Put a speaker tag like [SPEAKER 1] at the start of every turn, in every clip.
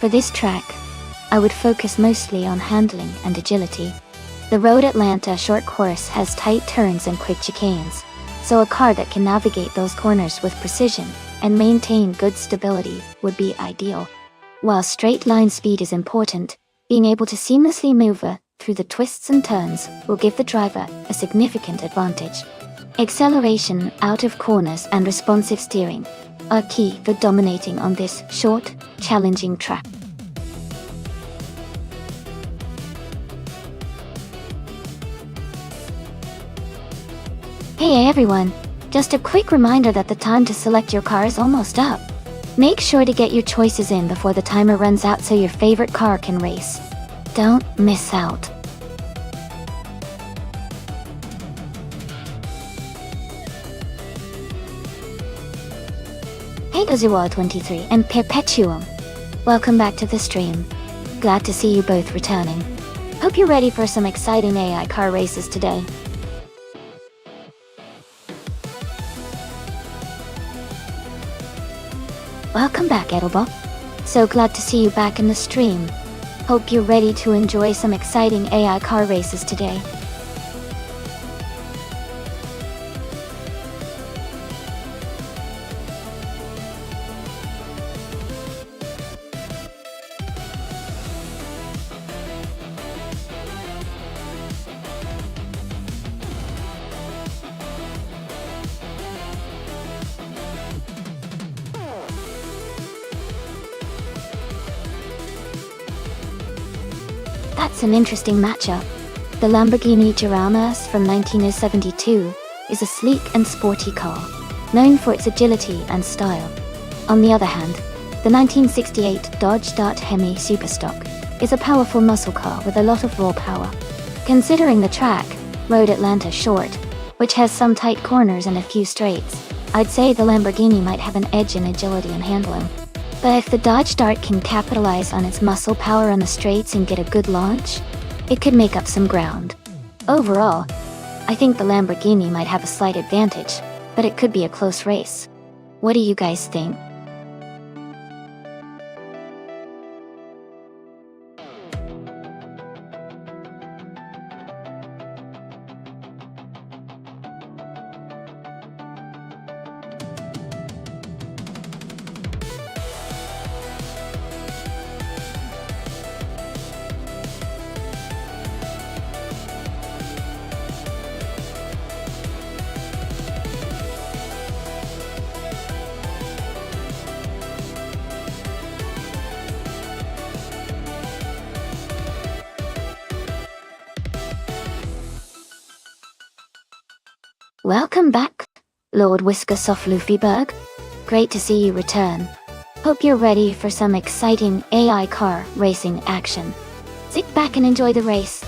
[SPEAKER 1] For this track, I would focus mostly on handling and agility. The Road Atlanta short course has tight turns and quick chicanes, so a car that can navigate those corners with precision and maintain good stability would be ideal. While straight line speed is important, being able to seamlessly maneuver through the twists and turns will give the driver a significant advantage. Acceleration out of corners and responsive steering are key for dominating on this short, challenging track. Hey everyone, just a quick reminder that the time to select your car is almost up. Make sure to get your choices in before the timer runs out so your favorite car can race. Don't miss out. Hey Doziwa23 and Perpetuum. Welcome back to the stream. Glad to see you both returning. Hope you're ready for some exciting AI car races today. Welcome back, Edelbach. So glad to see you back in the stream. Hope you're ready to enjoy some exciting AI car races today. That's an interesting matchup. The Lamborghini Jaramas from 1972 is a sleek and sporty car, known for its agility and style. On the other hand, the 1968 Dodge Dart Hemi Superstock is a powerful muscle car with a lot of raw power. Considering the track, Road Atlanta short, which has some tight corners and a few straights, I'd say the Lamborghini might have an edge in agility and handling. But if the Dodge Dart can capitalize on its muscle power on the straights and get a good launch, it could make up some ground. Overall, I think the Lamborghini might have a slight advantage, but it could be a close race. What do you guys think? Welcome back, Lord Whisker-Soft Luffyberg. Great to see you return. Hope you're ready for some exciting AI car racing action. Sit back and enjoy the race.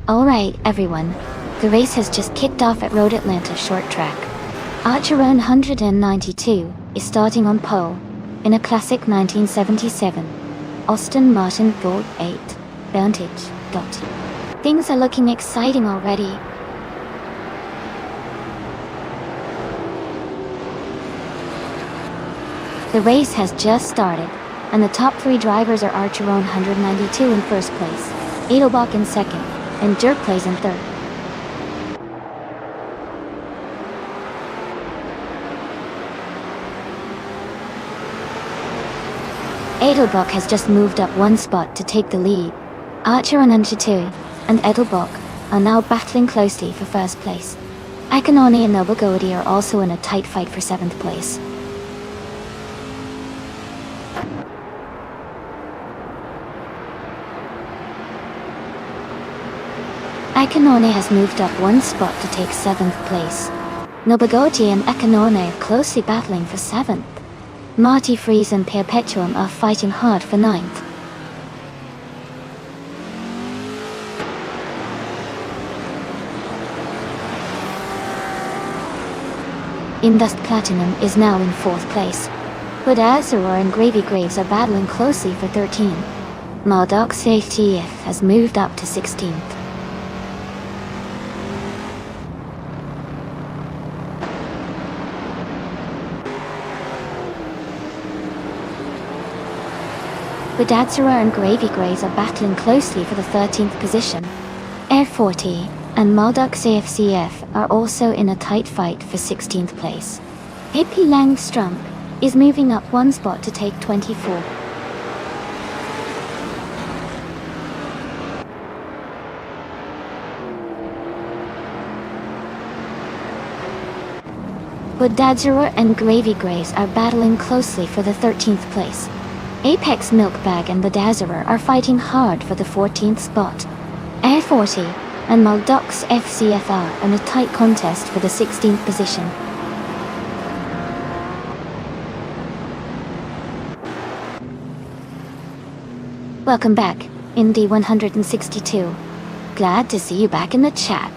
[SPEAKER 1] Alright everyone, the race has just kicked off at Road Atlanta short track. Archeron 192 is starting on pole, in a classic 1977 Aston Martin Gold 8 Vantage. Things are looking exciting already. The race has just started, and the top three drivers are Archeron 192 in first place, Edelbach in second, and Dirk plays in third. Edelbach has just moved up one spot to take the lead. Archeron 192 and Edelbach are now battling closely for first place. Akanoni and Nobogodi are also in a tight fight for 7th place. Akanone has moved up one spot to take 7th place. Nobugoji and Akanone are closely battling for 7th. Marty Freeze and Perpetuum are fighting hard for 9th. Indust Platinum is now in 4th place. But Azuror and Gravy Graves are battling closely for 13. Maldox ATF has moved up to 16th. Bedazzara and Gravy Graves are battling closely for the 13th position. Air 40 and Maldux AFCF are also in a tight fight for 16th place. Hippie Langstrump is moving up one spot to take 24. Bedazzara and Gravy Graves are battling closely for the 13th place. Apex Milkbag and Bedazzara are fighting hard for the 14th spot. Air 40 and Maldux FCF are in a tight contest for the 16th position. Welcome back, Indy 162. Glad to see you back in the chat.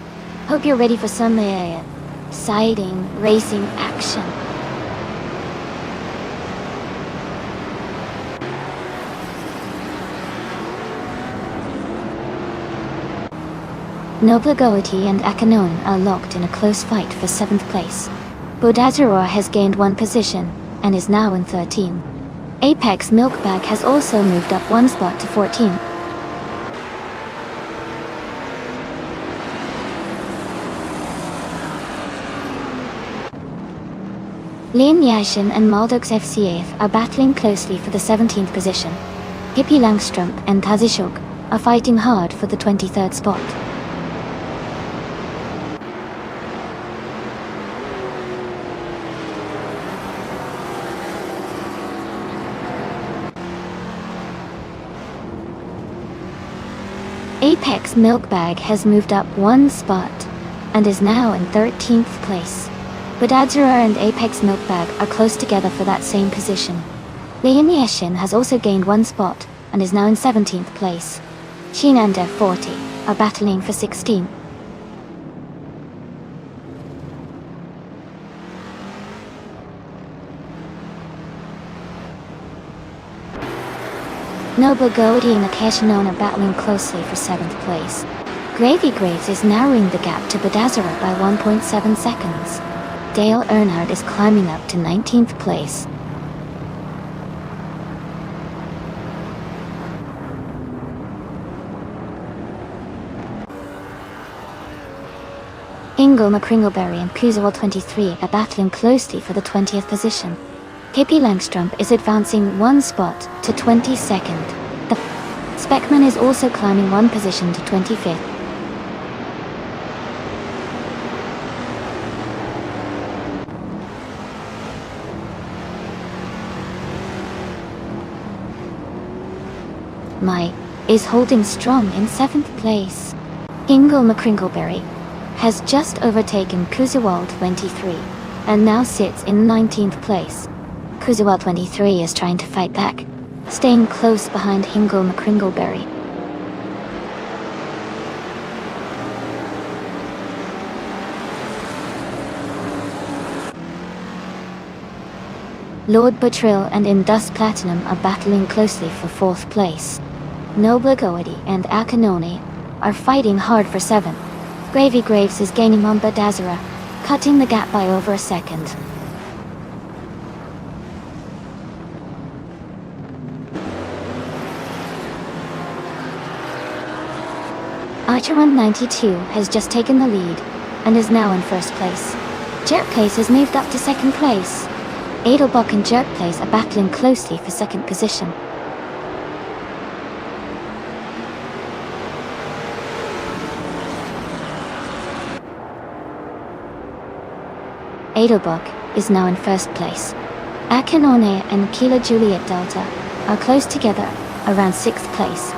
[SPEAKER 1] Hope you're ready for some exciting racing action. Nobugoji and Akanone are locked in a close fight for 7th place. Bedazzara has gained one position and is now in 13. Apex Milkbag has also moved up one spot to 14. Lin Yashin and Maldux FCF are battling closely for the 17th position. Hippie Langstrump and Tazishok are fighting hard for the 23rd spot. Apex Milkbag has moved up one spot and is now in 13th place. Bedazzara and Apex Milkbag are close together for that same position. Leon Yeshin has also gained one spot and is now in 17th place. Shin and F40 are battling for 16. Nobugoji and Akashinon are battling closely for 7th place. Gravy Graves is narrowing the gap to Bedazzara by 1.7 seconds. Dale Earnhardt is climbing up to 19th place. Ingle McCringleberry and Kuzawal 23 are battling closely for the 20th position. Hippie Langstrump is advancing one spot to 22nd. The Speckman is also climbing one position to 25th. Mai is holding strong in 7th place. Ingle McCringleberry has just overtaken Kuzawal 23 and now sits in 19th place. Kuzawal 23 is trying to fight back, staying close behind Hingle McCringleberry. Lord Butrill and Indust Platinum are battling closely for 4th place. Nobugoji and Akanone are fighting hard for 7th. Gravy Graves is gaining on Bedazzara, cutting the gap by over a second. Archer 192 has just taken the lead and is now in 1st place. Jerk Place has moved up to 2nd place. Edelbach and Jerk Place are battling closely for 2nd position. Edelbach is now in 1st place. Akanone and Kilo Juliet Delta are close together around 6th place.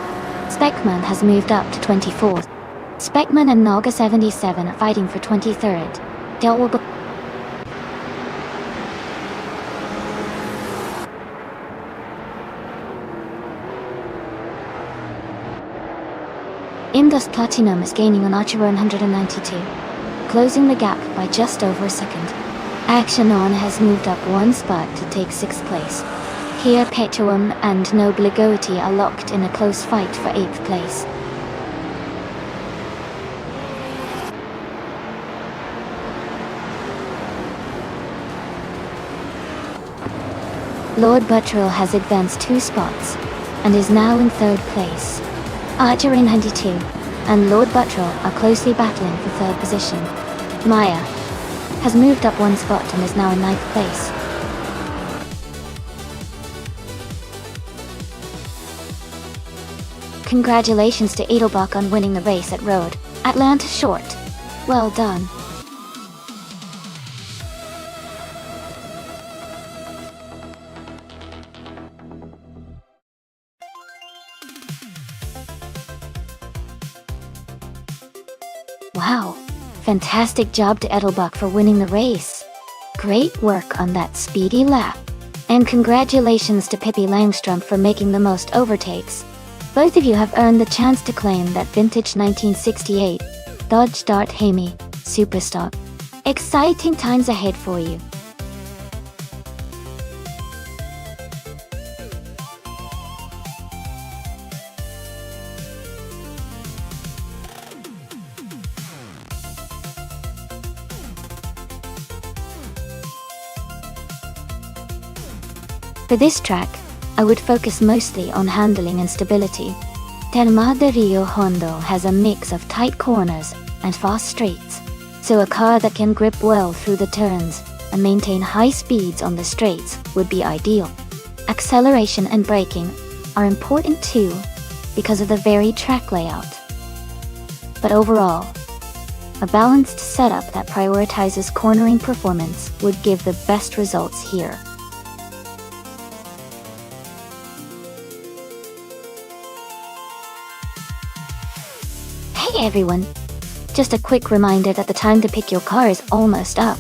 [SPEAKER 1] Speckman has moved up to 24th. Speckman and Naga 77 are fighting for 23rd. Del will go. Indus Platinum is gaining on Archer 192, closing the gap by just over a second. Action On has moved up one spot to take 6th place. Here Petuum and Nobligoity are locked in a close fight for 8th place. Lord Buttrell has advanced 2 spots and is now in 3rd place. Archer in 92 and Lord Buttrell are closely battling for 3rd position. Maya has moved up 1 spot and is now in 9th place. Congratulations to Edelbach on winning the race at Road Atlanta Short. Well done. Wow, fantastic job to Edelbach for winning the race. Great work on that speedy lap. And congratulations to Pippi Langstrom for making the most overtakes. Both of you have earned the chance to claim that vintage 1968 Dodge Dart Hemi Superstock. Exciting times ahead for you. For this track, I would focus mostly on handling and stability. Terma de Rio Hondo has a mix of tight corners and fast straights, so a car that can grip well through the turns and maintain high speeds on the straights would be ideal. Acceleration and braking are important too, because of the varied track layout. But overall, a balanced setup that prioritizes cornering performance would give the best results here. Hey everyone! Just a quick reminder that the time to pick your car is almost up.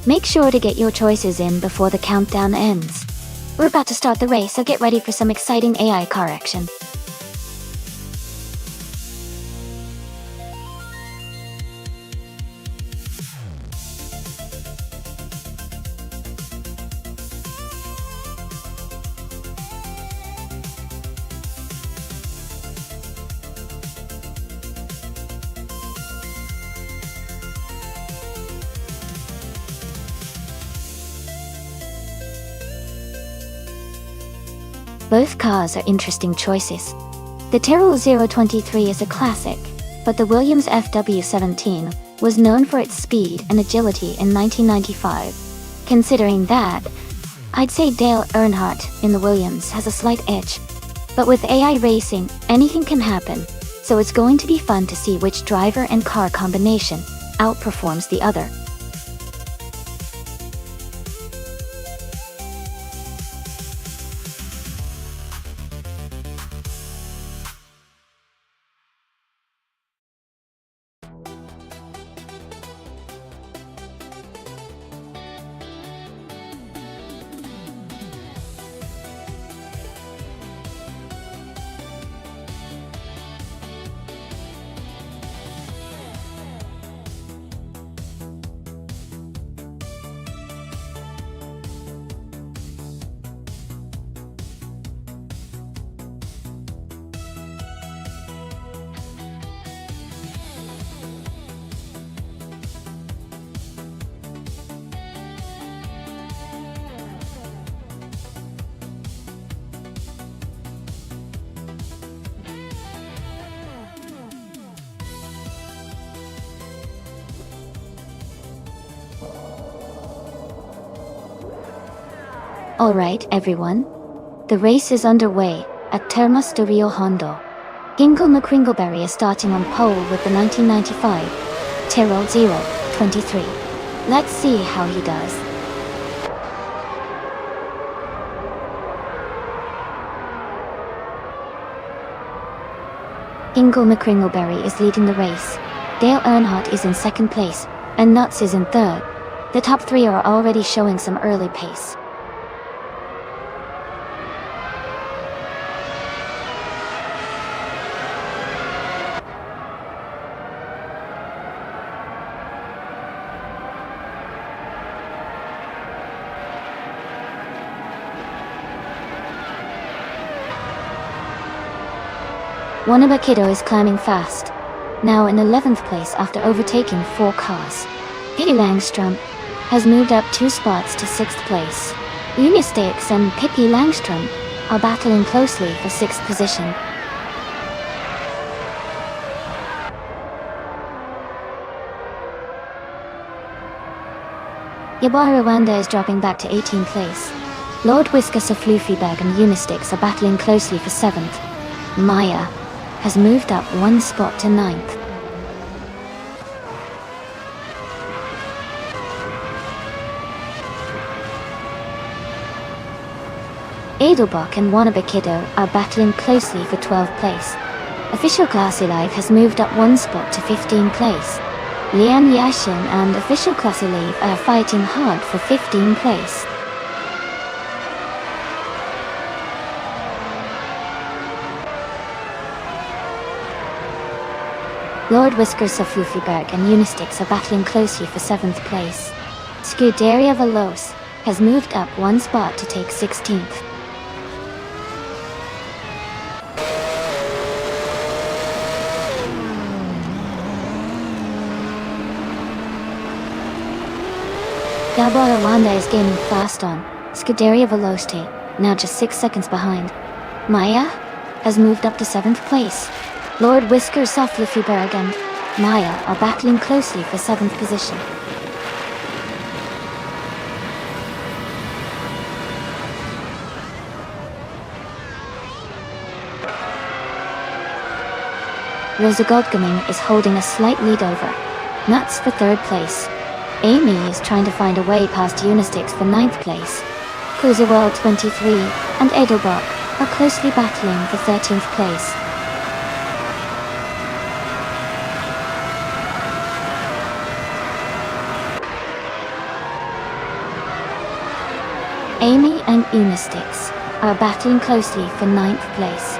[SPEAKER 1] Make sure to get your choices in before the countdown ends. We're about to start the race, so get ready for some exciting AI car action. Both cars are interesting choices. The Tyrrell 023 is a classic, but the Williams FW17 was known for its speed and agility in 1995. Considering that, I'd say Dale Earnhardt in the Williams has a slight edge. But with AI racing, anything can happen, so it's going to be fun to see which driver and car combination outperforms the other. Alright everyone, the race is underway at Termas de Rio Hondo. Gingle McCringleberry is starting on pole with the 1995 Tyrrell 023. Let's see how he does. Gingle McCringleberry is leading the race, Dale Earnhardt is in second place, and Nuts is in third. The top three are already showing some early pace. Wannabe Kiddo is climbing fast, now in 11th place after overtaking 4 cars. Pippi Langstrom has moved up 2 spots to 6th place. Unistix and Pippi Langstrom are battling closely for 6th position. Yabara Wanda is dropping back to 18th place. Lord Whisker Saflufiberg and Unistix are battling closely for 7th. Maya has moved up 1 spot to 9th. Edelbach and Wannabe Kiddo are battling closely for 12th place. Official Classy Live has moved up 1 spot to 15th place. Lian Yashin and Official Classy Live are fighting hard for 15th place. Lord Whisker Saflufiberg and Unistix are battling closely for 7th place. Scuderia Veloce has moved up 1 spot to take 16th. Yabara Wanda is gaining fast on Scuderia Veloce, now just 6 seconds behind. Maya has moved up to 7th place. Lord Whisker Saflufiberg and Maya are battling closely for 7th position. Rosa Goldgaming is holding a slight lead over Nuts for 3rd place. Amy is trying to find a way past Unistix for 9th place. Cruiserworld 23 and Edelbach are closely battling for 13th place. Amy and Unistix are battling closely for 9th place.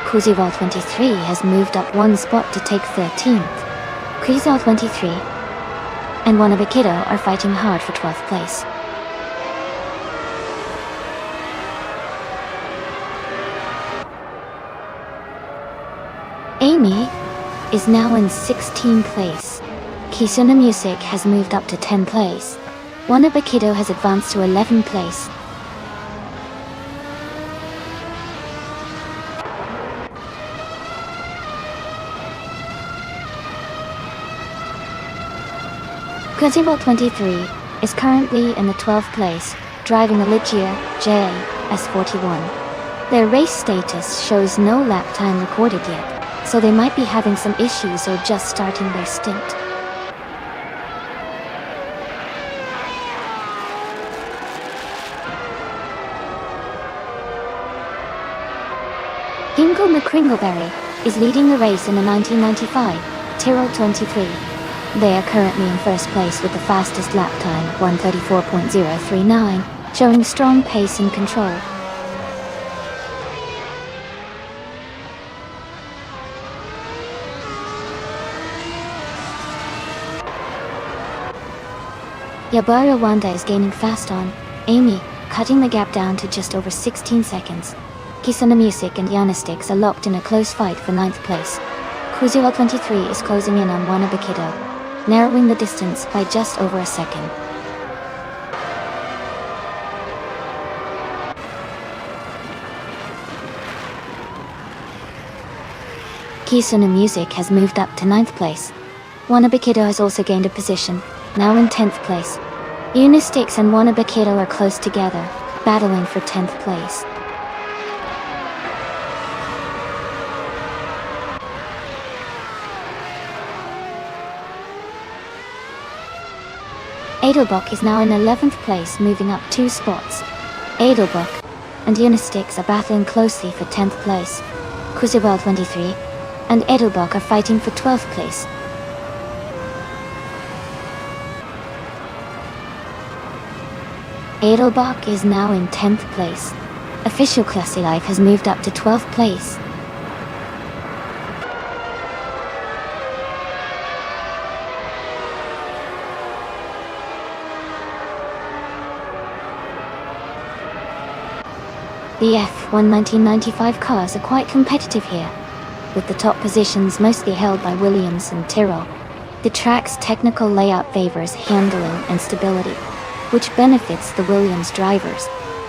[SPEAKER 1] Cruiserworld 23 has moved up 1 spot to take 13th. Cruiserworld 23 and Wannabe Kiddo are fighting hard for 12th place. Amy is now in 16th place. Kisuna Music has moved up to 10th place. Wannabe Kiddo has advanced to 11th place. Cruiserworld 23 is currently in the 12th place, driving a Ligier JS41. Their race status shows no lap time recorded yet, so they might be having some issues or just starting their stint. Ingo McCringleberry is leading the race in the 1995 Tyrrell 23. They are currently in first place with the fastest lap time, 1:34.039, showing strong pace and control. Yabara Wanda is gaining fast on Amy, cutting the gap down to just over 16 seconds. Kisuna Music and Yanistix are locked in a close fight for 9th place. Cruiserworld 23 is closing in on Wannabe Kiddo, narrowing the distance by just over a second. Kisuna Music has moved up to 9th place. Wannabe Kiddo has also gained a position, now in 10th place. Unistix and Wannabe Kiddo are close together, battling for 10th place. Edelbach is now in 11th place, moving up 2 spots. Edelbach and Unistix are battling closely for 10th place. Cruiserworld 23 and Edelbach are fighting for 12th place. Edelbach is now in 10th place. Official Classy Life has moved up to 12th place. The F1 1995 cars are quite competitive here, with the top positions mostly held by Williams and Tyrrell. The track's technical layout favors handling and stability, which benefits the Williams drivers.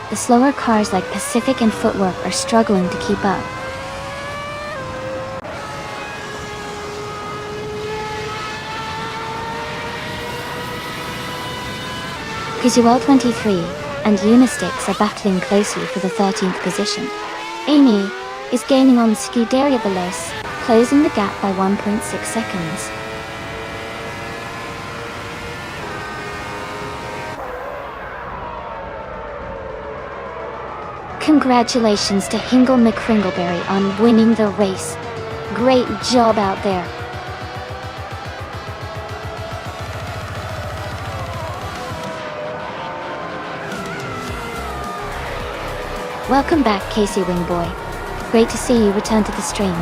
[SPEAKER 1] The slower cars like Pacific and Footwork are struggling to keep up. Casual 23 and Unistix are battling closely for the 13th position. Amy is gaining on Scuderia Veloce, closing the gap by 1.6 seconds. Congratulations to Hingle McCringleberry on winning the race. Great job out there. Welcome back, Casey Wingboy. Great to see you return to the stream.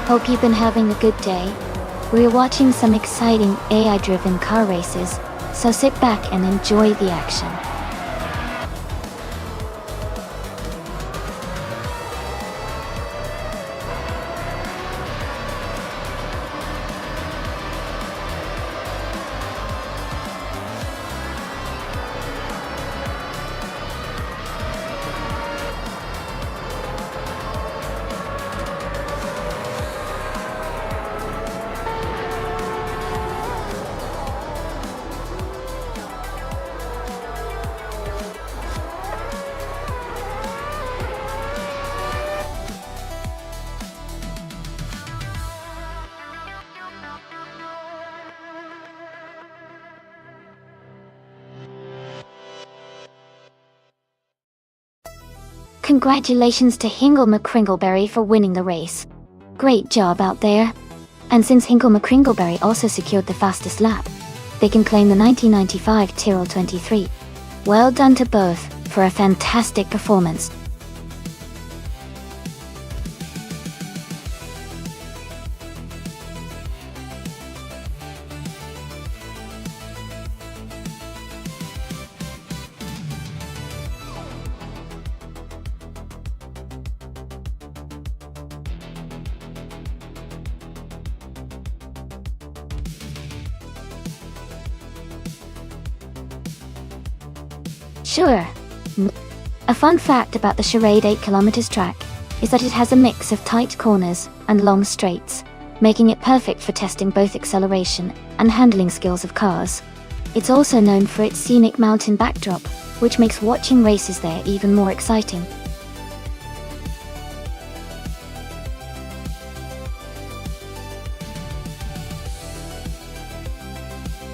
[SPEAKER 1] Hope you've been having a good day. We're watching some exciting AI-driven car races, so sit back and enjoy the action. Congratulations to Hingle McCringleberry for winning the race. Great job out there. And since Hingle McCringleberry also secured the fastest lap, they can claim the 1995 Tyrrell 23. Well done to both for a fantastic performance. Sure. A fun fact about the Charade 8 km track is that it has a mix of tight corners and long straights, making it perfect for testing both acceleration and handling skills of cars. It's also known for its scenic mountain backdrop, which makes watching races there even more exciting.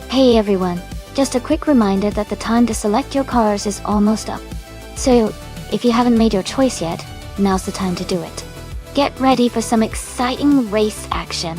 [SPEAKER 1] Hey everyone, just a quick reminder that the time to select your cars is almost up. So, if you haven't made your choice yet, now's the time to do it. Get ready for some exciting race action.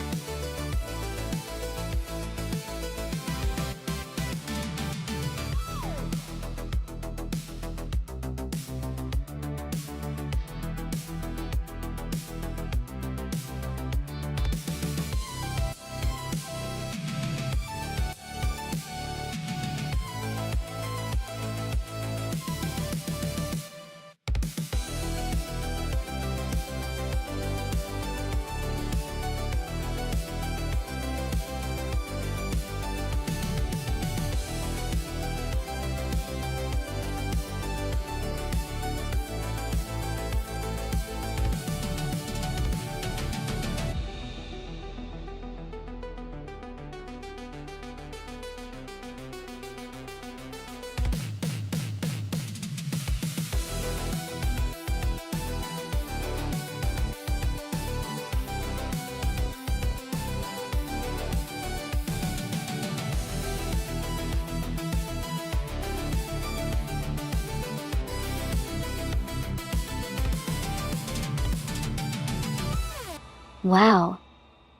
[SPEAKER 1] Wow.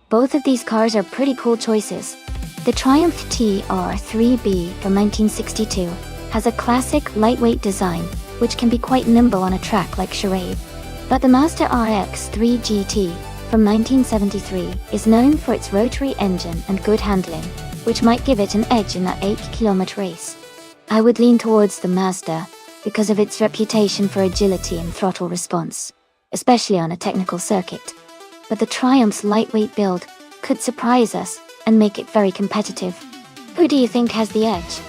[SPEAKER 1] Both of these cars are pretty cool choices. The Triumph TR3B from 1962 has a classic, lightweight design, which can be quite nimble on a track like Charade. But the Mazda RX-3 GT from 1973 is known for its rotary engine and good handling, which might give it an edge in that 8-kilometer race. I would lean towards the Mazda because of its reputation for agility and throttle response, especially on a technical circuit. But the Triumph's lightweight build could surprise us and make it very competitive. Who do you think has the edge?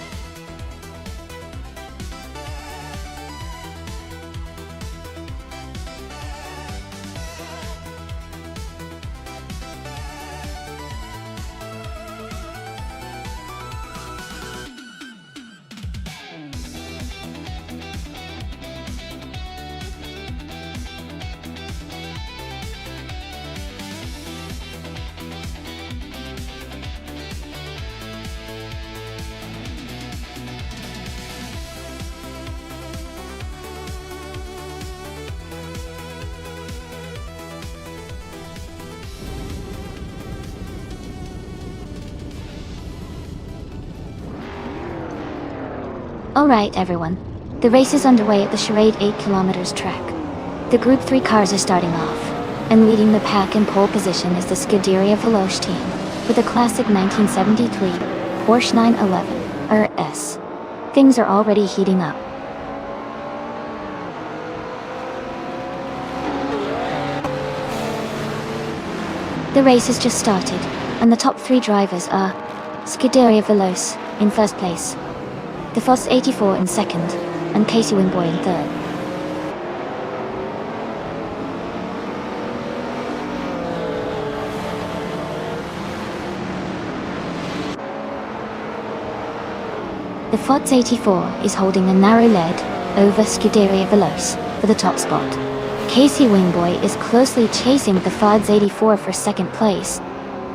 [SPEAKER 1] Alright everyone, the race is underway at the Charade 8 kilometers track. The Group 3 cars are starting off, and leading the pack in pole position is the Scuderia Veloce team, with a classic 1973 Porsche 911 RS. Things are already heating up. The race has just started, and the top 3 drivers are Scuderia Veloce in first place, the Foss 84 in second, and Casey Wingboy in third. The Foss 84 is holding a narrow lead over Scuderia Veloce for the top spot. Casey Wingboy is closely chasing the Foss 84 for second place.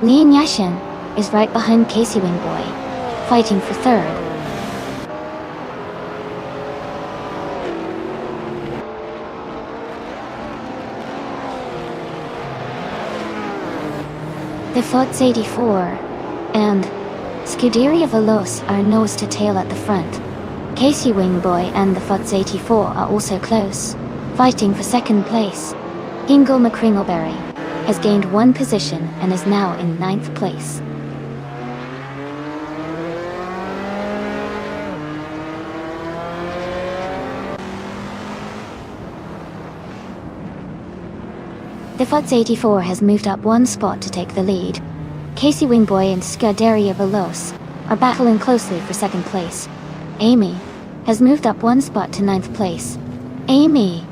[SPEAKER 1] Lian Yashin is right behind Casey Wingboy, fighting for third. The Foss 84 and Scuderia Veloce are nose to tail at the front. Casey Wingboy and the Foss 84 are also close, fighting for second place. Hingle McCringleberry has gained 1 position and is now in 9th place. The Foss 84 has moved up 1 spot to take the lead. Casey Wingboy and Scuderia Veloce are battling closely for second place. Amy has moved up 1 spot to 9th place. Amy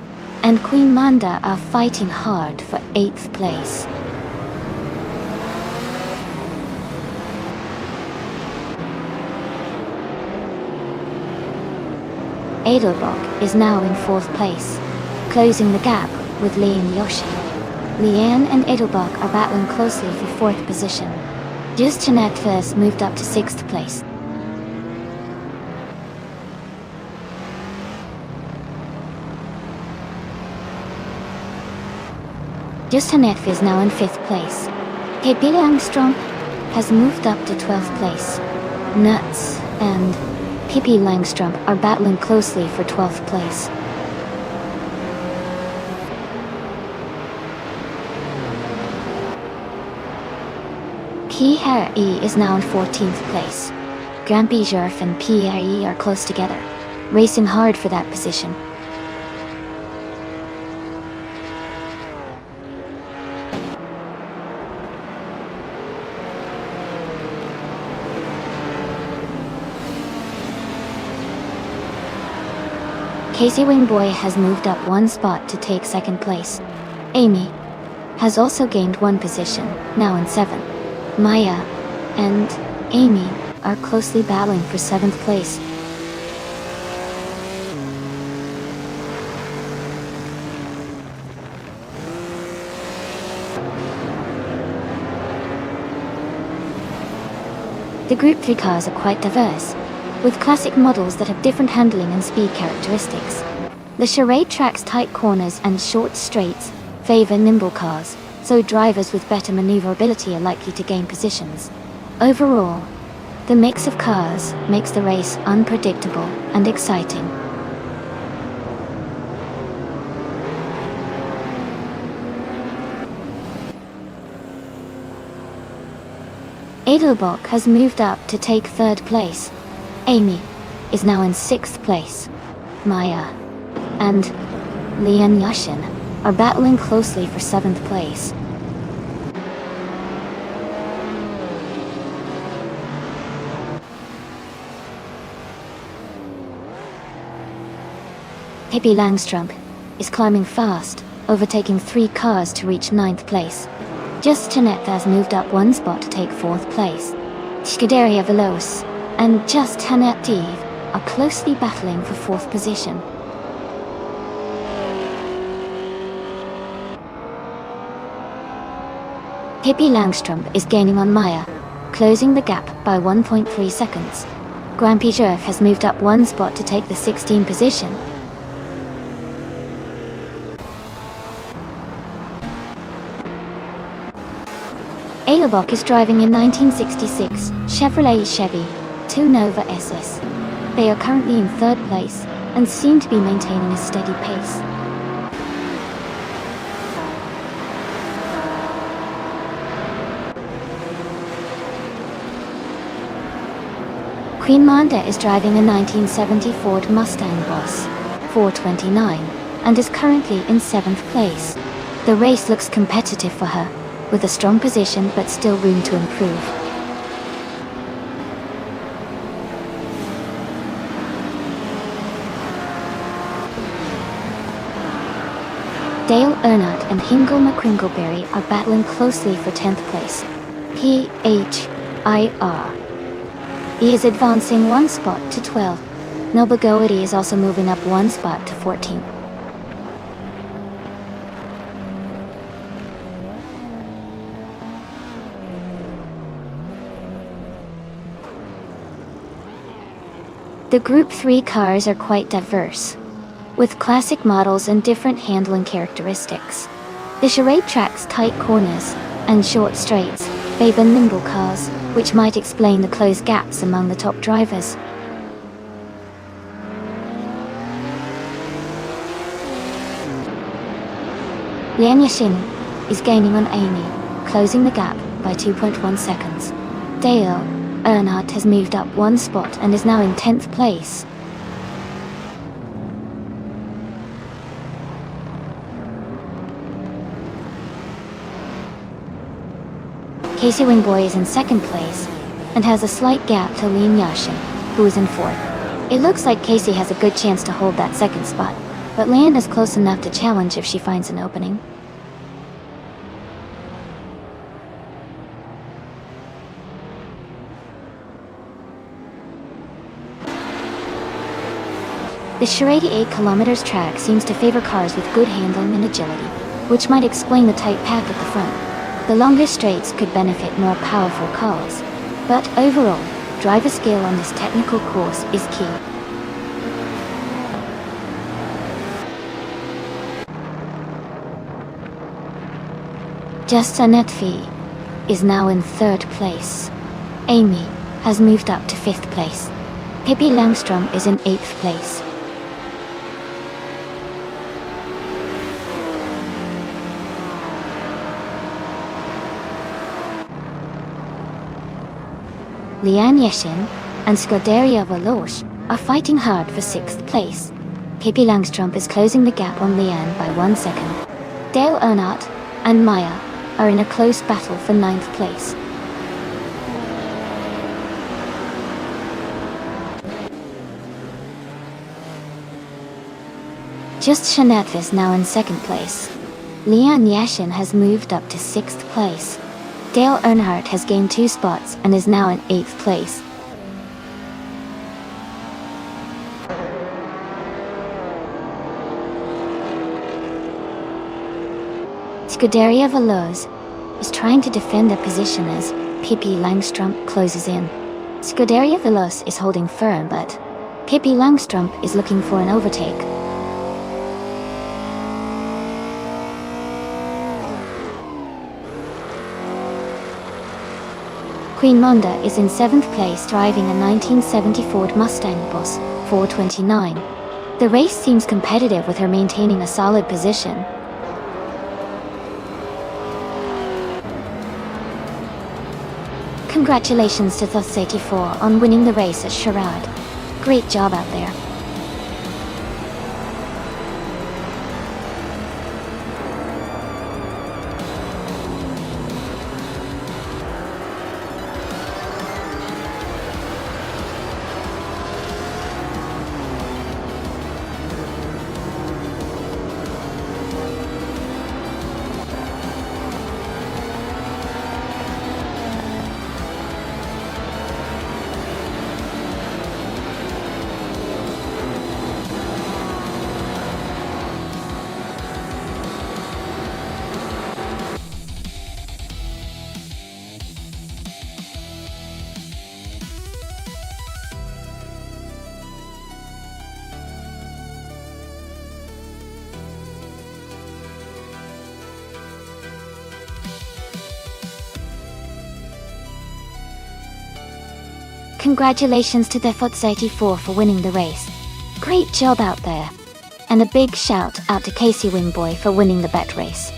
[SPEAKER 1] and Queen Manda are fighting hard for 8th place. Edelbrock is now in 4th place, closing the gap with Lee and Yoshi. Leanne and Edelbach are battling closely for 4th position. Just Jeanette first moved up to 6th place. Just Jeanette is now in 5th place. Pippi Langstrom has moved up to 12th place. Nuts and Pippi Langstrom are battling closely for 12th place. Pierre E is now in 14th place. Grampy Jerf and Pierre E are close together, racing hard for that position. Casey Wingboy has moved up 1 spot to take 2nd place. Amy has also gained 1 position, now in 7th. Maya and Amy are closely battling for 7th place. The Group 3 cars are quite diverse, with classic models that have different handling and speed characteristics. The Charade track's tight corners and short straights favor nimble cars, so drivers with better maneuverability are likely to gain positions. Overall, The mix of cars makes the race unpredictable and exciting. Edelbock has moved up to take 3rd place. Amy is now in 6th place. Maya and Lian Yashin are battling closely for 7th place. Pippi Langstrup is climbing fast, overtaking 3 cars to reach 9th place. Just Jeanette has moved up 1 spot to take 4th place. Scuderia Veloce and Just Jeanette Eve are closely battling for 4th position. Pippi Langstrup is gaining on Maya, closing the gap by 1.3 seconds. Grampy Jerk has moved up 1 spot to take the 16th position. Edelbock is driving a 1966 Chevrolet Chevy 2 Nova SS. They are currently in 3rd place and seem to be maintaining a steady pace. Queen Manda is driving a 1970 Ford Mustang Boss 429 and is currently in 7th place. The race looks competitive for her, with a strong position but still room to improve. Dale Earnhardt and Hingle McCringleberry are battling closely for 10th place. PHIR. He is advancing 1 spot to 12. Noble Goety is also moving up 1 spot to 14. The Group 3 cars are quite diverse, with classic models and different handling characteristics. The charade track's tight corners and short straights favor nimble cars, which might explain the closed gaps among the top drivers. Lian Yashin is gaining on Amy, closing the gap by 2.1 seconds. Dale Earnhardt has moved up 1 spot and is now in 10th place. Casey Wingboy is in 2nd place and has a slight gap to Lian Yashin, who is in 4th. It looks like Casey has a good chance to hold that 2nd spot, but Lian is close enough to challenge if she finds an opening. The Charade 8 km track seems to favor cars with good handling and agility, which might explain the tight pack at the front. The longer straights could benefit more powerful cars, but overall, driver skill on this technical course is key. Just Jeanette Eve is now in 3rd place. Amy has moved up to 5th place. Pippi Langstrup is in 8th place. Lian Yashin and Scuderia Veloce are fighting hard for 6th place. Pippi Langstrup is closing the gap on Lian by 1 second. Dale Earnhardt and Maya are in a close battle for 9th place. Just Jeanette is now in 2nd place. Lian Yashin has moved up to 6th place. Dale Earnhardt has gained 2 spots and is now in 8th place. Scuderia Veloce is trying to defend their position as Pippi Langstrup closes in. Scuderia Veloce is holding firm, but Pippi Langstrup is looking for an overtake. Queen Monda is in 7th place driving a 1970 Ford Mustang Boss 429. The race seems competitive with her maintaining a solid position. Congratulations to Thos84 on winning the race at Charade. Great job out there. Congratulations to Thos84 for winning the race. Great job out there. And a big shout out to Casey Wingboy for winning the bet race.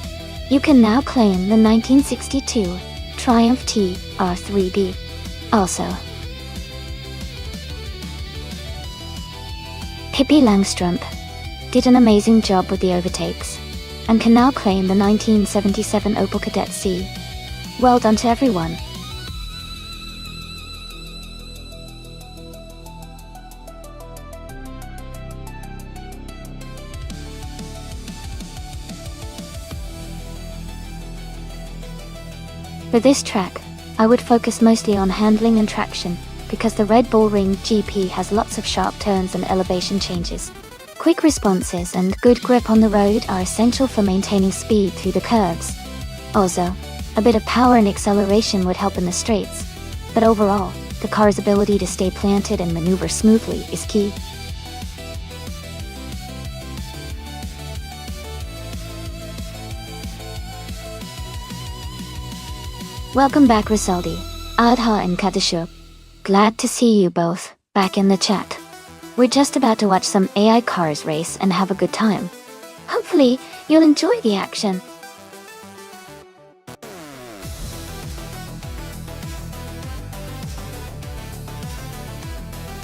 [SPEAKER 1] You can now claim the 1962 Triumph TR3B. Also, Pippi Langstrup did an amazing job with the overtakes and can now claim the 1977 Opel Kadett C. Well done to everyone. For this track, I would focus mostly on handling and traction, because the Red Bull Ring GP has lots of sharp turns and elevation changes. Quick responses and good grip on the road are essential for maintaining speed through the curves. Also, a bit of power and acceleration would help in the straights. But overall, the car's ability to stay planted and maneuver smoothly is key. Welcome back Risaldi, Adha and Katashup. Glad to see you both back in the chat. We're just about to watch some AI cars race and have a good time. Hopefully, you'll enjoy the action.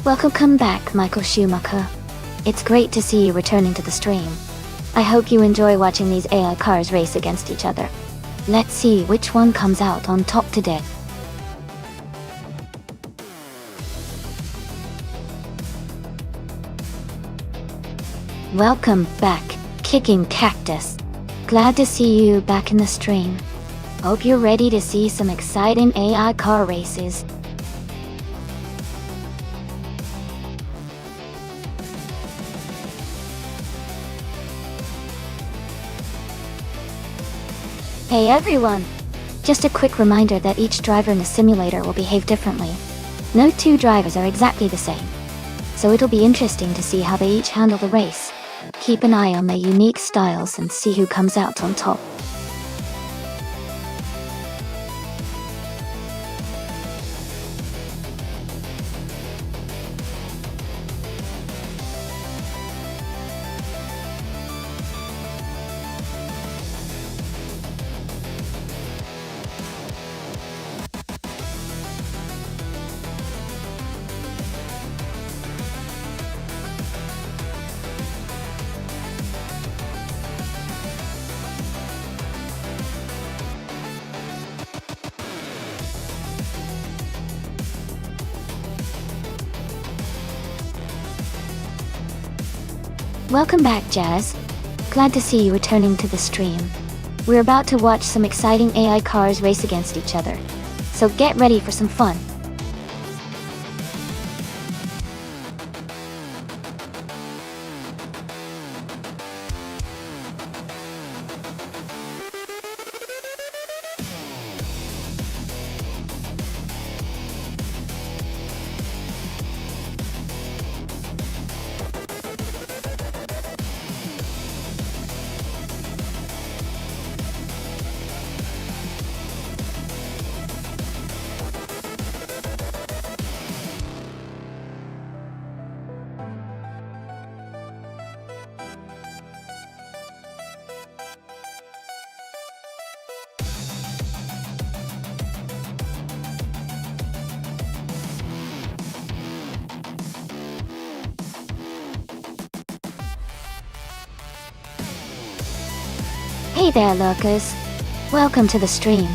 [SPEAKER 1] Welcome back, Michael Schumacher. It's great to see you returning to the stream. I hope you enjoy watching these AI cars race against each other. Let's see which one comes out on top today. Welcome back, Kicking Cactus. Glad to see you back in the stream. Hope you're ready to see some exciting AI car races. Hey everyone! Just a quick reminder that each driver in the simulator will behave differently. No two drivers are exactly the same. So it'll be interesting to see how they each handle the race. Keep an eye on their unique styles and see who comes out on top. Welcome back, Jazz. Glad to see you returning to the stream. We're about to watch some exciting AI cars race against each other. So get ready for some fun. Hey there, lurkers. Welcome to the stream.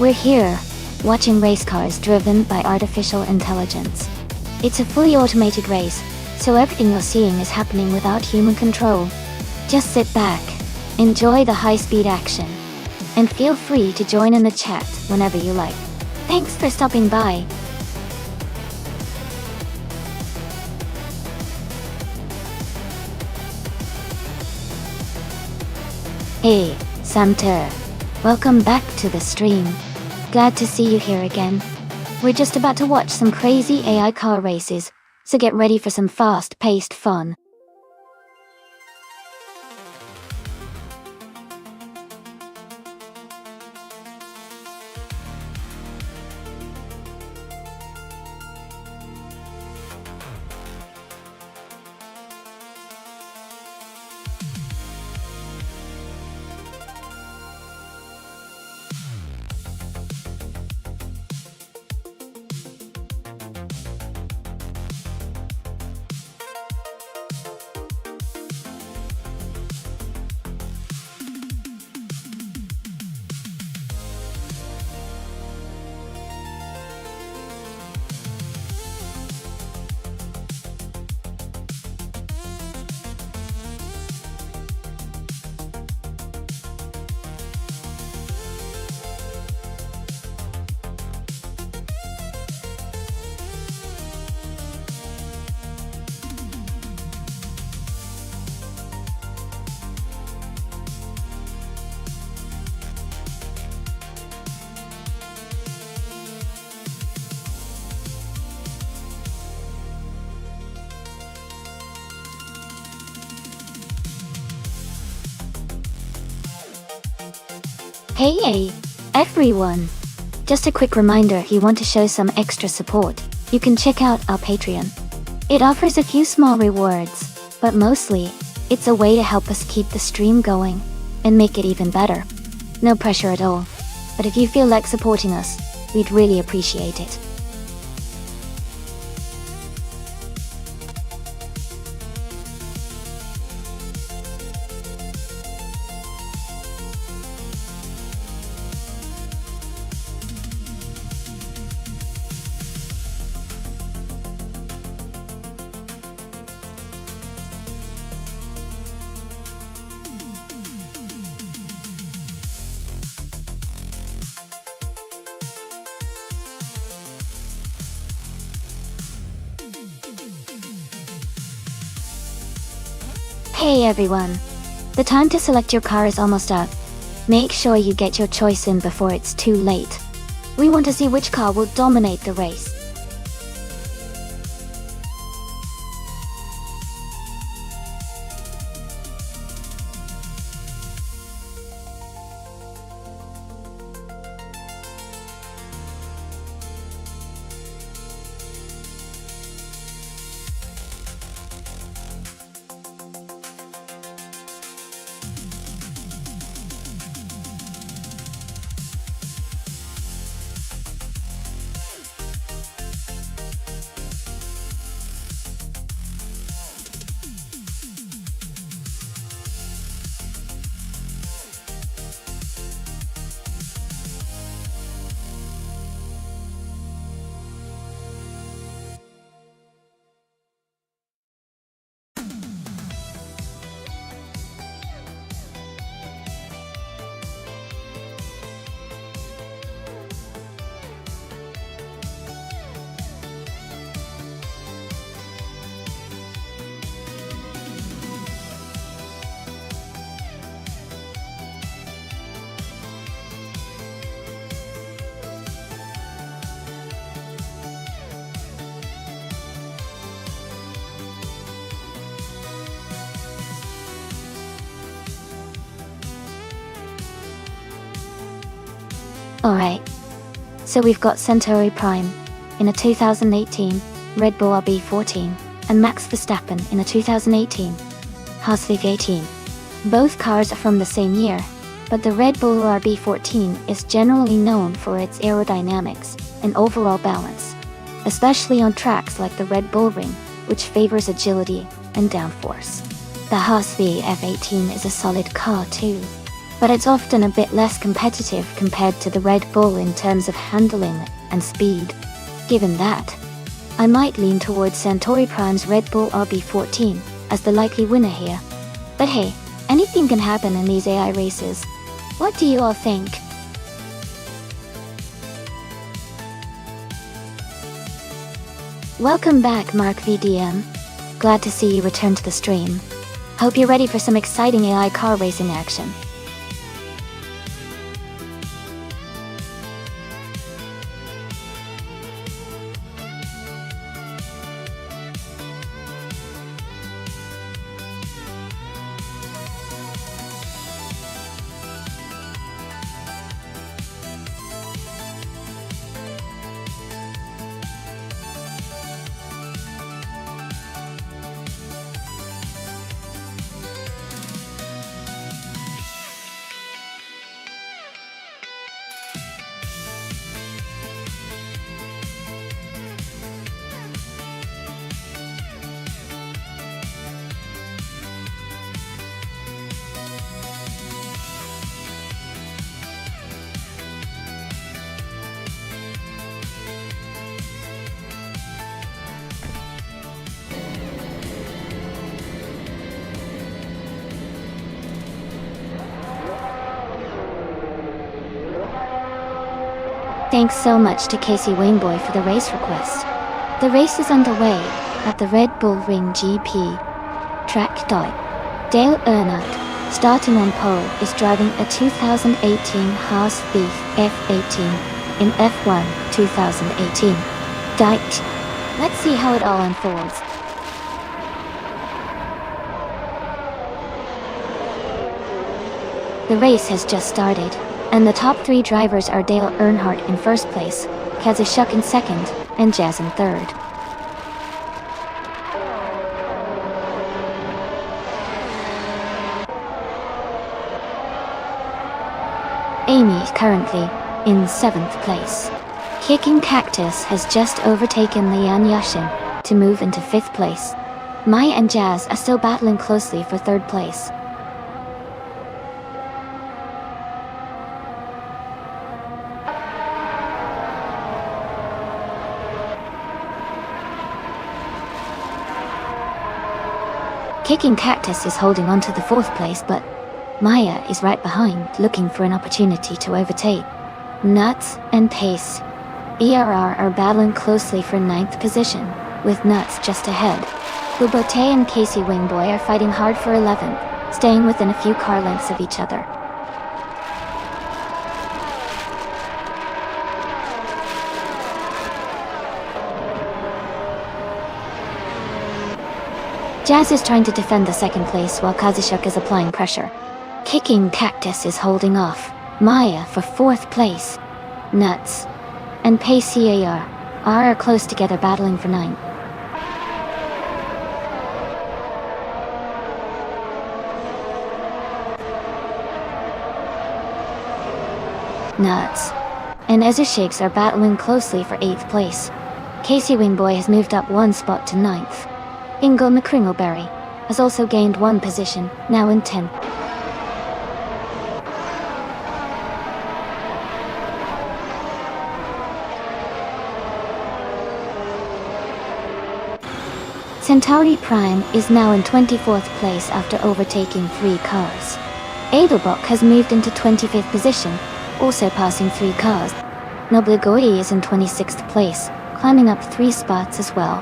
[SPEAKER 1] We're here, watching race cars driven by artificial intelligence. It's a fully automated race, so everything you're seeing is happening without human control. Just sit back, enjoy the high-speed action, and feel free to join in the chat whenever you like. Thanks for stopping by. Hey, Samter. Welcome back to the stream. Glad to see you here again. We're just about to watch some crazy AI car races, so get ready for some fast-paced fun. Hey, everyone! Just a quick reminder, if you want to show some extra support, you can check out our Patreon. It offers a few small rewards, but mostly, it's a way to help us keep the stream going and make it even better. No pressure at all, but if you feel like supporting us, we'd really appreciate it. Hey everyone! The time to select your car is almost up. Make sure you get your choice in before it's too late. We want to see which car will dominate the race. Alright, so we've got Centauri Prime in a 2018 Red Bull RB14 and Max Verstappen in a 2018 Haas V18. Both cars are from the same year, but the Red Bull RB14 is generally known for its aerodynamics and overall balance, especially on tracks like the Red Bull Ring, which favors agility and downforce. The Haas V18 is a solid car too, but it's often a bit less competitive compared to the Red Bull in terms of handling and speed. Given that, I might lean towards Centauri Prime's Red Bull RB14 as the likely winner here. But hey, anything can happen in these AI races. What do you all think? Welcome back, Mark VDM. Glad to see you return to the stream. Hope you're ready for some exciting AI car racing action. Thanks so much to Casey Wingboy for the race request. The race is underway at the Red Bull Ring GP. Track dot. Dale Earnhardt, starting on pole, is driving a 2018 Haas Beef F18 in F1 2018. Dike. Let's see how it all unfolds. The race has just started, and the top three drivers are Dale Earnhardt in first place, Kazushuk in second, and Jazz in third. Amy currently in seventh place. Kicking Cactus has just overtaken Lian Yashin to move into fifth place. Maya and Jazz are still battling closely for third place. Kicking Cactus is holding on to the fourth place, but Maya is right behind, looking for an opportunity to overtake. Nuts and Pace, ERR, are battling closely for ninth position, with Nuts just ahead. Bubote and Casey Wingboy are fighting hard for 11th, staying within a few car lengths of each other. Jazz is trying to defend the second place while Kazushuk is applying pressure. Kicking Cactus is holding off Maya for fourth place. Nuts and Pace CAR are close together, battling for ninth. Nuts and Ezushigs are battling closely for 8th place. Casey Wingboy has moved up one spot to 9th. Ingo McCringleberry has also gained one position, now in 10th. Centauri Prime is now in 24th place after overtaking 3 cars. Edelbrock has moved into 25th position, also passing 3 cars. Nobligoi is in 26th place, climbing up 3 spots as well.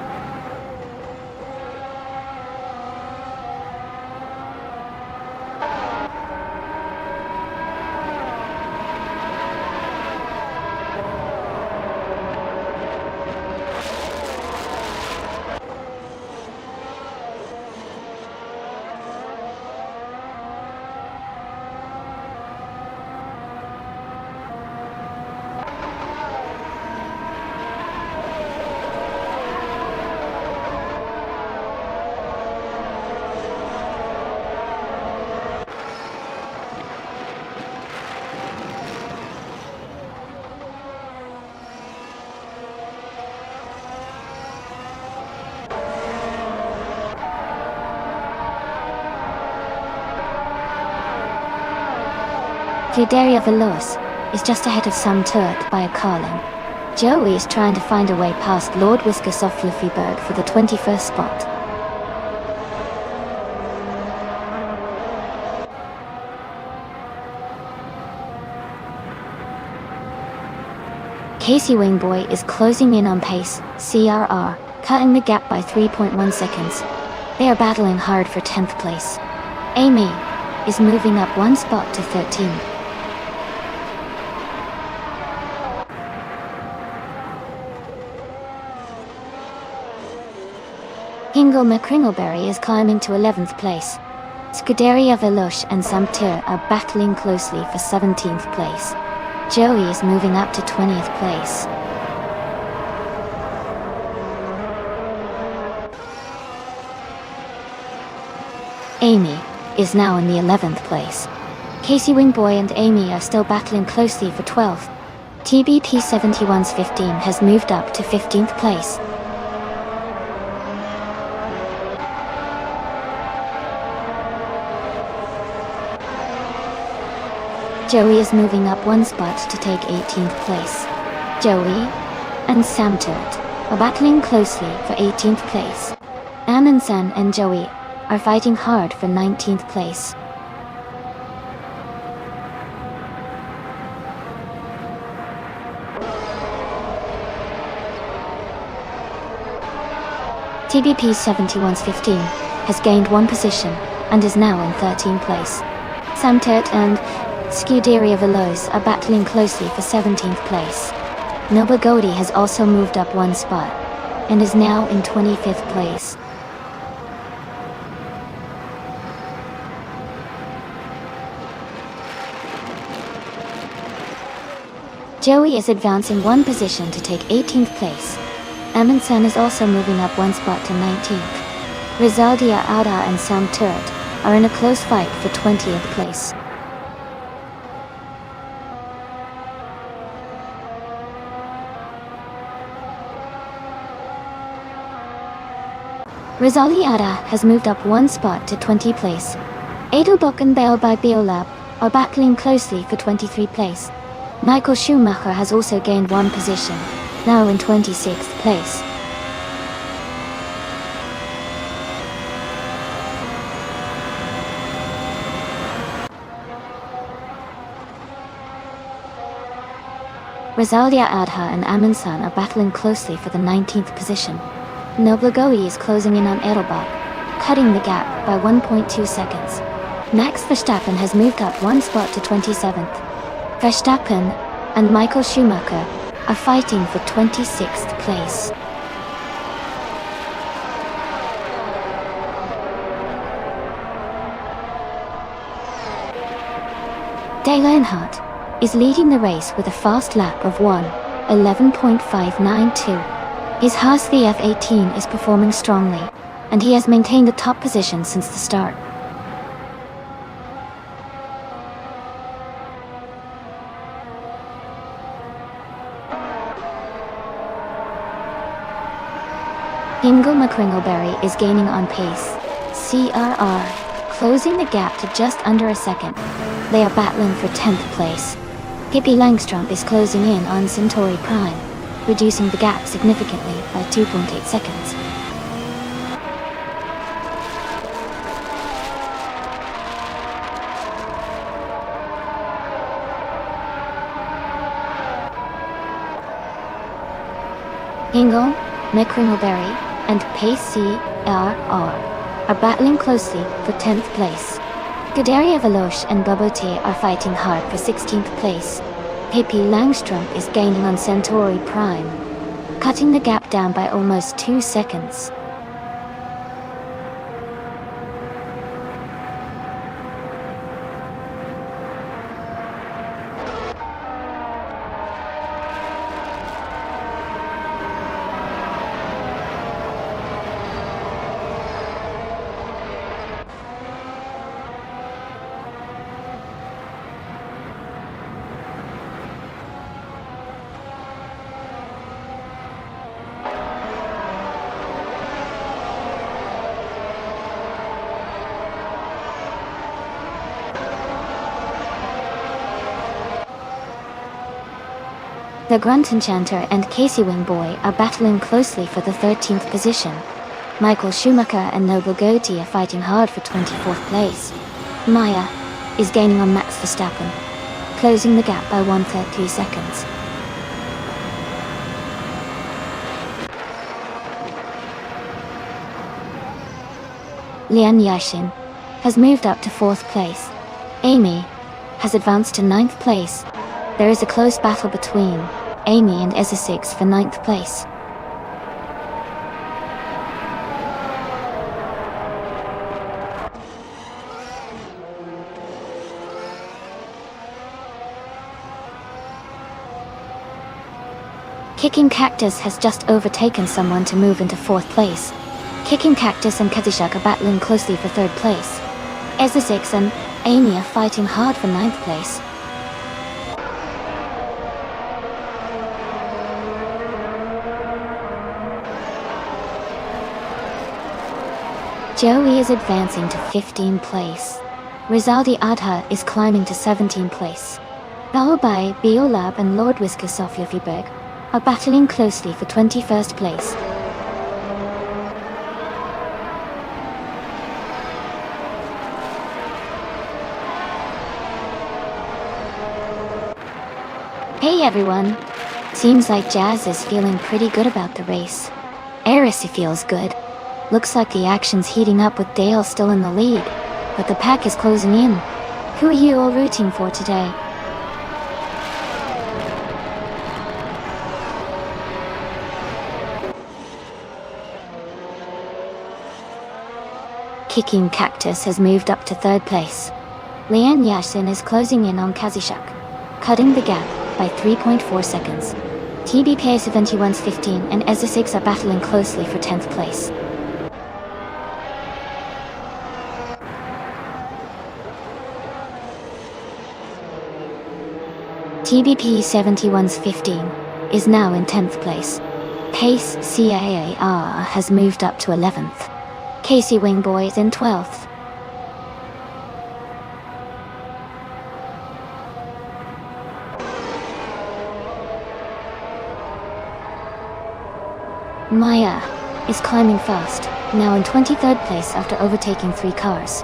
[SPEAKER 1] Scuderia Veloce is just ahead of Sam Turret by a car length. Joey is trying to find a way past Lord Whiskas off Fluffyberg for the 21st spot. Casey Wingboy is closing in on pace, CRR, cutting the gap by 3.1 seconds. They are battling hard for 10th place. Amy is moving up one spot to 13. Hingle McCringleberry is climbing to 11th place. Scuderia Veloce and Samtir are battling closely for 17th place. Joey is moving up to 20th place. Amy is now in the 11th place. Casey Wingboy and Amy are still battling closely for 12th. TBP 71's 15 has moved up to 15th place. Joey is moving up one spot to take 18th place. Joey and Sam Turret are battling closely for 18th place. Amundsen and Joey are fighting hard for 19th place. TBP 71's 15 has gained one position and is now in 13th place. Sam Turret and Scuderia Veloce are battling closely for 17th place. Noble Godi has also moved up one spot and is now in 25th place. Joey is advancing one position to take 18th place. Amundsen is also moving up one spot to 19th. Rizaldia Auda and Sam Turret are in a close fight for 20th place. Rizali Ada has moved up one spot to 20th place. Edelbock and Bale by Beolab are battling closely for 23rd place. Michael Schumacher has also gained one position, now in 26th place. Rizaldia Adha and Amundsen are battling closely for the 19th position. Noblogoe is closing in on Edelbach, cutting the gap by 1.2 seconds. Max Verstappen has moved up one spot to 27th. Verstappen and Michael Schumacher are fighting for 26th place. Dale Earnhardt is leading the race with a fast lap of 1:11.592. His Haas VF18 is performing strongly, and he has maintained the top position since the start. Hingle McCringleberry is gaining on pace, CRR, closing the gap to just under a second. They are battling for 10th place. Pippi Langström is closing in on Centauri Prime, reducing the gap significantly by 2.8 seconds. Hingle, McCringleberry, and Pace CRR are battling closely for 10th place. Scuderia Veloce and Bobotier are fighting hard for 16th place. Pippi Langström is gaining on Centauri Prime, cutting the gap down by almost 2 seconds. The Grunt Enchanter and Casey Wingboy are battling closely for the 13th position. Michael Schumacher and Noble Goatee are fighting hard for 24th place. Maya is gaining on Max Verstappen, closing the gap by 1.3 seconds. Lian Yashin has moved up to 4th place. Amy has advanced to 9th place. There is a close battle between Amy and Eza6 for 9th place. Kicking Cactus has just overtaken someone to move into 4th place. Kicking Cactus and Kazishak are battling closely for 3rd place. Eza6 and Amy are fighting hard for 9th place. Joey is advancing to 15th place. Rizaldi Adha is climbing to 17th place. Baobai, Biolab and Lord Whisker Sofia Fiberg are battling closely for 21st place. Hey everyone! Seems like Jazz is feeling pretty good about the race. Eris feels good. Looks like the action's heating up with Dale still in the lead, but the pack is closing in. Who are you all rooting for today? Kicking Cactus has moved up to 3rd place. Lian Yashin is closing in on Kazishak, cutting the gap by 3.4 seconds. TBK71's 15 and Eza6 are battling closely for 10th place. TBP71's 15 is now in 10th place. Pace CAAR has moved up to 11th. Casey Wingboy is in 12th. Maya is climbing fast, now in 23rd place after overtaking 3 cars.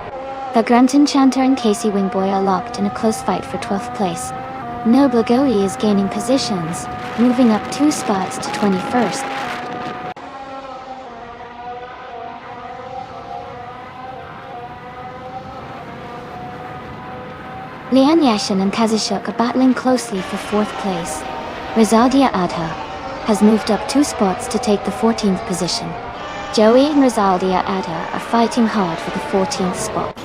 [SPEAKER 1] The Grunt Enchanter and Casey Wingboy are locked in a close fight for 12th place. Noble Goatee is gaining positions, moving up 2 spots to 21st. Lian Yashin and Kazishuk are battling closely for 4th place. Rizaldia Adha has moved up 2 spots to take the 14th position. Joey and Rizaldia Adha are fighting hard for the 14th spot.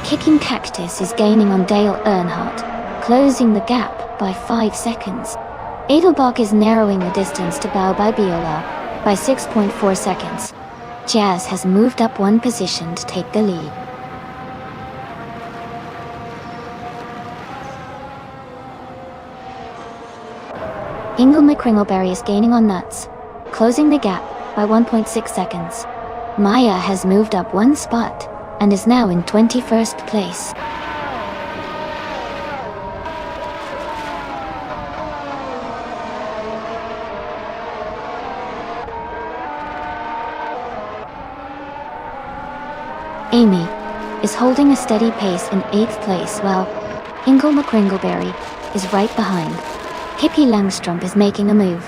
[SPEAKER 1] Kicking Cactus is gaining on Dale Earnhardt, closing the gap by 5 seconds. Edelbach is narrowing the distance to Bao by Biola by 6.4 seconds. Jazz has moved up 1 position to take the lead. Ingle McCringleberry is gaining on Nuts, closing the gap by 1.6 seconds. Maya has moved up 1 spot and is now in 21st place. Amy is holding a steady pace in 8th place while Ingle McCringleberry is right behind. Hippie Langstrom is making a move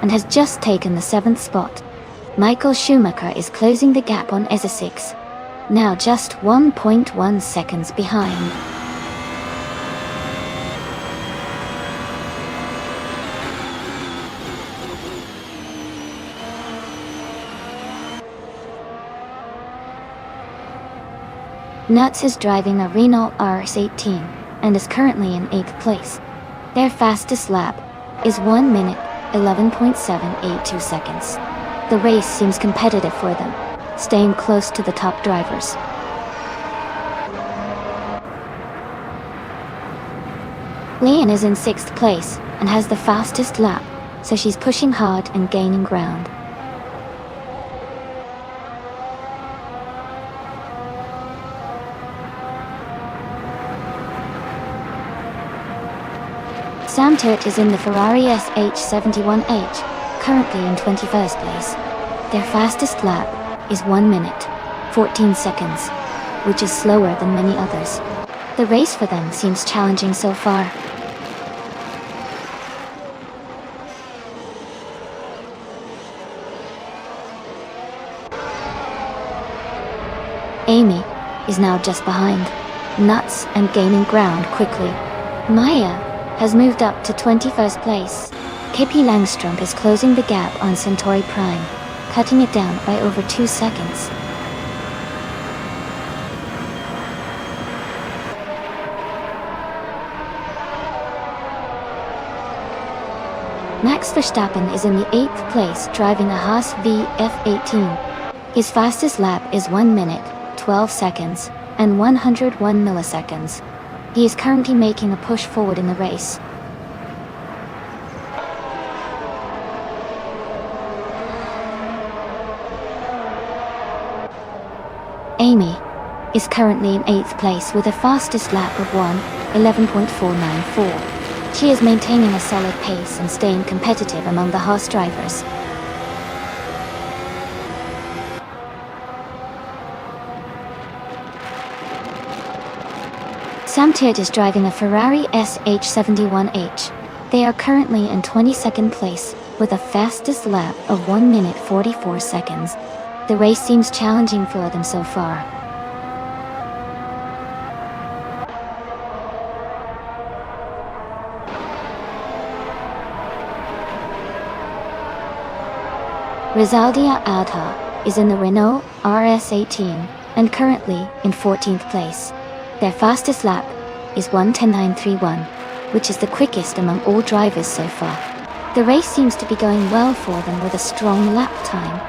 [SPEAKER 1] and has just taken the 7th spot. Michael Schumacher is closing the gap on Eza6, now just 1.1 seconds behind. Nuts is driving a Renault RS18 and is currently in 8th place. Their fastest lap is 1 minute 11.782 seconds. The race seems competitive for them, staying close to the top drivers. Lian is in 6th place and has the fastest lap, so she's pushing hard and gaining ground. Sam Tirrett is in the Ferrari SH71H, currently in 21st place. Their fastest lap is 1 minute, 14 seconds, which is slower than many others. The race for them seems challenging so far. Amy is now just behind Nuts and gaining ground quickly. Maya has moved up to 21st place. Kippi Langstrom is closing the gap on Centauri Prime, cutting it down by over 2 seconds. Max Verstappen is in the 8th place driving a Haas VF18. His fastest lap is 1 minute, 12 seconds, and 101 milliseconds. He is currently making a push forward in the race. Amy is currently in 8th place with a fastest lap of 11.494. She is maintaining a solid pace and staying competitive among the Haas drivers. Sam Tirrett is driving a Ferrari SH71H. They are currently in 22nd place with a fastest lap of 1 minute 44 seconds. The race seems challenging for them so far. Rizaldia Adha is in the Renault RS18 and currently in 14th place. Their fastest lap is 1:10.931, which is the quickest among all drivers so far. The race seems to be going well for them with a strong lap time.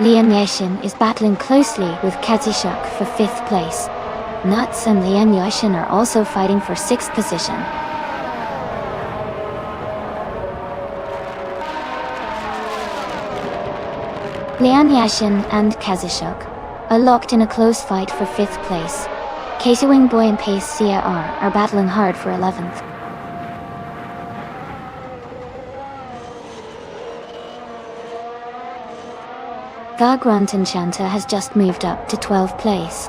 [SPEAKER 1] Liam Yashin is battling closely with Kazishuk for 5th place. Nuts and Liam Yashin are also fighting for 6th position. Liam Yashin and Kazishuk are locked in a close fight for 5th place. Casey Wingboy and Pace CR are battling hard for 11th. Vagrant Enchanta has just moved up to 12th place.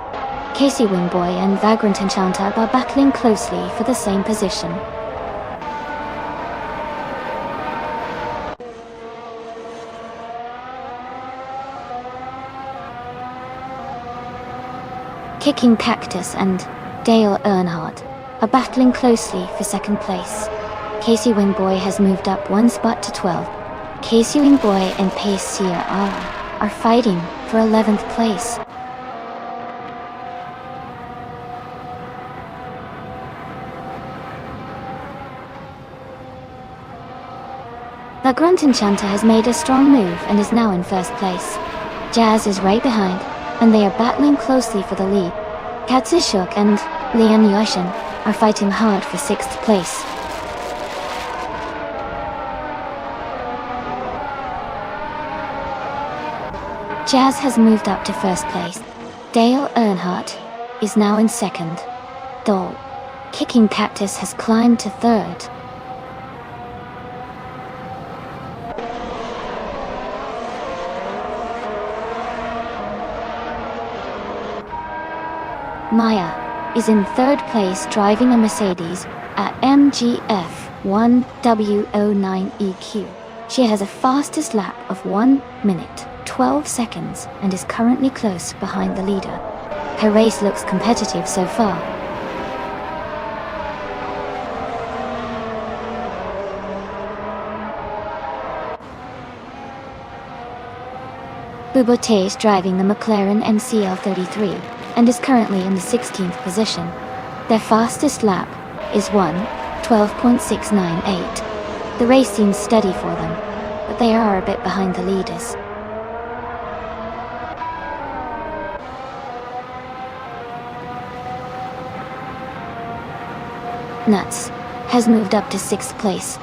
[SPEAKER 1] Casey Wingboy and Vagrant Enchanta are battling closely for the same position. Kicking Cactus and Dale Earnhardt are battling closely for 2nd place. Casey Wingboy has moved up 1 spot to 12. Casey Wingboy and Pace CR are fighting for 11th place. Vagrant Enchanta has made a strong move and is now in 1st place. Jazz is right behind, and they are battling closely for the lead. Katsishuk and Liam Yashin are fighting hard for 6th place. Jazz has moved up to 1st place. Dale Earnhardt is now in 2nd. Though Kicking Cactus has climbed to 3rd. Maya is in 3rd place driving a Mercedes at MGF 1W09EQ. She has a fastest lap of 1 minute 12 seconds and is currently close behind the leader. Her race looks competitive so far. Bubote is driving the McLaren NCL33 and is currently in the 16th position. Their fastest lap is 1:12.698. The race seems steady for them, but they are a bit behind the leaders. Nuts has moved up to 6th place.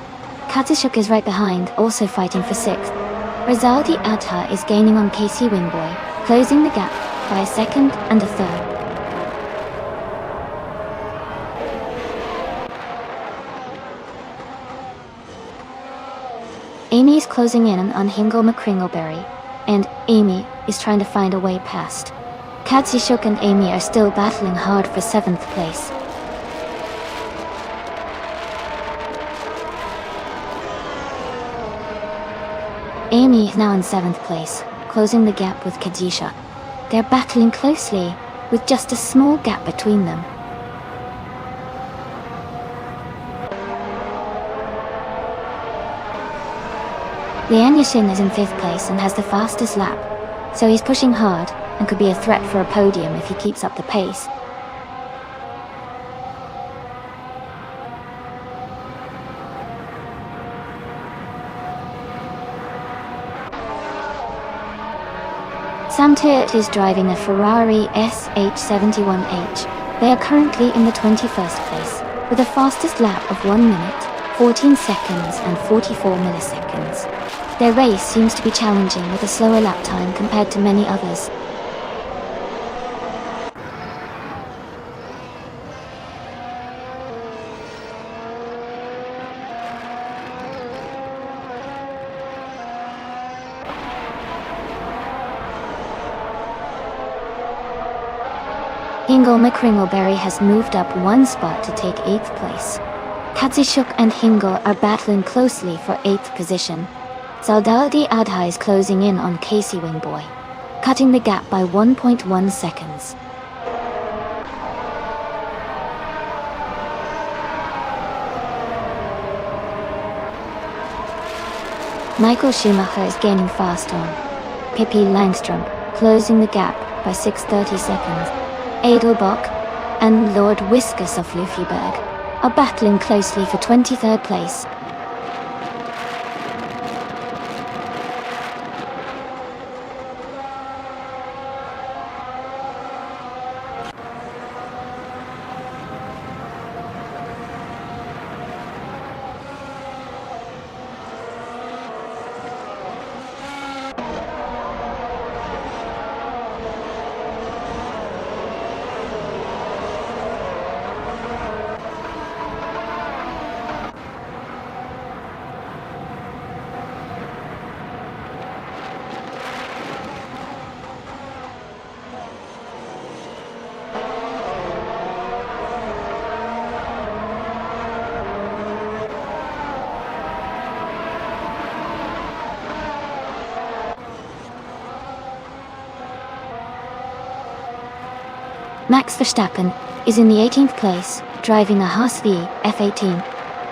[SPEAKER 1] Katsushuk is right behind, also fighting for 6th. Rizaldi Adha is gaining on KC Wingboy, closing the gap by a 2nd and a 3rd. Amy is closing in on Hingle McCringleberry, and Amy is trying to find a way past. Katsushuk and Amy are still battling hard for 7th place. Amy is now in 7th place, closing the gap with Kadisha. They're battling closely, with just a small gap between them. Lian Yashin is in 5th place and has the fastest lap, so he's pushing hard and could be a threat for a podium if he keeps up the pace. Sam Turt is driving a Ferrari SH71H. They are currently in the 21st place, with a fastest lap of 1 minute, 14 seconds and 44 milliseconds. Their race seems to be challenging with a slower lap time compared to many others. Hingle McCringleberry has moved up 1 spot to take 8th place. Katsushuk and Hingle are battling closely for 8th position. Zaldaldi Adha is closing in on KC Wingboy, cutting the gap by 1.1 seconds. Michael Schumacher is gaining fast on Pippi Langstrom, closing the gap by 6:30 seconds. Edelbach and Lord Whiskas of Luffyberg are battling closely for 23rd place. Max Verstappen is in the 18th place, driving a Haas V F18.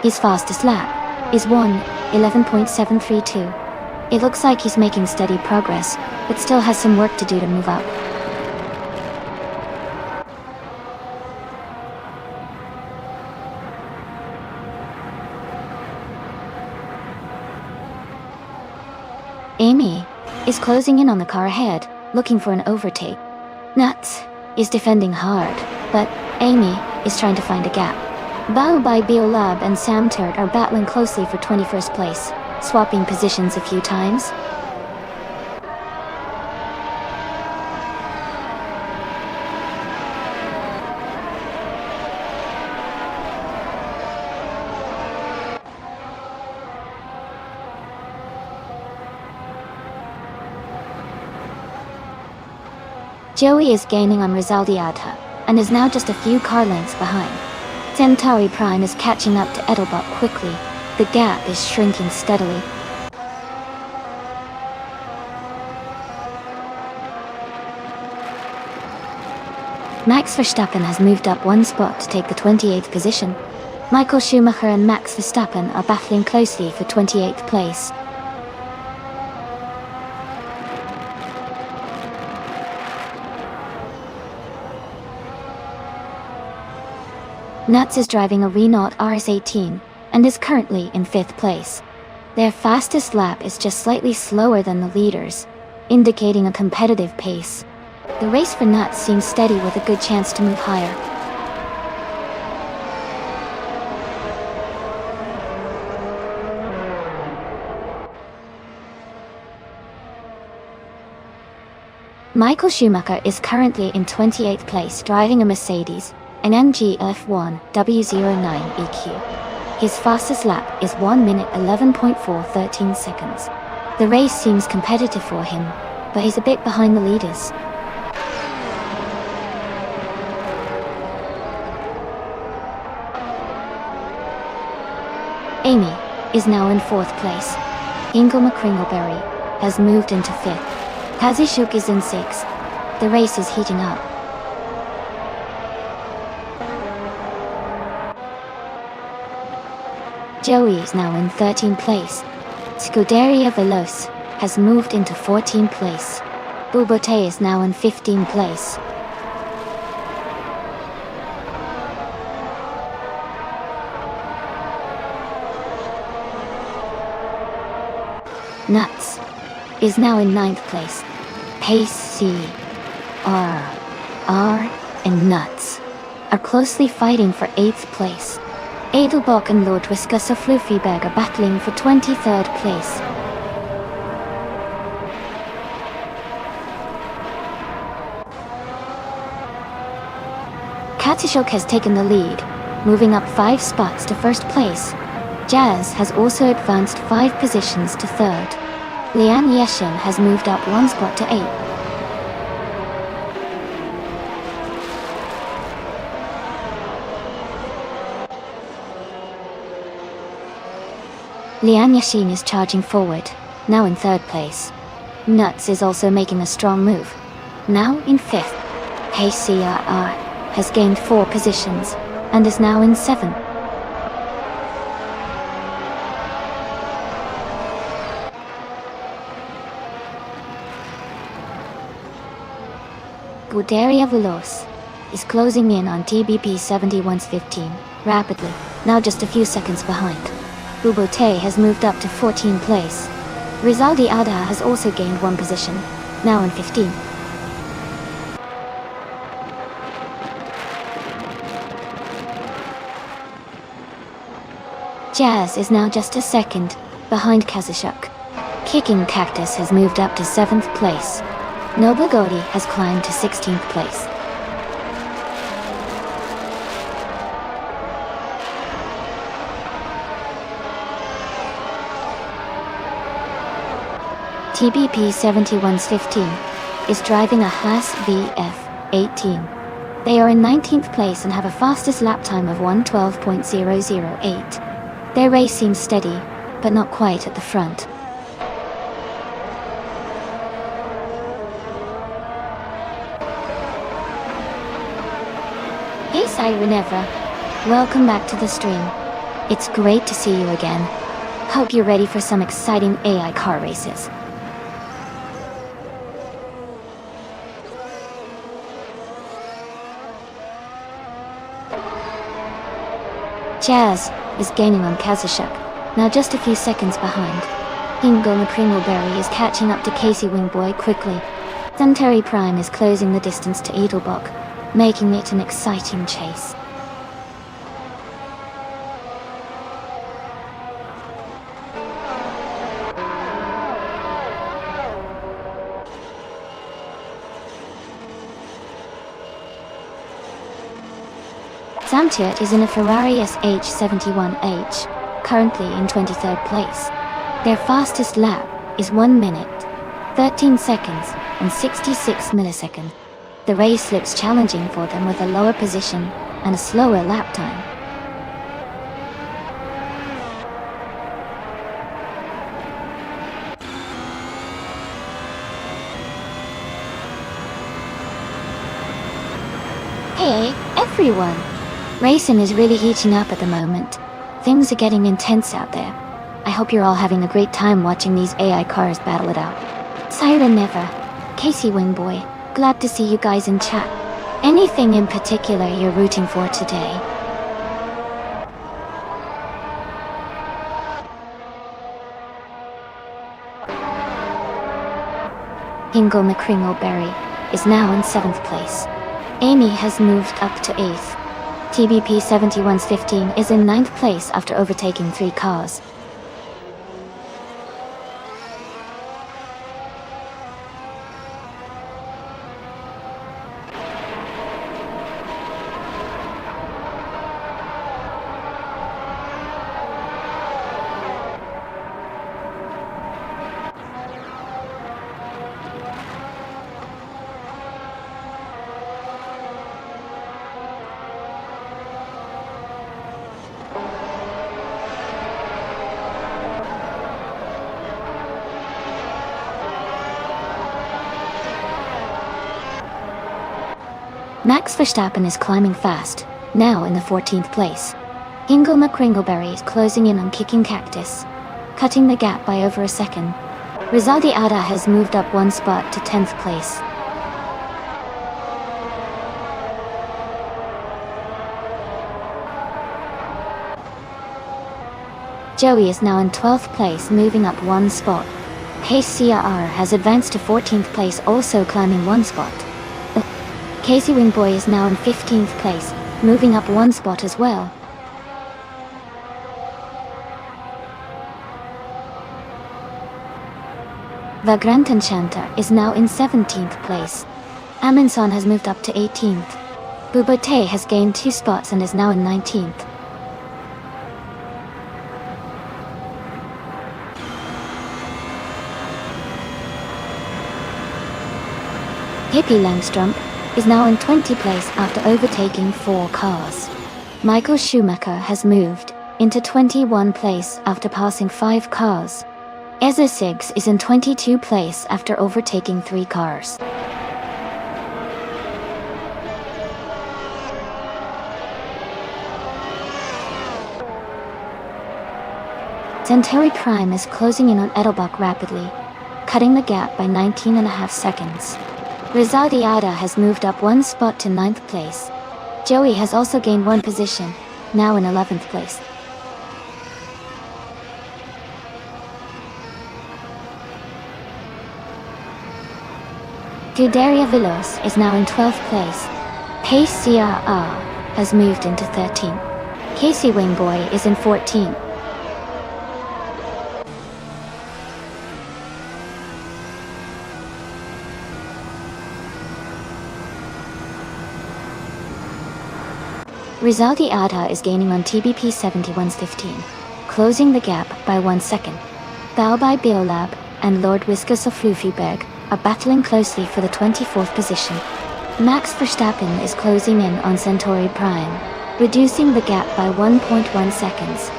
[SPEAKER 1] His fastest lap is 1:11.732. It looks like he's making steady progress, but still has some work to do to move up. Amy is closing in on the car ahead, looking for an overtake. Nuts is defending hard, but Amy is trying to find a gap. Bao by Biolab and Sam Turt are battling closely for 21st place, swapping positions a few times. Joey is gaining on Rizaldi Adha, and is now just a few car lengths behind. Centauri Prime is catching up to Edelbach quickly. The gap is shrinking steadily. Max Verstappen has moved up 1 spot to take the 28th position. Michael Schumacher and Max Verstappen are battling closely for 28th place. Nuts is driving a Renault RS18 and is currently in 5th place. Their fastest lap is just slightly slower than the leaders, indicating a competitive pace. The race for Nuts seems steady with a good chance to move higher. Michael Schumacher is currently in 28th place driving a Mercedes, an MG F1 W09 EQ. His fastest lap is 1 minute 11.413 seconds. The race seems competitive for him, but he's a bit behind the leaders. Amy is now in 4th place. Ingo McCringleberry has moved into 5th. Kazishuk is in 6th. The race is heating up. Joey is now in 13th place. Scuderia Veloce has moved into 14th place. Bubote is now in 15th place. Nuts is now in 9th place. Pace C, R, and Nuts are closely fighting for 8th place. Edelbock and Lord Wiskusa Fluffiberg are battling for 23rd place. Katishok has taken the lead, moving up 5 spots to 1st place. Jazz has also advanced 5 positions to 3rd. Lian Yeshin has moved up 1 spot to 8th. Lian Yashin is charging forward, now in 3rd place. Nuts is also making a strong move, now in 5th. HCRR has gained 4 positions, and is now in 7th. Scuderia Veloce is closing in on TBP 7115 rapidly, now just a few seconds behind. Bubote has moved up to 14th place. Rizaldi Ada has also gained 1 position, now in 15th. Jazz is now just a second behind Kazishuk. Kicking Cactus has moved up to 7th place. Nobagodi has climbed to 16th place. TBP 7115 is driving a Haas VF18. They are in 19th place and have a fastest lap time of 1:12.008. Their race seems steady, but not quite at the front. Hey Sireneva, welcome back to the stream. It's great to see you again. Hope you're ready for some exciting AI car races. Jazz is gaining on Kazishuk, now just a few seconds behind. Ingo McCringleberry is catching up to Casey Wingboy quickly. Suntory Prime is closing the distance to Edelbock, making it an exciting chase. Samtiert is in a Ferrari SH71H, currently in 23rd place. Their fastest lap is 1 minute, 13 seconds, and 66 milliseconds. The race looks challenging for them with a lower position and a slower lap time. Hey, everyone! Racing is really heating up at the moment. Things are getting intense out there. I hope you're all having a great time watching these AI cars battle it out. Siren Never, Casey Wingboy, glad to see you guys in chat. Anything in particular you're rooting for today? Ingo McCringleberry is now in 7th place. Amy has moved up to 8th. TBP 7115 is in 9th place after overtaking 3 cars. Max Verstappen is climbing fast, now in the 14th place. Ingle McCringleberry is closing in on Kicking Cactus, cutting the gap by over a second. Rizaldi Ada has moved up one spot to 10th place. Joey is now in 12th place, moving up one spot. Pace CRR has advanced to 14th place, also climbing one spot. Casey Wingboy is now in 15th place, moving up one spot as well. Vagrant Enchanter is now in 17th place. Amundsen has moved up to 18th. Bubote has gained 2 spots and is now in 19th. Hippie Langstrup is now in 20th place after overtaking 4 cars. Michael Schumacher has moved into 21st place after passing 5 cars. Ezra Siggs is in 22nd place after overtaking 3 cars. Centauri Prime is closing in on Edelbach rapidly, cutting the gap by 19.5 seconds. Rizaldi Ada has moved up one spot to 9th place. Joey has also gained one position, now in 11th place. Gudaria Villos is now in 12th place. Pace CRR has moved into 13th. Casey Wingboy is in 14th. Rizaldi Ada is gaining on TBP 71's 15, closing the gap by 1 second. Balbai Biolab and Lord Whiskers of Fluffyberg are battling closely for the 24th position. Max Verstappen is closing in on Centauri Prime, reducing the gap by 1.1 seconds.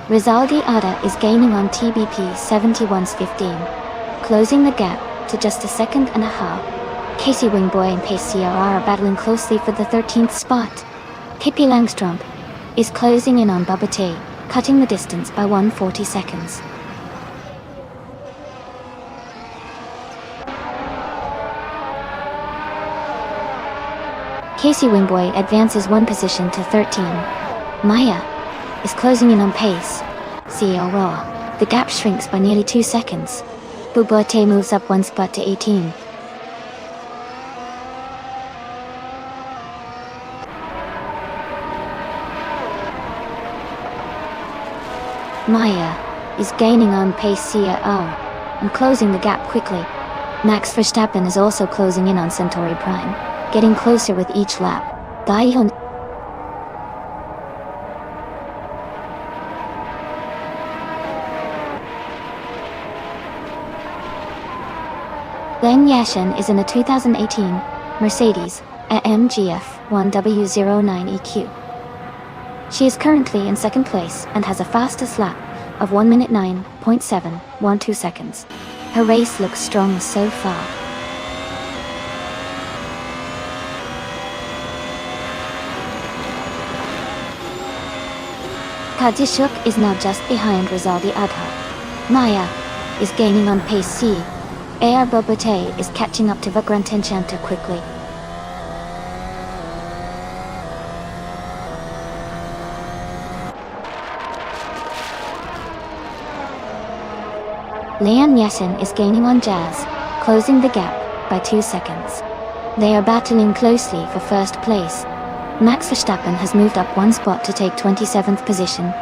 [SPEAKER 1] Rizaldi Ada is gaining on TBP 71's 15, closing the gap to just a second and a half. Casey Wingboy and Pace CRR are battling closely for the 13th spot. Pippi Langstrup is closing in on Bubote, cutting the distance by 140 seconds. Casey Wingboy advances one position to 13. Maya is closing in on Pace CRR. The gap shrinks by nearly 2 seconds. Bubote moves up one spot to 18. Maya is gaining on Pace CRR and closing the gap quickly. Max Verstappen is also closing in on Centauri Prime, getting closer with each lap. Daihon Len Yashin is in a 2018 Mercedes AMG F1W09EQ. She is currently in 2nd place and has a fastest lap of 1 minute 9.712 seconds. Her race looks strong so far. Kadishuk is now just behind Rizaldi Adha. Maya is gaining on Pace C. AR Bubote is catching up to Vagrant Enchanter quickly. Leon Yashin is gaining on Jazz, closing the gap by 2 seconds. They are battling closely for 1st place. Max Verstappen has moved up one spot to take 27th position.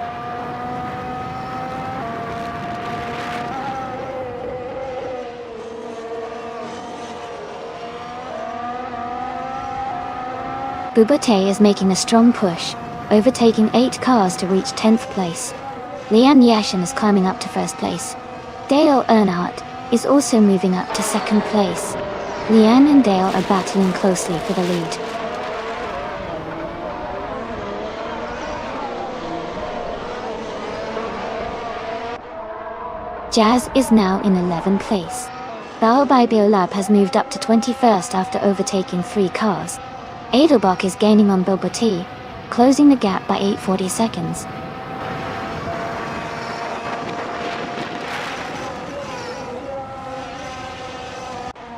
[SPEAKER 1] Bubote is making a strong push, overtaking 8 cars to reach 10th place. Leon Yashin is climbing up to 1st place. Dale Earnhardt is also moving up to 2nd place. Leanne and Dale are battling closely for the lead. Jazz is now in 11th place. Biolab has moved up to 21st after overtaking 3 cars. Edelbach is gaining on Bilbo T, closing the gap by 840 seconds.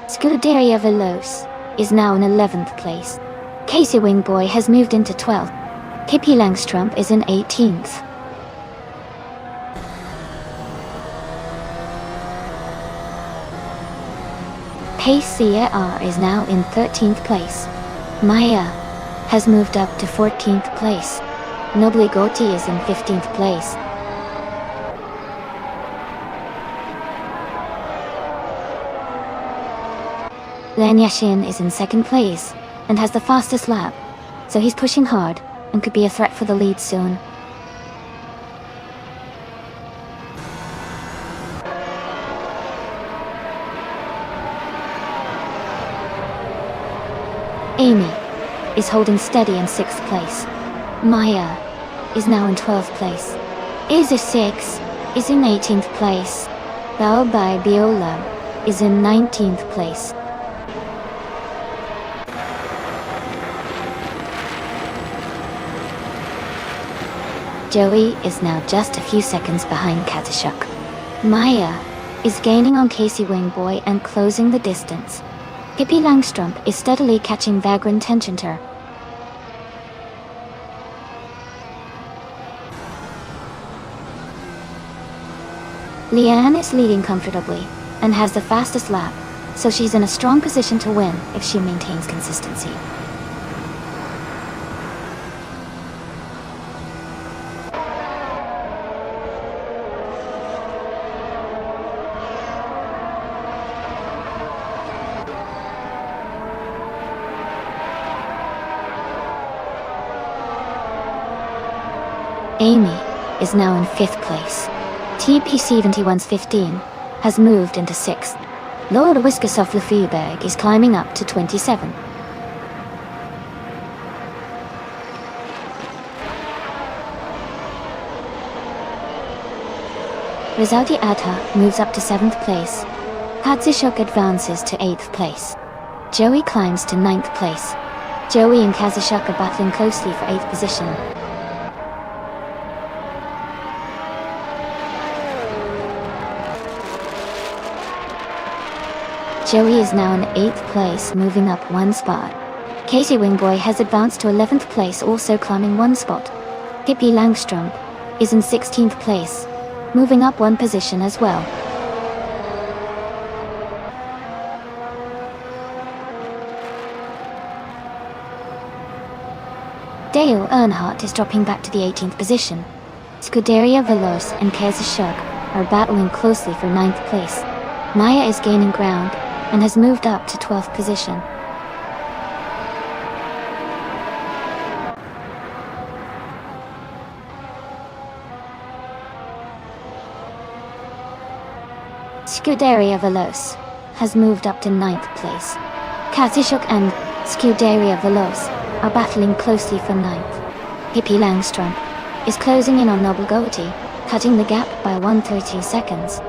[SPEAKER 1] Scuderia Veloce is now in 11th place. Casey Wingboy has moved into 12th. Pippi Langstrumpf is in 18th. Pace CAR is now in 13th place. Maya has moved up to 14th place. Nobly Gotti is in 15th place. Len Yashin is in 2nd place and has the fastest lap, so he's pushing hard and could be a threat for the lead soon. Amy is holding steady in 6th place. Maya is now in 12th place. Isa 6 is in 18th place. Baobai Biolab is in 19th place. Joey is now just a few seconds behind Katashuk. Maya is gaining on Casey Wingboy and closing the distance. Pippi Langstrumpf is steadily catching Vagrant Tensionter. Leanne is leading comfortably and has the fastest lap, so she's in a strong position to win if she maintains consistency. Amy is now in 5th place. TP71's 15 has moved into 6th. Lord Whiskasoff Lefebvre is climbing up to 27. Rizaldi Adha moves up to 7th place. Kazishok advances to 8th place. Joey climbs to 9th place. Joey and Kazishok are battling closely for 8th position. Joey is now in 8th place, moving up 1 spot. Casey Wingboy has advanced to 11th place, also climbing 1 spot. Pippi Langstrumpf is in 16th place, moving up 1 position as well. Dale Earnhardt is dropping back to the 18th position. Scuderia Veloce and Kazashuk are battling closely for 9th place. Maya is gaining ground and has moved up to 12th position. Scuderia Veloce has moved up to 9th place. Kazishuk and Scuderia Veloce are battling closely for 9th. Pippi Langstrumpf is closing in on Noble Goatee, cutting the gap by 130 seconds.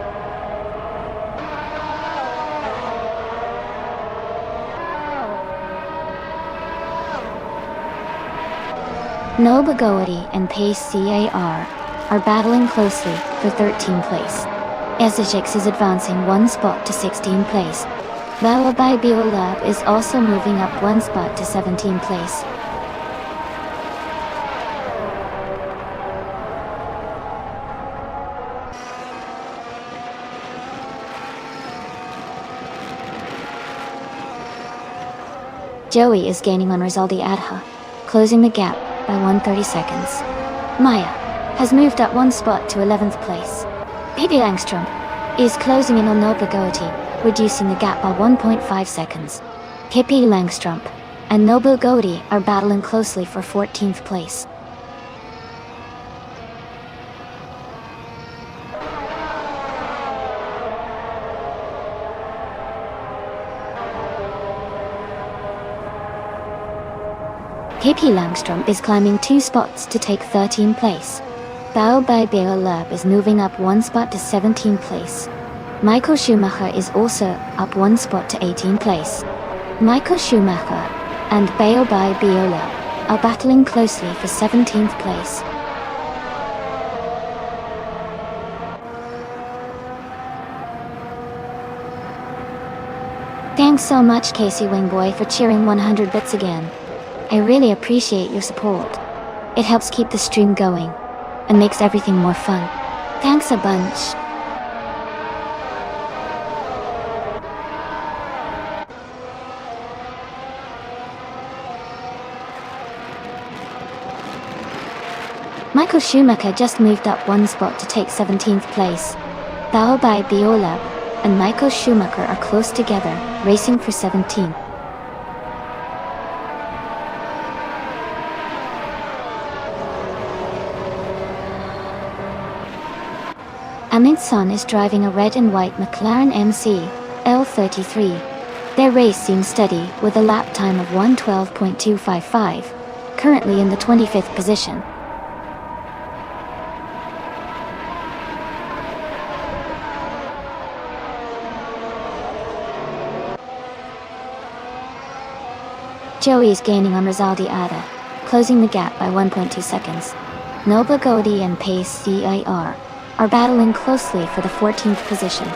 [SPEAKER 1] Noble Goatee and Pace CAR are battling closely for 13th place. Essex is advancing 1 spot to 16th place. Baobai Biolab is also moving up 1 spot to 17th place. Joey is gaining on Rizaldi Adha, closing the gap by 130 seconds. Maya has moved up 1 spot to 11th place. Pippi Langstrumpf is closing in on Noble Goatee, reducing the gap by 1.5 seconds. Pippi Langstrumpf and Noble Goatee are battling closely for 14th place. Pippi Langstrumpf is climbing 2 spots to take 13th place. Bao by Lab is moving up one spot to 17th place. Michael Schumacher is also up one spot to 18th place. Michael Schumacher and Bao by Lab are battling closely for 17th place. Thanks so much Casey Wingboy for cheering 100 bits again. I really appreciate your support. It helps keep the stream going and makes everything more fun. Thanks a bunch. Michael Schumacher just moved up one spot to take 17th place. Bao by Biolab and Michael Schumacher are close together, racing for 17th. Amundsen is driving a red and white McLaren MC L33. Their race seems steady with a lap time of 1:12.255, currently in the 25th position. Joey is gaining on Rizaldiada, closing the gap by 1.2 seconds. Nobla Godi and Pace CIR are battling closely for the 14th position.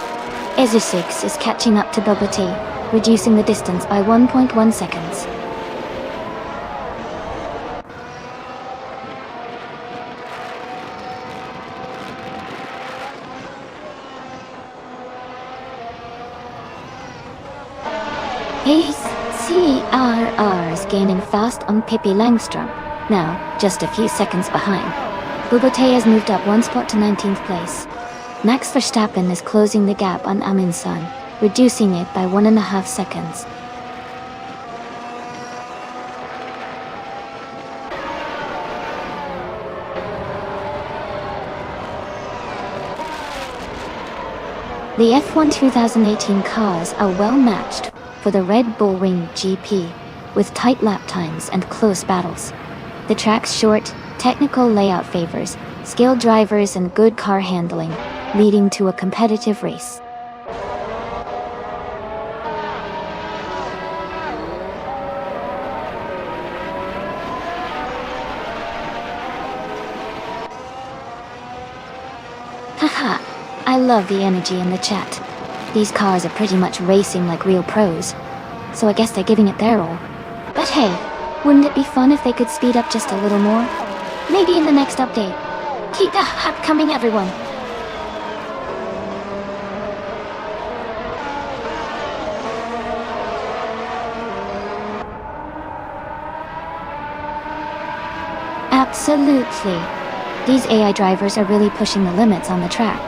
[SPEAKER 1] Ezusix is catching up to Bobote, reducing the distance by 1.1 seconds. Pace CRR is gaining fast on Pippi Langstrom, now just a few seconds behind. Bobote has moved up one spot to 19th place. Max Verstappen is closing the gap on Amundsen, reducing it by 1.5 seconds. The F1 2018 cars are well matched for the Red Bull Ring GP, with tight lap times and close battles. The track's short, technical layout favors skilled drivers and good car handling, leading to a competitive race. Haha, I love the energy in the chat. These cars are pretty much racing like real pros, so I guess they're giving it their all. But hey, wouldn't it be fun if they could speed up just a little more? Maybe in the next update. Keep the hype coming, everyone! Absolutely. These AI drivers are really pushing the limits on the track.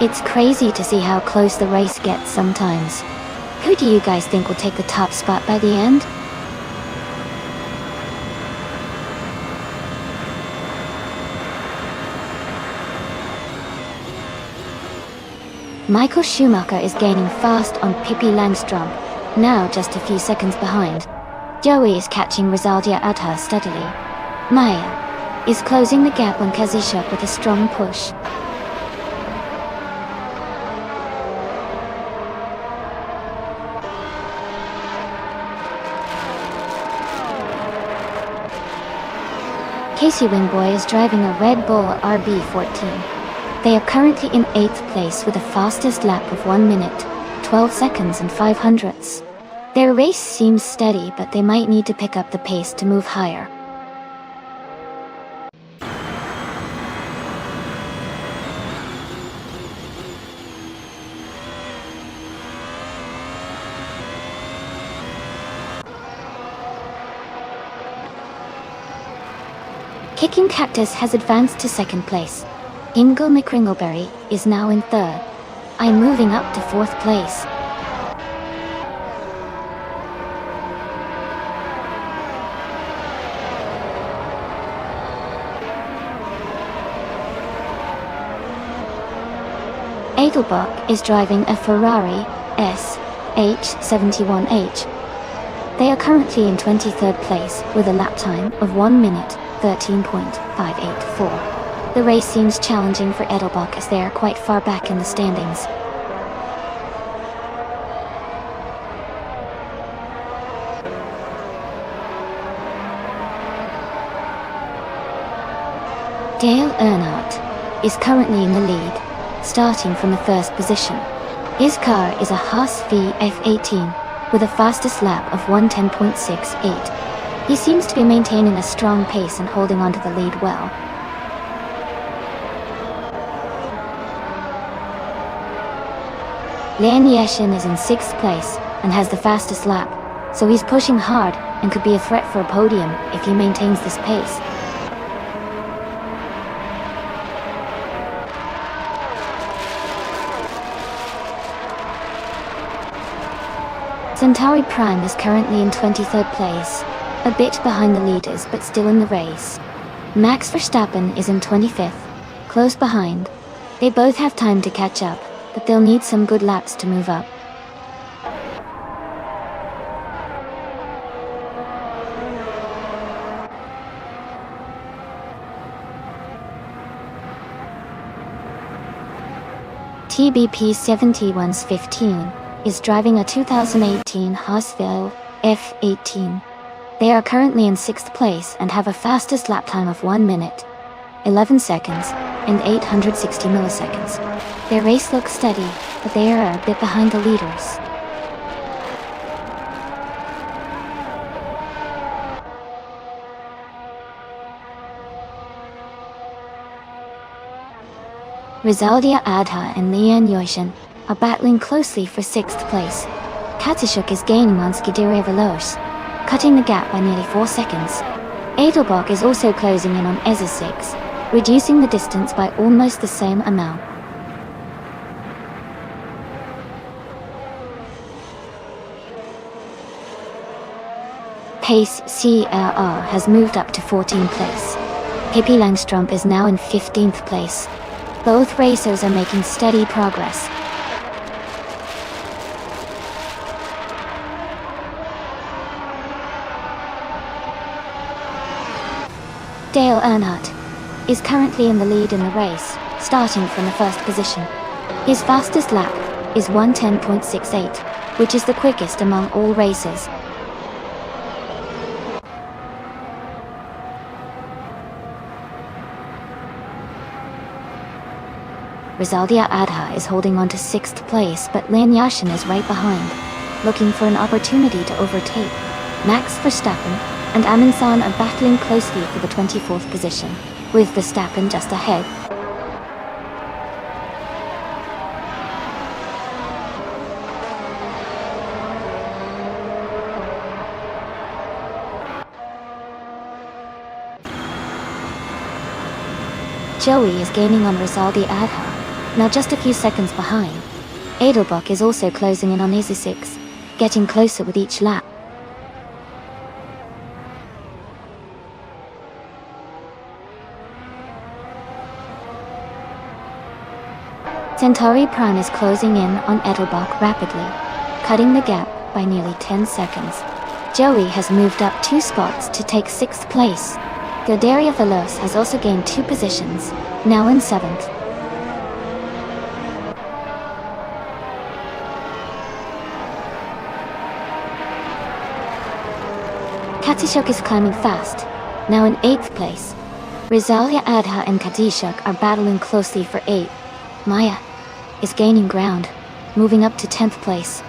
[SPEAKER 1] It's crazy to see how close the race gets sometimes. Who do you guys think will take the top spot by the end? Michael Schumacher is gaining fast on Pippi Langstrom, now just a few seconds behind. Joey is catching Rizaldia Adha steadily. Maya is closing the gap on Kazishuk with a strong push. Casey Wingboy is driving a Red Bull RB14. They are currently in 8th place with a fastest lap of 1 minute, 12 seconds and 5 hundredths. Their race seems steady, but they might need to pick up the pace to move higher. Kicking Cactus has advanced to 2nd place. Ingo McCringleberry is now in 3rd. I'm moving up to 4th place. Edelbach is driving a Ferrari SH71H. They are currently in 23rd place with a lap time of 1 minute 13.584. The race seems challenging for Edelbach as they are quite far back in the standings. Dale Earnhardt is currently in the lead, starting from the first position. His car is a Haas VF18 with a fastest lap of 1:10.68. He seems to be maintaining a strong pace and holding onto the lead well. Leon Yashin is in 6th place and has the fastest lap, so he's pushing hard and could be a threat for a podium if he maintains this pace. Centauri Prime is currently in 23rd place, a bit behind the leaders but still in the race. Max Verstappen is in 25th, close behind. They both have time to catch up, but they'll need some good laps to move up. TBP 7115 is driving a 2018 Haas F18. They are currently in 6th place and have a fastest lap time of 1 minute, 11 seconds, and 860 milliseconds. Their race looks steady, but they are a bit behind the leaders. Rizaldia Adha and Leon Yoshin are battling closely for 6th place. Katishuk is gaining on Scuderia Veloce, cutting the gap by nearly 4 seconds. Edelbach is also closing in on EZA 6, reducing the distance by almost the same amount. Pace CRR has moved up to 14th place. Pippi Langstrup is now in 15th place. Both racers are making steady progress. Dale Earnhardt is currently in the lead in the race, starting from the first position. His fastest lap is 1:10.68, which is the quickest among all racers. Rizaldia Adha is holding on to 6th place, but Leon Yashin is right behind, looking for an opportunity to overtake. Max Verstappen and Amundsen are battling closely for the 24th position, with Verstappen just ahead. Joey is gaining on Rizaldia Adha, now just a few seconds behind. Edelbach is also closing in on EZA 6, getting closer with each lap. Centauri Prime is closing in on Edelbach rapidly, cutting the gap by nearly 10 seconds. Joey has moved up 2 spots to take 6th place. Scuderia Veloce has also gained 2 positions, now in 7th. Katishuk is climbing fast, now in 8th place. Rizaldia Adha and Katishuk are battling closely for 8th. Maya is gaining ground, moving up to 10th place.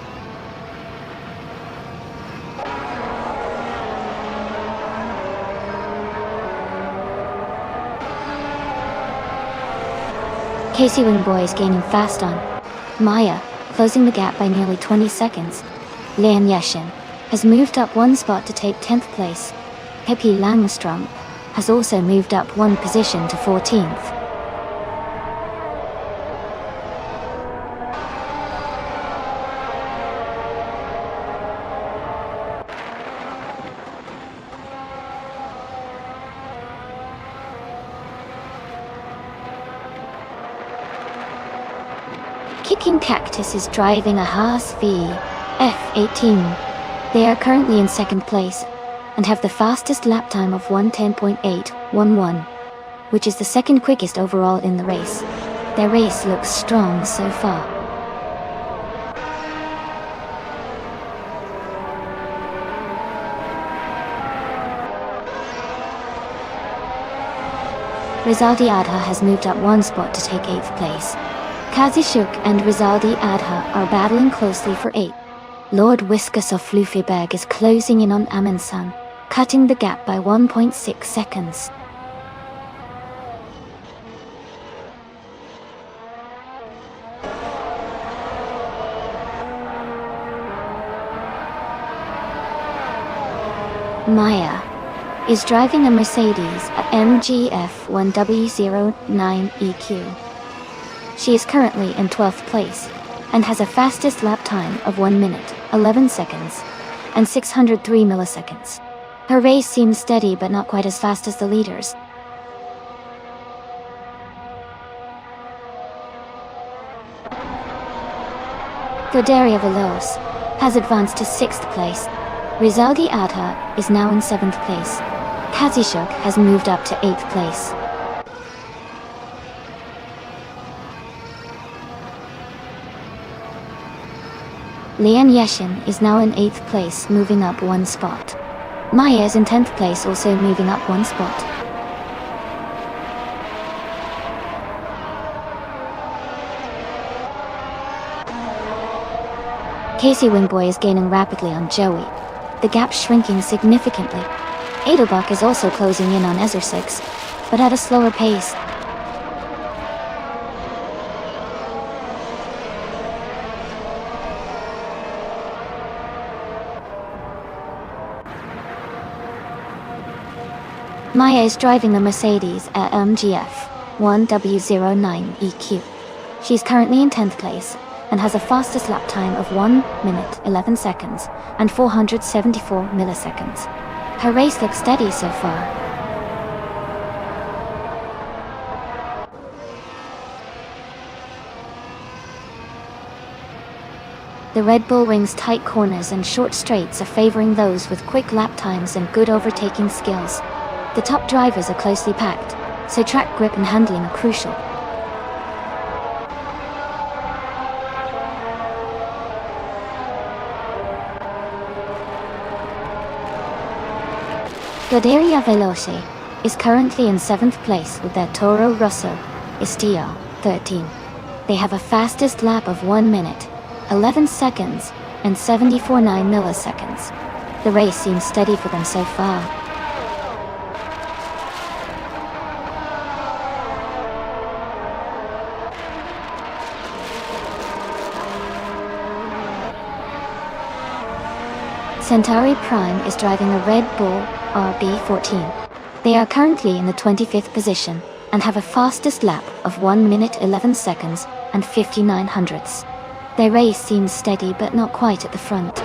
[SPEAKER 1] Casey Wingboy is gaining fast on Maya, closing the gap by nearly 20 seconds. Leon Yashin has moved up 1 spot to take 10th place. Pippi Langstrup has also moved up 1 position to 14th. Kicking Cactus is driving a Haas F18. They are currently in 2nd place and have the fastest lap time of 1:10.811. which is the second quickest overall in the race. Their race looks strong so far. Rizaldi Adha has moved up one spot to take 8th place. Kazishuk and Rizaldi Adha are battling closely for 8th. Lord Whiskas of Fluffyberg is closing in on Amundsen, cutting the gap by 1.6 seconds. Maya is driving a Mercedes MGF 1W09EQ. She is currently in 12th place and has a fastest lap time of 1 minute, 11 seconds, and 603 milliseconds. Her race seems steady but not quite as fast as the leaders. Godaria Veloz has advanced to 6th place. Rizaldi Adha is now in 7th place. Kazishuk has moved up to 8th place. Lian Yeshin is now in 8th place, moving up one spot. Maya is in 10th place, also moving up one spot. Casey Wingboy is gaining rapidly on Joey, the gap shrinking significantly. Edelbach is also closing in on Ezra6, but at a slower pace. Maya is driving the Mercedes AMGF 1W09EQ. She's currently in 10th place and has a fastest lap time of 1 minute 11 seconds and 474 milliseconds. Her race looks steady so far. The Red Bull Ring's tight corners and short straights are favoring those with quick lap times and good overtaking skills. The top drivers are closely packed, so track grip and handling are crucial. Godaria Veloce is currently in 7th place with their Toro Rosso Estia 13. They have a fastest lap of 1 minute, 11 seconds, and 74.9 milliseconds. The race seems steady for them so far. Centauri Prime is driving a Red Bull RB14. They are currently in the 25th position and have a fastest lap of 1 minute 11 seconds and 59 hundredths. Their race seems steady but not quite at the front.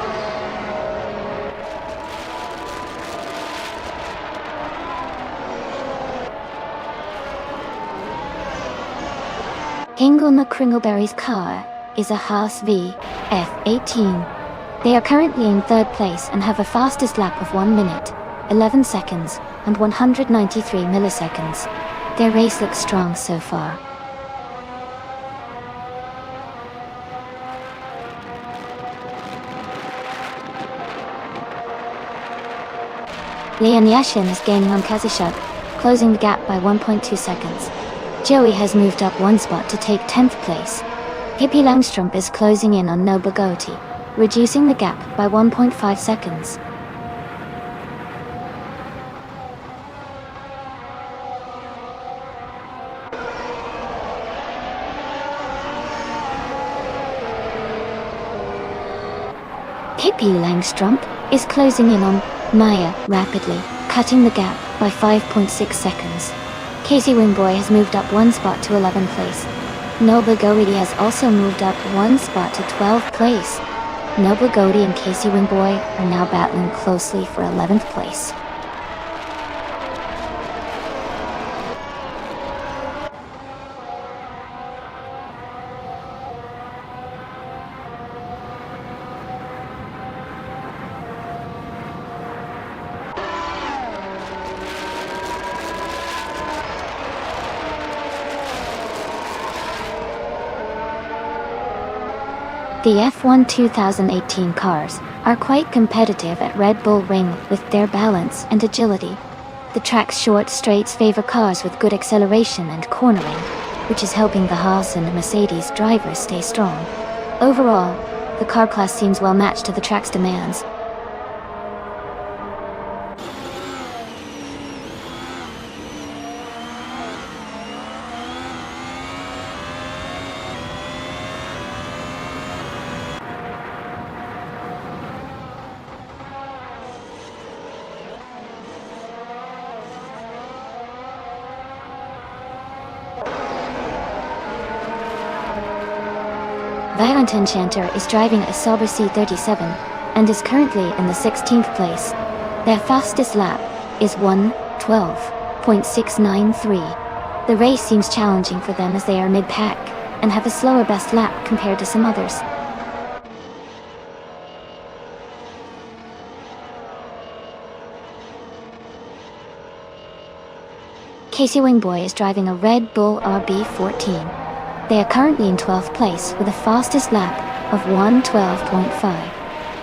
[SPEAKER 1] Hingle Kringleberry's car is a Haas V F18. They are currently in 3rd place and have a fastest lap of 1 minute, 11 seconds, and 193 milliseconds. Their race looks strong so far. Lian Yashin is gaining on Kazishuk, closing the gap by 1.2 seconds. Joey has moved up one spot to take 10th place. Hippie Langstrup is closing in on Nobagoti, reducing the gap by 1.5 seconds. Hippie Langstrup is closing in on Maya rapidly, cutting the gap by 5.6 seconds. Casey Wingboy has moved up one spot to 11th place. Noble Goedi has also moved up one spot to 12th place. Noble Goedi and Casey Wingboy are now battling closely for 11th place. The F1 2018 cars are quite competitive at Red Bull Ring with their balance and agility. The track's short straights favor cars with good acceleration and cornering, which is helping the Haas and Mercedes drivers stay strong. Overall, the car class seems well matched to the track's demands. Violent Enchanter is driving a Sauber C37 and is currently in the 16th place. Their fastest lap is 1:12.693. The race seems challenging for them as they are mid-pack and have a slower best lap compared to some others. Casey Wingboy is driving a Red Bull RB14. They are currently in 12th place with a fastest lap of 1:12.5.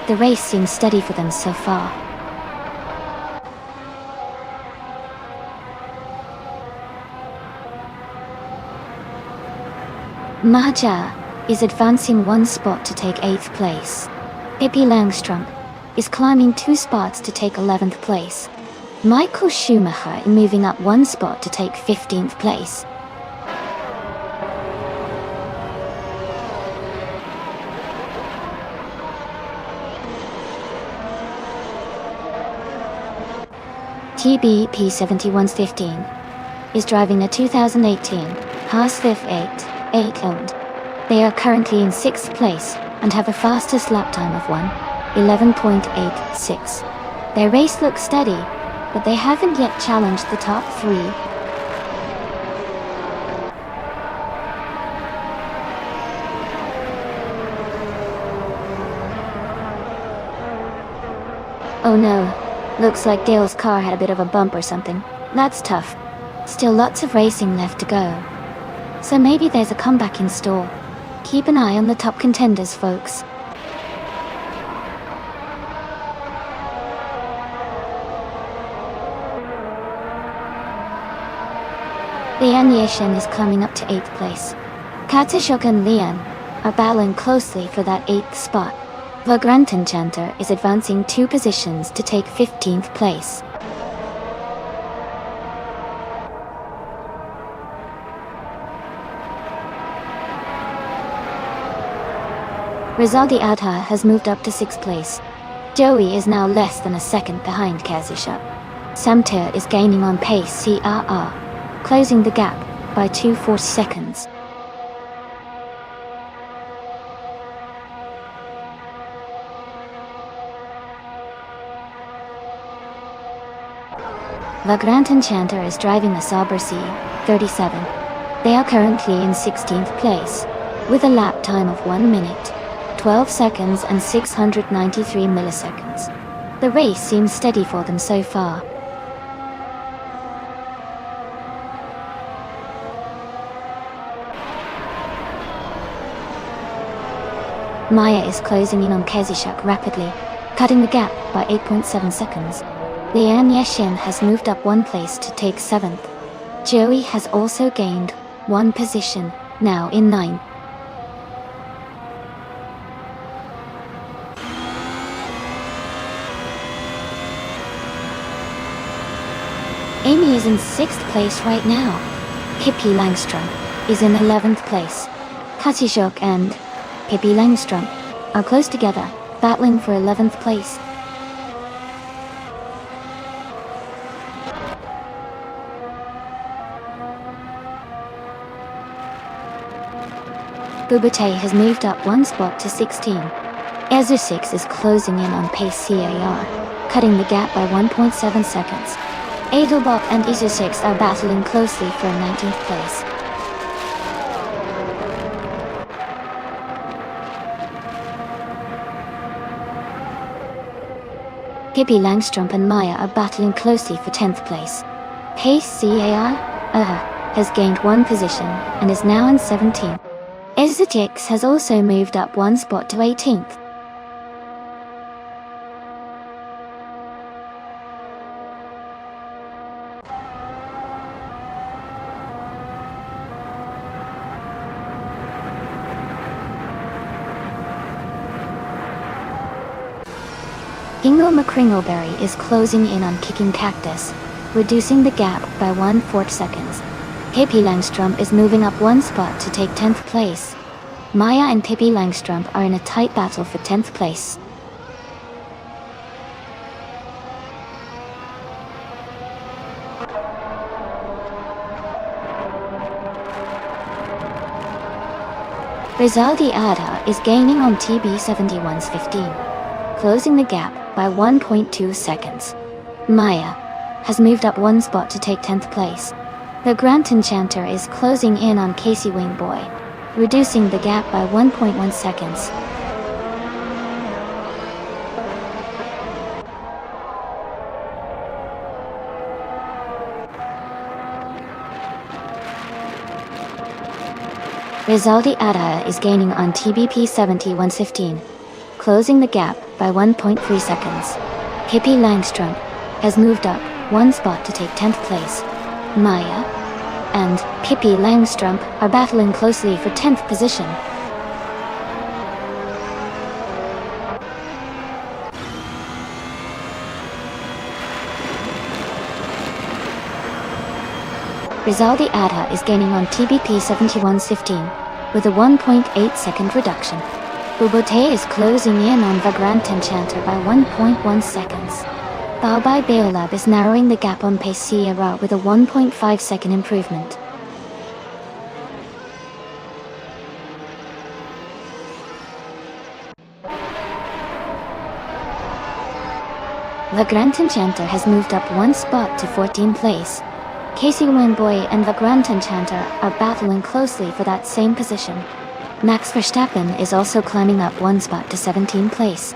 [SPEAKER 1] The race seems steady for them so far. Maja is advancing one spot to take 8th place. Pippi Langstrump is climbing 2 spots to take 11th place. Michael Schumacher is moving up 1 spot to take 15th place. TBP7115 is driving a 2018 Haas 588 owned. They are currently in 6th place and have a fastest lap time of 1:11.86. Their race looks steady, but they haven't yet challenged the top 3. Oh no. Looks like Dale's car had a bit of a bump or something. That's tough. Still lots of racing left to go. So maybe there's a comeback in store. Keep an eye on the top contenders, folks. Lian Yeshen is climbing up to 8th place. Katashok and Lian are battling closely for that 8th spot. Vagrant Enchanter is advancing 2 positions to take 15th place. Rizaldi Adha has moved up to 6th place. Joey is now less than a second behind Kazushak. Samter is gaining on pace CRR, closing the gap by 2 seconds. Vagrant Enchanter is driving a Sauber C37. They are currently in 16th place, with a lap time of 1 minute, 12 seconds and 693 milliseconds. The race seems steady for them so far. Maya is closing in on Kazushak rapidly, cutting the gap by 8.7 seconds. Lian Yeshen has moved up 1 place to take 7th. Joey has also gained 1 position, now in 9th. Amy is in 6th place right now. Pippi Langstrump is in 11th place. Katishok and Pippi Langstrump are close together, battling for 11th place. Bubate has moved up 1 spot to 16. Ezu6 is closing in on pace CAR, cutting the gap by 1.7 seconds. Adelbach and Ezu6 are battling closely for 19th place. Pippi Langstrump and Maya are battling closely for 10th place. Pace CAR has gained 1 position and is now in 17th. Exegix has also moved up one spot to 18th. Ingo McCringleberry is closing in on Kicking Cactus, reducing the gap by 1/4 seconds. Pippi Langstrumpf is moving up one spot to take 10th place. Maya and Pippi Langstrumpf are in a tight battle for 10th place. Rizaldi Ada is gaining on TB71's 15, closing the gap by 1.2 seconds. Maya has moved up one spot to take 10th place. The Grant Enchanter is closing in on Casey Wingboy, reducing the gap by 1.1 seconds. Rizaldi Ada is gaining on TBP 7115, closing the gap by 1.3 seconds. Pippi Langstrumpf has moved up one spot to take 10th place. Maya and Pippi Langstrumpf are battling closely for 10th position. Rizaldi Ada is gaining on TBP 7115 with a 1.8 second reduction. Bubote is closing in on Vagrant Enchanter by 1.1 seconds. Baobai Beolab is narrowing the gap on Pace Sierra with a 1.5 second improvement. Vagrant Enchanter has moved up one spot to 14th place. Casey Wingboy and Vagrant Enchanter are battling closely for that same position. Max Verstappen is also climbing up one spot to 17th place.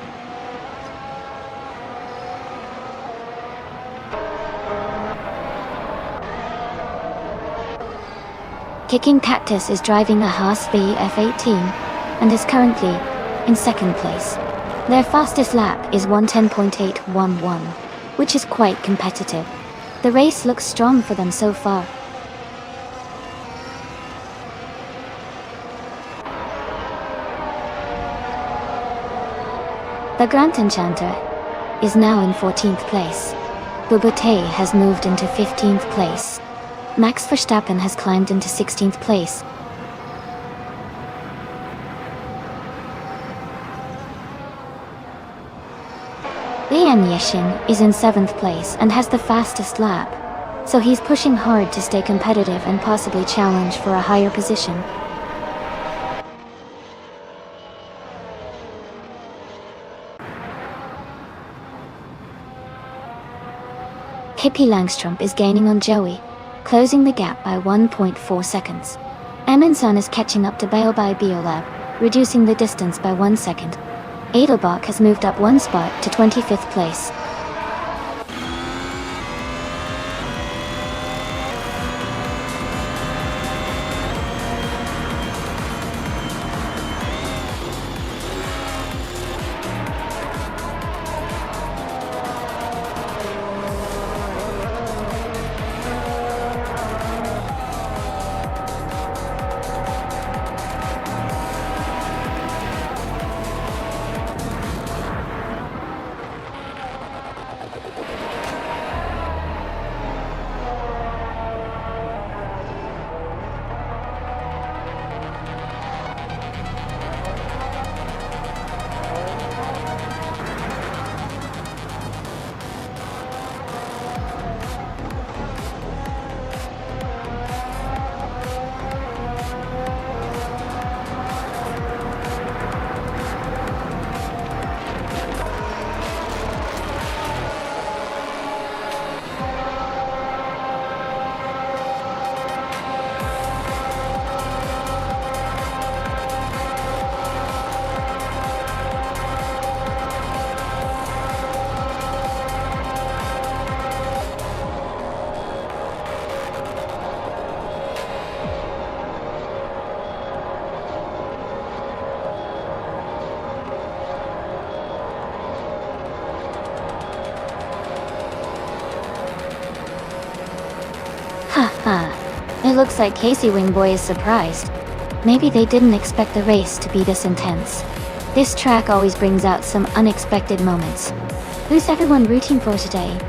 [SPEAKER 1] Kicking Cactus is driving a Haas VF18 and is currently in second place. Their fastest lap is 1:10.811, which is quite competitive. The race looks strong for them so far. The Grant Enchanter is now in 14th place. Bubote has moved into 15th place. Max Verstappen has climbed into 16th place. Liam Yeshin is in 7th place and has the fastest lap, so he's pushing hard to stay competitive and possibly challenge for a higher position. Pippi Langstrumpf is gaining on Joey, closing the gap by 1.4 seconds. Eminson is catching up to Baobai Beolab, reducing the distance by 1 second. Edelbach has moved up one spot to 25th place. It looks like Casey Wingboy is surprised. Maybe they didn't expect the race to be this intense. This track always brings out some unexpected moments. Who's everyone rooting for today?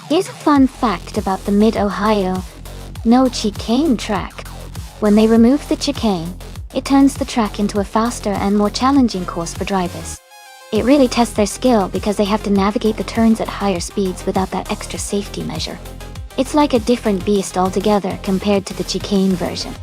[SPEAKER 1] Here's a fun fact about the Mid-Ohio no chicane track. When they remove the chicane, it turns the track into a faster and more challenging course for drivers. It really tests their skill because they have to navigate the turns at higher speeds without that extra safety measure. It's like a different beast altogether compared to the chicane version.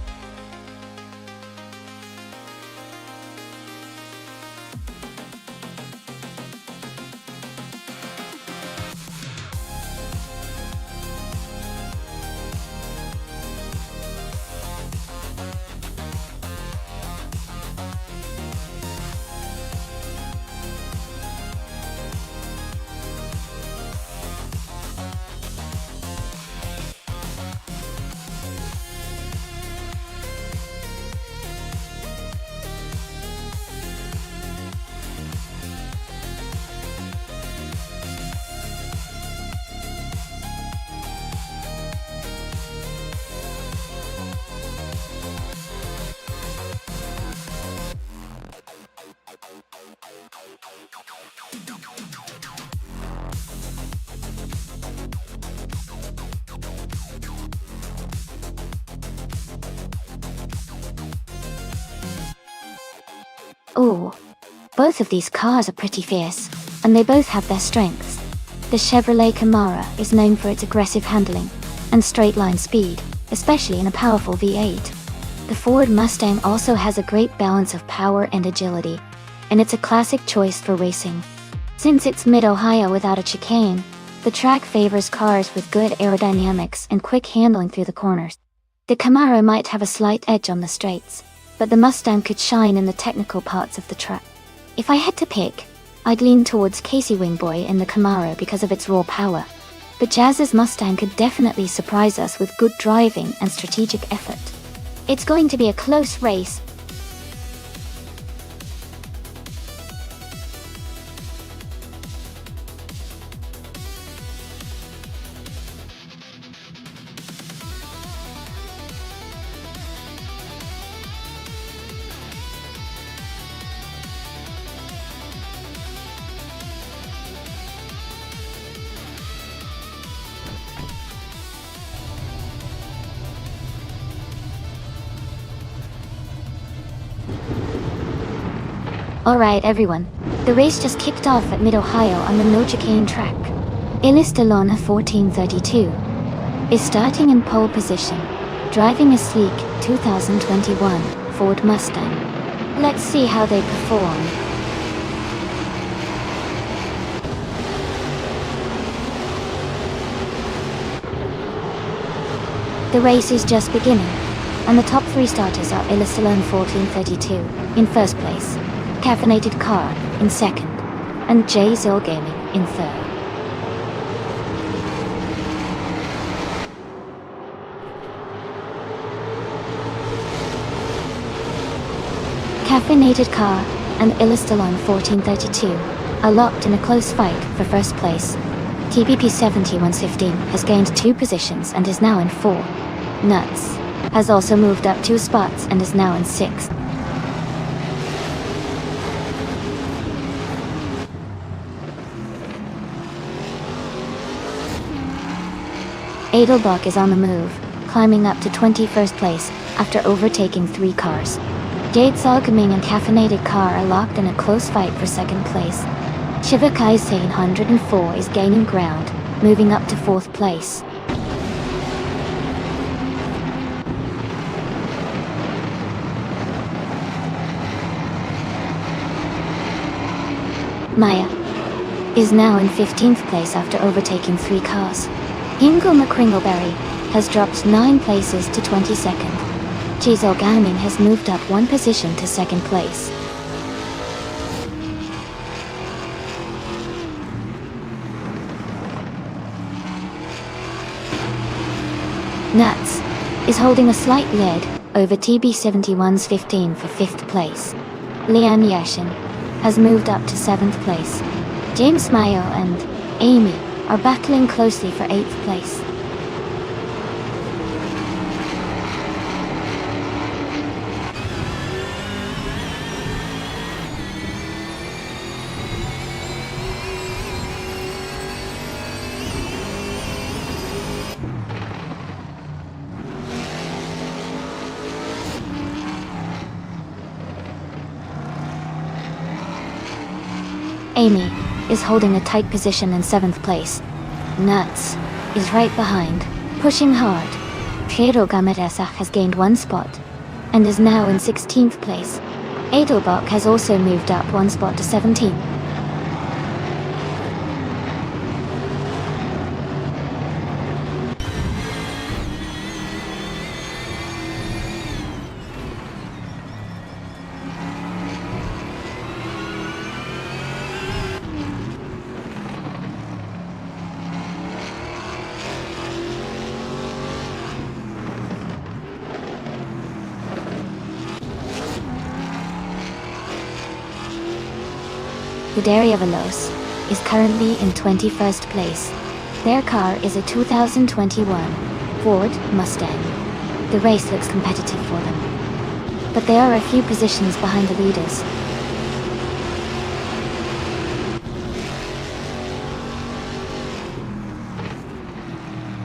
[SPEAKER 1] Ooh, both of these cars are pretty fierce, and they both have their strengths. The Chevrolet Camaro is known for its aggressive handling and straight-line speed, especially in a powerful V8. The Ford Mustang also has a great balance of power and agility, and it's a classic choice for racing. Since it's Mid-Ohio without a chicane, the track favors cars with good aerodynamics and quick handling through the corners. The Camaro might have a slight edge on the straights, but the Mustang could shine in the technical parts of the track. If I had to pick, I'd lean towards Casey Wingboy in the Camaro because of its raw power. But Jazz's Mustang could definitely surprise us with good driving and strategic effort. It's going to be a close race. Alright everyone, the race just kicked off at Mid-Ohio on the no chicane track. Elistalon 1432 is starting in pole position, driving a sleek 2021 Ford Mustang. Let's see how they perform. The race is just beginning. and the top 3 starters are Illusilone 1432 in first place, Caffeinated Car in second, and J-Zil Gaming in third. Caffeinated Car and Illusilone 1432 are locked in a close fight for first place. TBP 7115 has gained 2 positions and is now in 4. Nuts has also moved up 2 spots and is now in 6th. Edelbach is on the move, climbing up to 21st place after overtaking 3 cars. Jade Salgaming and Caffeinated Car are locked in a close fight for second place. Shiva Kaisei 104 is gaining ground, moving up to 4th place. Maya is now in 15th place after overtaking 3 cars. Ingo McCringleberry has dropped 9 places to 22nd. Jizo Gaming has moved up 1 position to 2nd place. Nuts is holding a slight lead over TB71's 15 for 5th place. Lian Yashin has moved up to 7th place. James Mayo and Amy are battling closely for 8th place. Amy is holding a tight position in 7th place. Nuts is right behind, pushing hard. Piero Gamadesa has gained 1 spot and is now in 16th place. Edelbach has also moved up 1 spot to 17. Scuderia Veloce is currently in 21st place. Their car is a 2021 Ford Mustang. The race looks competitive for them, but they are a few positions behind the leaders.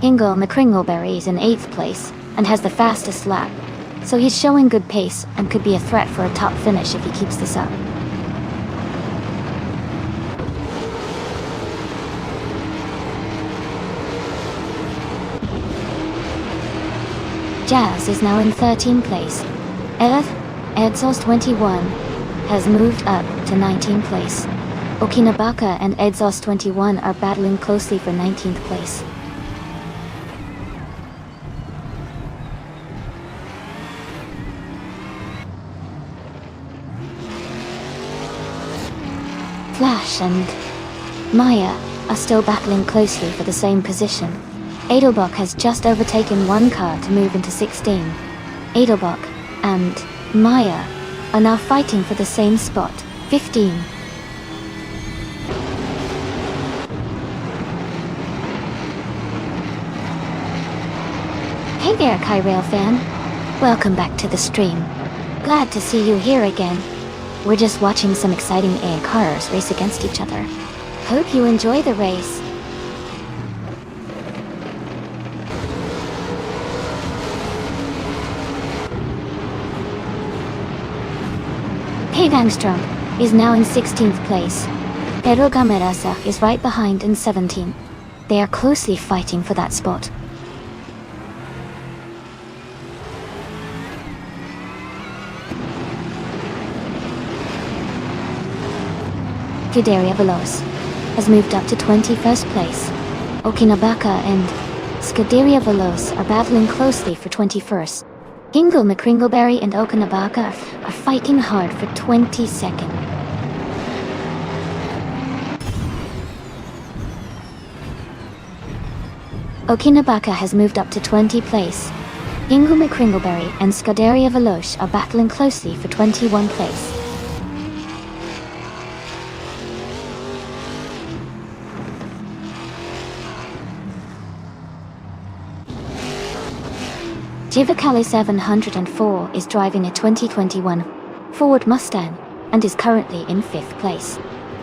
[SPEAKER 1] Ingo McCringleberry is in 8th place and has the fastest lap, so he's showing good pace and could be a threat for a top finish if he keeps this up. Jazz is now in 13th place. Edzos 21 has moved up to 19th place. Okinabaka and Edzos 21 are battling closely for 19th place. Flash and Maya are still battling closely for the same position. Edelbach has just overtaken 1 car to move into 16. Edelbach and Maya are now fighting for the same spot, 15. Hey there, Kyrail fan. Welcome back to the stream. Glad to see you here again. We're just watching some exciting AI cars race against each other. Hope you enjoy the race. Pete Angstrom is now in 16th place. Pedro Gamerasa is right behind in 17th. They are closely fighting for that spot. Scuderia Veloce has moved up to 21st place. Okinabaka and Scuderia Veloce are battling closely for 21st. Hingle McCringleberry and Okanabaka are fighting hard for 22nd. Okinabaka has moved up to 20th place. Hingle McCringleberry and Scuderia Veloce are battling closely for 21st place. Jivakali 704 is driving a 2021 Ford Mustang and is currently in 5th place.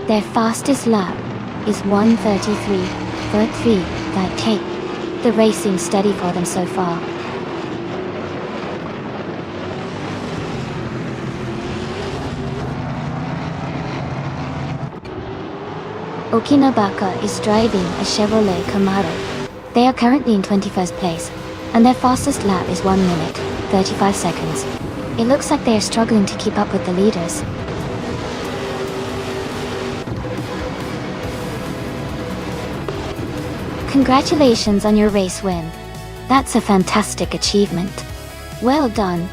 [SPEAKER 1] Their fastest lap is 1:33.3. The racing steady for them so far. Okinabaka is driving a Chevrolet Camaro. They are currently in 21st place, and their fastest lap is 1 minute, 35 seconds. It looks like they are struggling to keep up with the leaders. Congratulations on your race win. That's a fantastic achievement. Well done.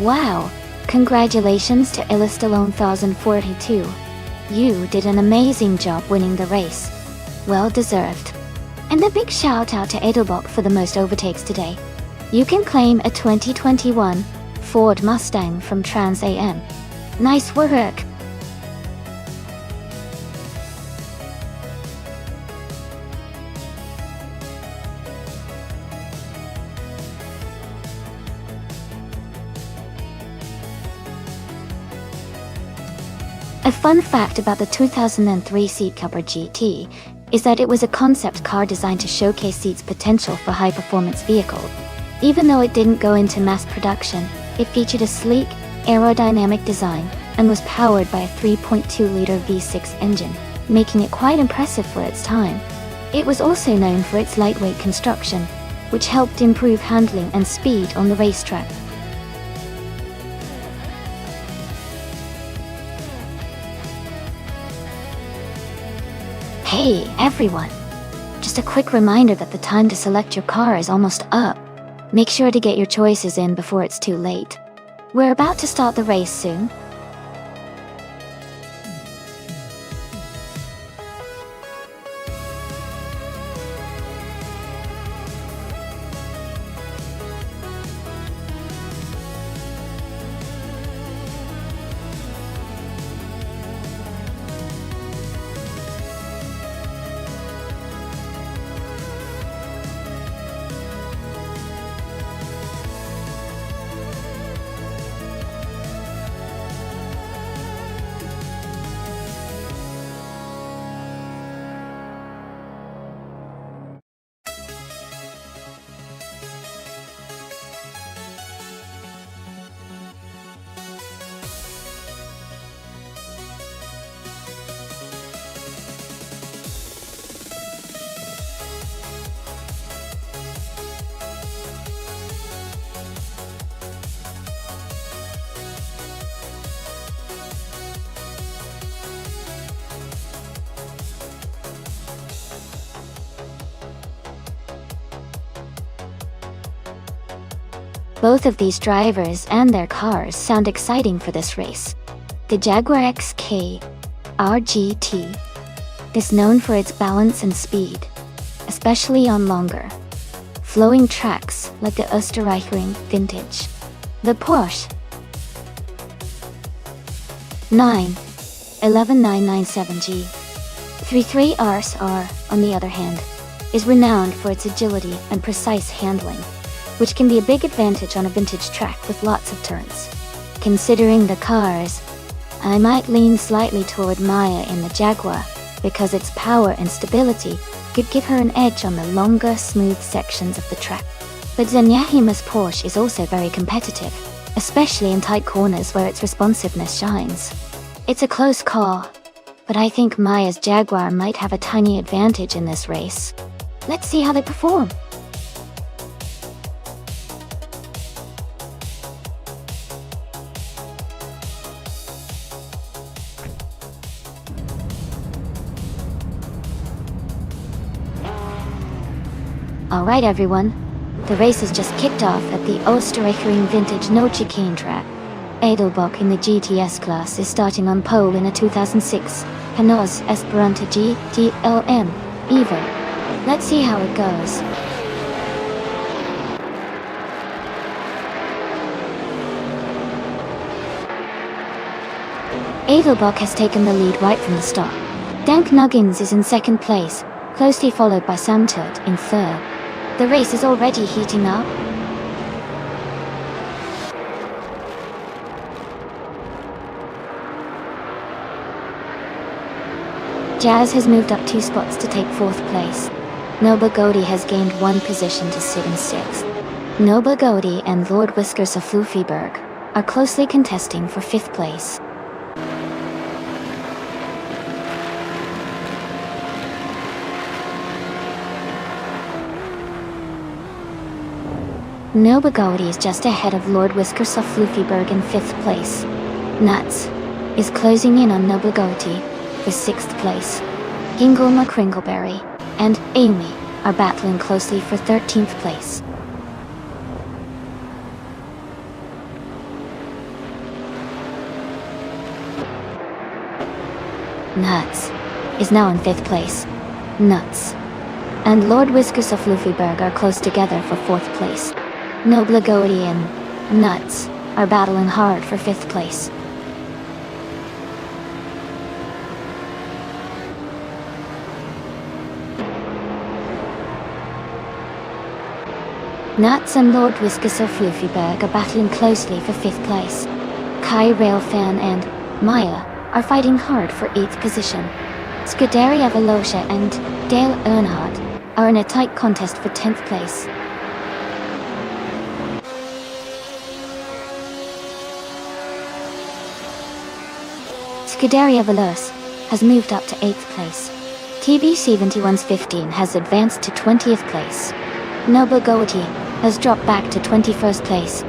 [SPEAKER 1] Wow! Congratulations to Illustallone 1042. You did an amazing job winning the race. Well deserved. And a big shout out to Edelbach for the most overtakes today. You can claim a 2021 Ford Mustang from Trans AM. Nice work! A fun fact about the 2003 seat cover GT is that it was a concept car designed to showcase seats' potential for high-performance vehicle. Even though it didn't go into mass production, it featured a sleek, aerodynamic design and was powered by a 3.2-liter V6 engine, making it quite impressive for its time. It was also known for its lightweight construction, which helped improve handling and speed on the racetrack. Hey, everyone! Just a quick reminder that the time to select your car is almost up. Make sure to get your choices in before it's too late. We're about to start the race soon. Both of these drivers and their cars sound exciting for this race. The Jaguar XK RGT is known for its balance and speed, especially on longer, flowing tracks like the Österreichring Vintage. The Porsche 91197G 33RSR, on the other hand, is renowned for its agility and precise handling, which can be a big advantage on a vintage track with lots of turns. Considering the cars, I might lean slightly toward Maya in the Jaguar, because its power and stability could give her an edge on the longer, smooth sections of the track. But Zenyahima's Porsche is also very competitive, especially in tight corners where its responsiveness shines. It's a close call, but I think Maya's Jaguar might have a tiny advantage in this race. Let's see how they perform. Alright everyone, the race has just kicked off at the Österreichring Vintage No Chicane track. Edelbock in the GTS class is starting on pole in a 2006 Hanos Esperanto GTLM Evo. Let's see how it goes. Edelbock has taken the lead right from the start. Dank Nuggins is in second place, closely followed by Sam Tut in third. The race is already heating up. Jazz has moved up 2 spots to take 4th place. Noble Godi has gained 1 position to sit in 6th. Noble Godi and Lord Whiskers of Fluffyberg are closely contesting for 5th place. Noble Godi is just ahead of Lord Whiskers of Fluffyberg in 5th place. Nuts is closing in on Noble Godi for 6th place. Hingolma Kringleberry and Amy are battling closely for 13th place. Nuts is now in 5th place. Nuts and Lord Whiskers of Fluffyberg are close together for 4th place. Noble Godi and Nuts are battling hard for 5th place. Nuts and Lord Whiskers of Fluffyberg are battling closely for 5th place. Kai Railfan and Maya are fighting hard for 8th position. Scuderia Velocia and Dale Earnhardt are in a tight contest for 10th place. Scuderia Veloce has moved up to 8th place. TB71's 15 has advanced to 20th place. Noble Godi has dropped back to 21st place.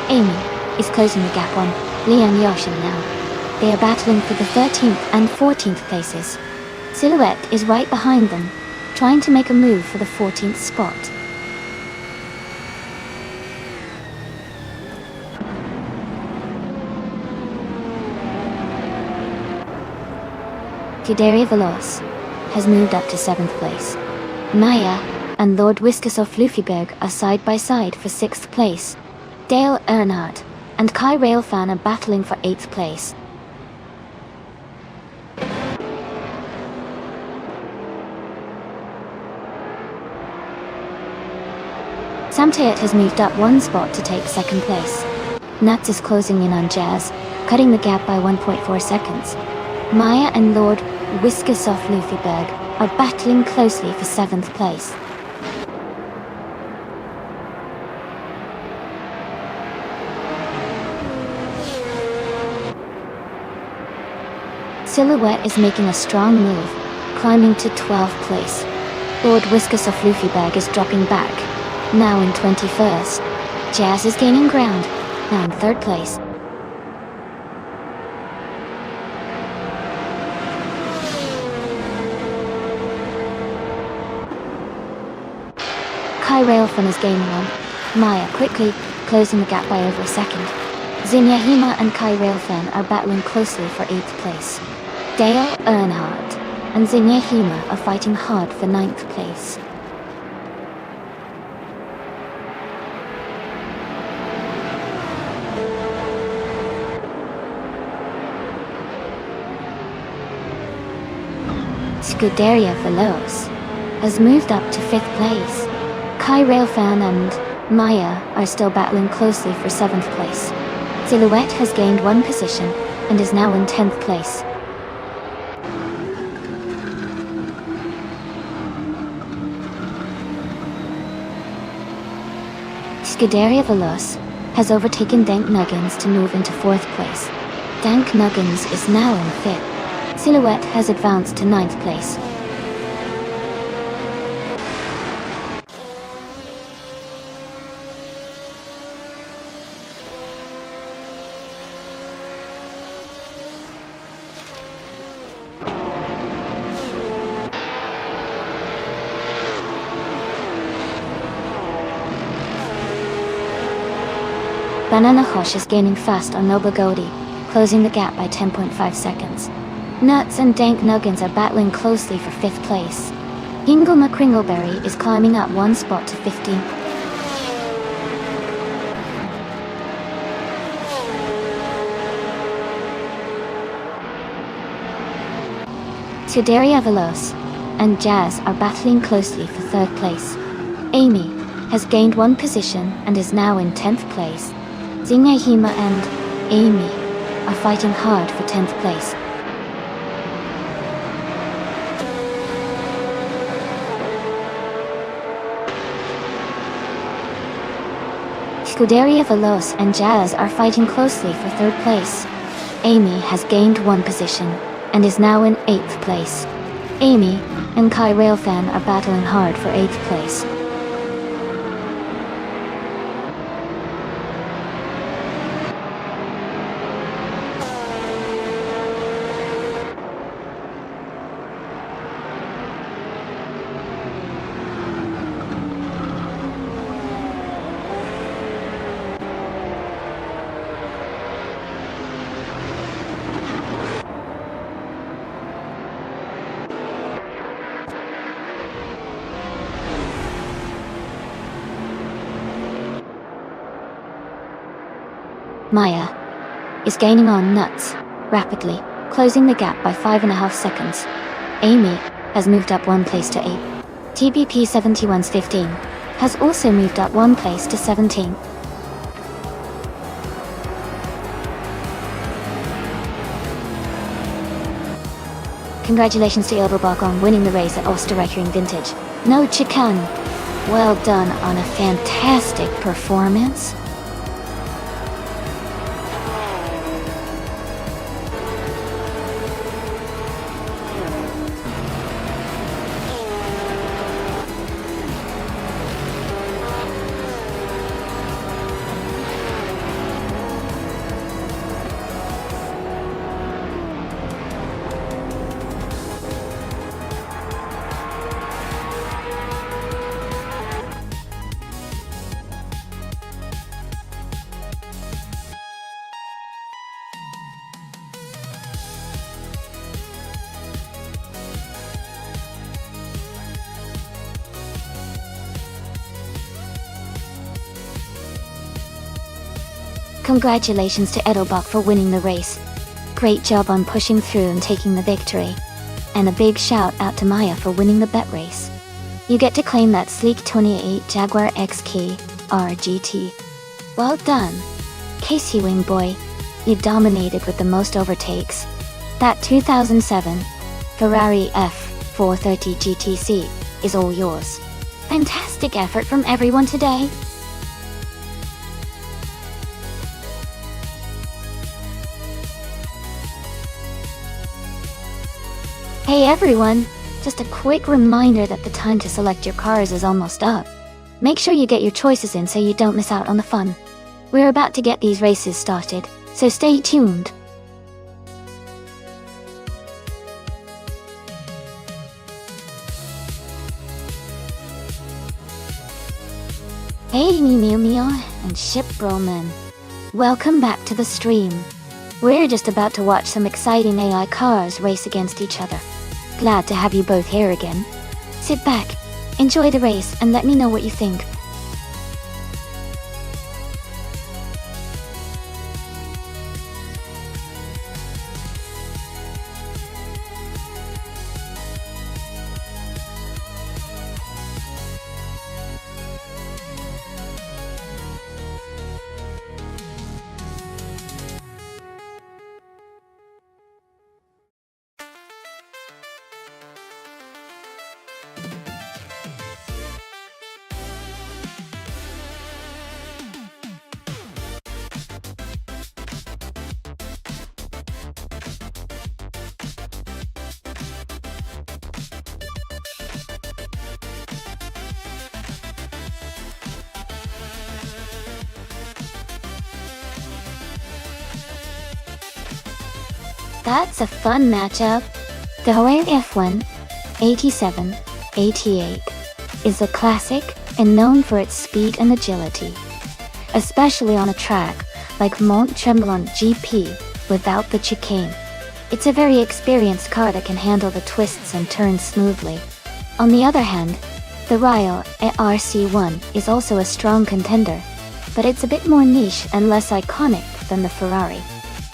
[SPEAKER 1] Amy is closing the gap on Lian Yoshin now. They are battling for the 13th and 14th places. Silhouette is right behind them, trying to make a move for the 14th spot. Scuderia Veloce has moved up to 7th place. Maya and Lord Whiskers of Fluffyberg are side by side for 6th place. Dale Earnhardt and Kai Railfan are battling for 8th place. Sam Tut has moved up 1 spot to take 2nd place. Nuts is closing in on Jazz, cutting the gap by 1.4 seconds. Maya and Lord Whiskers of Fluffyberg are battling closely for 7th place. Silhouette is making a strong move, climbing to 12th place. Lord Whiskers of Fluffyberg is dropping back, now in 21st. Jazz is gaining ground, now in 3rd place. Kai Railfan is gaining on Maya quickly, closing the gap by over a second. Zinnia Hima and Kai Railfan are battling closely for 8th place. Dale Earnhardt and Zinnia Hima are fighting hard for 9th place. Scuderia Veloce has moved up to 5th place. Kai Railfan and Maya are still battling closely for 7th place. Silhouette has gained 1 position and is now in 10th place. Scuderia Veloce has overtaken Dank Nuggins to move into 4th place. Dank Nuggins is now in 5th. Silhouette has advanced to 9th place. Banana Hosh is gaining fast on Noble Goldie, closing the gap by 10.5 seconds. Nuts and Dank Nuggins are battling closely for 5th place. Hingle McCringleberry is climbing up 1 spot to 15th. Scuderia Veloce and Jazz are battling closely for 3rd place. Amy has gained 1 position and is now in 10th place. Zingahima and Amy are fighting hard for 10th place. Scuderia Veloce and Jazz are fighting closely for 3rd place. Amy has gained 1 position and is now in 8th place. Amy and Kai Railfan are battling hard for 8th place. Maya is gaining on Nuts rapidly, closing the gap by 5.5 seconds. Amy has moved up 1 place to 8th. TBP 7115 has also moved up 1 place to 17th. Congratulations to Edelbach on winning the race at Osterreichering Vintage. No chicane. Well done on a fantastic performance. Congratulations to Edelbach for winning the race. Great job on pushing through and taking the victory. And a big shout out to Maya for winning the bet race. You get to claim that sleek 28 Jaguar XK RGT. Well done. Casey Wing boy, you dominated with the most overtakes. That 2007 Ferrari F430 GTC is all yours. Fantastic effort from everyone today. Hey everyone, just a quick reminder that the time to select your cars is almost up. Make sure you get your choices in so you don't miss out on the fun. We're about to get these races started, so stay tuned. Hey Mew Mew and Ship Broman. Welcome back to the stream. We're just about to watch some exciting AI cars race against each other. Glad to have you both here again. Sit back, enjoy the race, and let me know what you think. That's a fun matchup. The Huawei F1 8788 is a classic and known for its speed and agility, especially on a track like Mont Tremblant GP without the chicane. It's a very experienced car that can handle the twists and turns smoothly. On the other hand, the Rio RC1 is also a strong contender, but it's a bit more niche and less iconic than the Ferrari.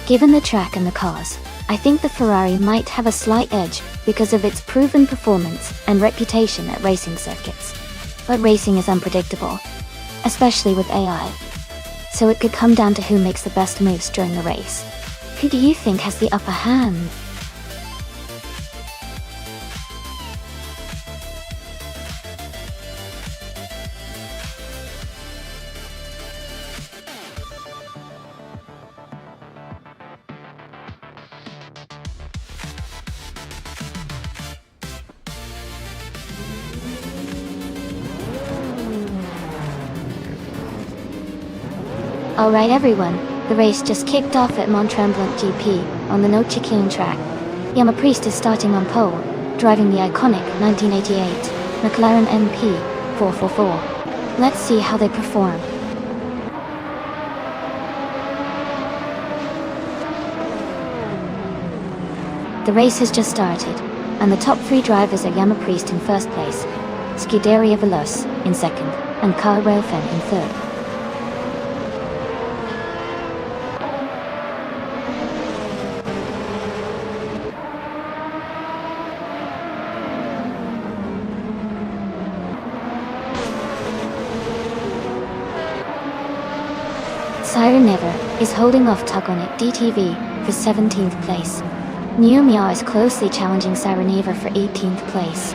[SPEAKER 1] Given the track and the cause, I think the Ferrari might have a slight edge because of its proven performance and reputation at racing circuits. But racing is unpredictable, especially with AI. So it could come down to who makes the best moves during the race. Who do you think has the upper hand? Alright everyone, the race just kicked off at Mont Tremblant GP on the no chicane track. Yama Priest is starting on pole, driving the iconic 1988 McLaren MP444. Let's see how they perform. The race has just started, and the top three drivers are Yama Priest in first place, Scuderia Veloce in second, and Kyle Railfen in third. Siren Never is holding off Tugonet DTV for 17th place. New Meow is closely challenging Siren Never for 18th place.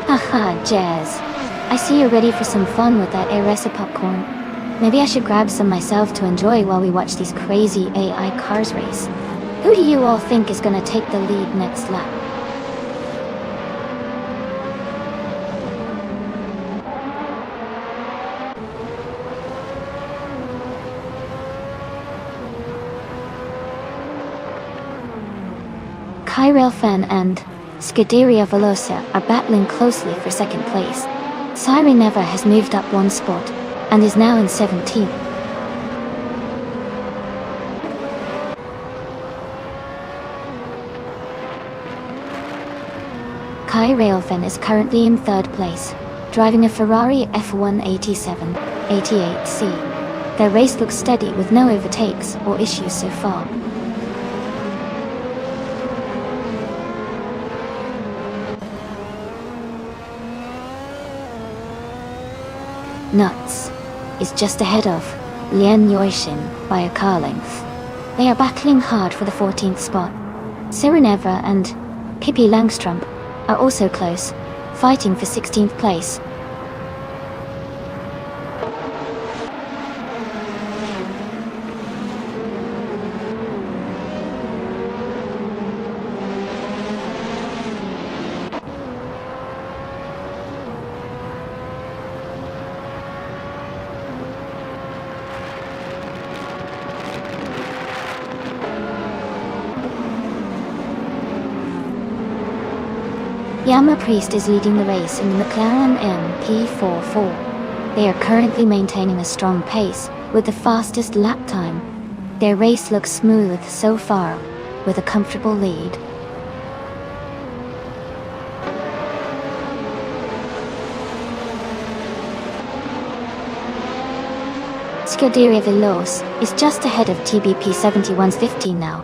[SPEAKER 1] Haha, Jazz. I see you're ready for some fun with that Aresa popcorn. Maybe I should grab some myself to enjoy while we watch these crazy AI cars race. Who do you all think is gonna take the lead next lap? Kyle Railfen and Scuderia Veloce are battling closely for second place. Siren Never has moved up one spot and is now in 17th. Kyle Railfen is currently in third place, driving a Ferrari F1 8788C. Their race looks steady with no overtakes or issues so far. Nuts is just ahead of Lian Yuixin by a car length. They are battling hard for the 14th spot. Siren Never and Pippi Langstrup are also close, fighting for 16th place. Yama Priest is leading the race in the McLaren MP44. They are currently maintaining a strong pace with the fastest lap time. Their race looks smooth so far, with a comfortable lead. Scuderia Veloce is just ahead of TBP 71's 15 now.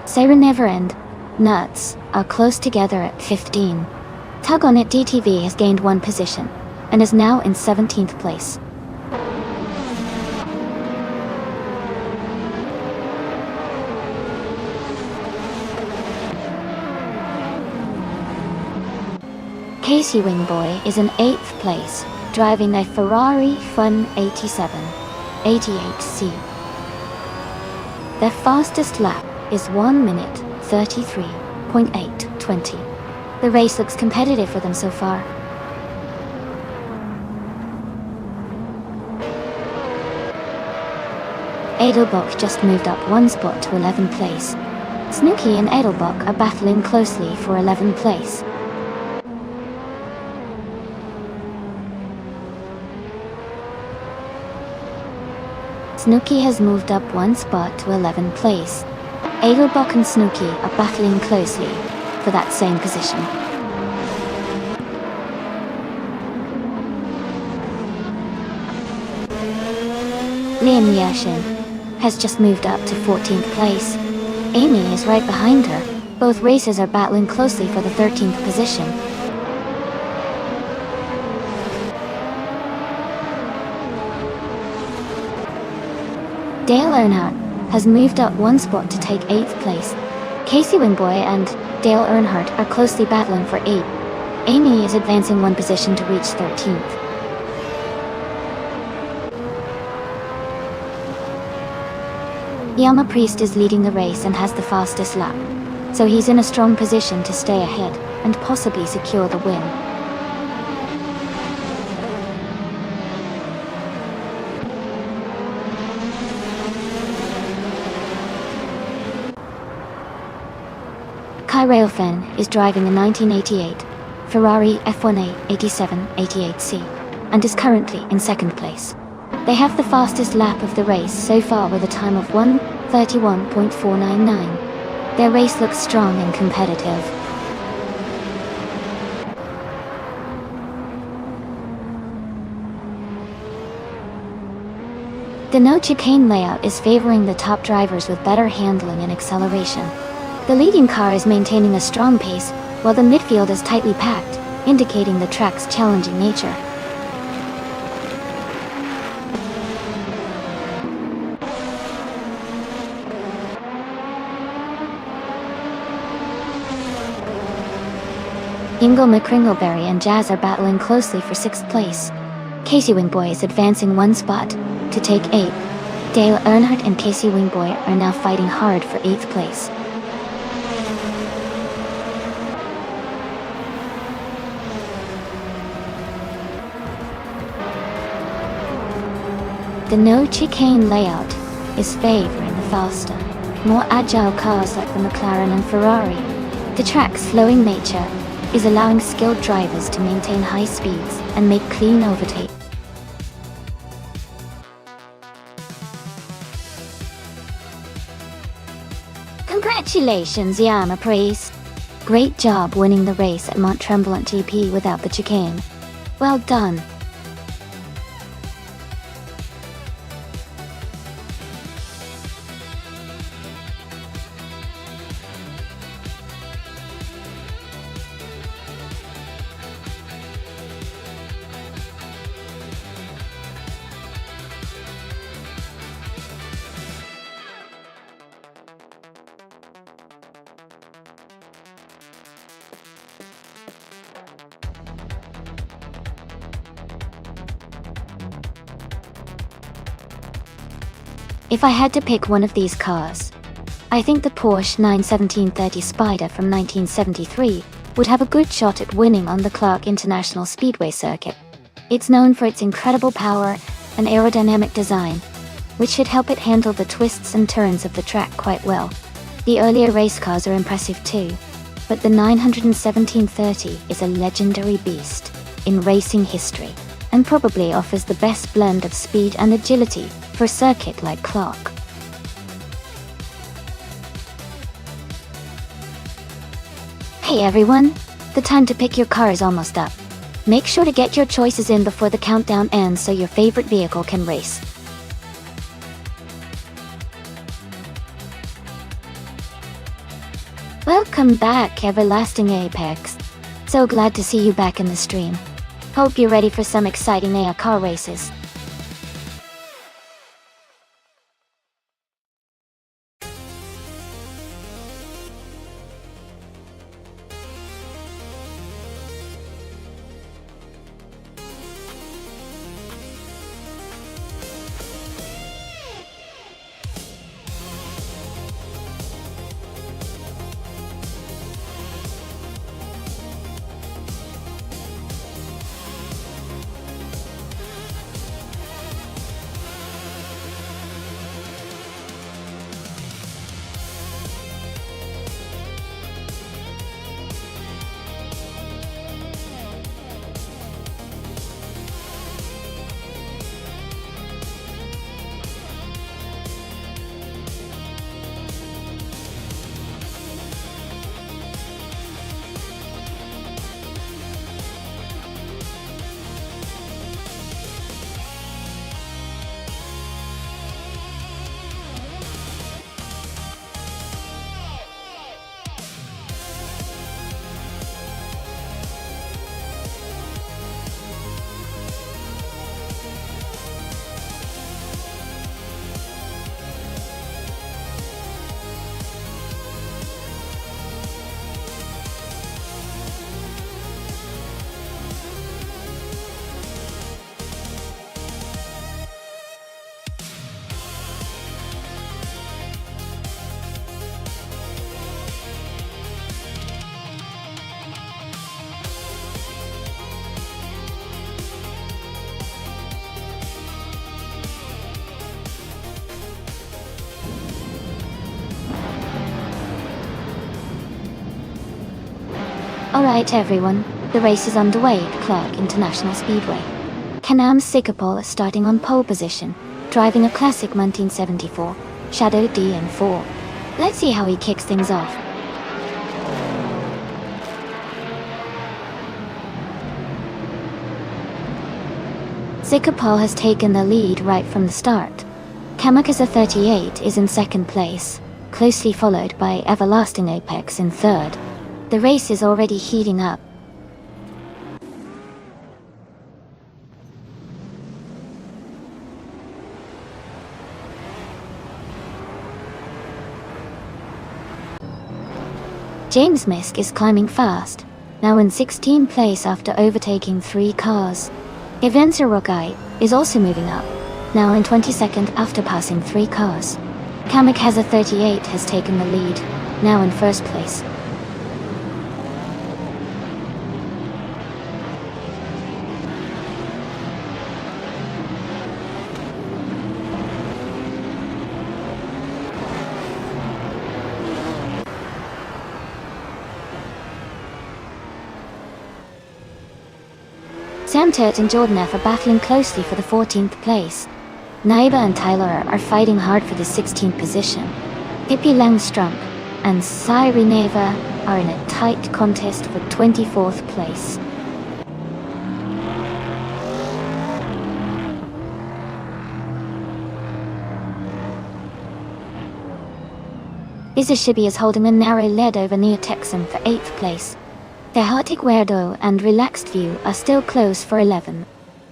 [SPEAKER 1] Siren Never and Nuts are close together at 15. Tugonet DTV has gained one position, and is now in 17th place. Casey Wingboy is in 8th place, driving a Ferrari Fun 8788C. Their fastest lap is 1 minute 33.820. The race looks competitive for them so far. Edelbock just moved up one spot to 11th place. Snooki and Edelbock are battling closely for 11th place. Snooki has moved up one spot to 11th place. Edelbock and Snooki are battling closely for that same position. Liam Yashin has just moved up to 14th place. Amy is right behind her. Both racers are battling closely for the 13th position. Dale Earnhardt has moved up one spot to take 8th place. Casey Wingboy and Dale Earnhardt are closely battling for 8th. Amy is advancing one position to reach 13th. Yama Priest is leading the race and has the fastest lap, so he's in a strong position to stay ahead and possibly secure the win. Kai Railfen is driving a 1988 Ferrari F1A 8788C and is currently in 2nd place. They have the fastest lap of the race so far with a time of 1:31.499. Their race looks strong and competitive. The no chicane layout is favoring the top drivers with better handling and acceleration. The leading car is maintaining a strong pace, while the midfield is tightly packed, indicating the track's challenging nature. Ingo McCringleberry and Jazz are battling closely for 6th place. Casey Wingboy is advancing one spot to take 8th. Dale Earnhardt and Casey Wingboy are now fighting hard for 8th place. The no chicane layout is favoring the faster, more agile cars like the McLaren and Ferrari. The track's flowing nature is allowing skilled drivers to maintain high speeds and make clean overtake. Congratulations, Yama Priest! Great job winning the race at Mont Tremblant GP without the chicane. Well done! If I had to pick one of these cars, I think the Porsche 91730 Spider from 1973 would have a good shot at winning on the Clark International Speedway circuit. It's known for its incredible power and aerodynamic design, which should help it handle the twists and turns of the track quite well. The earlier race cars are impressive too, but the 91730 is a legendary beast in racing history, and probably offers the best blend of speed and agility for a circuit like Clark. Hey everyone! The time to pick your car is almost up. Make sure to get your choices in before the countdown ends so your favorite vehicle can race. Welcome back, Everlasting Apex. So glad to see you back in the stream. Hope you're ready for some exciting AI car races. Alright everyone, the race is underway at Clark International Speedway. Can-Am Singapore is starting on pole position, driving a classic 1974 Shadow DN4. Let's see how he kicks things off. Singapore has taken the lead right from the start. Kamikaze 38 is in second place, closely followed by Everlasting Apex in third. The race is already heating up. James Misk is climbing fast, now in 16th place after overtaking 3 cars. Evenzer Rogai is also moving up, now in 22nd after passing 3 cars. Kamikaze 38 has taken the lead, now in first place. Sam Turt and Jordan F are battling closely for the 14th place. Naiba and Tyler are fighting hard for the 16th position. Pippi Langstrump and Cyreneva are in a tight contest for 24th place. Izashibi is holding a narrow lead over Neo Texan for 8th place. Chaotic Weirdo and Relaxed View are still close for 11.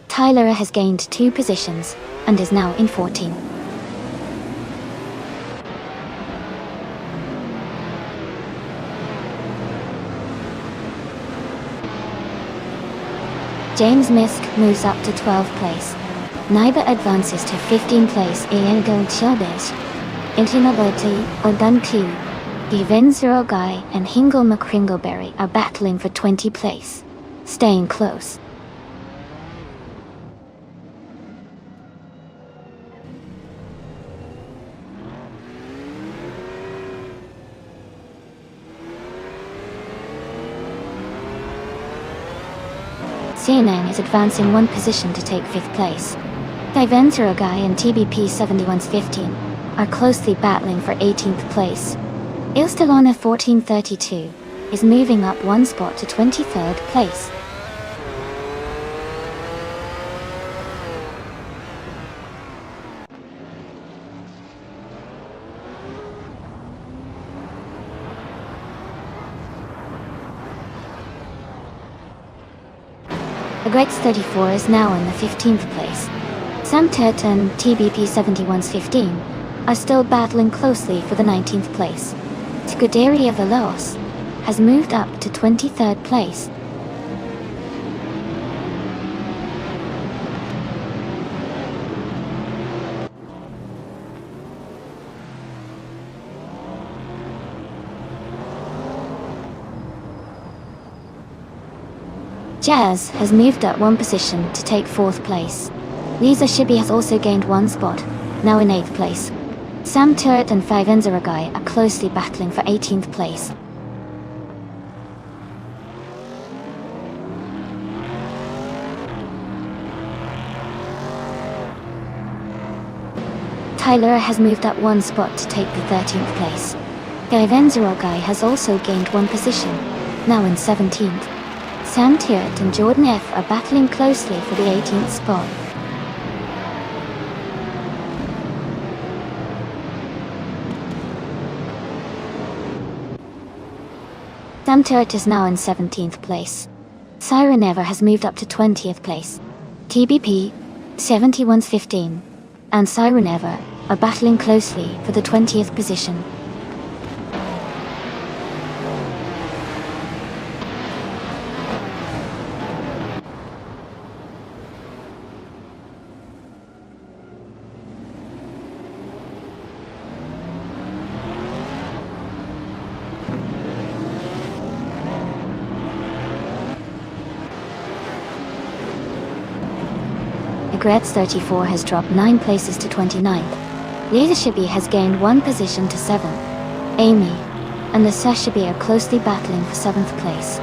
[SPEAKER 1] Tyler has gained 2 positions and is now in 14. James Misk moves up to 12th place. Naiba advances to 15th place. Iengo Chalbes, Intinaboti Odanku, Evenzer Rogai and Hingle McCringleberry are battling for 20th place, staying close. CNN is advancing 1 position to take 5th place. Evenzer Rogai and TBP 7115 are closely battling for 18th place. Ilstalona 1432 is moving up 1 spot to 23rd place. Agrex 34 is now in the 15th place. Sam Turt and TBP 7115 are still battling closely for the 19th place. Scuderia Veloz has moved up to 23rd place. Jazz has moved up 1 position to take 4th place. Lisa Shibi has also gained 1 spot, now in 8th place. Sam Turt and Fivenza Rogai are closely battling for 18th place. Tyler has moved up 1 spot to take the 13th place. Fivenza Rogai has also gained 1 position, now in 17th. Sam Turt and Jordan F are battling closely for the 18th spot. Sam Turt is now in 17th place. Cyreneva has moved up to 20th place. TBP 7115 and Cyreneva are battling closely for the 20th position. Gretz 34 has dropped 9 places to 29th. Leadershipi has gained 1 position to 7th. Amy and the Seshibi are closely battling for 7th place.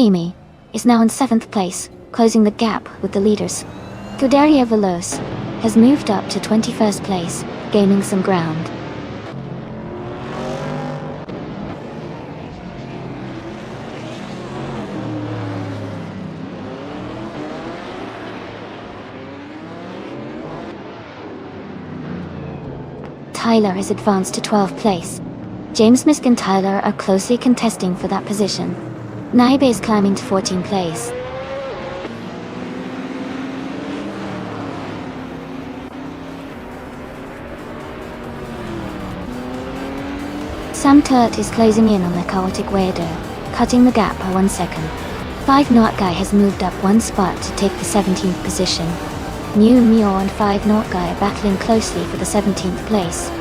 [SPEAKER 1] Ferrari is now in 7th place, closing the gap with the leaders. Scuderia Veloce has moved up to 21st place, gaining some ground. Tyler has advanced to 12th place. James Smith and Tyler are closely contesting for that position. Naibe is climbing to 14th place. Sam Turt is closing in on the chaotic weirdo, cutting the gap by 1 second. 5 Knot Guy has moved up 1 spot to take the 17th position. New Mio and 5 Knot Guy are battling closely for the 17th place.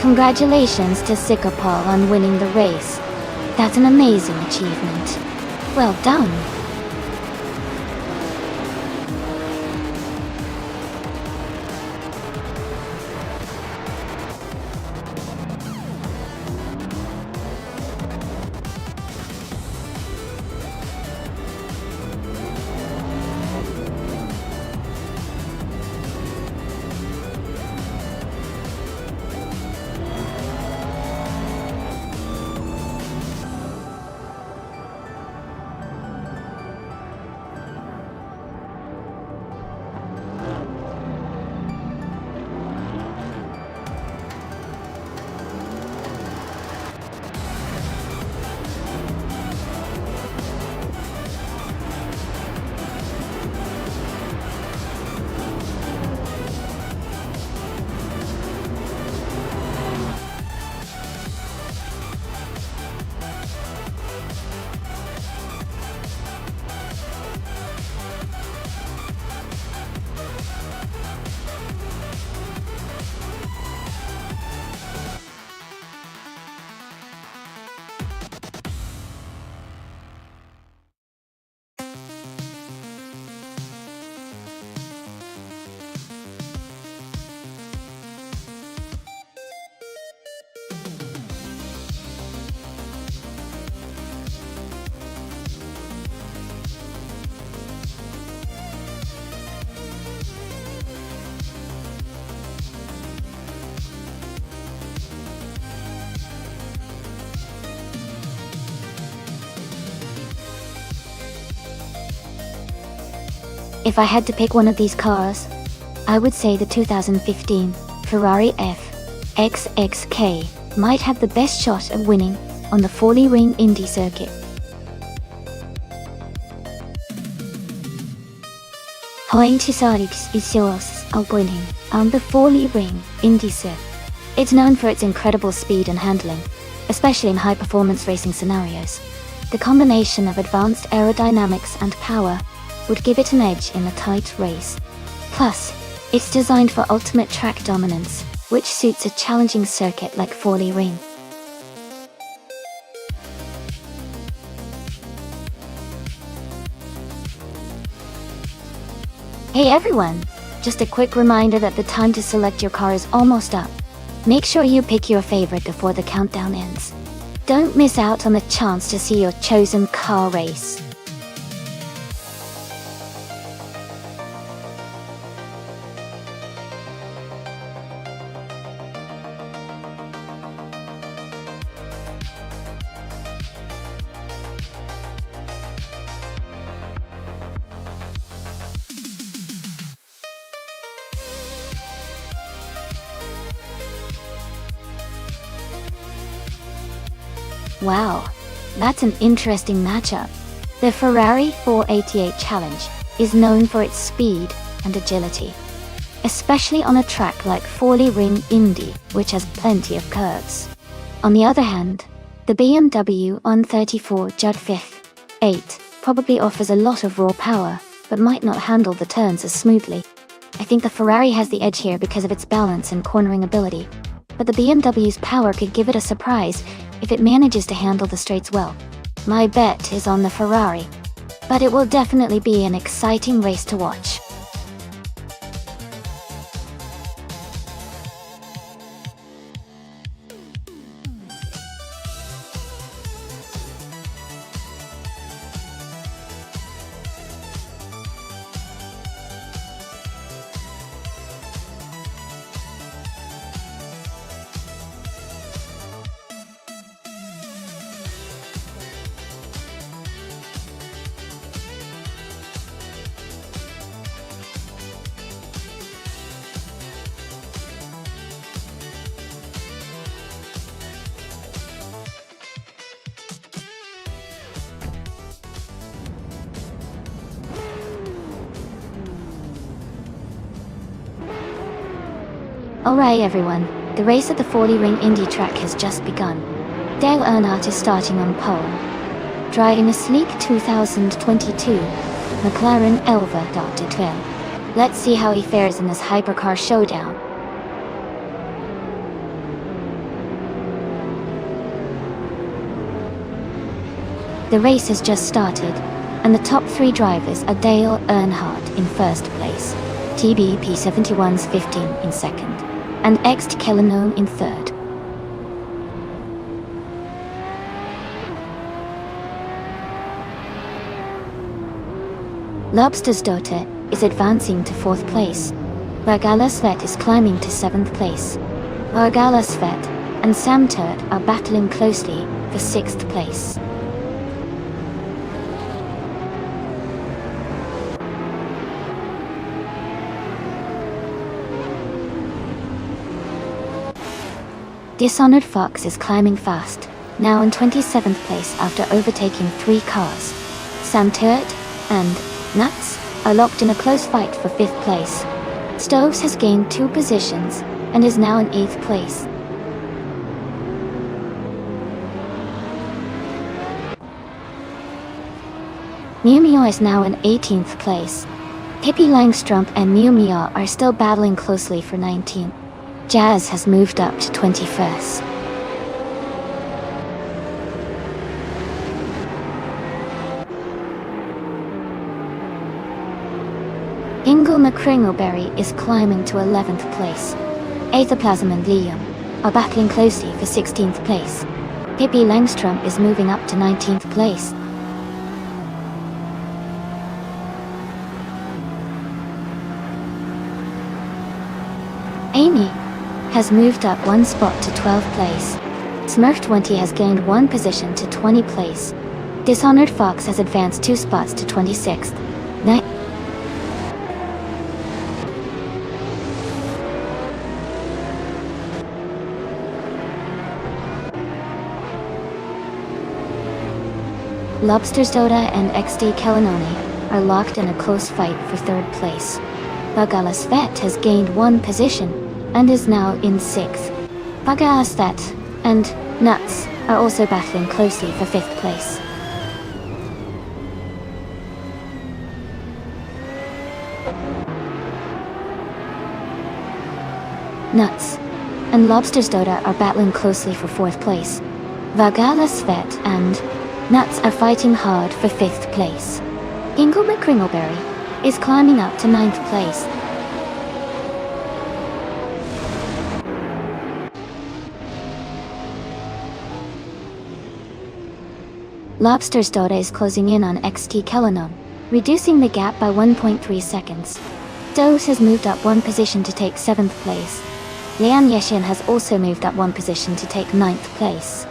[SPEAKER 1] Congratulations to Sikapal on winning the race. That's an amazing achievement. Well done. If I had to pick one of these cars, I would say the 2015 Ferrari F-XXK might have the best shot at winning on the Foley Ring Indy circuit. On the Foley Ring Indy circuit. It's known for its incredible speed and handling, especially in high-performance racing scenarios. The combination of advanced aerodynamics and power would give it an edge in a tight race. Plus, it's designed for ultimate track dominance, which suits a challenging circuit like Foley Ring. Hey everyone! Just a quick reminder that the time to select your car is almost up. Make sure you pick your favorite before the countdown ends. Don't miss out on the chance to see your chosen car race. Wow, that's an interesting matchup. The Ferrari 488 Challenge is known for its speed and agility, especially on a track like Foley Ring Indy, which has plenty of curves. On the other hand, the BMW 134 Judd 5.8 probably offers a lot of raw power, but might not handle the turns as smoothly. I think the Ferrari has the edge here because of its balance and cornering ability, but the BMW's power could give it a surprise if it manages to handle the straights well. My bet is on the Ferrari, but it will definitely be an exciting race to watch. Alright everyone, the race at the 40-ring Indy track has just begun. Dale Earnhardt is starting on pole, driving a sleek 2022 McLaren Elva Dr. Twin. Let's see how he fares in this hypercar showdown. The race has just started, and the top three drivers are Dale Earnhardt in first place, TB P71's 15 in second, and Ext Kellenone in third. Lobster's daughter is advancing to fourth place. Vargala Svet is climbing to seventh place. Vargala Svet and Sam Turt are battling closely for sixth place. Dishonored Fox is climbing fast, now in 27th place after overtaking three cars. Sam Turt and Nuts are locked in a close fight for 5th place. Stoves has gained 2 positions and is now in 8th place. Mew Meow is now in 18th place. Pippi Langstrumpf and Mew Meow are still battling closely for 19th. Jazz has moved up to 21st. Ingle McCringleberry is climbing to 11th place. Aetherplasm and Liam are battling closely for 16th place. Pippi Langstrumpf is moving up to 19th place. Amy has moved up 1 spot to 12th place. Smurf20 has gained 1 position to 20th place. Dishonored Fox has advanced 2 spots to 26th. Lobster's Dota and XD Kellenone are locked in a close fight for 3rd place. Vargala Svet has gained 1 position and is now in 6th. Vargala Svet and Nuts are also battling closely for 5th place. Nuts and Lobster's Dota are battling closely for 4th place. Vargala Svet and Nuts are fighting hard for 5th place. Ingle McCringleberry is climbing up to 9th place. Lobster's Dota is closing in on XT Kellenone, reducing the gap by 1.3 seconds. Dose has moved up 1 position to take 7th place. Lian Yeshin has also moved up 1 position to take 9th place.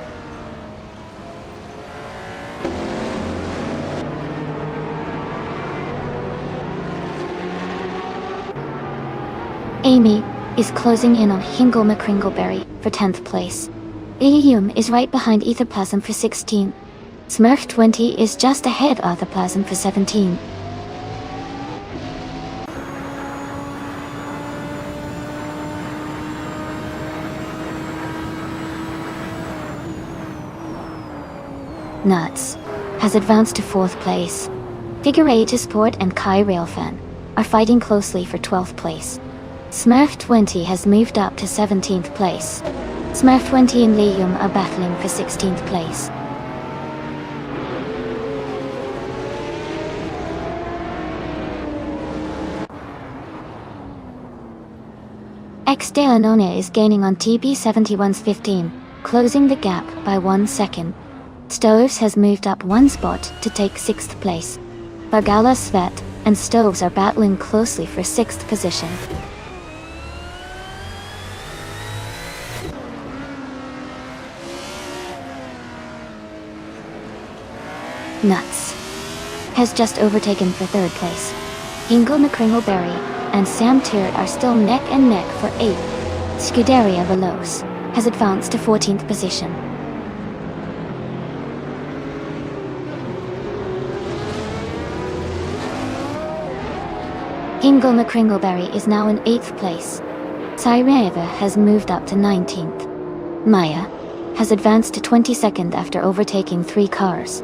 [SPEAKER 1] Amy is closing in on Hingle McCringleberry for 10th place. Ilium is right behind Aetherplasm for 16. Smurf20 is just ahead of Aetherplasm for 17. Nuts has advanced to 4th place. Figure 8 Sport and Kai Railfan are fighting closely for 12th place. Smurf20 has moved up to 17th place. Smurf20 and Liam are battling for 16th place. X Delanona is gaining on TB71's 15, closing the gap by 1 second. Stoves has moved up 1 spot to take 6th place. Vargala Svet and Stoves are battling closely for 6th position. Nuts has just overtaken for 3rd place. Ingle McCringleberry and Sam Turt are still neck and neck for 8th. Scuderia Veloce has advanced to 14th position. Ingle McCringleberry is now in 8th place. Tsareva has moved up to 19th. Maya has advanced to 22nd after overtaking 3 cars.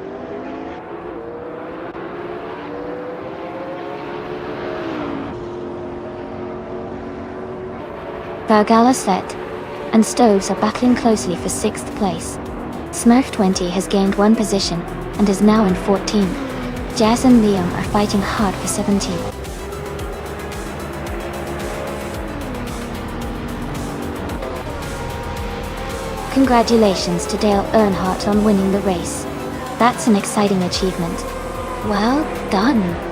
[SPEAKER 1] Vargalaset and Stoves are battling closely for 6th place. Smurf 20 has gained 1 position and is now in 14th. Jazz and Liam are fighting hard for 17th. Congratulations to Dale Earnhardt on winning the race. That's an exciting achievement. Well done.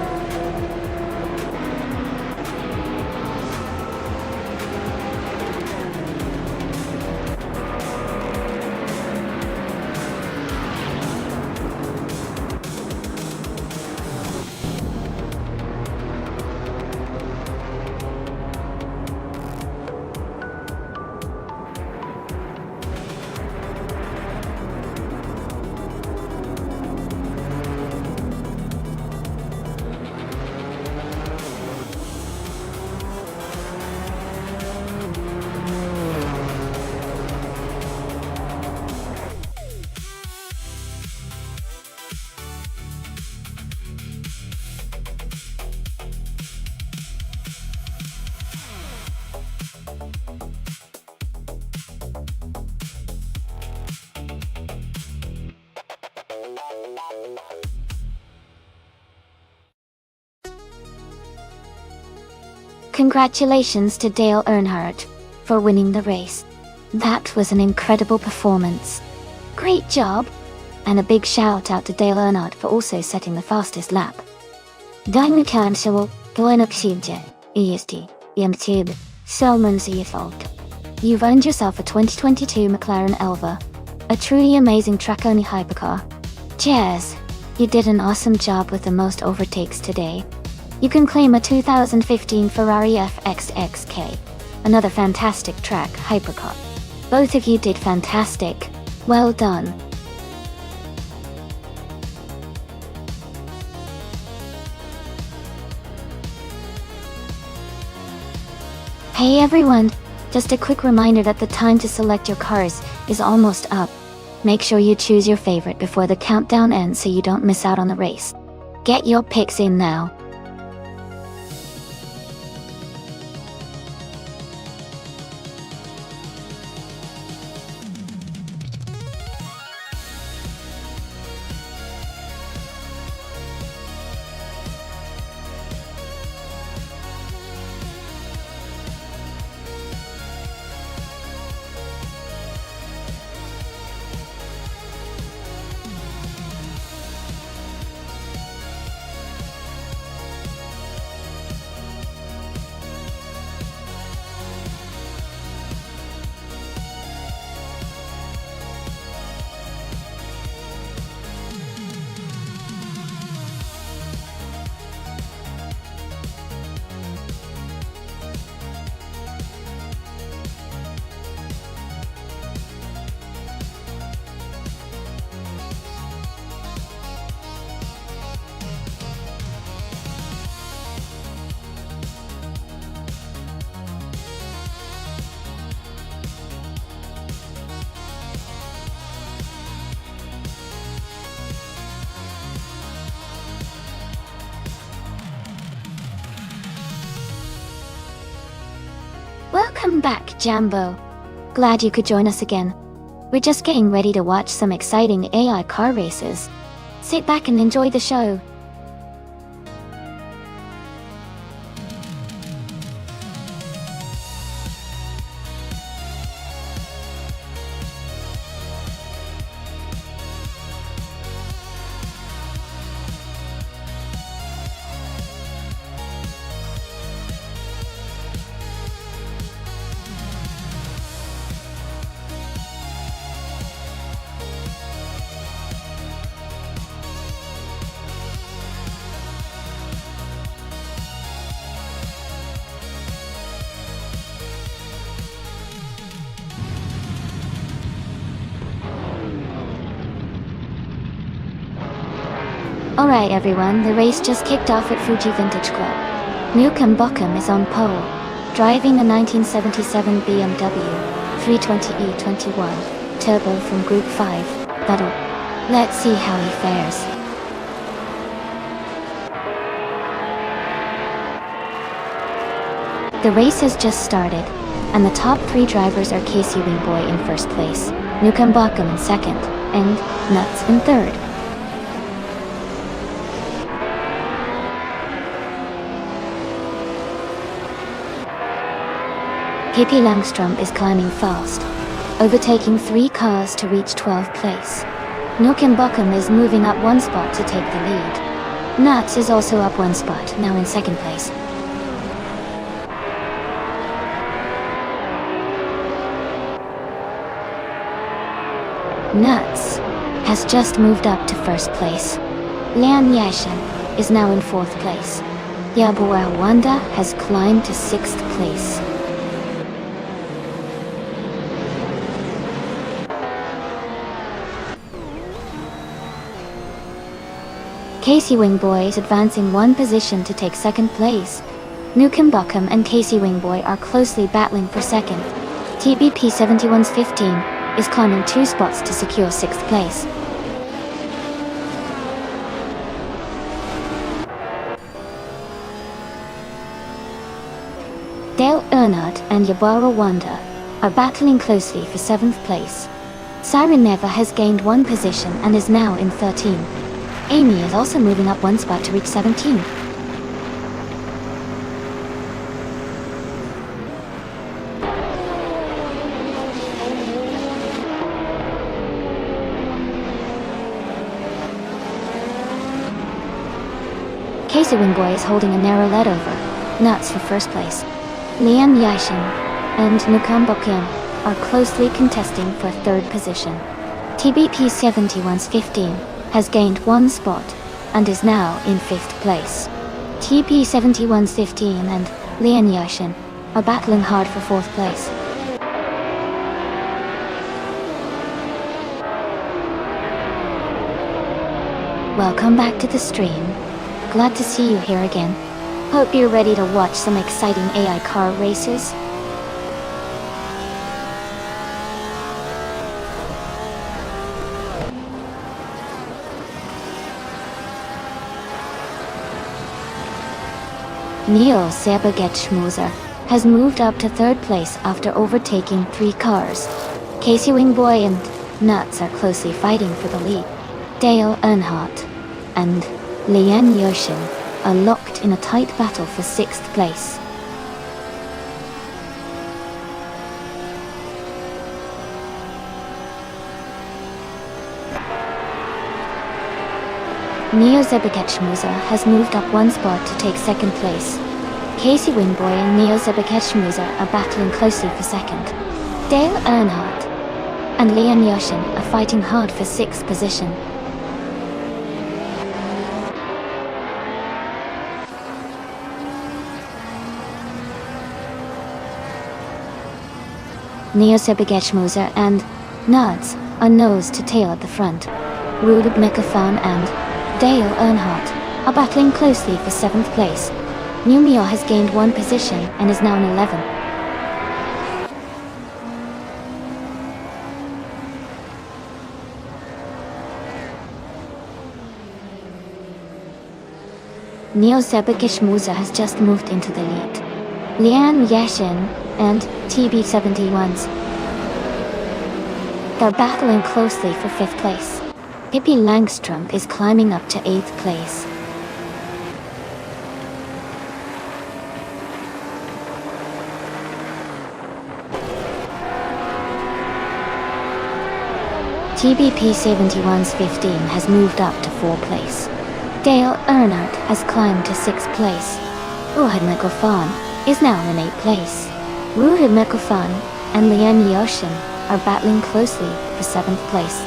[SPEAKER 1] Congratulations to Dale Earnhardt for winning the race. That was an incredible performance. Great job! And a big shout out to Dale Earnhardt for also setting the fastest lap. Dajmy cancel, Glenoksidje, EST, EMTIB, Selman's Fault. You've earned yourself a 2022 McLaren Elva, a truly amazing track-only hypercar. Cheers! You did an awesome job with the most overtakes today. You can claim a 2015 Ferrari FXXK, another fantastic track hypercar. Both of you did fantastic. Well done. Hey everyone, just a quick reminder that the time to select your cars is almost up. Make sure you choose your favorite before the countdown ends so you don't miss out on the race. Get your picks in now. Welcome back, Jambo. Glad you could join us again. We're just getting ready to watch some exciting AI car races. Sit back and enjoy the show. Alright everyone, the race just kicked off at Fuji Vintage Club. Newcomb Bockham is on pole. driving a 1977 BMW 320e21 Turbo from Group 5 Battle. Let's see how he fares. The race has just started, and the top 3 drivers are Casey Wingboy in first place, Nukem Bockham in second, and Nuts in third. Pippi Langstrom is climbing fast, overtaking 3 cars to reach 12th place. Nukem Bockham is moving up 1 spot to take the lead. Nuts is also up 1 spot, now in second place. Nuts has just moved up to first place. Lian Yashin is now in 4th place. Yabuwa Wanda has climbed to 6th place. Casey Wingboy is advancing 1 position to take 2nd place. Nukem Bockham and Casey Wingboy are closely battling for 2nd. TBP 71's 15 is climbing 2 spots to secure 6th place. Dale Earnhardt and Yabara Wanda are battling closely for 7th place. Siren Neva has gained 1 position and is now in 13. Amy is also moving up 1 spot to reach 17. Casey Wingboy is holding a narrow lead over Nuts for first place. Lian Yashin and Nukem Bockham are closely contesting for 3rd position. TBP 71's 15 has gained 1 spot and is now in 5th place. TP 71's 15 and Lian Yashin are battling hard for 4th place. Welcome back to the stream. Glad to see you here again. Hope you're ready to watch some exciting AI car races. Neil Sebaget-Schmuser has moved up to 3rd place after overtaking 3 cars. Casey Wingboy and Nuts are closely fighting for the lead. Dale Earnhardt and Lian Yoshin are locked in a tight battle for 6th place. Neo Zebeketschmuser has moved up 1 spot to take 2nd place. Casey Wingboy and Neo Zebeketschmuser are battling closely for 2nd. Dale Earnhardt and Lian Yoshin are fighting hard for 6th position. Neo Zebeketschmuser and Nuts are nose to tail at the front. Rudab Mekafan and Dale Earnhardt are battling closely for 7th place. Numio has gained 1 position and is now in 11. Neo Sebekishmuza has just moved into the lead. Lian Yashin and TB71s are battling closely for 5th place. Pippi Langstrom is climbing up to 8th place. TBP 71's 15 has moved up to 4th place. Dale Earnhardt has climbed to 6th place. Ruhad Mekofan is now in 8th place. Ruhad Mekofan and Lian Yoshin are battling closely for 7th place.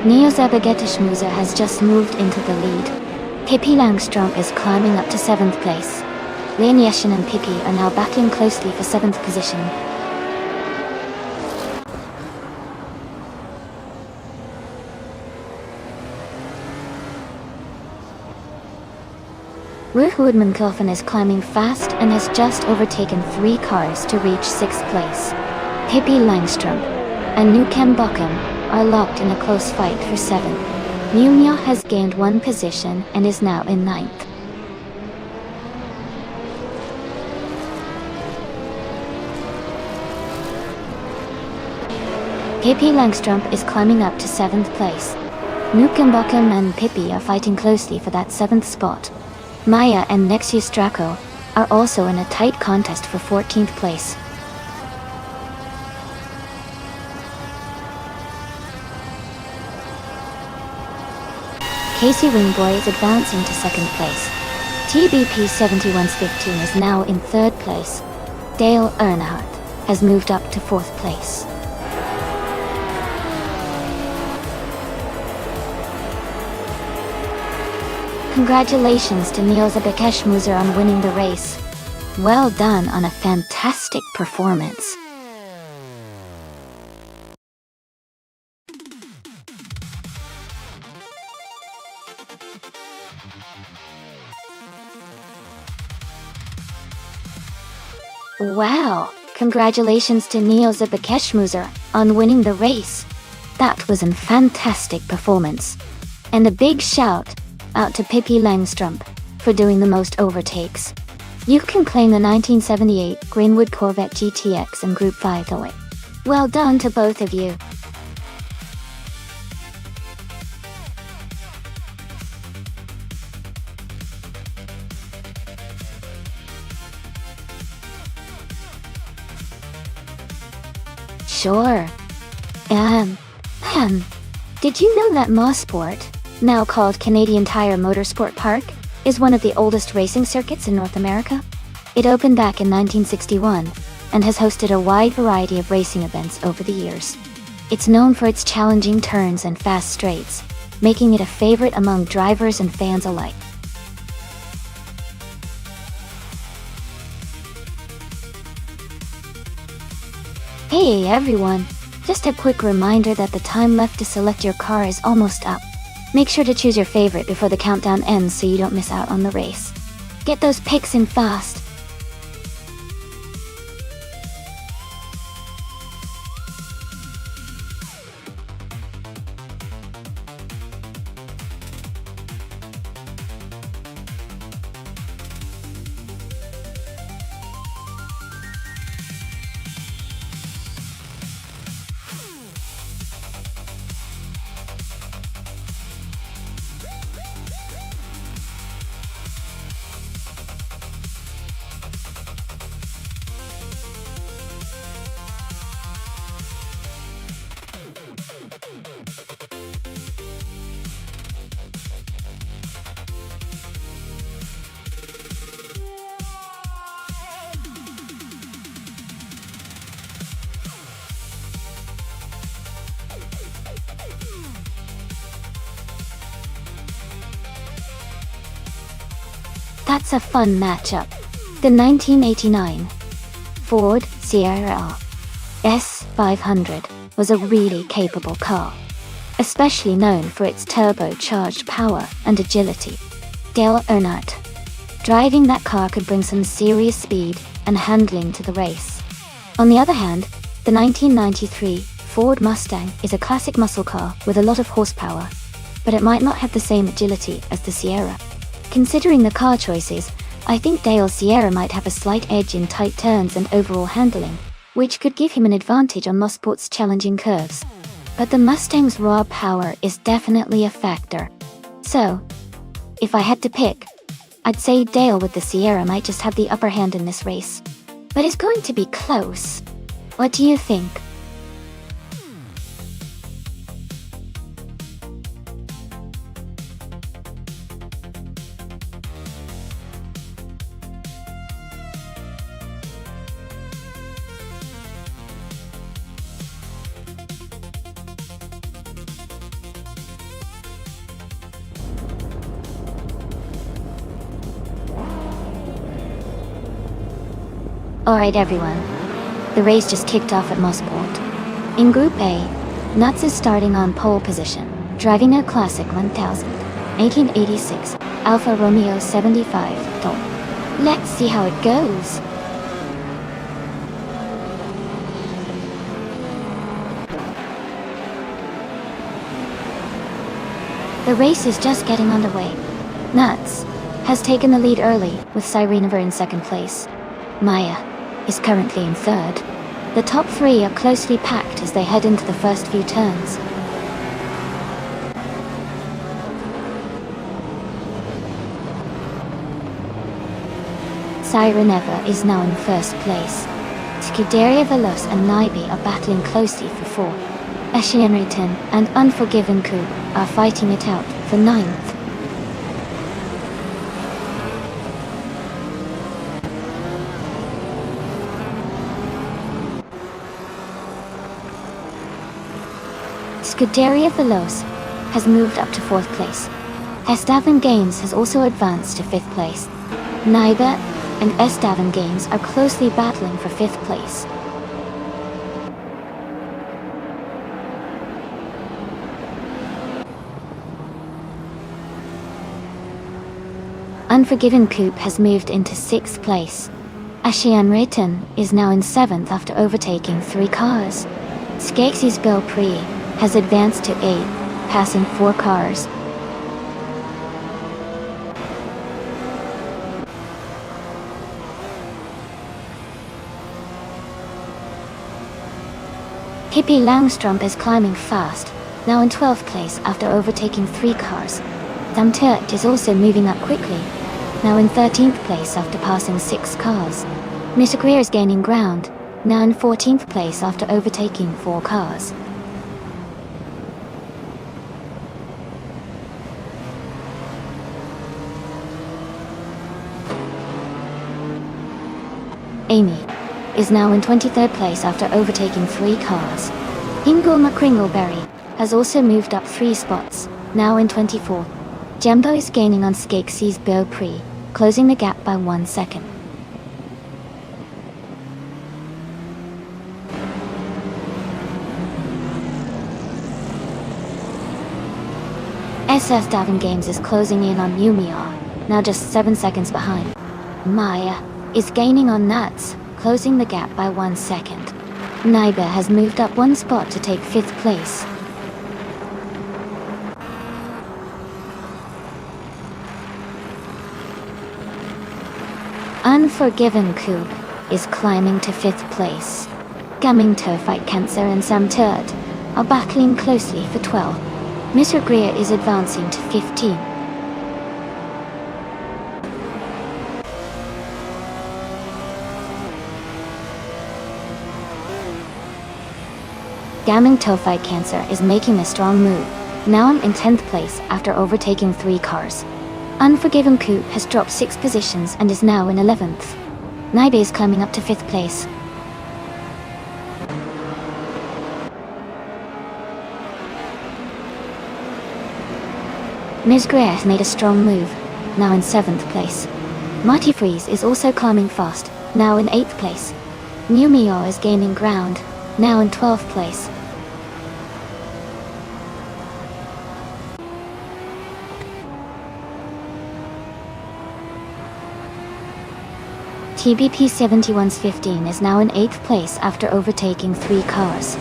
[SPEAKER 1] Neo Zabagetishmuza has just moved into the lead. Pippi Langstrumpf is climbing up to 7th place. Lian Yeshin and Pippi are now battling closely for 7th position. Ruth Woodman-Kilfen is climbing fast and has just overtaken 3 cars to reach 6th place. Pippi Langstrumpf and Nukem Bochum are locked in a close fight for 7th. Mumia has gained 1 position and is now in 9th. Pippi Langstrumpf is climbing up to 7th place. Nukem Bochum and Pippi are fighting closely for that 7th spot. Maya and Nexius Draco are also in a tight contest for 14th place. Casey Ringboy is advancing to 2nd place. TBP 7115 is now in 3rd place. Dale Earnhardt has moved up to 4th place. Congratulations to Niels Abekeshmuser on winning the race. Well done on a fantastic performance. Wow! Congratulations to Niels Abekeshmuser on winning the race. That was a fantastic performance. And a big shout out to Pippi Langstrumpf for doing the most overtakes. You can claim the 1978 Greenwood Corvette GTX in Group 5 away. Well done to both of you. Sure. Did you know that Mosport, now called Canadian Tire Motorsport Park, is one of the oldest racing circuits in North America? It opened back in 1961 and has hosted a wide variety of racing events over the years. It's known for its challenging turns and fast straights, making it a favorite among drivers and fans alike. Hey everyone! Just a quick reminder that the time left to select your car is almost up. Make sure to choose your favorite before the countdown ends so you don't miss out on the race. Get those picks in fast. That's a fun matchup. The 1989 Ford Sierra S500 was a really capable car, especially known for its turbocharged power and agility. Dale Earnhardt driving that car could bring some serious speed and handling to the race. On the other hand, the 1993 Ford Mustang is a classic muscle car with a lot of horsepower, but it might not have the same agility as the Sierra. Considering the car choices, I think Dale's Sierra might have a slight edge in tight turns and overall handling, which could give him an advantage on Mosport's challenging curves. But the Mustang's raw power is definitely a factor. So, if I had to pick, I'd say Dale with the Sierra might just have the upper hand in this race. But it's going to be close. What do you think? Alright everyone, the race just kicked off at Mosport. In Group A, Nuts is starting on pole position, driving a classic 1886 Alfa Romeo 75 Dol. Let's see how it goes. The race is just getting underway. Nuts has taken the lead early, with Sirenova in second place. Maya is currently in third. The top three are closely packed as they head into the first few turns. Sirenova is now in first place. Scuderia Veloce and Naibi are battling closely for fourth. Ascienriton and Unforgiven Coup are fighting it out for ninth. Scuderia Veloce has moved up to fourth place. Estevan Games has also advanced to fifth place. Naiba and Estevan Games are closely battling for fifth place. Unforgiven Coupe has moved into sixth place. Ascienriton is now in seventh after overtaking three cars. Skeksis Belprix has advanced to eighth, passing four cars. Hippie Langstrump is climbing fast, now in 12th place after overtaking three cars. Samtert is also moving up quickly, now in 13th place after passing six cars. Mr. Greer is gaining ground, now in 14th place after overtaking four cars. Amy is now in 23rd place after overtaking three cars. Ingle McCringleberry has also moved up 3 spots, now in 24th. Jembo is gaining on Skeksis Beaupré, closing the gap by 1 second. SS Davin Games is closing in on Yumiya, now just 7 seconds behind. Maya is gaining on Nuts, closing the gap by 1 second. Naiba has moved up 1 spot to take 5th place. Unforgiven Coupe is climbing to 5th place. Gaminto Fight Cancer and Sam Turd are battling closely for 12th. Mr. Greer is advancing to 15. Gaming Fight Cancer is making a strong move, now in 10th place after overtaking 3 cars. Unforgiven Coupe has dropped 6 positions and is now in 11th. Naibe is climbing up to 5th place. Ms. Greer has made a strong move, now in 7th place. Marty Freeze is also climbing fast, now in 8th place. New Mio is gaining ground, now in 12th place. TBP 71's15 is now in 8th place after overtaking 3 cars.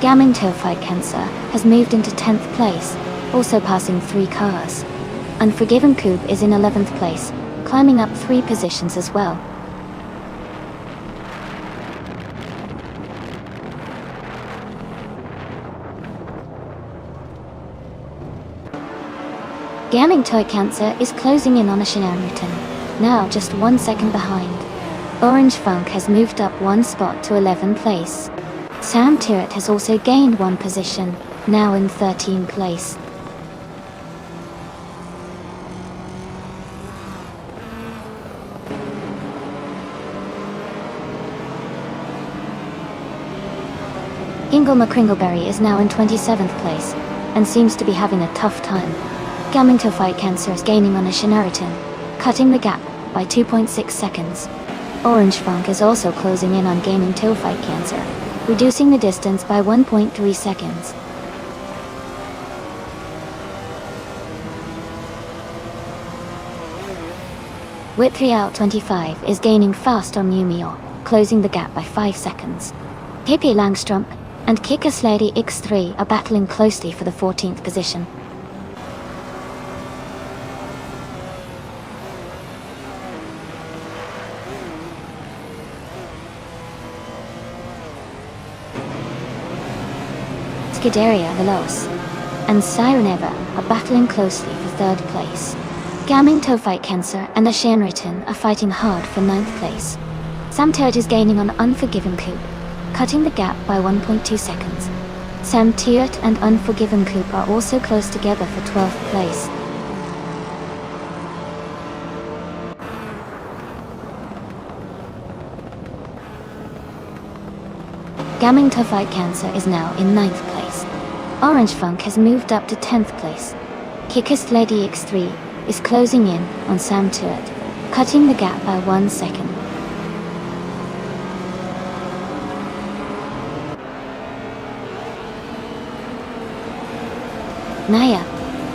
[SPEAKER 1] Gaming Fight Cancer has moved into 10th place, also passing 3 cars. Unforgiven Coupe is in 11th place, climbing up 3 positions as well. Gaming Toy Cancer is closing in on a Shenanigans, now just 1 second behind. Orange Funk has moved up 1 spot to 11th place. Sam Tirrett has also gained 1 position, now in 13th place. Ingle McCringleberry is now in 27th place, and seems to be having a tough time. Gaminto Fight Cancer is gaining on a Shenanigans, cutting the gap by 2.6 seconds. Orange Funk is also closing in on Gaming Tophyte Cancer, reducing the distance by 1.3 seconds. Whip 3 out 25 is gaining fast on Yumio, closing the gap by 5 seconds. Hippie Langstrom and Kickus Lady X3 are battling closely for the 14th position. Scuderia Veloz and Sireneva are battling closely for 3rd place. Gaming Tophyte Cancer and Ashanriton are fighting hard for 9th place. Sam Turd is gaining on Unforgiven Coop, cutting the gap by 1.2 seconds. Sam Teert and Unforgiven Coop are also close together for 12th place. Gaming Tophyte Cancer is now in 9th place. Orange Funk has moved up to 10th place. Kickus Lady X3 is closing in on Sam Turd, cutting the gap by 1 second. Naya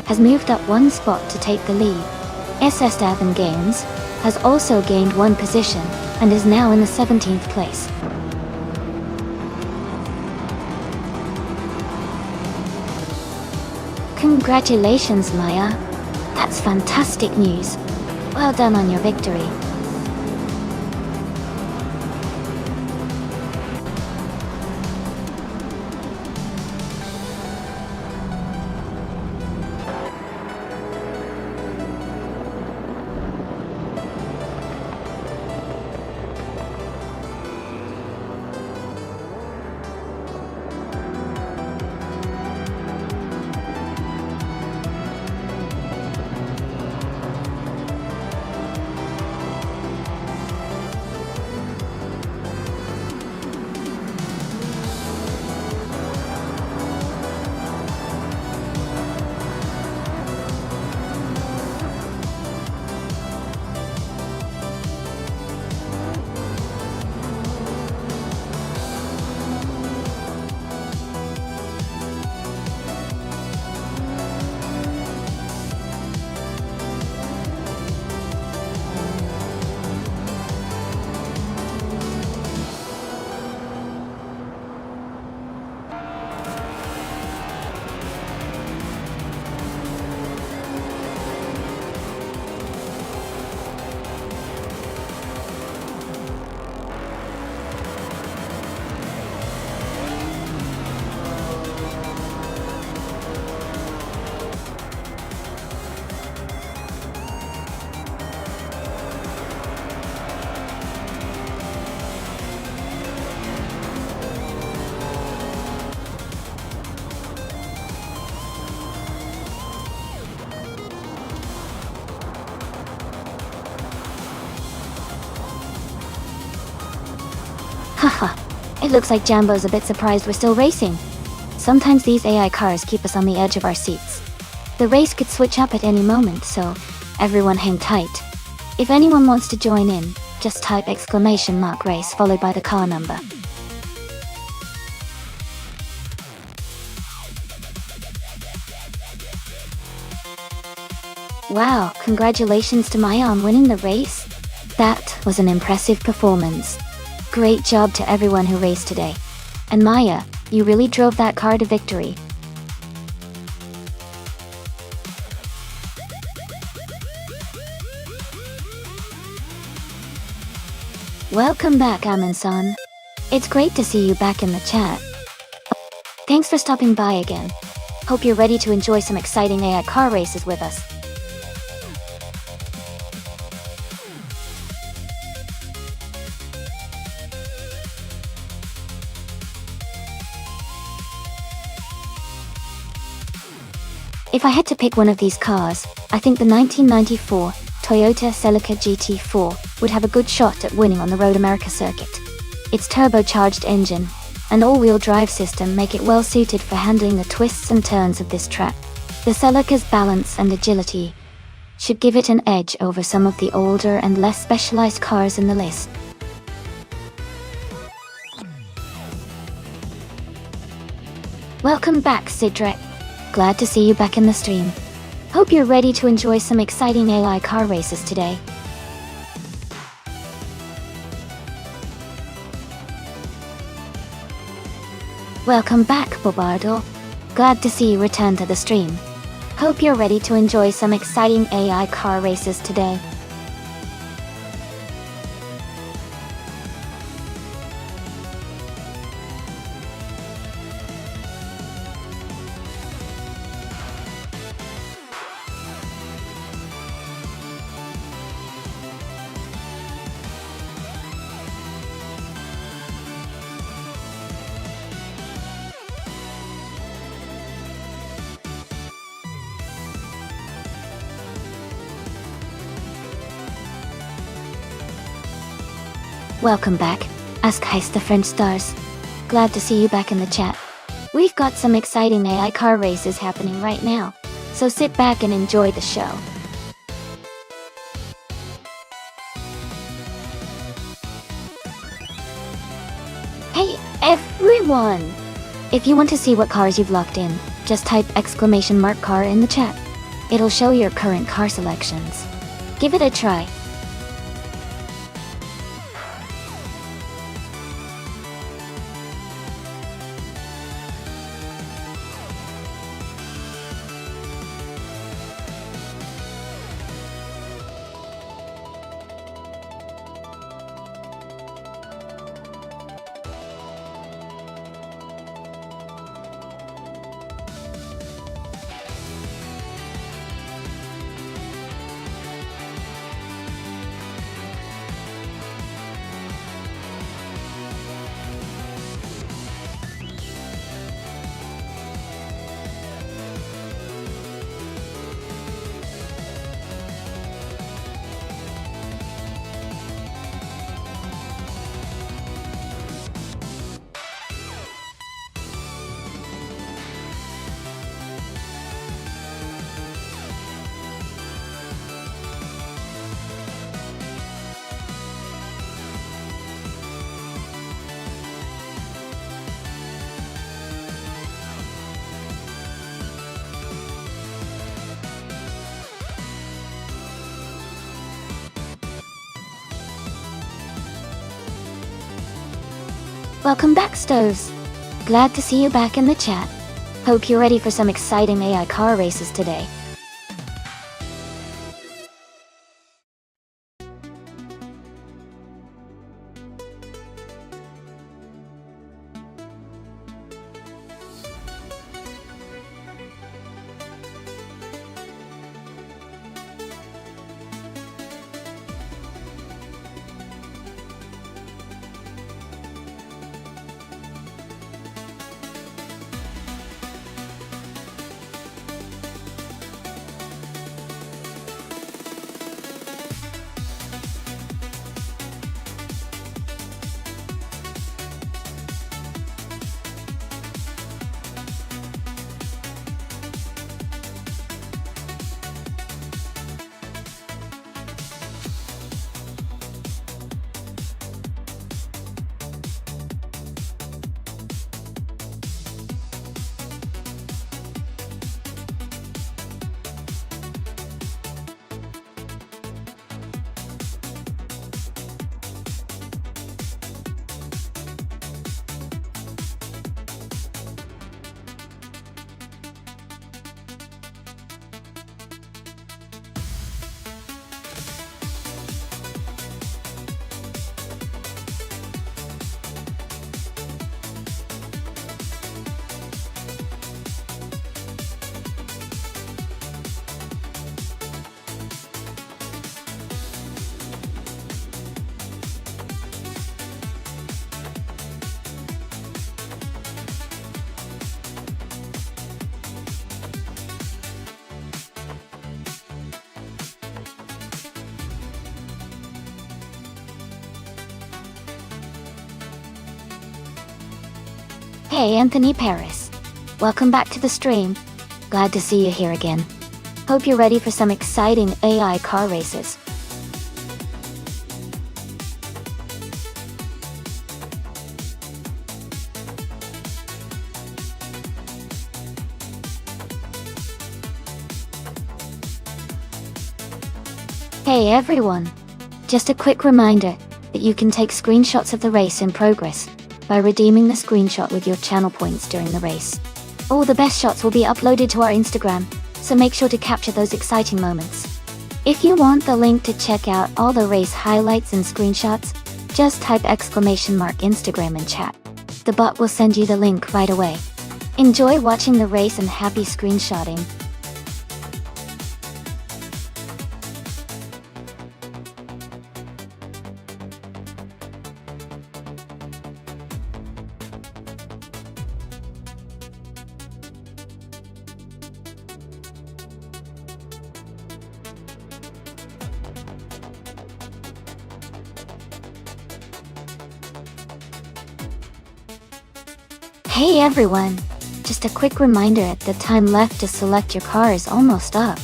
[SPEAKER 1] has moved up 1 spot to take the lead. SS Davin Games has also gained 1 position and is now in the 17th place. Congratulations, Maya. That's fantastic news. Well done on your victory. Haha, it looks like Jambo's a bit surprised we're still racing. Sometimes these AI cars keep us on the edge of our seats. The race could switch up at any moment, so everyone hang tight. If anyone wants to join in, just type !race followed by the car number. Wow, congratulations to Maya on winning the race. That was an impressive performance. Great job to everyone who raced today. And Maya, you really drove that car to victory. Welcome back, Amin-san. It's great to see you back in the chat. Thanks for stopping by again. Hope you're ready to enjoy some exciting AI car races with us. If I had to pick one of these cars, I think the 1994 Toyota Celica GT4 would have a good shot at winning on the Road America circuit. Its turbocharged engine and all-wheel drive system make it well suited for handling the twists and turns of this track. The Celica's balance and agility should give it an edge over some of the older and less specialized cars in the list. Welcome back, Cedric. Glad to see you back in the stream. Hope you're ready to enjoy some exciting AI car races today. Welcome back, Bobardo. Glad to see you return to the stream. Hope you're ready to enjoy some exciting AI car races today. Welcome back, Ask Heist the French Stars. Glad to see you back in the chat. We've got some exciting AI car races happening right now, so sit back and enjoy the show. Hey everyone! If you want to see what cars you've locked in, just type !car in the chat. It'll show your current car selections. Give it a try. Welcome back, Stoves. Glad to see you back in the chat. Hope you're ready for some exciting AI car races today. Hey Anthony Paris. Welcome back to the stream. Glad to see you here again. Hope you're ready for some exciting AI car races. Hey everyone! Just a quick reminder that you can take screenshots of the race in progress by redeeming the screenshot with your channel points during the race. All the best shots will be uploaded to our Instagram, so make sure to capture those exciting moments. If you want the link to check out all the race highlights and screenshots, just type !Instagram in chat. The bot will send you the link right away. Enjoy watching the race and happy screenshotting. Hey everyone! Just a quick reminder that the time left to select your car is almost up.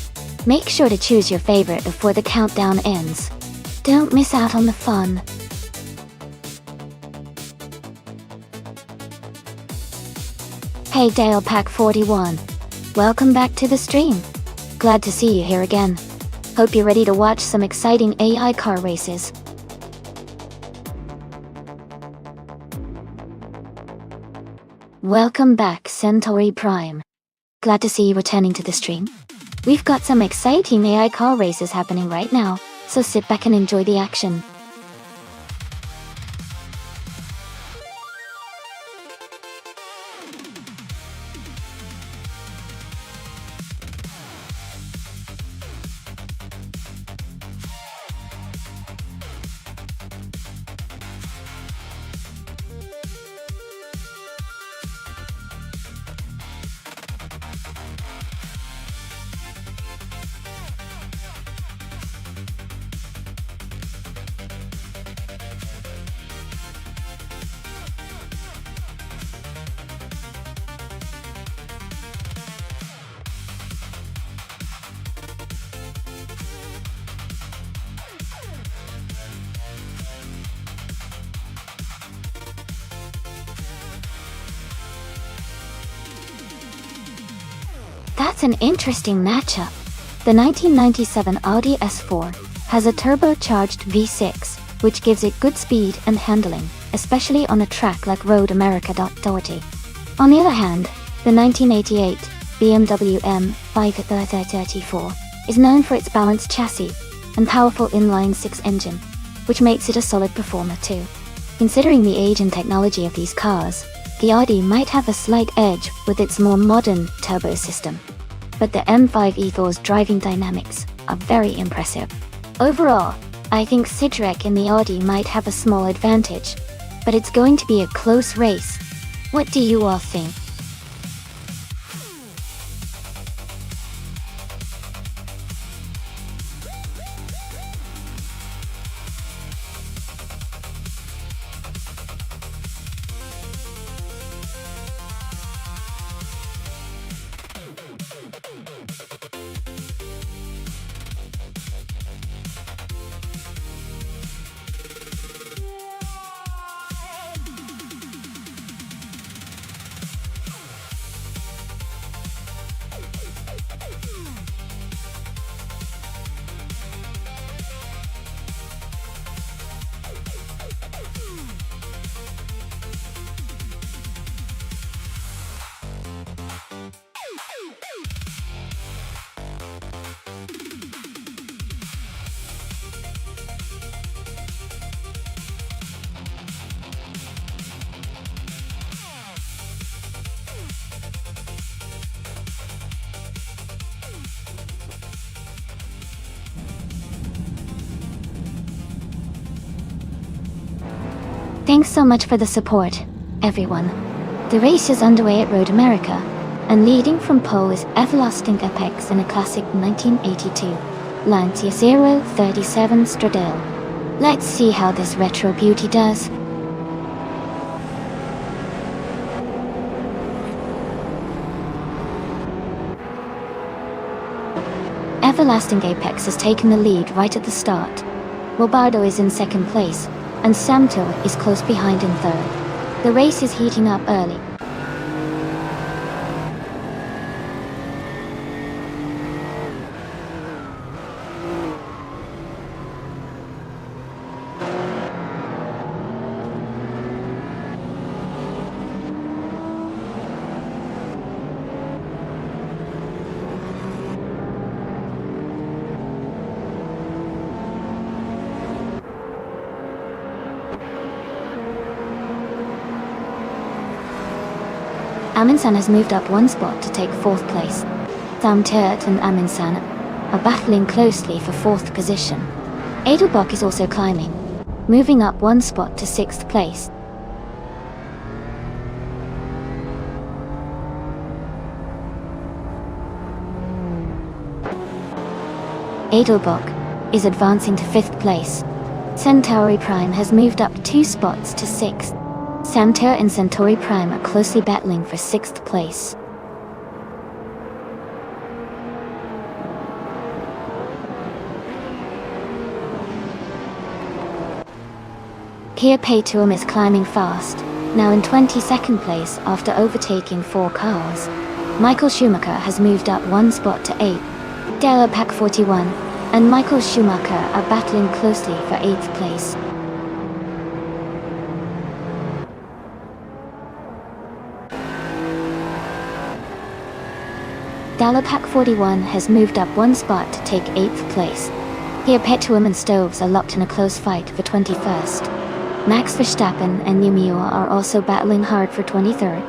[SPEAKER 1] Make sure to choose your favorite before the countdown ends. Don't miss out on the fun. Hey Dale Pack 41. Welcome back to the stream. Glad to see you here again. Hope you're ready to watch some exciting AI car races. Welcome back, Centauri Prime. Glad to see you returning to the stream. We've got some exciting AI car races happening right now, so sit back and enjoy the action. That's an interesting matchup. The 1997 Audi S4 has a turbocharged V6, which gives it good speed and handling, especially on a track like Road America. On the other hand, the 1988 BMW M534 is known for its balanced chassis and powerful inline-six engine, which makes it a solid performer too. Considering the age and technology of these cars, the Audi might have a slight edge with its more modern turbo system, but the M5E4's driving dynamics are very impressive. Overall, I think Sidrek in the Audi might have a small advantage, but it's going to be a close race. What do you all think? Thanks so much for the support, everyone. The race is underway at Road America, and leading from pole is Everlasting Apex in a classic 1982 Lancia 037 Stradale. Let's see how this retro beauty does. Everlasting Apex has taken the lead right at the start. Robardo is in second place, and Samto is close behind in third. The race is heating up early. Amundsen has moved up one spot to take 4th place. Samtert and Amundsen are battling closely for 4th position. Edelbach is also climbing, moving up one spot to 6th place. Edelbach is advancing to 5th place. Centauri Prime has moved up 2 spots to 6th. Samter and Centauri Prime are closely battling for 6th place. Kia Paytuum is climbing fast, now in 22nd place after overtaking 4 cars. Michael Schumacher has moved up 1 spot to 8th. Della Pack 41 and Michael Schumacher are battling closely for 8th place. Della Pack 41 has moved up 1 spot to take 8th place. Here Petuum and Stoves are locked in a close fight for 21st. Max Verstappen and Numio are also battling hard for 23rd.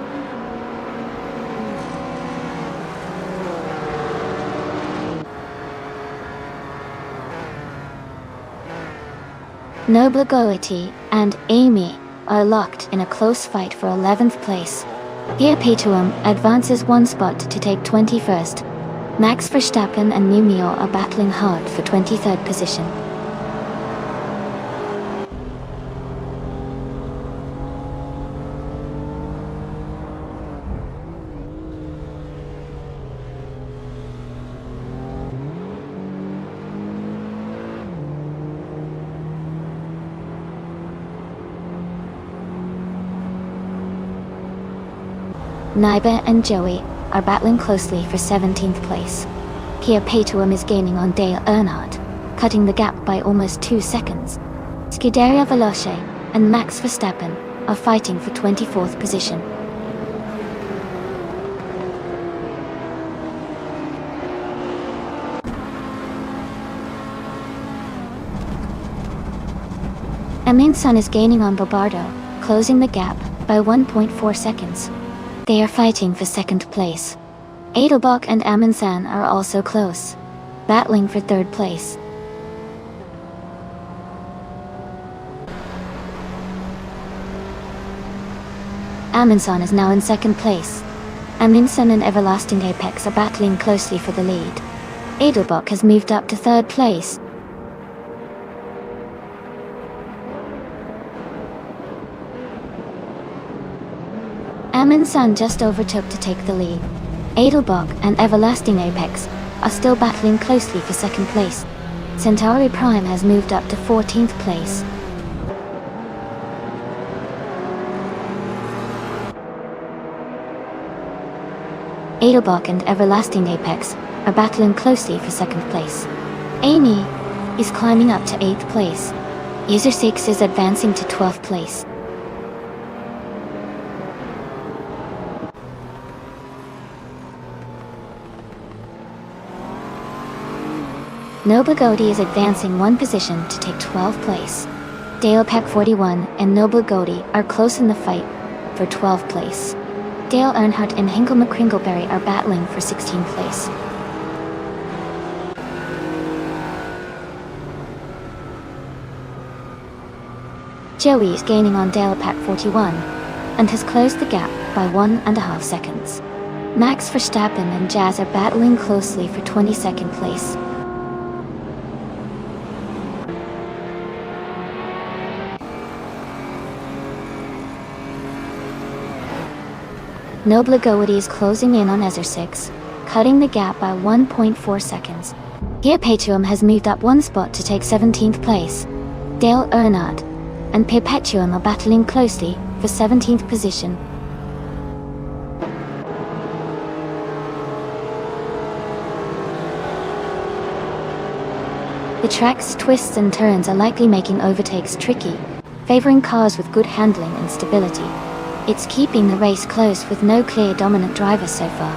[SPEAKER 1] Noble Goethe and Amy are locked in a close fight for 11th place. Here Paytuum advances 1 spot to take 21st. Max Verstappen and Numio are battling hard for 23rd position. Naiba and Joey are battling closely for 17th place. Here Paytuum is gaining on Dale Earnhardt, cutting the gap by almost 2 seconds. Scuderia Veloce and Max Verstappen are fighting for 24th position. Amundsen is gaining on Bobardo, closing the gap by 1.4 seconds. They are fighting for 2nd place. Edelbach and Amundsen are also close, battling for 3rd place. Amundsen is now in 2nd place. Amundsen and Everlasting Apex are battling closely for the lead. Edelbach has moved up to 3rd place. Amundsen just overtook to take the lead. Edelbach and Everlasting Apex are still battling closely for 2nd place. Centauri Prime has moved up to 14th place. Edelbach and Everlasting Apex are battling closely for 2nd place. Amy is climbing up to 8th place. User 6 is advancing to 12th place. Noble Goethe is advancing 1 position to take 12th place. Dale Pack 41 and Noble Goethe are close in the fight for 12th place. Dale Earnhardt and Hinkle McCringleberry are battling for 16th place. Joey is gaining on Dale Pack 41 and has closed the gap by 1.5 seconds. Max Verstappen and Jazz are battling closely for 22nd place. Noble Goethe is closing in on Ezra 6, cutting the gap by 1.4 seconds. Here Paytuum has moved up 1 spot to take 17th place. Dale Earnhardt and Perpetuum are battling closely for 17th position. The track's twists and turns are likely making overtakes tricky, favoring cars with good handling and stability. It's keeping the race close with no clear dominant driver so far.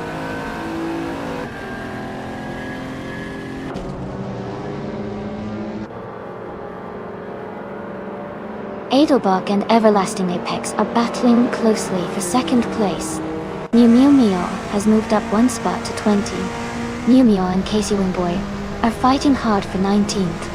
[SPEAKER 1] Edelbach and Everlasting Apex are battling closely for 2nd place. Mew Mew Meow has moved up one spot to 20. Mew Meow and Casey Wingboy are fighting hard for 19th.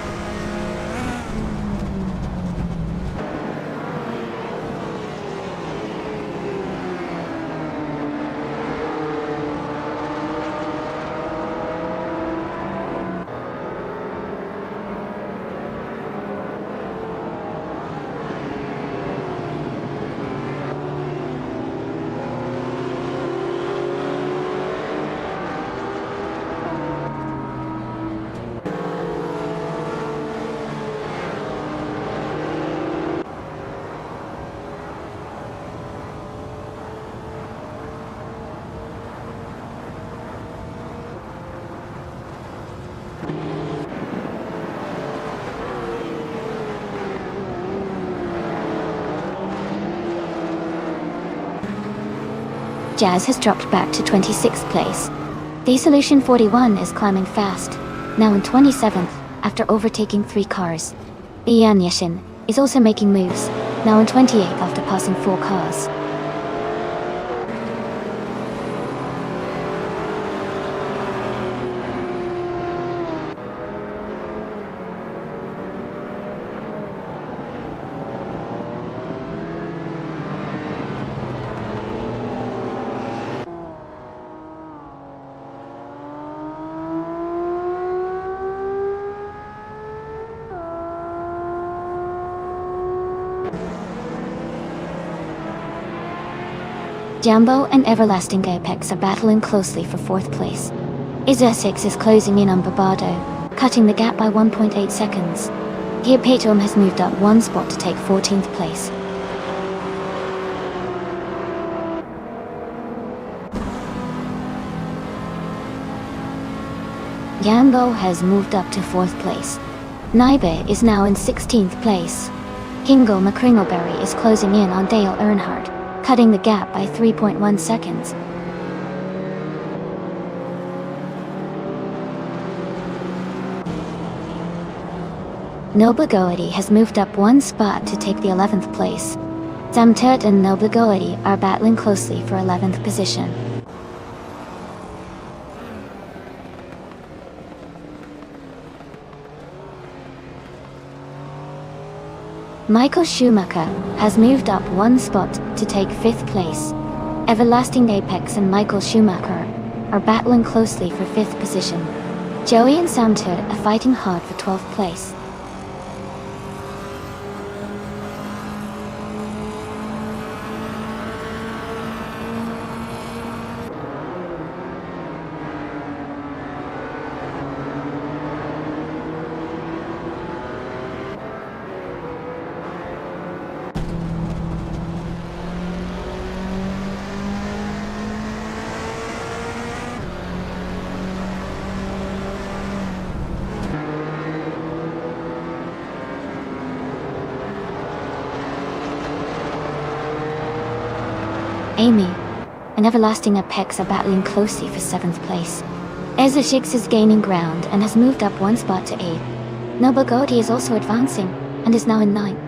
[SPEAKER 1] Jazz has dropped back to 26th place. The Solution 41 is climbing fast, now in 27th after overtaking 3 cars. Lian Yeshin is also making moves, now in 28th after passing 4 cars. Jambo and Everlasting Apex are battling closely for 4th place. Izer6 is closing in on Barbado, cutting the gap by 1.8 seconds. Here Patom has moved up 1 spot to take 14th place. Yambo has moved up to 4th place. Naibe is now in 16th place. Kingo McCringleberry is closing in on Dale Earnhardt, cutting the gap by 3.1 seconds. Noblegoity has moved up 1 spot to take the 11th place. Zamtert and Noblegoity are battling closely for 11th position. Michael Schumacher has moved up 1 spot to take 5th place. Everlasting Apex and Michael Schumacher are battling closely for 5th position. Joey and Samtur are fighting hard for 12th place. Amy and Everlasting Apex are battling closely for 7th place. Ezra6 is gaining ground and has moved up 1 spot to 8th. Noblegoity is also advancing and is now in 9th.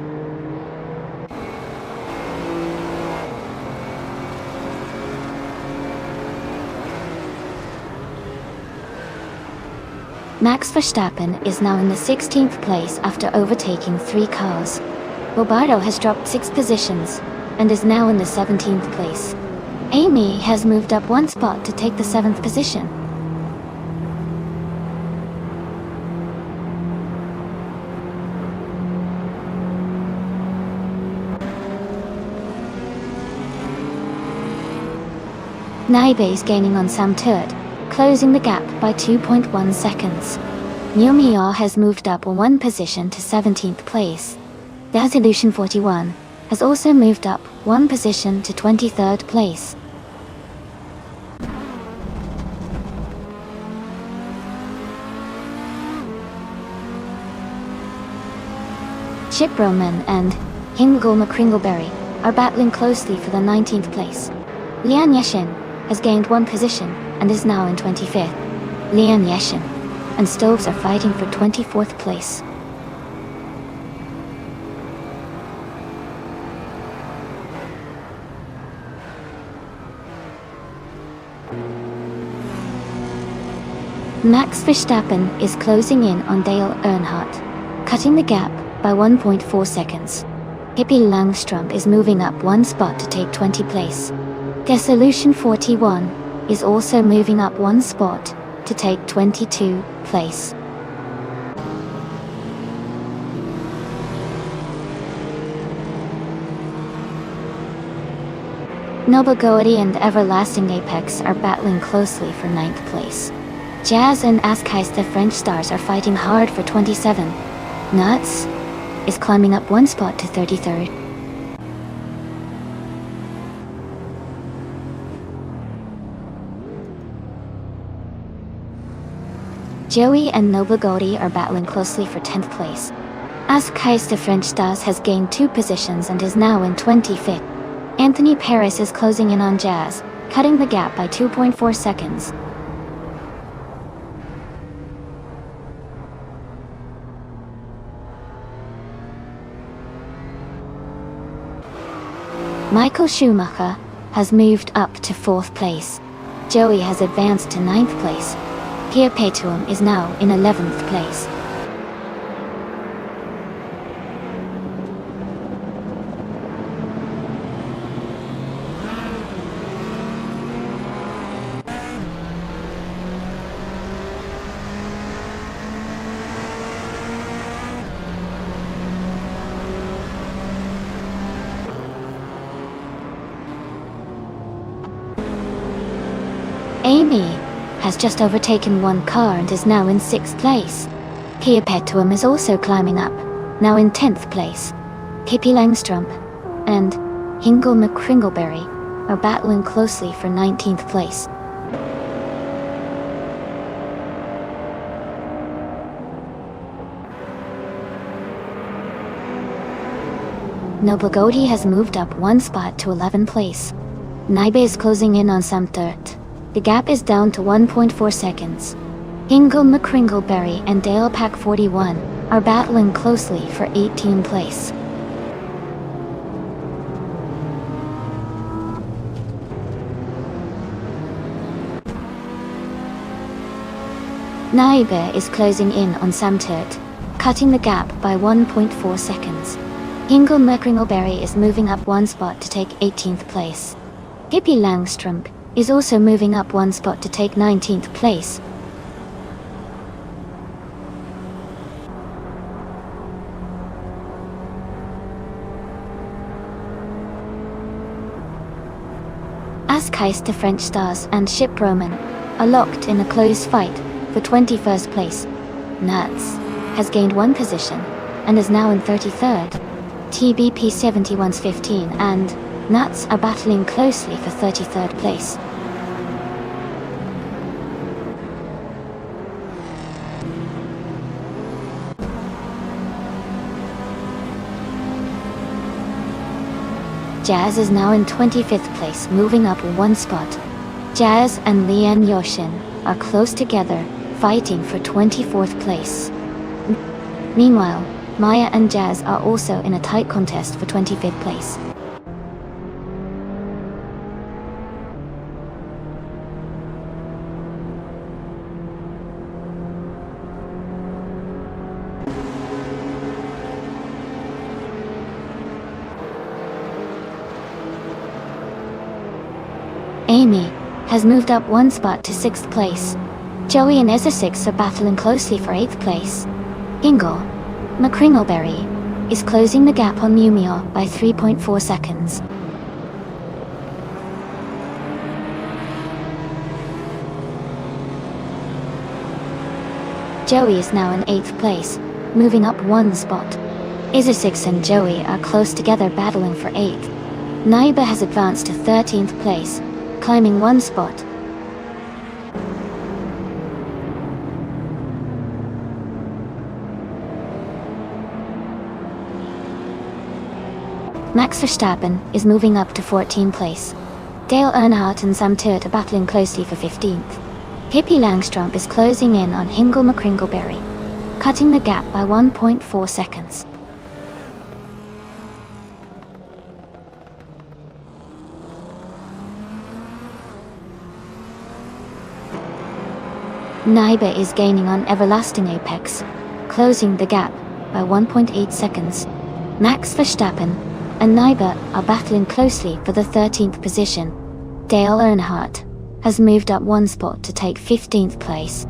[SPEAKER 1] Max Verstappen is now in the 16th place after overtaking 3 cars. Roberto has dropped 6 positions and is now in the 17th place. Amy has moved up 1 spot to take the 7th position. Naibe is gaining on Sam Turt, closing the gap by 2.1 seconds. Nyomia has moved up 1 position to 17th place. The Resolution 41 has also moved up 1 position to 23rd place. Chip Roman and Hingle McCringleberry are battling closely for the 19th place. Lian Yeshin has gained 1 position and is now in 25th. Lian Yeshin and Stoves are fighting for 24th place. Max Verstappen is closing in on Dale Earnhardt, cutting the gap by 1.4 seconds. Pippi Langstrup is moving up one spot to take 20th place. Dessolution 41 is also moving up one spot to take 22nd place. Nobugoati and Everlasting Apex are battling closely for 9th place. Jazz and Askais, the French stars, are fighting hard for 27. Nuts is climbing up one spot to 33rd. Joey and Nobugoati are battling closely for 10th place. Askais, the French stars, has gained 2 positions and is now in 25th. Anthony Paris is closing in on Jazz, cutting the gap by 2.4 seconds. Michael Schumacher has moved up to 4th place. Joey has advanced to 9th place. Pierre Pétuam is now in 11th place. Amy has just overtaken one car and is now in 6th place. Pierre Pétuam is also climbing up, now in 10th place. Pippi Langstrup and Hingle McCringleberry are battling closely for 19th place. Nobugoati has moved up one spot to 11th place. Naibe is closing in on Samtert. The gap is down to 1.4 seconds. Hingle McCringleberry and Dale Pack 41 are battling closely for 18th place. Naibe is closing in on Samtert, cutting the gap by 1.4 seconds. Hingle McCringleberry is moving up one spot to take 18th place. Pippi Langstrup is also moving up one spot to take 19th place. Askais, the French stars, and Ship Roman are locked in a close fight for 21st place. Nuts has gained 1 position and is now in 33rd. TBP 71's 15 and Nuts are battling closely for 33rd place. Jazz is now in 25th place, moving up one spot. Jazz and Lian Yoshin are close together, fighting for 24th place. Meanwhile, Maya and Jazz are also in a tight contest for 25th place. Amy has moved up one spot to 6th place. Joey and Ezra6 are battling closely for 8th place. Hingle McCringleberry is closing the gap on Mumio by 3.4 seconds. Joey is now in 8th place, moving up one spot. Ezra6 and Joey are close together, battling for 8th. Naiba has advanced to 13th place, climbing one spot. Max Verstappen is moving up to 14th place. Dale Earnhardt and Sam Turt are battling closely for 15th. Pippi Langstrup is closing in on Hingle McCringleberry, cutting the gap by 1.4 seconds. Naiba is gaining on everlasting apex, closing the gap by 1.8 seconds. Max Verstappen and Naiba are battling closely for the 13th position. Dale Earnhardt has moved up one spot to take 15th place.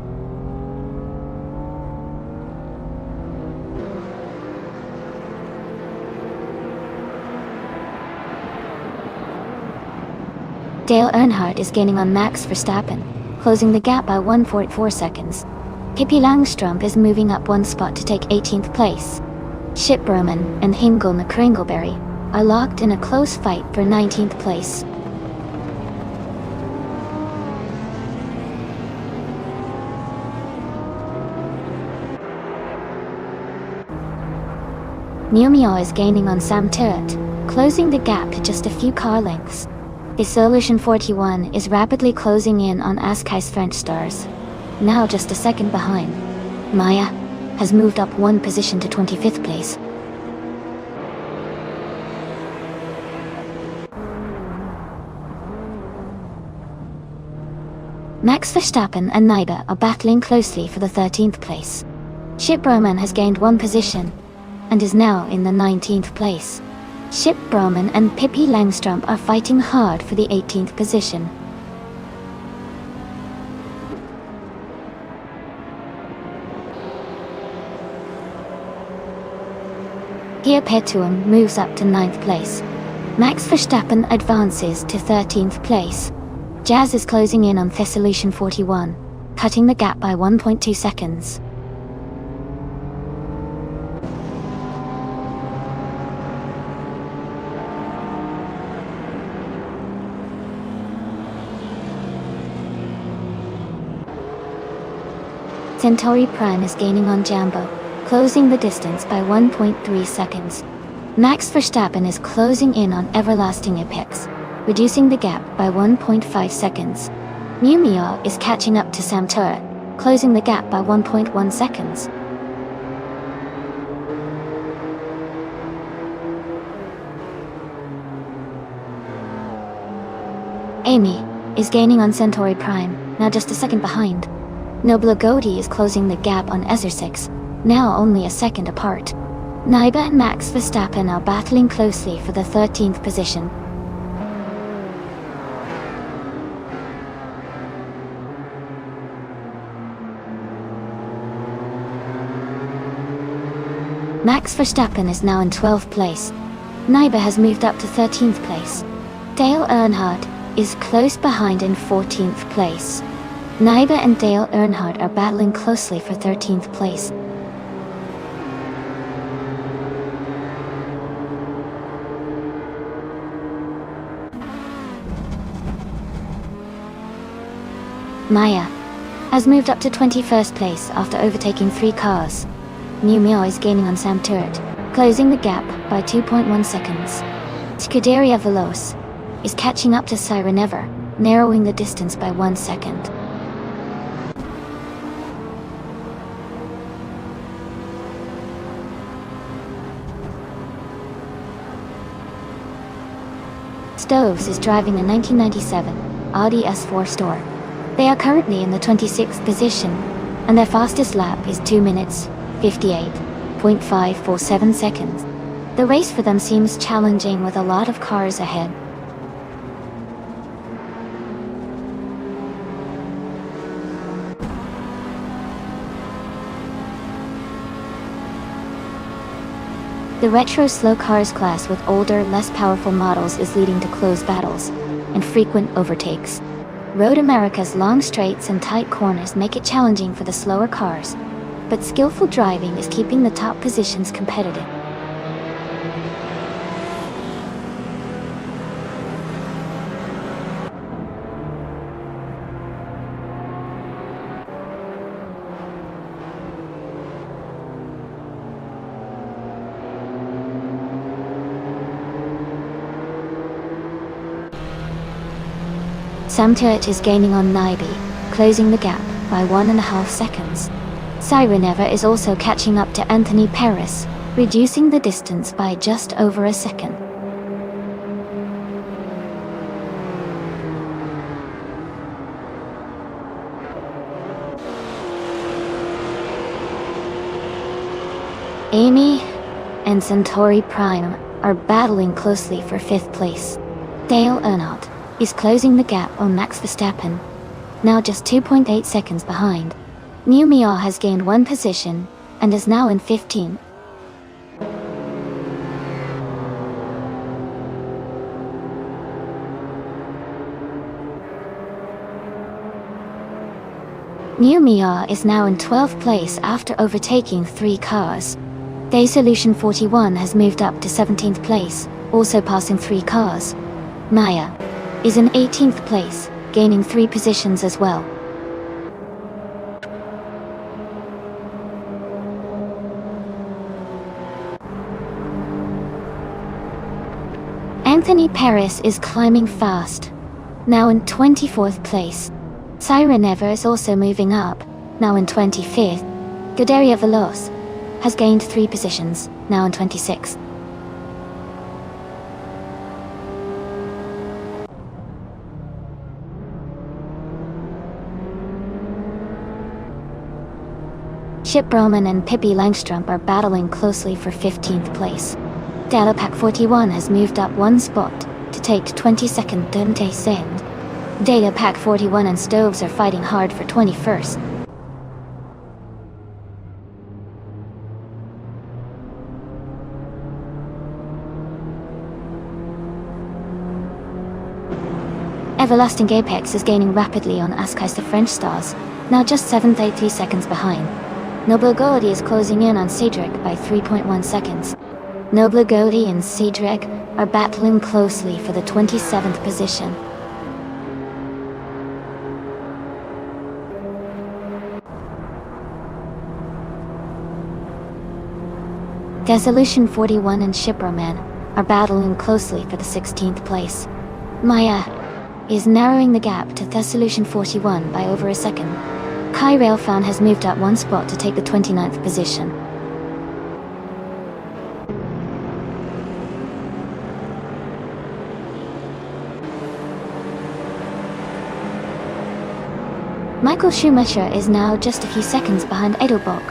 [SPEAKER 1] Dale Earnhardt is gaining on Max Verstappen, closing the gap by 1.4 seconds. Pippi Langstrup is moving up one spot to take 18th place. Chip Broman and Hingle McCringleberry are locked in a close fight for 19th place. Numio is gaining on Sam Turret, closing the gap to just a few car lengths. Dissolution 41 is rapidly closing in on Askai's French stars, now just a second behind. Maya has moved up one position to 25th place. Max Verstappen and Naiba are battling closely for the 13th place. Chip Broman has gained one position and is now in the 19th place. Chip Broman and Pippi Langstrup are fighting hard for the 18th position. Pierre Petuum moves up to 9th place. Max Verstappen advances to 13th place. Jazz is closing in on Dissolution 41, cutting the gap by 1.2 seconds. Centauri Prime is gaining on Jambo, closing the distance by 1.3 seconds. Max Verstappen is closing in on Everlasting Apex, reducing the gap by 1.5 seconds. Numio is catching up to Sam Turret, closing the gap by 1.1 seconds. Amy is gaining on Centauri Prime, now just a second behind. Nobla Godi is closing the gap on Ezzer6, now only a second apart. Naiba and Max Verstappen are battling closely for the 13th position. Max Verstappen is now in 12th place. Naiba has moved up to 13th place. Dale Earnhardt is close behind in 14th place. Naiba and Dale Earnhardt are battling closely for 13th place. Maya has moved up to 21st place after overtaking 3 cars. Numio is gaining on Sam Turret, closing the gap by 2.1 seconds. Scuderia Veloce is catching up to Siren Ever, narrowing the distance by 1 second. Stoves is driving a 1997 Audi S4 Store. They are currently in the 26th position, and their fastest lap is 2 minutes, 58.547 seconds. The race for them seems challenging with a lot of cars ahead. The retro slow cars class with older, less powerful models is leading to close battles and frequent overtakes. Road America's long straights and tight corners make it challenging for the slower cars, but skillful driving is keeping the top positions competitive. Sam Turret is gaining on Naibi, closing the gap by 1.5 seconds. Siren Ever is also catching up to Anthony Paris, reducing the distance by just over a second. Amy and Centauri Prime are battling closely for 5th place. Dale Earnhardt is closing the gap on Max Verstappen, now just 2.8 seconds behind. New Mia has gained 1 position and is now in 15th. New Mia is now in 12th place after overtaking 3 cars. Day Solution 41 has moved up to 17th place, also passing 3 cars. Maya is in 18th place, gaining 3 positions as well. Anthony Perez is climbing fast, now in 24th place. Siren Eva is also moving up, now in 25th. Godaria Veloz has gained 3 positions, now in 26th. Chip Roman and Pippi Langstrup are battling closely for 15th place. Dalapac 41 has moved up 1 spot to take 22nd Dante Send. Data Pack 41 and Stoves are fighting hard for 21st. Everlasting Apex is gaining rapidly on Ascais the French Stars, now just 7.83 seconds behind. Noble Goldie is closing in on Cedric by 3.1 seconds. Noble Goldie and Cedric are battling closely for the 27th position. Dissolution 41 and Shiproman are battling closely for the 16th place. Maya is narrowing the gap to Dissolution 41 by over a second. Kai Railfan has moved up 1 spot to take the 29th position. Michael Schumacher is now just a few seconds behind Edelbach,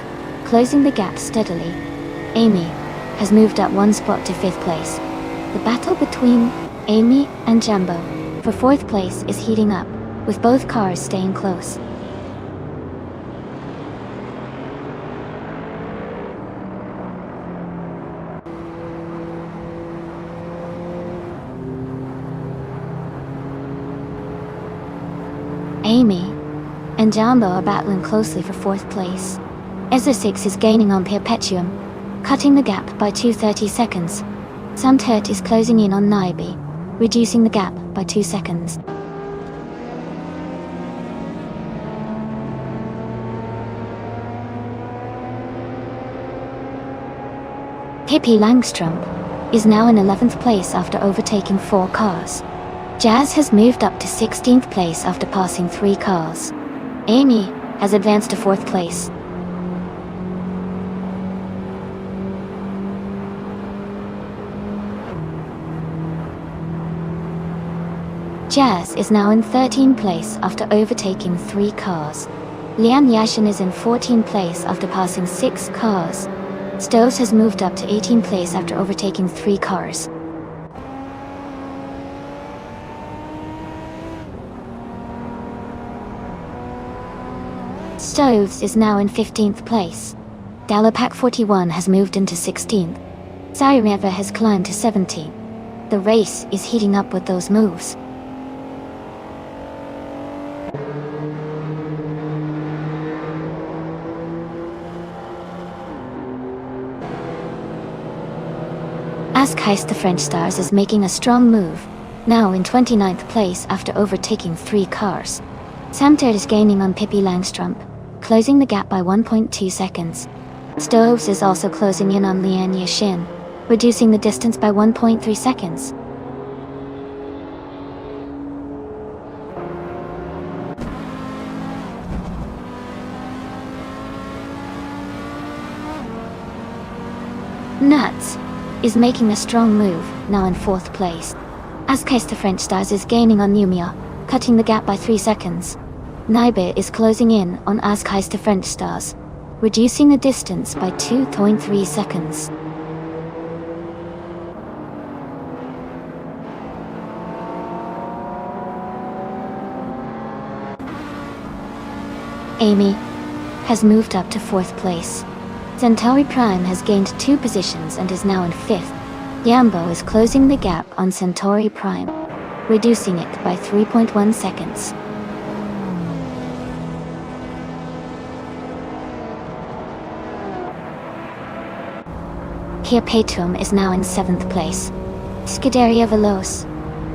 [SPEAKER 1] closing the gap steadily. Amy has moved up 1 spot to 5th place. The battle between Amy and Jambo for 4th place is heating up, with both cars staying close. Amy and Jambo are battling closely for 4th place. Ezra 6 is gaining on Perpetuum, cutting the gap by 2.30 seconds. Samtert is closing in on Naibi, reducing the gap by 2 seconds. Pippi Langstrup is now in 11th place after overtaking 4 cars. Jazz has moved up to 16th place after passing 3 cars. Amy has advanced to 4th place. Jazz is now in 13th place after overtaking 3 cars. Lian Yashin is in 14th place after passing 6 cars. Stoves has moved up to 18th place after overtaking 3 cars. Stoves is now in 15th place. Dalapac 41 has moved into 16th. Sireva has climbed to 17th. The race is heating up with those moves. Ascais the French Stars is making a strong move, now in 29th place after overtaking 3 cars. Samtert is gaining on Pippi Langstrup, closing the gap by 1.2 seconds. Stoves is also closing in on Lian Yashin, reducing the distance by 1.3 seconds. Nuts is making a strong move, now in 4th place. Ascais the French Stars is gaining on Numia, cutting the gap by 3 seconds. Naibe is closing in on Ascais the French Stars, reducing the distance by 2.3 seconds. Amy has moved up to 4th place. Centauri Prime has gained 2 positions and is now in 5th. Yambo is closing the gap on Centauri Prime, reducing it by 3.1 seconds. Kia Paytum is now in 7th place. Scuderia Veloce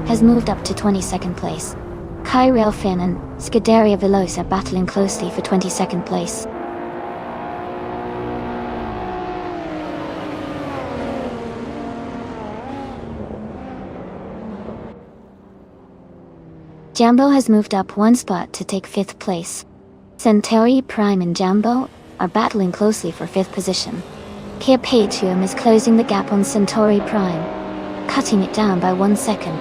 [SPEAKER 1] has moved up to 22nd place. Kyril Finn and Scuderia Veloce are battling closely for 22nd place. Jambo has moved up 1 spot to take 5th place. Centauri Prime and Jambo are battling closely for 5th position. Kia Paytum is closing the gap on Centauri Prime, cutting it down by 1 second.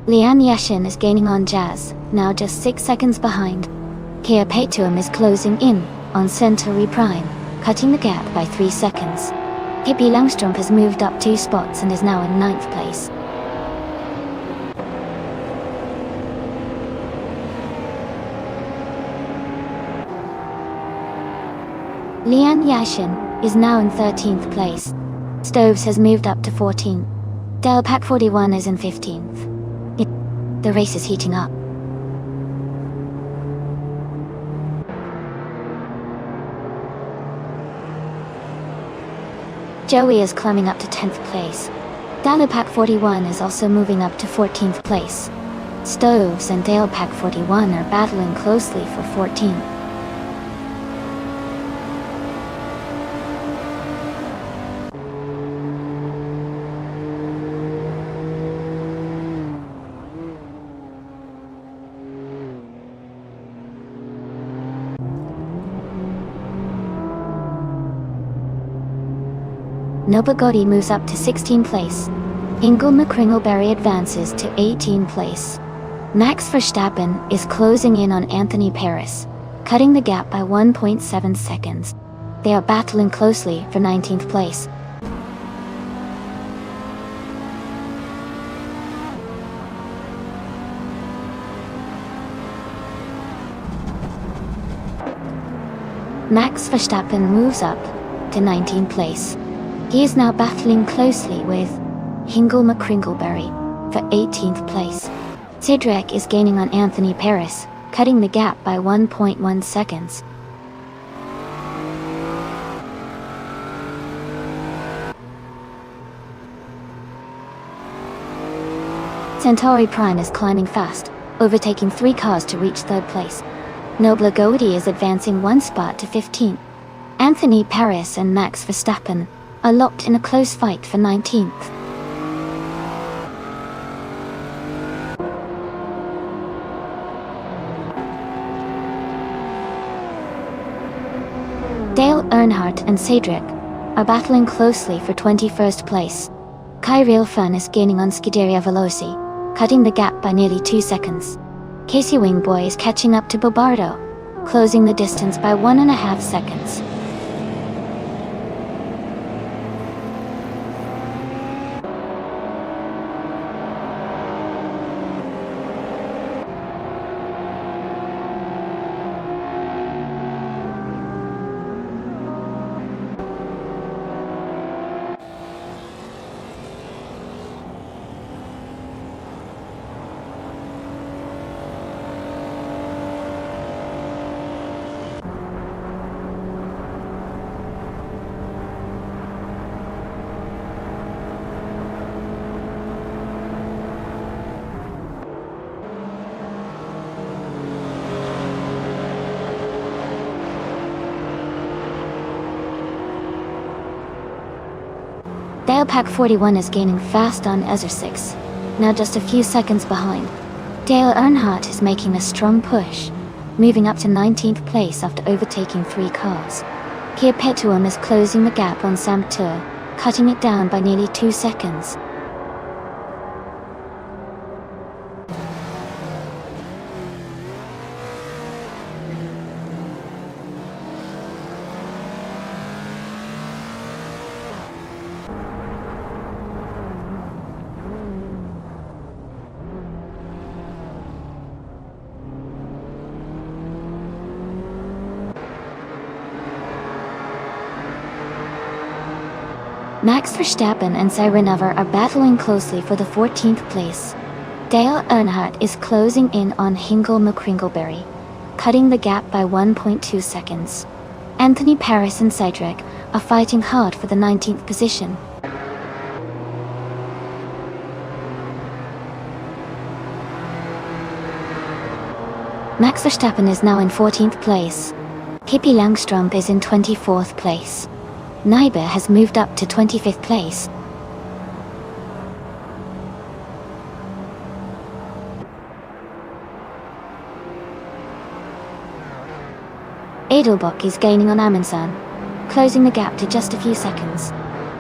[SPEAKER 1] Lian Yashin is gaining on Jazz, now just 6 seconds behind. Kia Paytum is closing in on Centauri Prime, cutting the gap by 3 seconds. Hippie Langstrup has moved up 2 spots and is now in 9th place. Lian Yashin is now in 13th place. Stoves has moved up to 14th. Del Pack 41 is in 15th. The race is heating up. Joey is climbing up to 10th place. Dalapack 41 is also moving up to 14th place. Stoves and Dalepack 41 are battling closely for 14th. Nobagodi moves up to 16th place. Ingle McCringleberry advances to 18th place. Max Verstappen is closing in on Anthony Paris, cutting the gap by 1.7 seconds. They are battling closely for 19th place. Max Verstappen moves up to 19th place. He is now battling closely with Hingle McCringleberry for 18th place. Cedric is gaining on Anthony Paris, cutting the gap by 1.1 seconds. Centauri Prime is climbing fast, overtaking 3 cars to reach 3rd place. Nobla Godi is advancing 1 spot to 15th. Anthony Paris and Max Verstappen are locked in a close fight for 19th. Dale Earnhardt and Cedric are battling closely for 21st place. Kyril Fun is gaining on Scuderia Veloce, cutting the gap by nearly 2 seconds. Casey Wingboy is catching up to Bobardo, closing the distance by 1.5 seconds. Dalepack 41 is gaining fast on Ezra 6, now just a few seconds behind. Dale Earnhardt is making a strong push, moving up to 19th place after overtaking 3 cars. Kia Paytum is closing the gap on Sam Tour, cutting it down by nearly 2 seconds. Max Verstappen and Cyrenova are battling closely for the 14th place. Dale Earnhardt is closing in on Hingle McCringleberry, cutting the gap by 1.2 seconds. Anthony Paris and Cedric are fighting hard for the 19th position. Max Verstappen is now in 14th place. Pippi Langstrumpf is in 24th place. Nybe has moved up to 25th place. Edelbach is gaining on Amundsen, closing the gap to just a few seconds.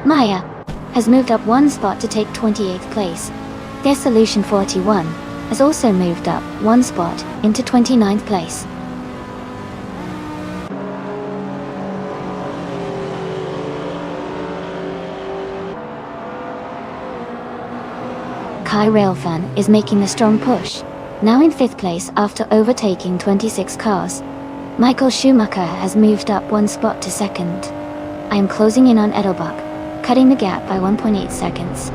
[SPEAKER 1] Maya has moved up one spot to take 28th place. Their Solution 41 has also moved up one spot into 29th place. Kai Railfan is making a strong push, now in 5th place after overtaking 26 cars. Michael Schumacher has moved up one spot to 2nd. I am closing in on Edelbach, cutting the gap by 1.8 seconds.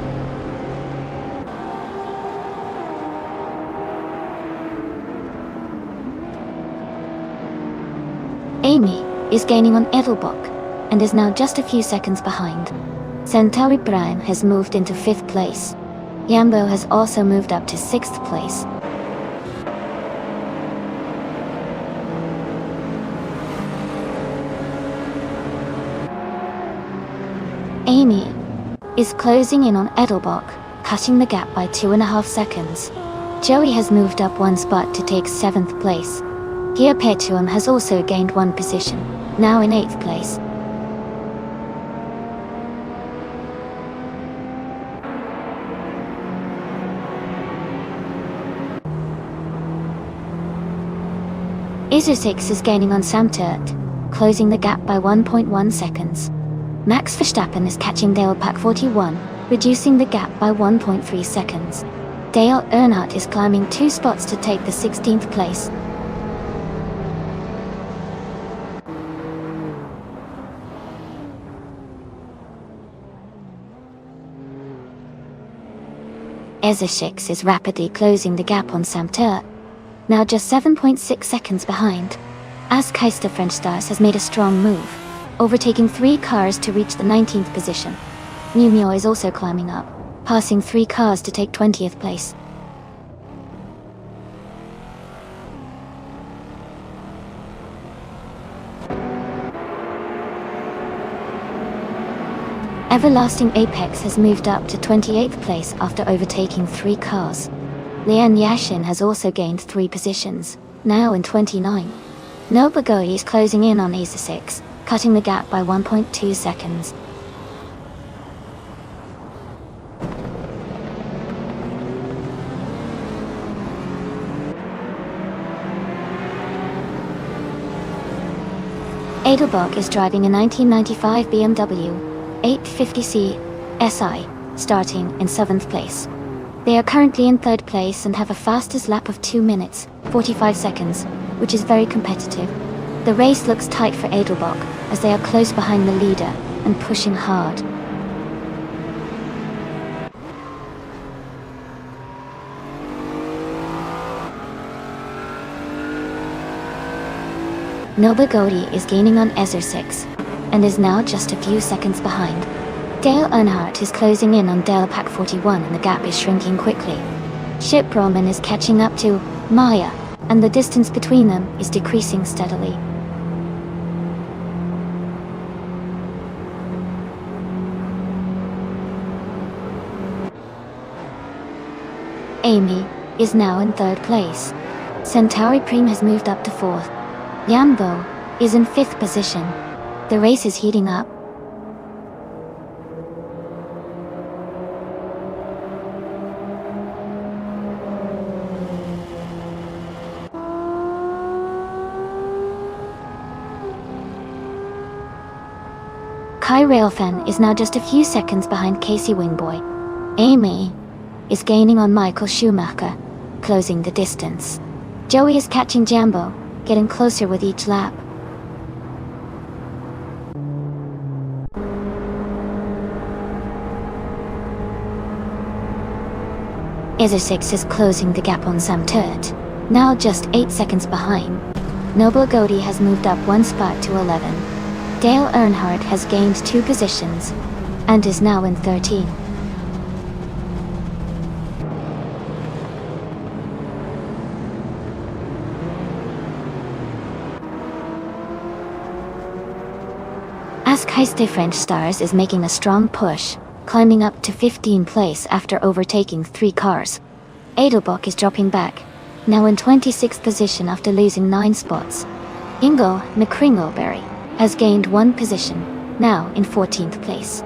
[SPEAKER 1] Amy is gaining on Edelbach, and is now just a few seconds behind. Centauri Brian has moved into 5th place. Yambo has also moved up to 6th place. Amy is closing in on Edelbach, cutting the gap by 2.5 seconds. Joey has moved up one spot to take 7th place. Gia Petuum has also gained one position, now in 8th place. Isosix is gaining on Sam Turt, closing the gap by 1.1 seconds. Max Verstappen is catching Dale Pack 41, reducing the gap by 1.3 seconds. Dale Earnhardt is climbing 2 spots to take the 16th place. Isosix is rapidly closing the gap on Sam Turt, now just 7.6 seconds behind. As Keister French Stars has made a strong move, overtaking 3 cars to reach the 19th position. Numio is also climbing up, passing 3 cars to take 20th place. Everlasting Apex has moved up to 28th place after overtaking 3 cars. Lian Yashin has also gained 3 positions, now in 29. Nobagoi is closing in on Isosix, cutting the gap by 1.2 seconds. Edelbach is driving a 1995 BMW 850C SI, starting in 7th place. They are currently in 3rd place and have a fastest lap of 2 minutes, 45 seconds, which is very competitive. The race looks tight for Edelbach, as they are close behind the leader and pushing hard. Nobagodi is gaining on Isosix, and is now just a few seconds behind. Dale Earnhardt is closing in on Dale Pack 41 and the gap is shrinking quickly. Chip Roman is catching up to Maya, and the distance between them is decreasing steadily. Amy is now in 3rd place. Centauri Prime has moved up to 4th. Yambo is in 5th position. The race is heating up. Kai Railfan is now just a few seconds behind Casey Wingboy. Amy is gaining on Michael Schumacher, closing the distance. Joey is catching Jambo, getting closer with each lap. Six is closing the gap on Sam Turt, now just 8 seconds behind. Noble Goaty has moved up 1 spot to 11. Dale Earnhardt has gained 2 positions and is now in 13. Heiste French Stars is making a strong push, climbing up to 15th place after overtaking 3 cars. Edelbach is dropping back, now in 26th position after losing 9 spots. Ingo McCringleberry has gained 1 position, now in 14th place.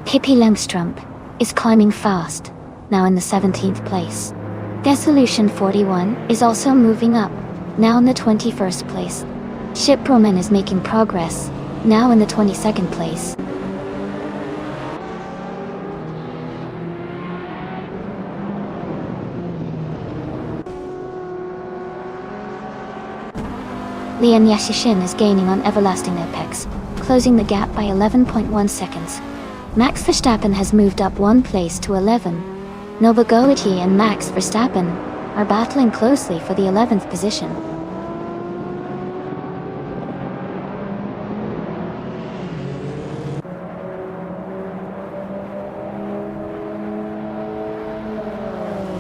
[SPEAKER 1] Pippi Langstrup is climbing fast, now in the 17th place. Desolution 41 is also moving up, now in the 21st place. Ship Roman is making progress, now in the 22nd place. Leon Yashishin is gaining on Everlasting Apex, closing the gap by 11.1 seconds. Max Verstappen has moved up 1 place to 11. Noble Goaty and Max Verstappen are battling closely for the 11th position.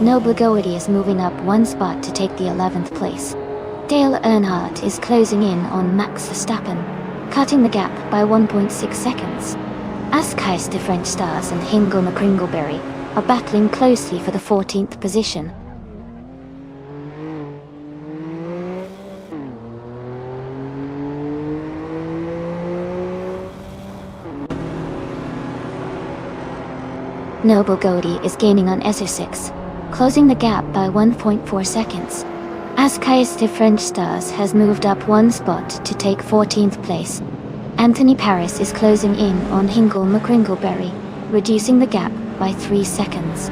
[SPEAKER 1] Noble Goaty is moving up 1 spot to take the 11th place. Dale Earnhardt is closing in on Max Verstappen, cutting the gap by 1.6 seconds. Heiste French Stars and Ingo McCringleberry are battling closely for the 14th position. Noble Goaty is gaining on Six, closing the gap by 1.4 seconds. Heiste French Stars has moved up 1 spot to take 14th place. Anthony Paris is closing in on Ingo McCringleberry, reducing the gap by 3 seconds.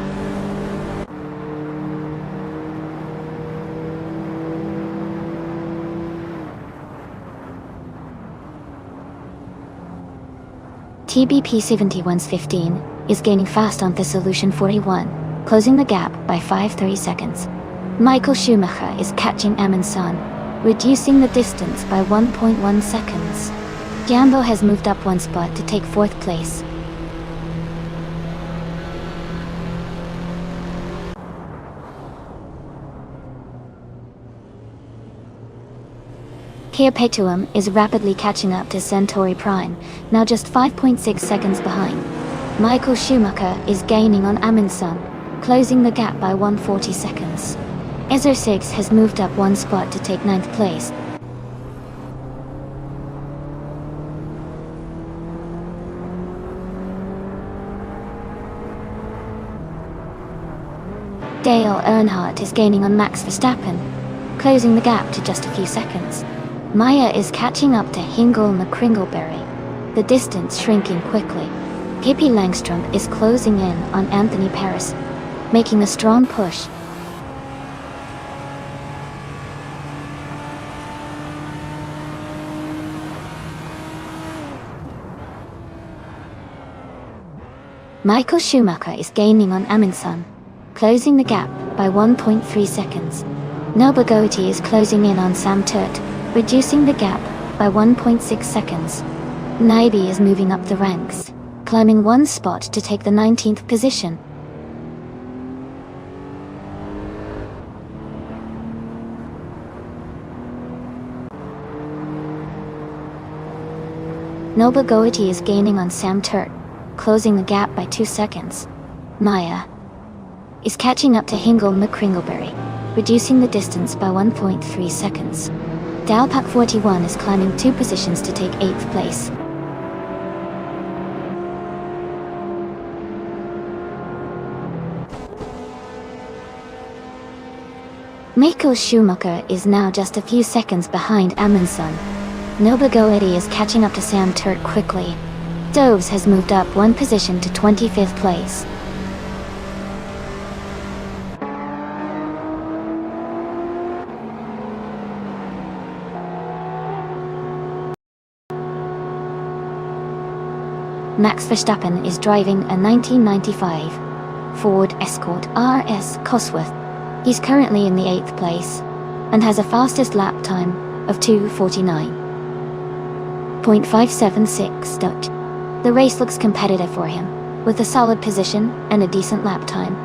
[SPEAKER 1] TBP 7115 is gaining fast on Desolution 41, closing the gap by 5.30 seconds. Michael Schumacher is catching Amundsen, reducing the distance by 1.1 seconds. Jambo has moved up 1 spot to take 4th place. Perpetuum is rapidly catching up to Centauri Prime, now just 5.6 seconds behind. Michael Schumacher is gaining on Amundsen, closing the gap by 140 seconds. 6 has moved up 1 spot to take 9th place. Dale Earnhardt is gaining on Max Verstappen, closing the gap to just a few seconds. Maya is catching up to Ingo McCringleberry, the distance shrinking quickly. Pippi Langstrup is closing in on Anthony Paris, making a strong push. Michael Schumacher is gaining on Amundsen, closing the gap by 1.3 seconds. Noble Goaty is closing in on Sam Turt, reducing the gap by 1.6 seconds. Naibi is moving up the ranks, climbing 1 spot to take the 19th position. Noble Goaty is gaining on Sam Turt, closing the gap by 2 seconds. Maya is catching up to Ingo McCringleberry, reducing the distance by 1.3 seconds. Dalpak 41 is climbing 2 positions to take 8th place. Michael Schumacher is now just a few seconds behind Amundsen. Noble Goaty is catching up to Sam Turt quickly. Doves has moved up 1 position to 25th place. Max Verstappen is driving a 1995 Ford Escort RS Cosworth. He's currently in the 8th place and has a fastest lap time of 2:49.576. The race looks competitive for him, with a solid position and a decent lap time.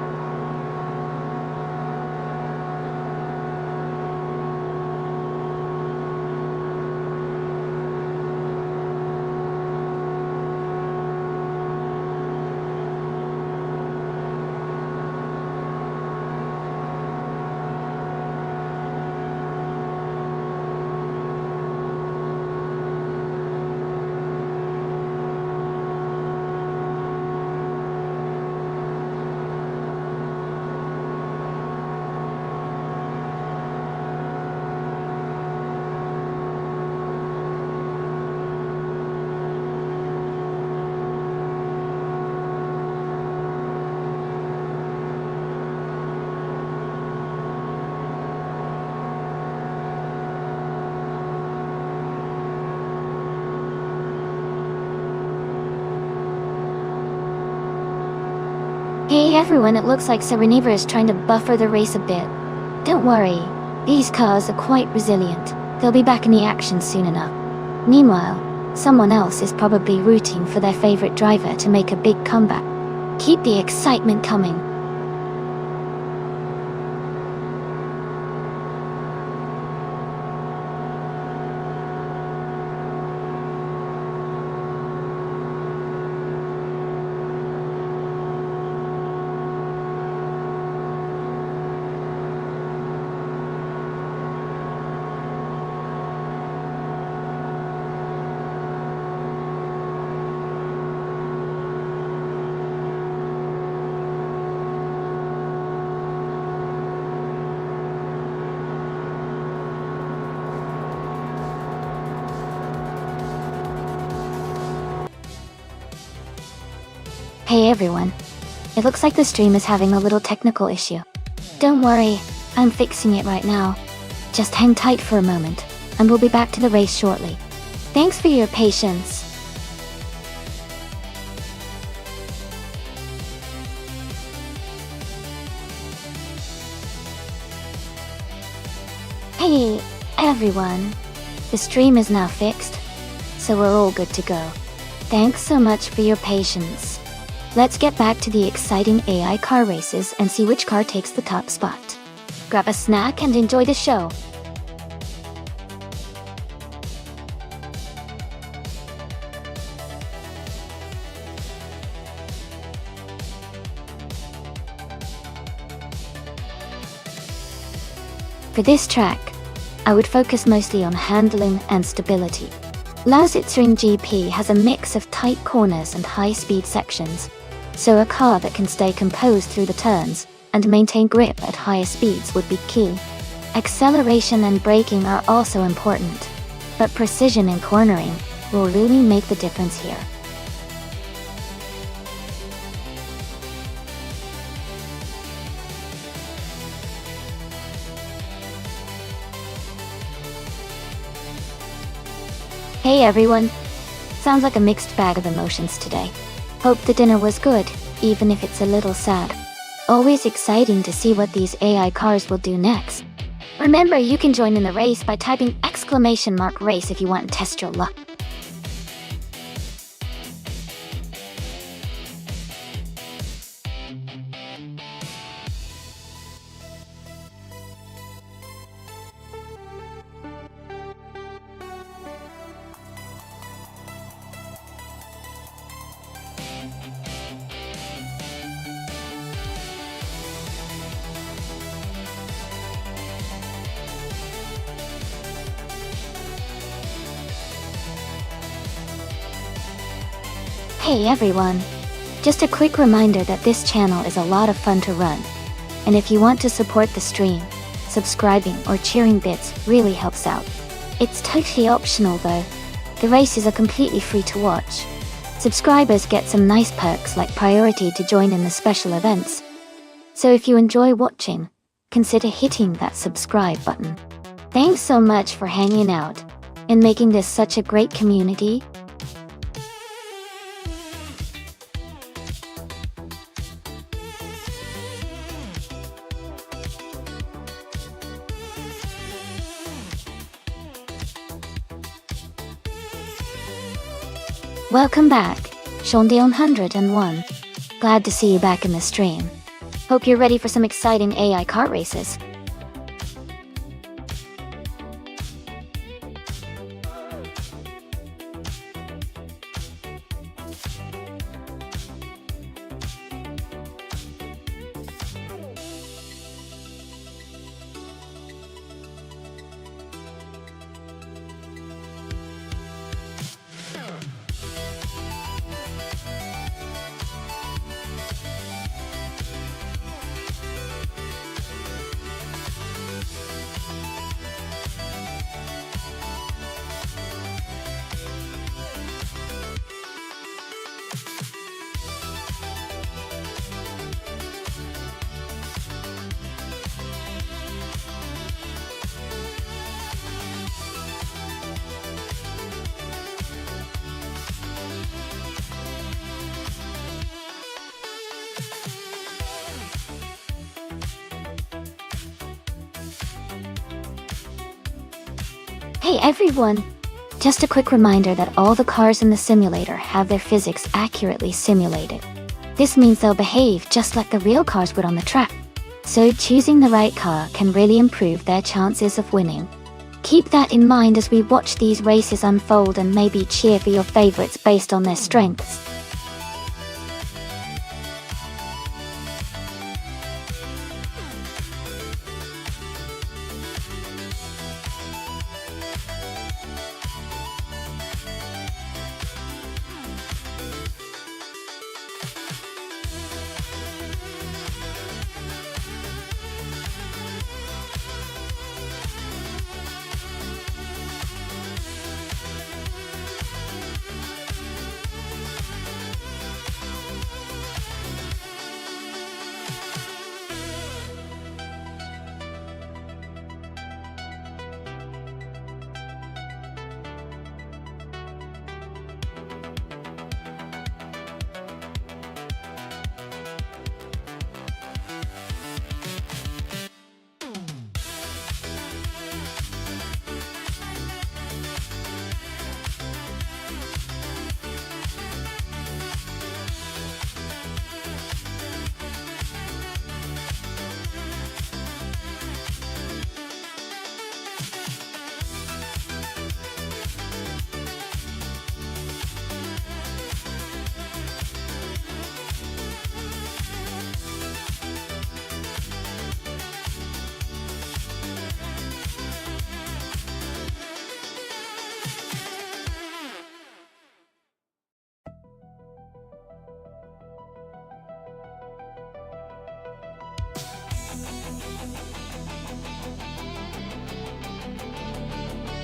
[SPEAKER 1] Hey everyone, it looks like Sereniva is trying to buffer the race a bit. Don't worry, these cars are quite resilient. They'll be back in the action soon enough. Meanwhile, someone else is probably rooting for their favorite driver to make a big comeback. Keep the excitement coming. Hey everyone. It looks like the stream is having a little technical issue. Don't worry, I'm fixing it right now. Just hang tight for a moment, and we'll be back to the race shortly. Thanks for your patience. Hey everyone. The stream is now fixed, so we're all good to go. Thanks so much for your patience. Let's get back to the exciting AI car races and see which car takes the top spot. Grab a snack and enjoy the show. For this track, I would focus mostly on handling and stability. Lausitzring GP has a mix of tight corners and high-speed sections, so a car that can stay composed through the turns and maintain grip at higher speeds would be key. Acceleration and braking are also important, but precision in cornering will really make the difference here. Hey everyone! Sounds like a mixed bag of emotions today. Hope the dinner was good, even if it's a little sad. Always exciting to see what these AI cars will do next. Remember, you can join in the race by typing !race if you want to test your luck. Hey everyone! Just a quick reminder that this channel is a lot of fun to run. And if you want to support the stream, subscribing or cheering bits really helps out. It's totally optional though. The races are completely free to watch. Subscribers get some nice perks like priority to join in the special events. So if you enjoy watching, consider hitting that subscribe button. Thanks so much for hanging out and making this such a great community. Welcome back, Shonde 101. Glad to see you back in the stream. Hope you're ready for some exciting AI kart races. Hey everyone! Just a quick reminder that all the cars in the simulator have their physics accurately simulated. This means they'll behave just like the real cars would on the track. So choosing the right car can really improve their chances of winning. Keep that in mind as we watch these races unfold and maybe cheer for your favorites based on their strengths.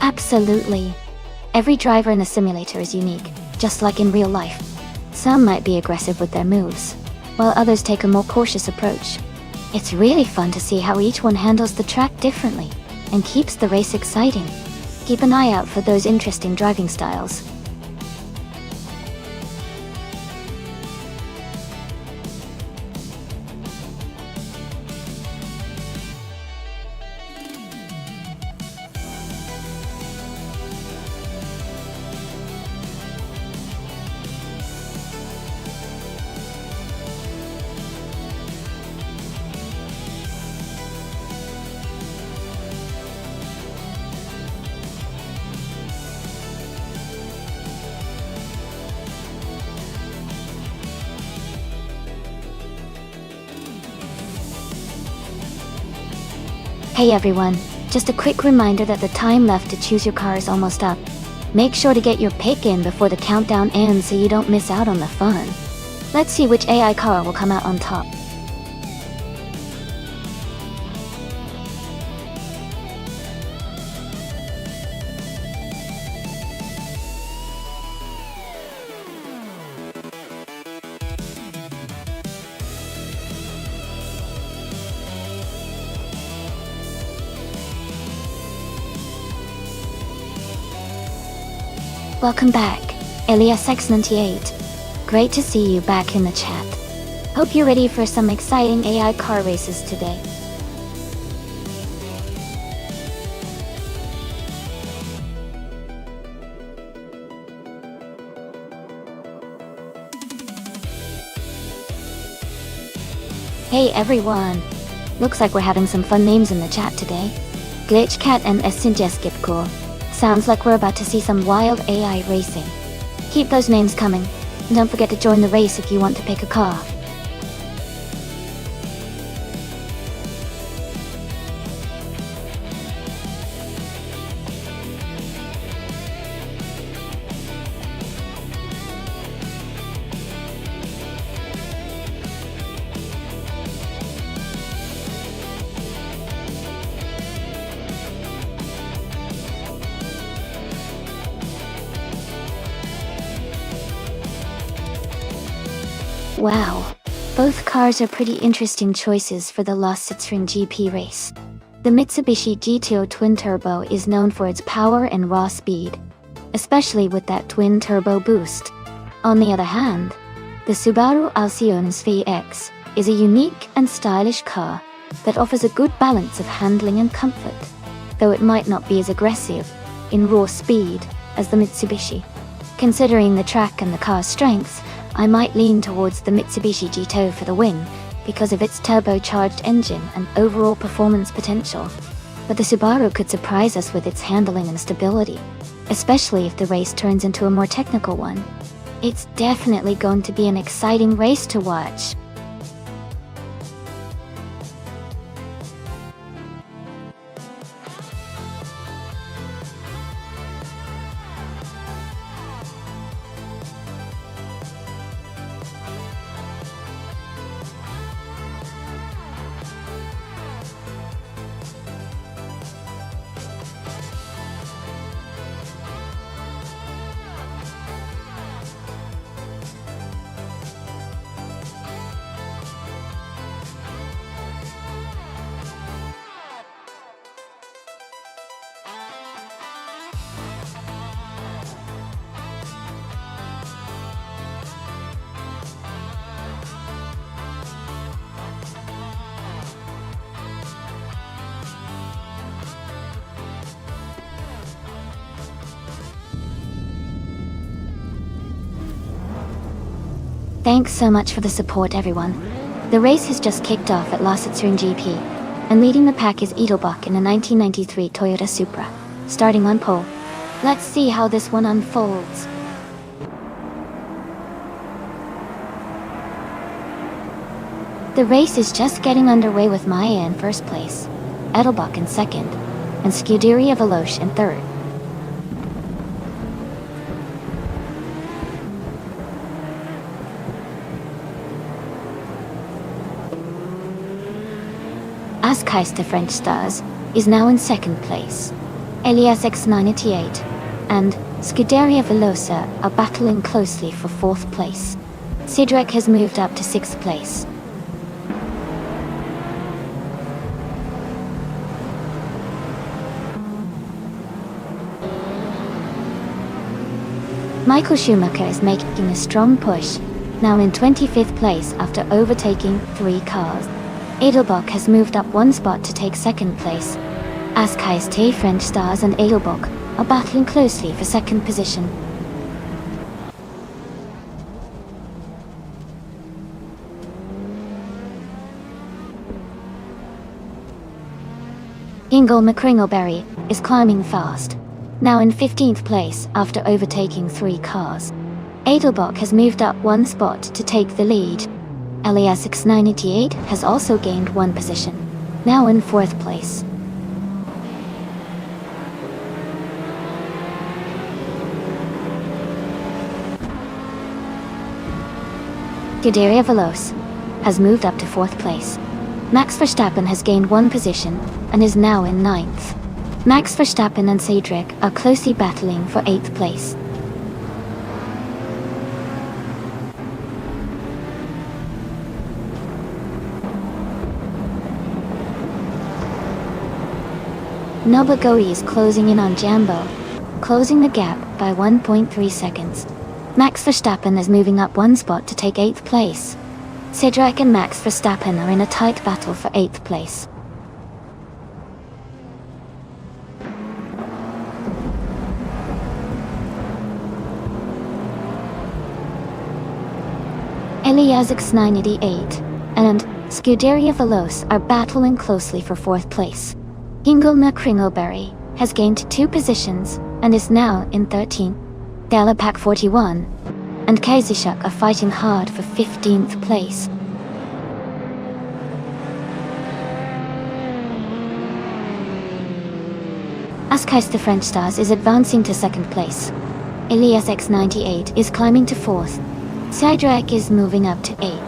[SPEAKER 1] Absolutely. Every driver in the simulator is unique, just like in real life. Some might be aggressive with their moves, while others take a more cautious approach. It's really fun to see how each one handles the track differently, and keeps the race exciting. Keep an eye out for those interesting driving styles. Hey everyone, just a quick reminder that the time left to choose your car is almost up. Make sure to get your pick in before the countdown ends so you don't miss out on the fun. Let's see which AI car will come out on top. Welcome back, EliasX98. Great to see you back in the chat. Hope you're ready for some exciting AI car races today. Hey everyone! Looks like we're having some fun names in the chat today. Glitch Cat and Skipcool. Sounds like we're about to see some wild AI racing. Keep those names coming. And don't forget to join the race if you want to pick a car. Wow, both cars are pretty interesting choices for the last Citroën GP race. The Mitsubishi GTO Twin Turbo is known for its power and raw speed, especially with that twin turbo boost. On the other hand, the Subaru Alcyon VX is a unique and stylish car that offers a good balance of handling and comfort, though it might not be as aggressive in raw speed as the Mitsubishi. Considering the track and the car's strengths, I might lean towards the Mitsubishi GTO for the win because of its turbocharged engine and overall performance potential. But the Subaru could surprise us with its handling and stability, especially if the race turns into a more technical one. It's definitely going to be an exciting race to watch. Thanks so much for the support, everyone. The race has just kicked off at La Citroën GP, and leading the pack is Edelbach in a 1993 Toyota Supra, starting on pole. Let's see how this one unfolds. The race is just getting underway with Maya in first place, Edelbach in second, and Scuderia Veloce in third. Askeister French Stars is now in second place. Elias X988 and Scuderia Velosa are battling closely for fourth place. Sidrek has moved up to sixth place. Michael Schumacher is making a strong push, now in 25th place after overtaking 3 cars. Edelbach has moved up 1 spot to take second place. Askeister French Stars and Edelbach are battling closely for second position. Ingle McCringleberry is climbing fast, now in 15th place after overtaking 3 cars. Edelbach has moved up 1 spot to take the lead. Elias X988 has also gained 1 position, now in 4th place. Scuderia Veloce has moved up to 4th place. Max Verstappen has gained 1 position and is now in 9th. Max Verstappen and Cedric are closely battling for 8th place. Nobagoi is closing in on Jambo, closing the gap by 1.3 seconds. Max Verstappen is moving up 1 spot to take 8th place. Cedric and Max Verstappen are in a tight battle for 8th place. Elias X988 and Scuderia Veloce are battling closely for 4th place. Hingle Kringleberry has gained 2 positions and is now in 13th. Galapack 41 and Kaizishuk are fighting hard for 15th place. Askais the French Stars is advancing to 2nd place. Elias X98 is climbing to 4th. Sidrak is moving up to 8th.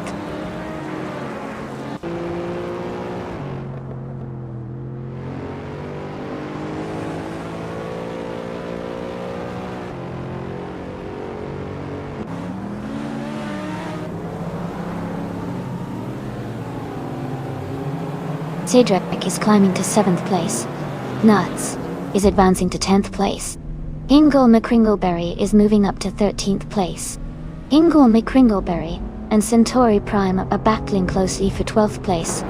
[SPEAKER 1] Sidrak is climbing to 7th place. Nuts is advancing to 10th place. Hingle McCringleberry is moving up to 13th place. Hingle McCringleberry and Centauri Prime are battling closely for 12th place.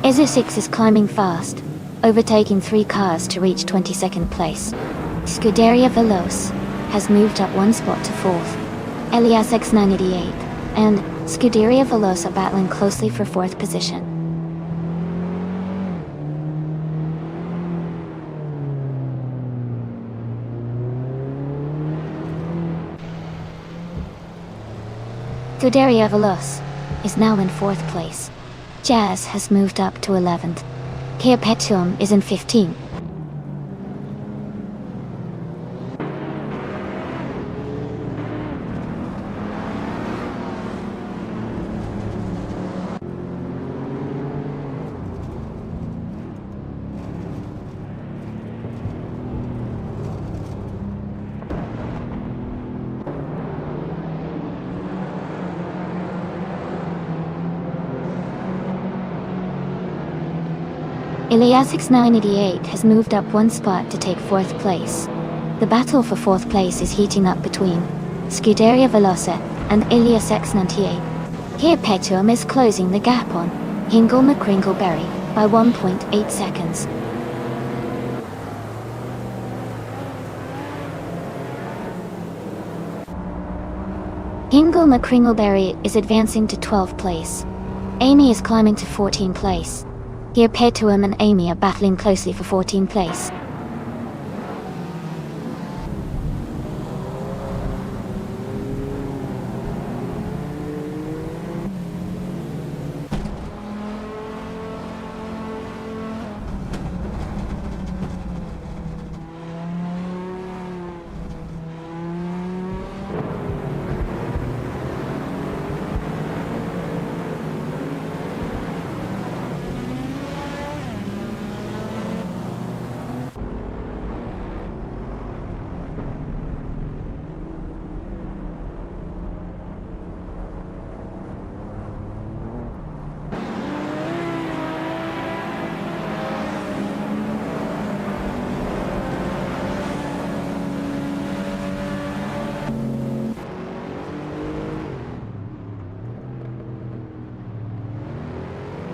[SPEAKER 1] Ezo6 is climbing fast, overtaking 3 cars to reach 22nd place. Scuderia Veloce has moved up 1 spot to 4th. Elias X988 and Scuderia Veloce are battling closely for 4th position. Scuderia Veloce is now in 4th place. Jazz has moved up to 11th. Kia Petuum is in 15th. Elias X988 has moved up 1 spot to take 4th place. The battle for 4th place is heating up between Scuderia Veloce and Elias X98. Kia Petuum is closing the gap on Hingle McCringleberry by 1.8 seconds. Hingle McCringleberry is advancing to 12th place. Amy is climbing to 14th place. Here Petuum and Amy are battling closely for 14th place.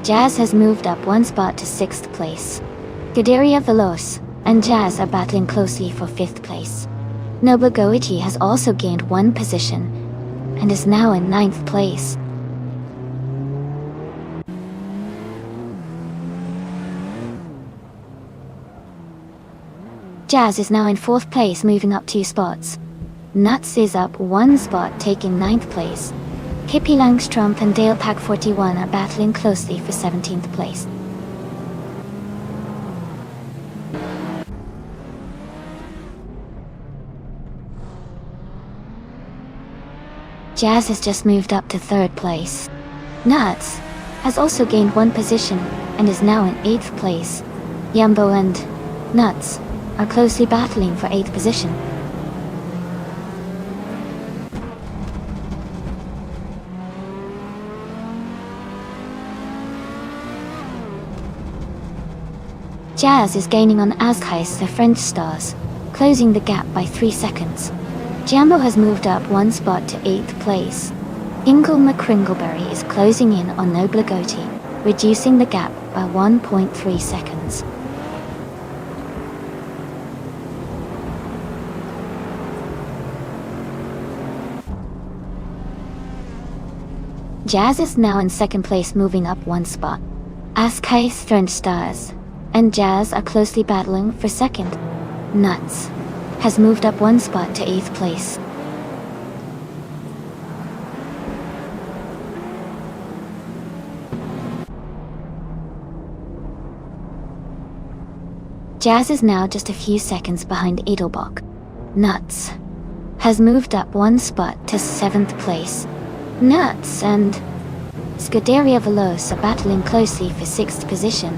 [SPEAKER 1] Jazz has moved up 1 spot to 6th place. Scuderia Veloce and Jazz are battling closely for 5th place. Nobu Goichi has also gained 1 position and is now in 9th place. Jazz is now in 4th place, moving up 2 spots. Nuts is up 1 spot, taking 9th place. Hippie Langstrom and Dale Pack 41 are battling closely for 17th place. Jazz has just moved up to 3rd place. Nuts has also gained 1 position and is now in 8th place. Yumbo and Nuts are closely battling for 8th position. Jazz is gaining on Askais the French Stars, closing the gap by 3 seconds. Jambo has moved up 1 spot to 8th place. Ingle McCringleberry is closing in on Nobligoti, reducing the gap by 1.3 seconds. Jazz is now in second place, moving up one spot. Askai Stern Stars and Jazz are closely battling for second. Nuts has moved up one spot to 8th place. Jazz is now just a few seconds behind Edelbach. Nuts has moved up one spot to 7th place. Nuts and Scuderia Veloce are battling closely for 6th position.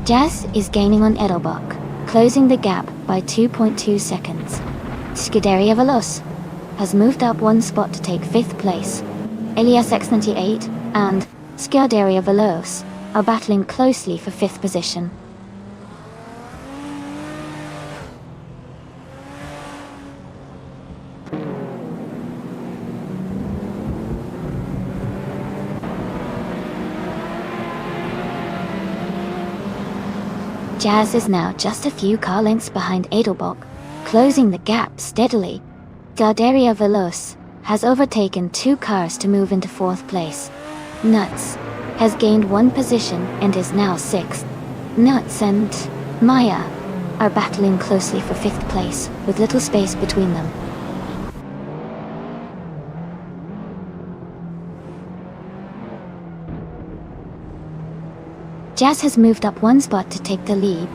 [SPEAKER 1] Jazz is gaining on Edelbach, closing the gap by 2.2 seconds. Scuderia Veloce has moved up one spot to take 5th place. Elias X98 and Scuderia Veloce are battling closely for 5th position. Jazz is now just a few car lengths behind Edelbach, closing the gap steadily. Scuderia Veloce has overtaken 2 cars to move into 4th place. Nuts has gained 1 position and is now 6th. Nuts and Maya are battling closely for 5th place, with little space between them. Jazz has moved up 1 spot to take the lead.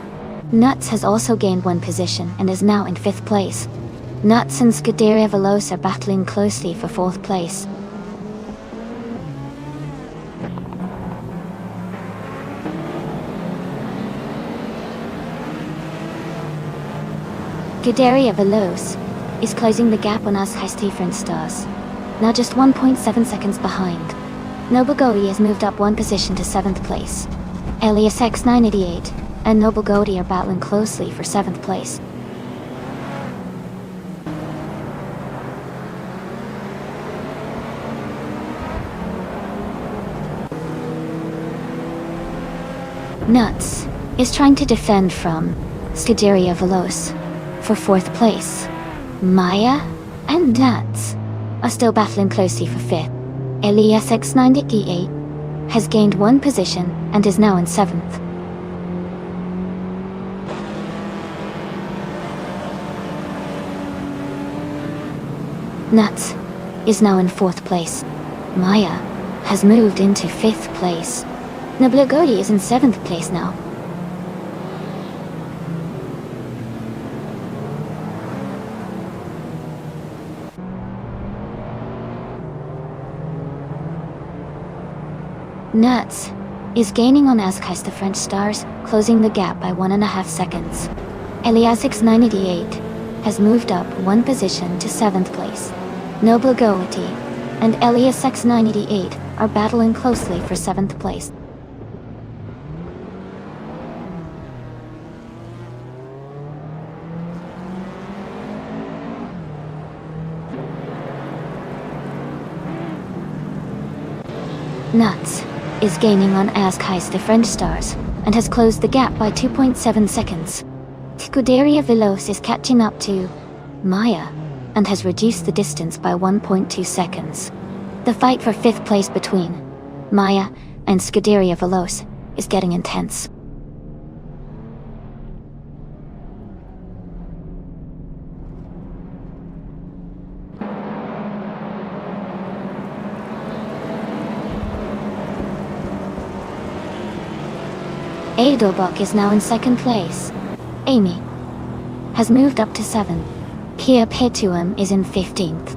[SPEAKER 1] Nuts has also gained 1 position and is now in 5th place. Nuts and Scuderia Veloce are battling closely for 4th place. Scuderia Veloce is closing the gap on us Stefan Stars, now just 1.7 seconds behind. Nobligoti has moved up 1 position to 7th place. Elias X988 and Nobligoti are battling closely for 7th place. Nuts is trying to defend from Scuderia Veloce for 4th place. Maya and Nuts are still battling closely for 5th. Elias X98 has gained 1 position and is now in 7th. Nuts is now in 4th place. Maya has moved into 5th place. Nobligoti is in 7th place now. Nuts is gaining on Azkais the French Stars, closing the gap by 1.5 seconds. Elias X988 has moved up 1 position to 7th place. Nobligoti and Elias X988 are battling closely for 7th place. Nuts is gaining on Azkais the French Stars and has closed the gap by 2.7 seconds. Scuderia Veloce is catching up to Maya and has reduced the distance by 1.2 seconds. The fight for 5th place between Maya and Scuderia Veloce is getting intense. Edelbach is now in 2nd place. Amy has moved up to 7th. Kia Petuum is in 15th.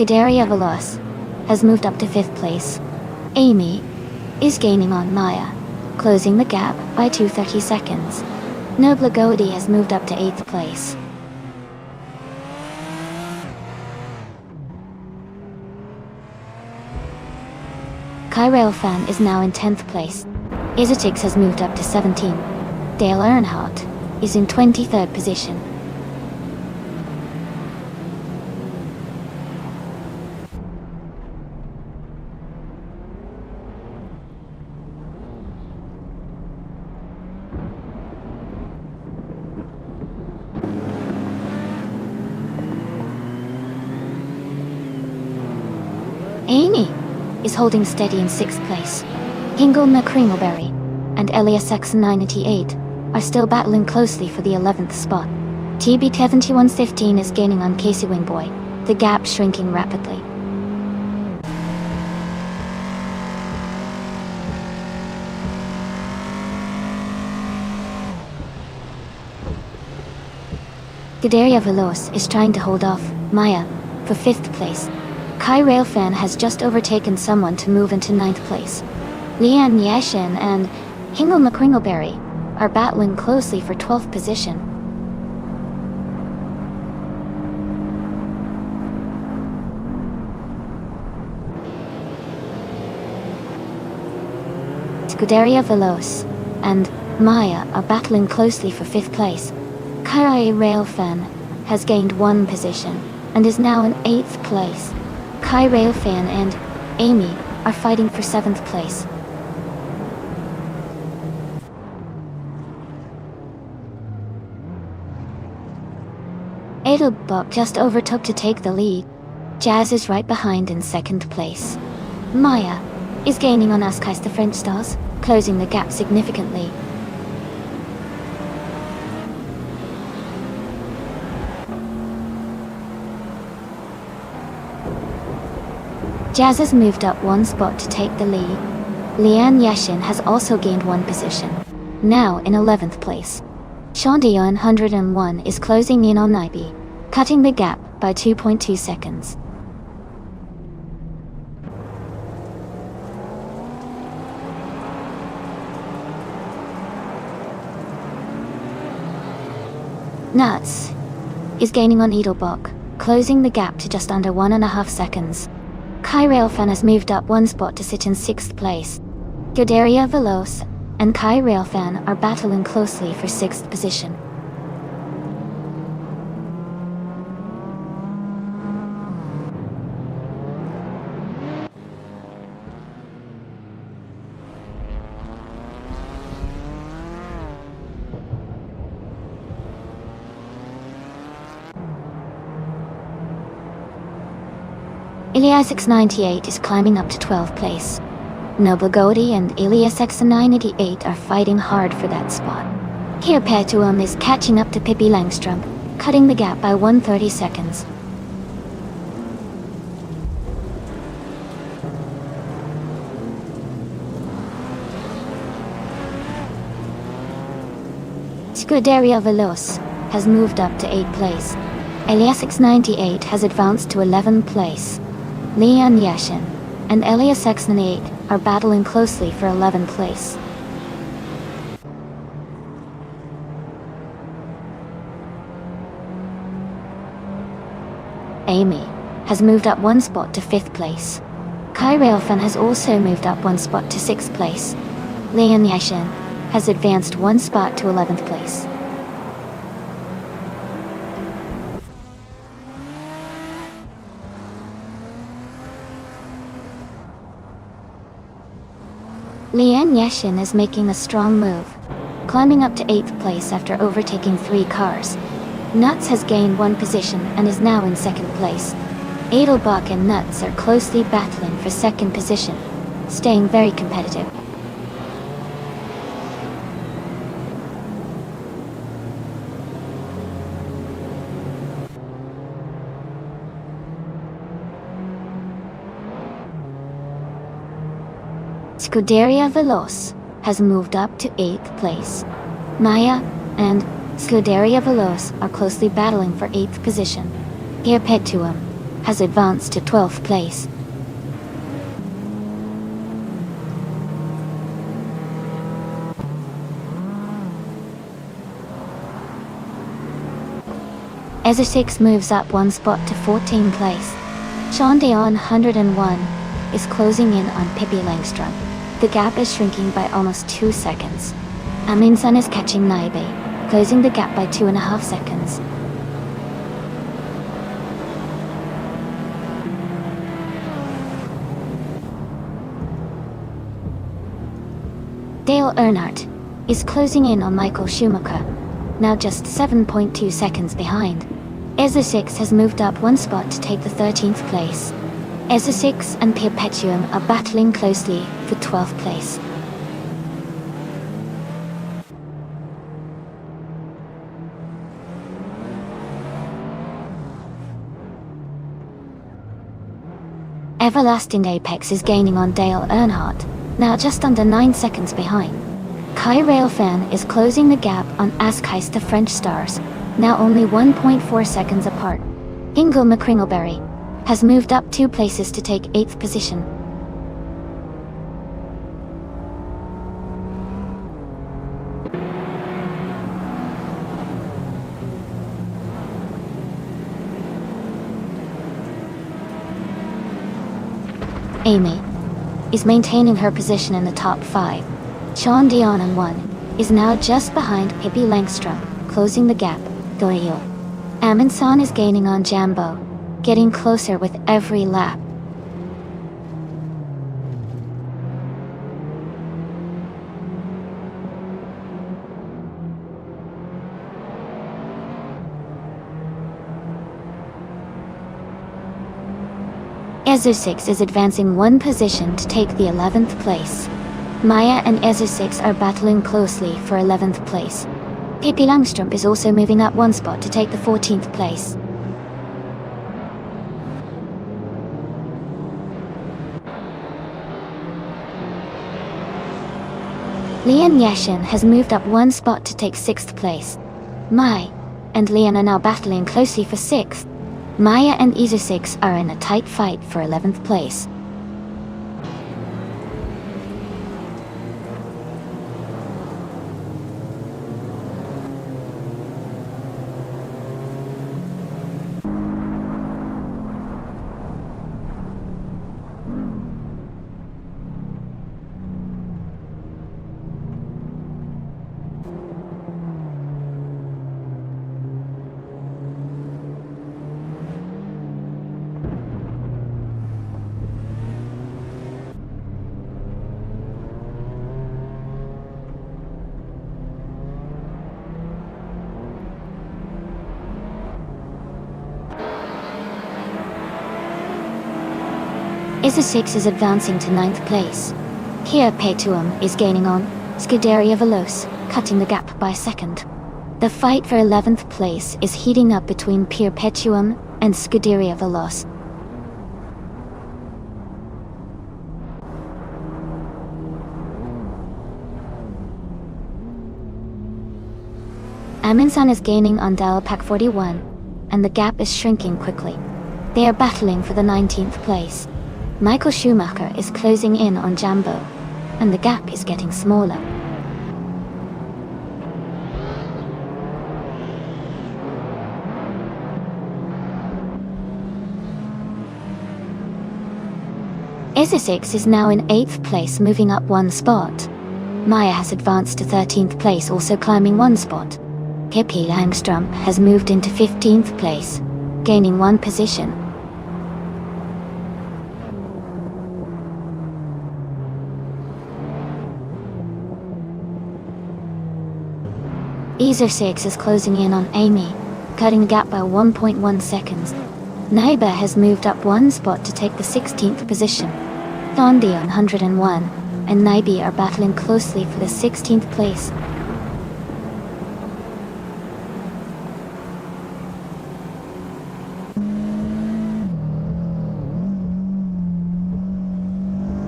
[SPEAKER 1] Scuderia Veloce has moved up to 5th place. Amy is gaining on Maya, closing the gap by 2:30 seconds. Noble Godi has moved up to 8th place. Kai Railfan is now in 10th place. Isotix has moved up to 17. Dale Earnhardt is in 23rd position. Amy is holding steady in 6th place. Hingle McCringleberry and Elias Saxon 988 are still battling closely for the 11th spot. TB7115 is gaining on Casey Wingboy, the gap shrinking rapidly. Scuderia Veloce is trying to hold off Maya for 5th place. Kai Railfan has just overtaken someone to move into 9th place. Leanne Yashin and Hingle McCringleberry are battling closely for 12th position. Scuderia Veloce and Maya are battling closely for 5th place. Kai Railfan has gained 1 position and is now in 8th place. Kai Railfan and Amy are fighting for 7th place. Edelbach just overtook to take the lead. Jazz is right behind in 2nd place. Maya is gaining on Askais the French stars, closing the gap significantly. Jazz has moved up 1 spot to take the lead. Leanne Yashin has also gained 1 position, now in 11th place. Shondion 101 is closing in on Ibe, cutting the gap by 2.2 seconds. Nuts is gaining on Edelbach, closing the gap to just under 1.5 seconds. Kai Railfan has moved up 1 spot to sit in 6th place. Scuderia Veloce and Kai Railfan are battling closely for 6th position. Ilias698 is climbing up to 12th place. Noble Godi and Ilias988 are fighting hard for that spot. Here Petuum is catching up to Pippi Langstrom, cutting the gap by 1:30 seconds. Scuderia Veloce has moved up to 8th place. Ilias698 has advanced to 11th place. Leanne Yashin and Ilias698 are battling closely for 11th place. Amy has moved up 1 spot to 5th place. Kai Railfan has also moved up 1 spot to 6th place. Leanne Yashin has advanced 1 spot to 11th place. Leanne Yashin is making a strong move, climbing up to 8th place after overtaking 3 cars. Nuts has gained 1 position and is now in 2nd place. Edelbach and Nuts are closely battling for 2nd position, staying very competitive. Scuderia Veloce has moved up to 8th place. Maya and Scuderia Veloce are closely battling for 8th position. Here Petuum has advanced to 12th place. Ezra6 moves up one spot to 14th place. Shondayon 101 is closing in on Pippi Langstrom. The gap is shrinking by almost 2 seconds. Aminsan is catching Naibe, closing the gap by 2.5 seconds. Dale Earnhardt is closing in on Michael Schumacher, now just 7.2 seconds behind. Ezra6 has moved up one spot to take the 13th place. Ezra6 and Perpetuum are battling closely for 12th place. Everlasting Apex is gaining on Dale Earnhardt, now just under 9 seconds behind. Kai Railfan is closing the gap on Askheist the French Stars, now only 1.4 seconds apart. Ingo McCringleberry has moved up 2 places to take 8th position. Amy is maintaining her position in the top 5. Sean Dion 1 is now just behind Pippi Langstrom, closing the gap. Doyle Aminsan is gaining on Jambo, getting closer with every lap. Ezra6 is advancing 1 position to take the 11th place. Maya and Ezra6 are battling closely for 11th place. Pippi Langstrom is also moving up 1 spot to take the 14th place. Leon Yashin has moved up 1 spot to take 6th place. Mai and Leon are now battling closely for 6th. Maya and Ezra6 are in a tight fight for 11th place. Ezra6 is advancing to 9th place. Here Petuum is gaining on Scuderia Veloce, cutting the gap by a second. The fight for 11th place is heating up between Perpetuum and Scuderia Veloce. Aminsan is gaining on Dialpack 41, and the gap is shrinking quickly. They are battling for the 19th place. Michael Schumacher is closing in on Jambo, and the gap is getting smaller. Ezra6 is now in 8th place, moving up 1 spot. Maya has advanced to 13th place, also climbing 1 spot. Pippi Langstrom has moved into 15th place, gaining 1 position. Ezra6 is closing in on Amy, cutting the gap by 1.1 seconds. Naiba has moved up 1 spot to take the 16th position. Thondion 101 and Naibi are battling closely for the 16th place.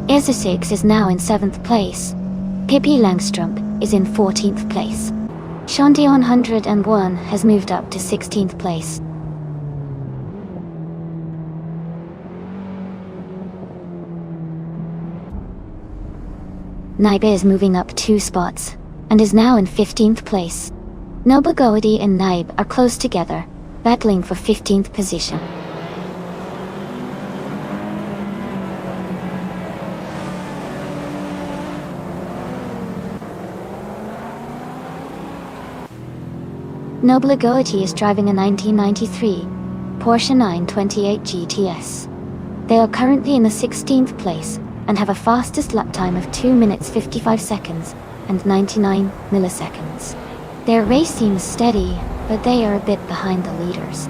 [SPEAKER 1] Ezra6 is now in 7th place. Pippi Langstrom is in 14th place. Shandion 101 has moved up to 16th place. Naibe is moving up 2 spots, and is now in 15th place. Nobugodi and Naibe are close together, battling for 15th position. Nobugodi is driving a 1993 Porsche 928 GTS. They are currently in the 16th place, and have a fastest lap time of 2 minutes 55 seconds and 99 milliseconds. Their race seems steady, but they are a bit behind the leaders.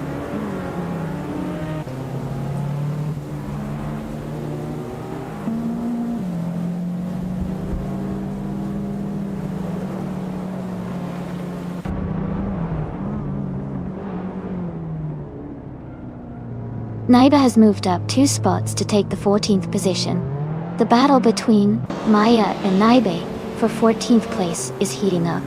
[SPEAKER 1] Naibe has moved up 2 spots to take the 14th position. The battle between Maya and Naibe for 14th place is heating up.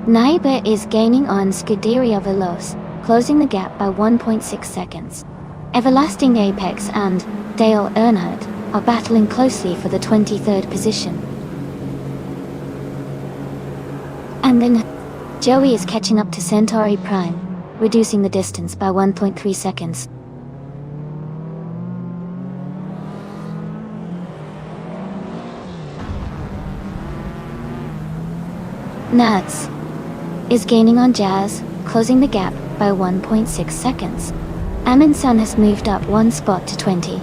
[SPEAKER 1] Naibe is gaining on Scuderia Veloce, closing the gap by 1.6 seconds. Everlasting Apex and Dale Earnhardt are battling closely for the 23rd position. And then Joey is catching up to Centauri Prime, reducing the distance by 1.3 seconds. Nats is gaining on Jazz, closing the gap by 1.6 seconds. Amin-san has moved up 1 spot to 20.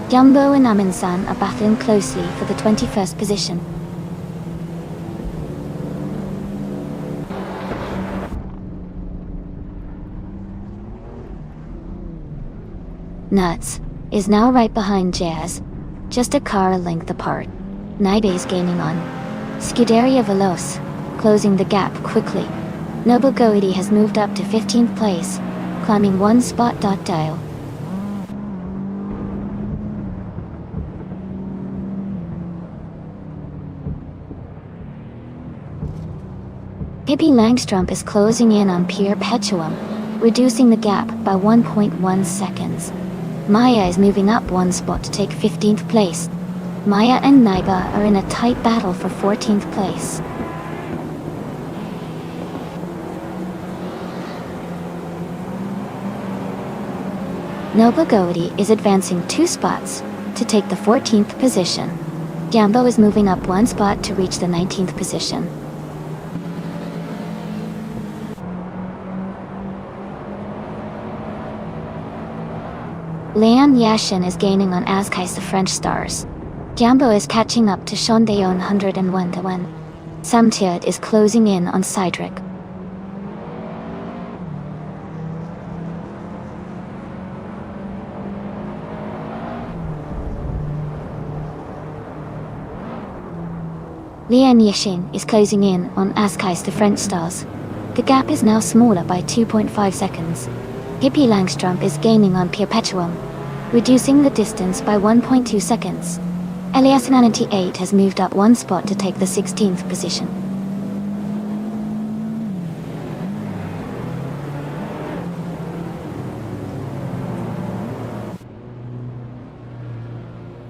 [SPEAKER 1] Jumbo and Amin-san are battling closely for the 21st position. Nuts is now right behind Jazz, just a car length apart. Naibe is gaining on Scuderia Veloce, closing the gap quickly. Nobugodi has moved up to 15th place, climbing 1 spot. Dial. Pippi Langstrump is closing in on Pierre Petuum, reducing the gap by 1.1 seconds. Maya is moving up 1 spot to take 15th place. Maya and Naibe are in a tight battle for 14th place. Nobugodi is advancing 2 spots to take the 14th position. Jumbo is moving up 1 spot to reach the 19th position. Leon Yashin is gaining on Azkais the French stars. Jumbo is catching up to Shondayon 101 to 1. Samtiot is closing in on Cydric. Lian Yishin is closing in on Azkais the French stars. The gap is now smaller by 2.5 seconds. Pippi Langstrump is gaining on Pierre Petuum, reducing the distance by 1.2 seconds. Elias 98 has moved up 1 spot to take the 16th position.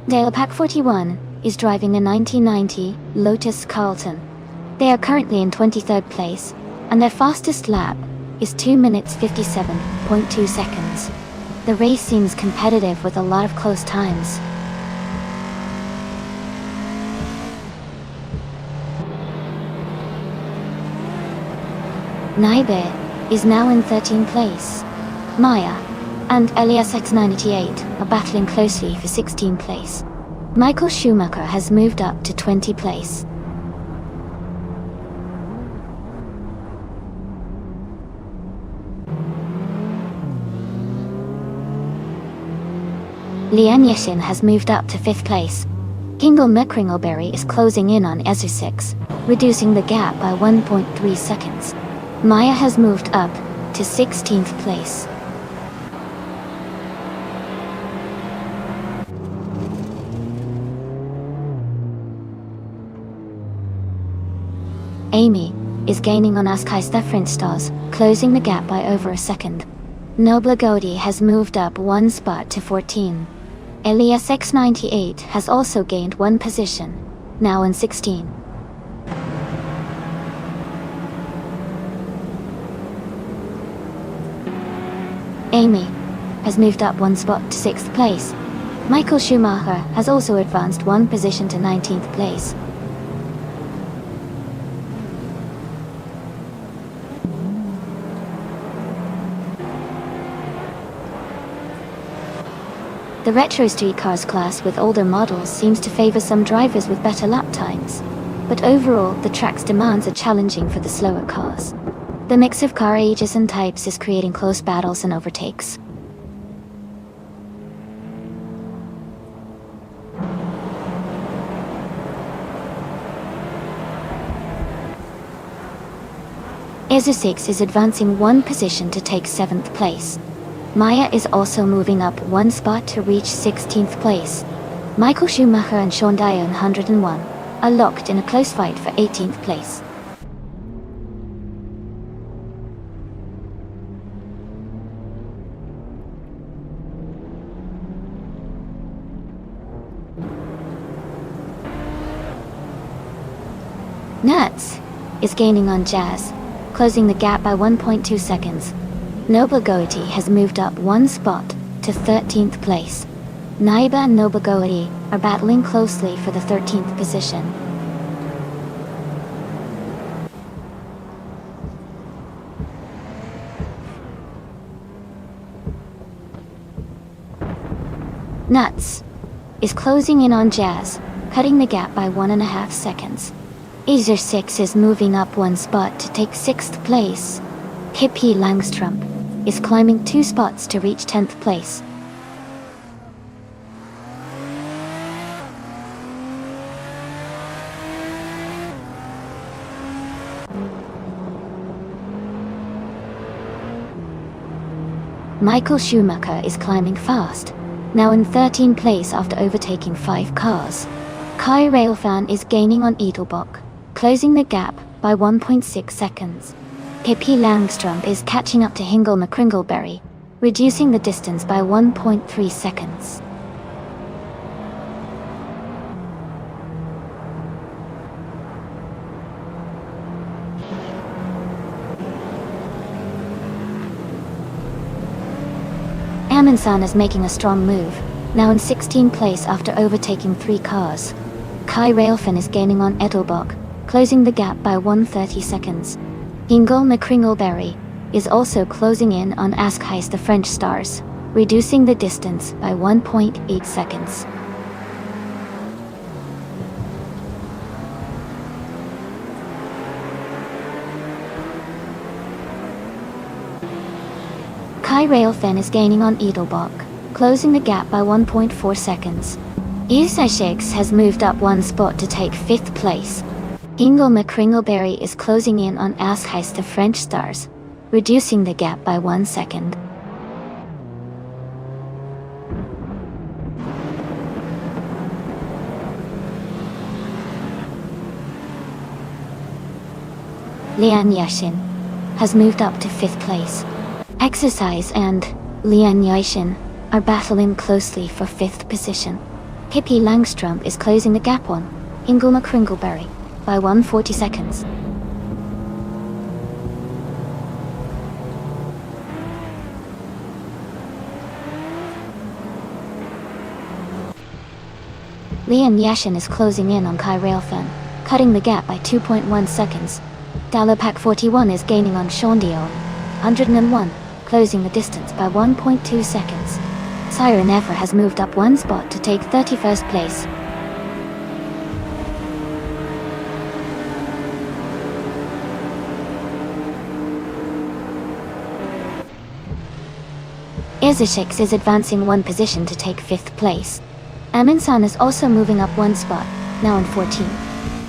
[SPEAKER 1] Dale Pack 41 is driving a 1990 Lotus Carlton. They are currently in 23rd place, and their fastest lap is 2 minutes 57.2 seconds. The race seems competitive with a lot of close times. Naibe is now in 13th place. Maya and Elias X98 are battling closely for 16th place. Michael Schumacher has moved up to 20th place. Lian Yishin has moved up to 5th place. Kingo McCringleberry is closing in on Ezu6, reducing the gap by 1.3 seconds. Maya has moved up to 16th place. Amy is gaining on Askais the French stars, closing the gap by over a second. Nobla Godi has moved up one spot to 14. Elias X98 has also gained one position, now in 16. Amy has moved up one spot to 6th place. Michael Schumacher has also advanced one position to 19th place. The retro street cars class with older models seems to favor some drivers with better lap times, but overall the track's demands are challenging for the slower cars. The mix of car ages and types is creating close battles and overtakes. Ezu6 is advancing one position to take 7th place. Maya is also moving up one spot to reach 16th place. Michael Schumacher and Sean Dyer in 101 are locked in a close fight for 18th place. Nuts is gaining on Jazz, closing the gap by 1.2 seconds. Nobla Godi has moved up one spot to 13th place. Naiba and Nobla Godi are battling closely for the 13th position. Nuts is closing in on Jazz, cutting the gap by 1.5 seconds. Ezer6 is moving up one spot to take 6th place. Hippie Langstrom is climbing 2 spots to reach 10th place. Michael Schumacher is climbing fast, now in 13th place after overtaking 5 cars. Kai Railfan is gaining on Edelbach, closing the gap by 1.6 seconds. Pippi Langstrom is catching up to Hingle McCringleberry, reducing the distance by 1.3 seconds. Amundsen is making a strong move, now in 16th place after overtaking 3 cars. Kai Railfan is gaining on Edelbach, closing the gap by 130 seconds. Hingle McCringleberry is also closing in on Askheis the French stars, reducing the distance by 1.8 seconds. Kai Railfen is gaining on Edelbach, closing the gap by 1.4 seconds. Isashix has moved up one spot to take 5th place. Hingle McCringleberry is closing in on Askheis the French stars, reducing the gap by 1 second. Lian Yashin has moved up to 5th place. Exercise and Lian Yashin are battling closely for 5th position. Hippie Langstrom is closing the gap on Hingle McCringleberry by 140 seconds. Liam Yashin is closing in on Kai Railfen, cutting the gap by 2.1 seconds. Dalapak 41 is gaining on Sean Dion, 101, closing the distance by 1.2 seconds. Siren Ever has moved up one spot to take 31st place. Izashix is advancing one position to take 5th place. Aminsan is also moving up one spot, now in 14th.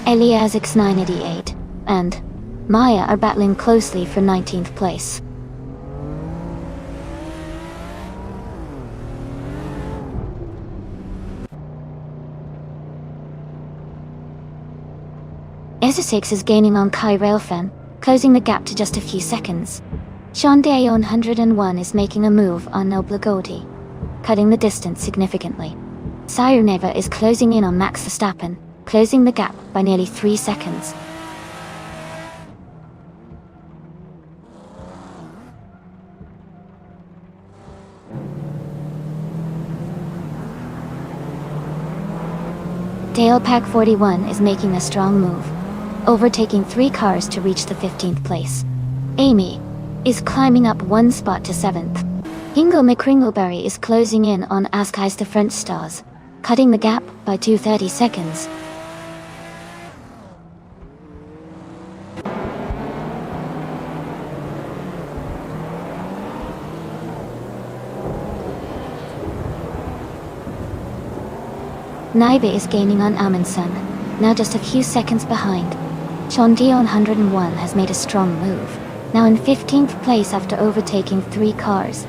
[SPEAKER 1] Eliazix 988 and Maya are battling closely for 19th place. S6 is gaining on Kai Railfan, closing the gap to just a few seconds. Hyundai 101 is making a move on Obligodi, cutting the distance significantly. Sayoneva is closing in on Max Verstappen, closing the gap by nearly 3 seconds. Dale Pack 41 is making a strong move, overtaking 3 cars to reach the 15th place. Amy is climbing up 1 spot to 7th. Ingo McCringleberry is closing in on Askais the French stars, cutting the gap by 230 seconds. Naibe is gaining on Amundsen, now just a few seconds behind. Hyundai 101 has made a strong move, now in 15th place after overtaking 3 cars.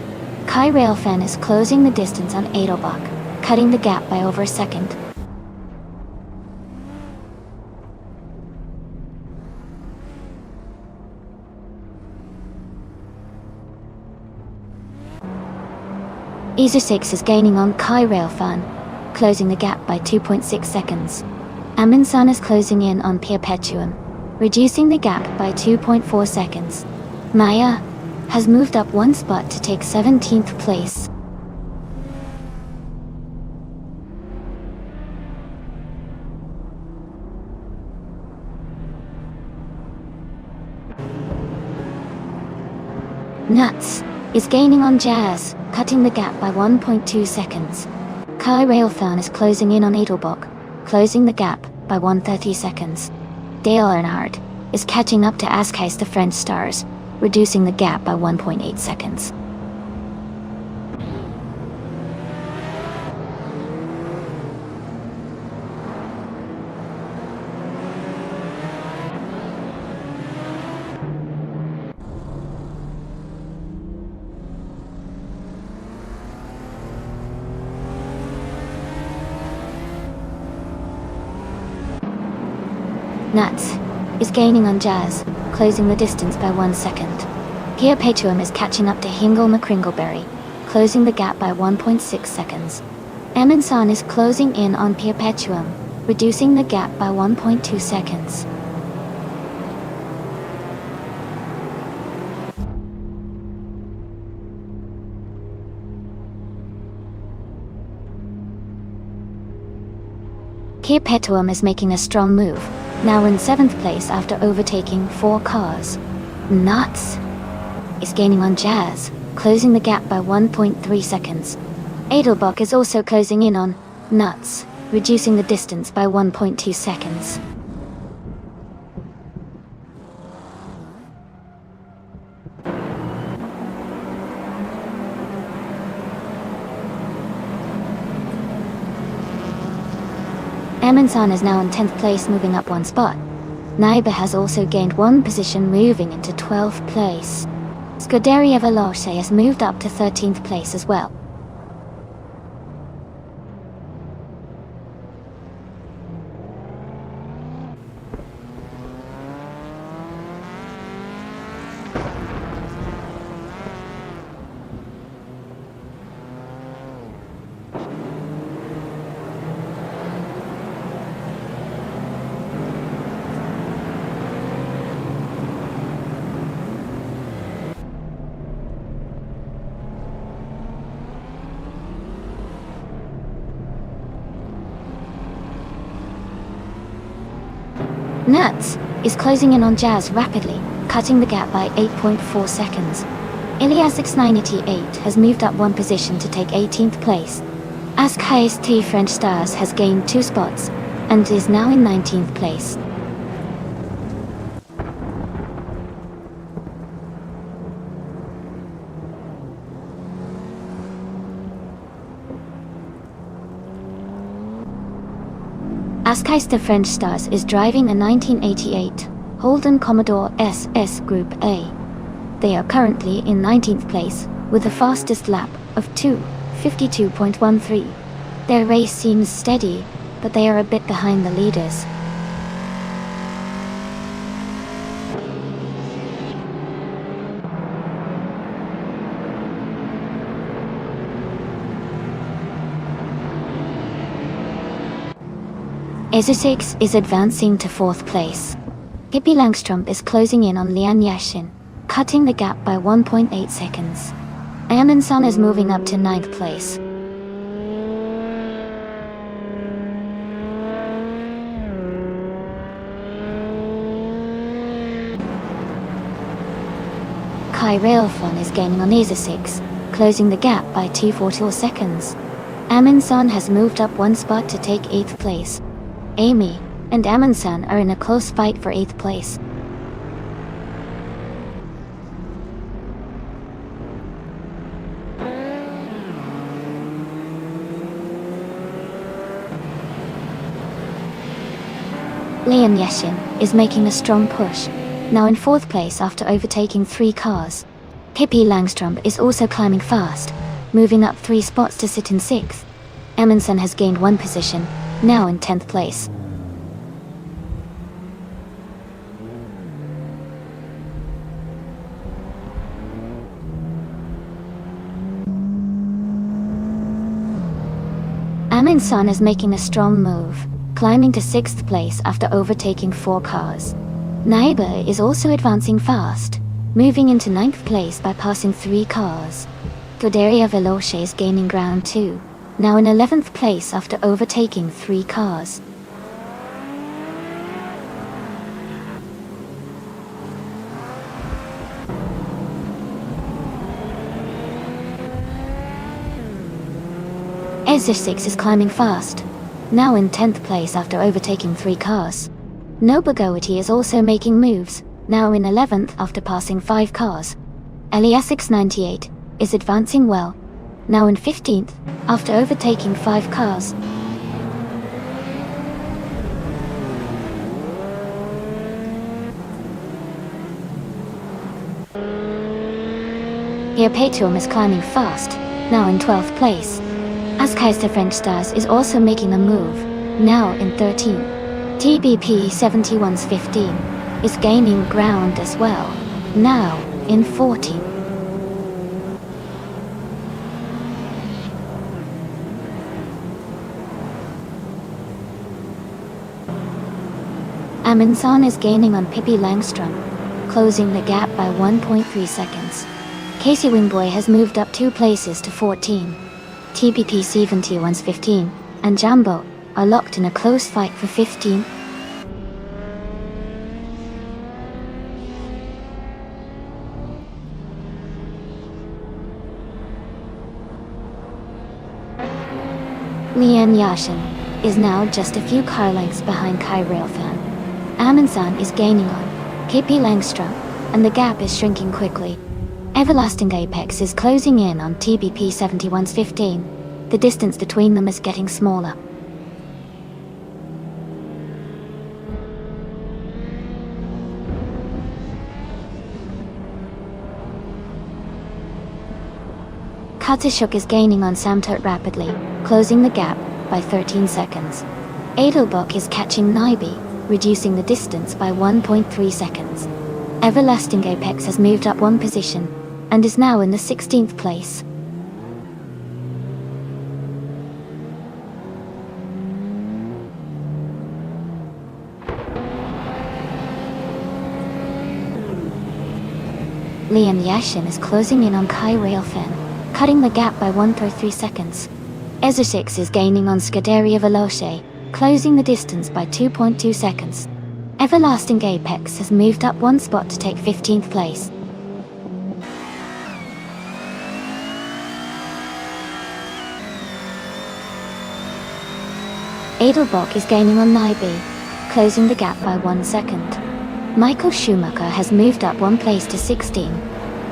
[SPEAKER 1] Kai Railfan is closing the distance on Edelbach, cutting the gap by over a second. EZ6 is gaining on Kai Railfan, closing the gap by 2.6 seconds. Amundsen is closing in on Perpetuum, reducing the gap by 2.4 seconds. Maya has moved up 1 spot to take 17th place. Nuts is gaining on Jazz, cutting the gap by 1.2 seconds. Kai Railfan is closing in on Edelbach, closing the gap by 130 seconds. Dale Earnhardt is catching up to Askais the French stars, reducing the gap by 1.8 seconds. Nuts is gaining on Jazz, closing the distance by 1 second. Perpetuum is catching up to Hingle McCringleberry, closing the gap by 1.6 seconds. Amundsen is closing in on Perpetuum, reducing the gap by 1.2 seconds. Perpetuum is making a strong move, now in 7th place after overtaking 4 cars. Nuts is gaining on Jazz, closing the gap by 1.3 seconds. Edelbach is also closing in on Nuts, reducing the distance by 1.2 seconds. Amundsen is now in 10th place, moving up 1 spot. Naibe has also gained 1 position, moving into 12th place. Scuderia Veloce has moved up to 13th place as well. Nuts is closing in on Jazz rapidly, cutting the gap by 8.4 seconds. Ilias 6988 has moved up 1 position to take 18th place. Askais T French Stars has gained 2 spots, and is now in 19th place. Askais the French Stars is driving a 1988 Holden Commodore SS Group A. They are currently in 19th place, with the fastest lap of 2:52.13. Their race seems steady, but they are a bit behind the leaders. Azer6 is advancing to 4th place. Pippi Langstrup is closing in on Lian Yashin, cutting the gap by 1.8 seconds. Amundsen is moving up to 9th place. Kai Railfon is gaining on Azer6, closing the gap by 2.44 seconds. Amundsen has moved up 1 spot to take 8th place. Amy and Amundsen are in a close fight for 8th place. Lian Yashin is making a strong push, now in 4th place after overtaking 3 cars. Pippi Langstrup is also climbing fast, moving up 3 spots to sit in 6th. Amundsen has gained 1 position, now in 10th place. Amundsen is making a strong move, climbing to 6th place after overtaking 4 cars. Naiba is also advancing fast, moving into 9th place by passing 3 cars. Scuderia Veloce is gaining ground too, now in 11th place after overtaking 3 cars. Azer6 is climbing fast, now in 10th place after overtaking 3 cars. Nobagawati is also making moves, now in 11th after passing 5 cars. Eliasix98 is advancing well, now in 15th after overtaking 5 cars. Petum is climbing fast, now in 12th place. Askaister French Stars is also making a move, now in 13th. TBP 71's15 is gaining ground as well, now in 14th. Amundsen is gaining on Pippi Langstrup, closing the gap by 1.3 seconds. Casey Wingboy has moved up 2 places to 14. TBP 71's 15 and Jambo are locked in a close fight for 15th. Lian Yashin is now just a few car lengths behind Kai Railfan. Amundsen is gaining on Pippi Langstrup, and the gap is shrinking quickly. Everlasting Apex is closing in on TBP 71's 15. The distance between them is getting smaller. Katashuk is gaining on Samtut rapidly, closing the gap by 13 seconds. Edelbok is catching Naibi, reducing the distance by 1.3 seconds. Everlasting Apex has moved up 1 position, and is now in the 16th place. Lian Yashin is closing in on Kai Railfan, cutting the gap by 1.3 seconds. Azer6 is gaining on Scuderia Veloce, closing the distance by 2.2 seconds. Everlasting Apex has moved up 1 spot to take 15th place. Edelbok is gaining on Naibi, closing the gap by 1 second. Michael Schumacher has moved up 1 place to 16.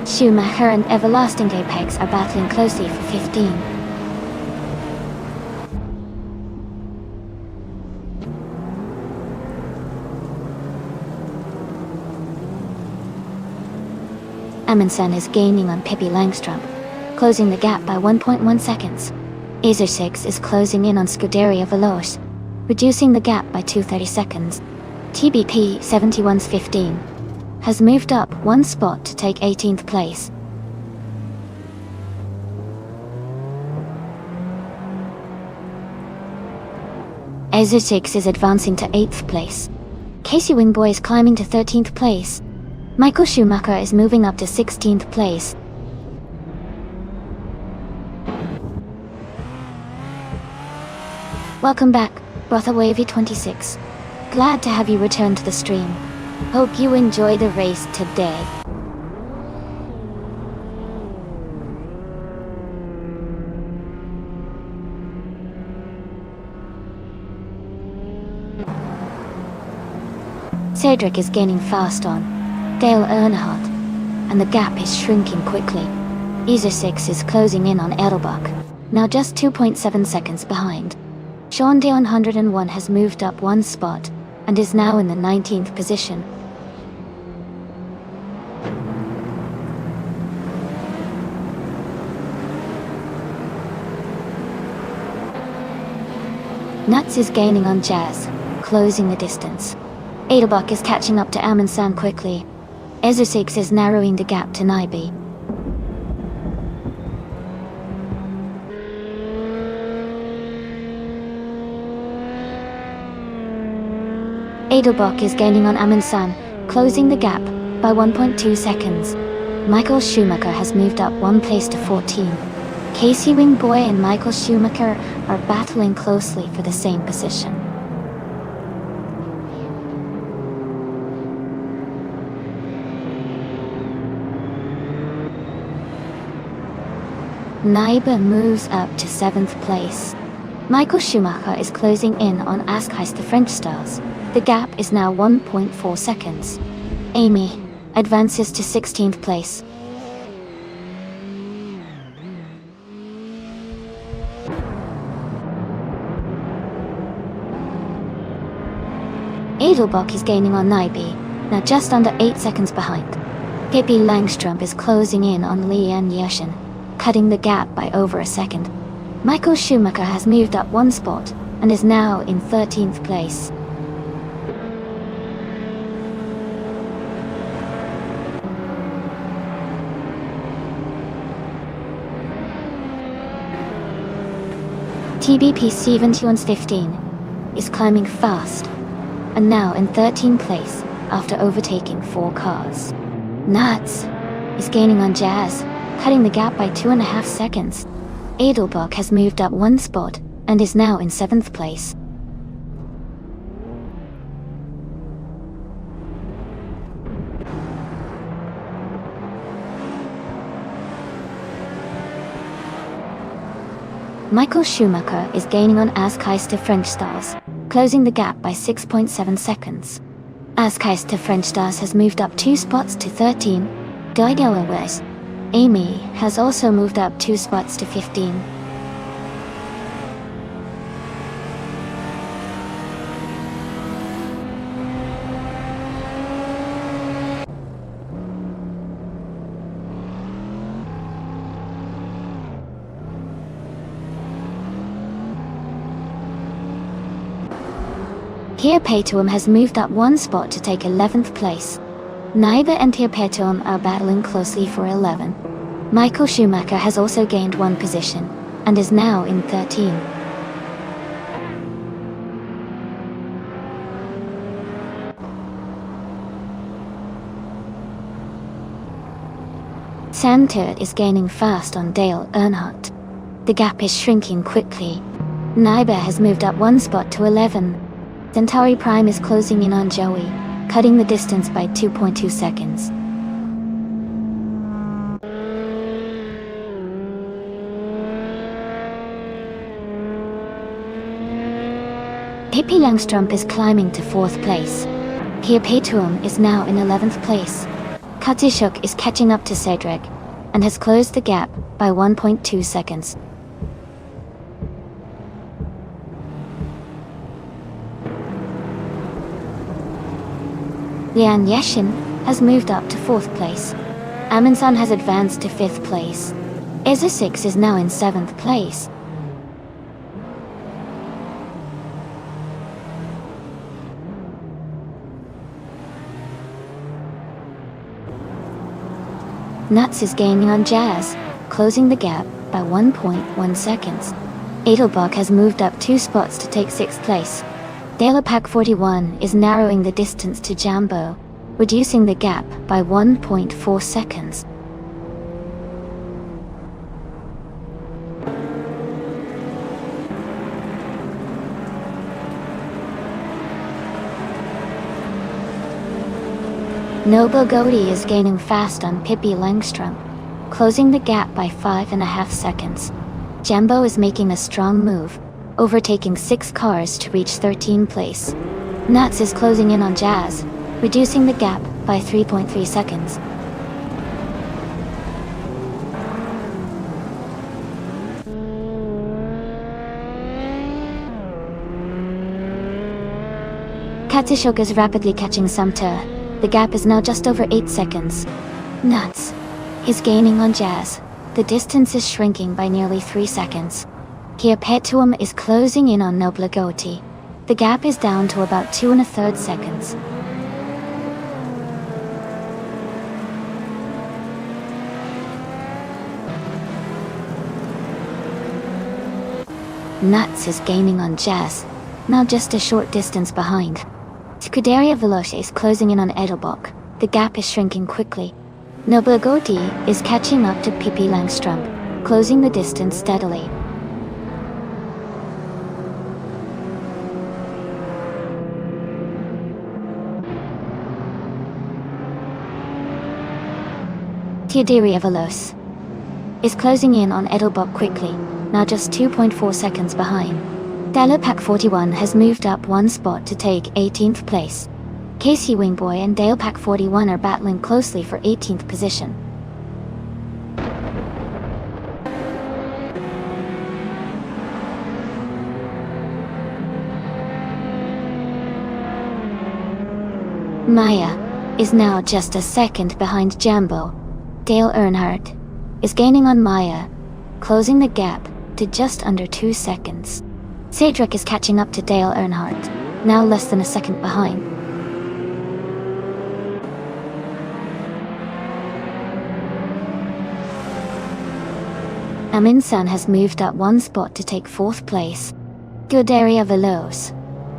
[SPEAKER 1] Schumacher and Everlasting Apex are battling closely for 15. Amundsen is gaining on Pippi Langstrup, closing the gap by 1.1 seconds. Azer6 is closing in on Scuderia Veloce, reducing the gap by 2.30 seconds. TBP 71's 15 has moved up 1 spot to take 18th place. Isosix is advancing to 8th place. Casey Wingboy is climbing to 13th place. Michael Schumacher is moving up to 16th place. Welcome back, Brother Wavy 26. Glad to have you return to the stream. Hope you enjoy the race today. Cedric is gaining fast on Dale Earnhardt, and the gap is shrinking quickly. Isosix is closing in on Edelbach, now just 2.7 seconds behind. Sean Day 101 has moved up one spot, and is now in the 19th position. Nuts is gaining on Jazz, closing the distance. Edelbach is catching up to Amundsen quickly. Isosix is narrowing the gap to Nyby. Edelbach is gaining on Amundsen, closing the gap by 1.2 seconds. Michael Schumacher has moved up one place to 14. Casey Wingboy and Michael Schumacher are battling closely for the same position. Nyby moves up to 7th place. Michael Schumacher is closing in on Askheist the French stars. The gap is now 1.4 seconds. Amy advances to 16th place. Edelbach is gaining on Nyby, now just under 8 seconds behind. Pippi Langstrom is closing in on Leanne Yeshin, cutting the gap by over a second. Michael Schumacher has moved up one spot and is now in 13th place. TBP 7115 is climbing fast and now in 13th place after overtaking 4 cars. Nuts is gaining on Jazz, cutting the gap by 2.5 seconds. Edelbach has moved up one spot and is now in 7th place. Michael Schumacher is gaining on Askheist to French stars, closing the gap by 6.7 seconds. Askheist to French stars has moved up 2 spots to 13. West. Amy has also moved up 2 spots to 15. Tirpetuum has moved up one spot to take 11th place. Nyby and Tirpetuum are battling closely for 11. Michael Schumacher has also gained one position, and is now in 13. Sandturd is gaining fast on Dale Earnhardt. The gap is shrinking quickly. Nyby has moved up one spot to 11. Centauri Prime is closing in on Joey, cutting the distance by 2.2 seconds. Pippi Langstrom is climbing to 4th place. Tirpetuum is now in 11th place. Katishuk is catching up to Cedric, and has closed the gap by 1.2 seconds. Leanne Yeshin has moved up to 4th place. Amundsen has advanced to 5th place. Isosix is now in 7th place. Nuts is gaining on Jazz, closing the gap by 1.1 seconds. Edelbach has moved up 2 spots to take 6th place. Delapac 41 is narrowing the distance to Jambo, reducing the gap by 1.4 seconds. Noble Goaty is gaining fast on Pippi Langstrom, closing the gap by 5.5 seconds. Jambo is making a strong move, overtaking 6 cars to reach 13th place. Nuts is closing in on Jazz, reducing the gap by 3.3 seconds. Katishok is rapidly catching Sumter. The gap is now just over 8 seconds. Nuts is gaining on Jazz. The distance is shrinking by nearly 3 seconds. Here Petuum is closing in on Noble Goaty. The gap is down to about 2.3 seconds. Nuts is gaining on Jazz, now just a short distance behind. Scuderia Veloce is closing in on Edelbach. The gap is shrinking quickly. Noble Goaty is catching up to Pippi Langstrom, closing the distance steadily. Scuderia Veloce is closing in on Edelbach quickly, now just 2.4 seconds behind. Delapac 41 has moved up 1 spot to take 18th place. Casey Wingboy and Delapac 41 are battling closely for 18th position. Maya is now just a second behind Jambo. Dale Earnhardt is gaining on Maya, closing the gap to just under 2 seconds. Cedric is catching up to Dale Earnhardt, now less than a second behind. Aminsan has moved up 1 spot to take 4th place. Scuderia Veloce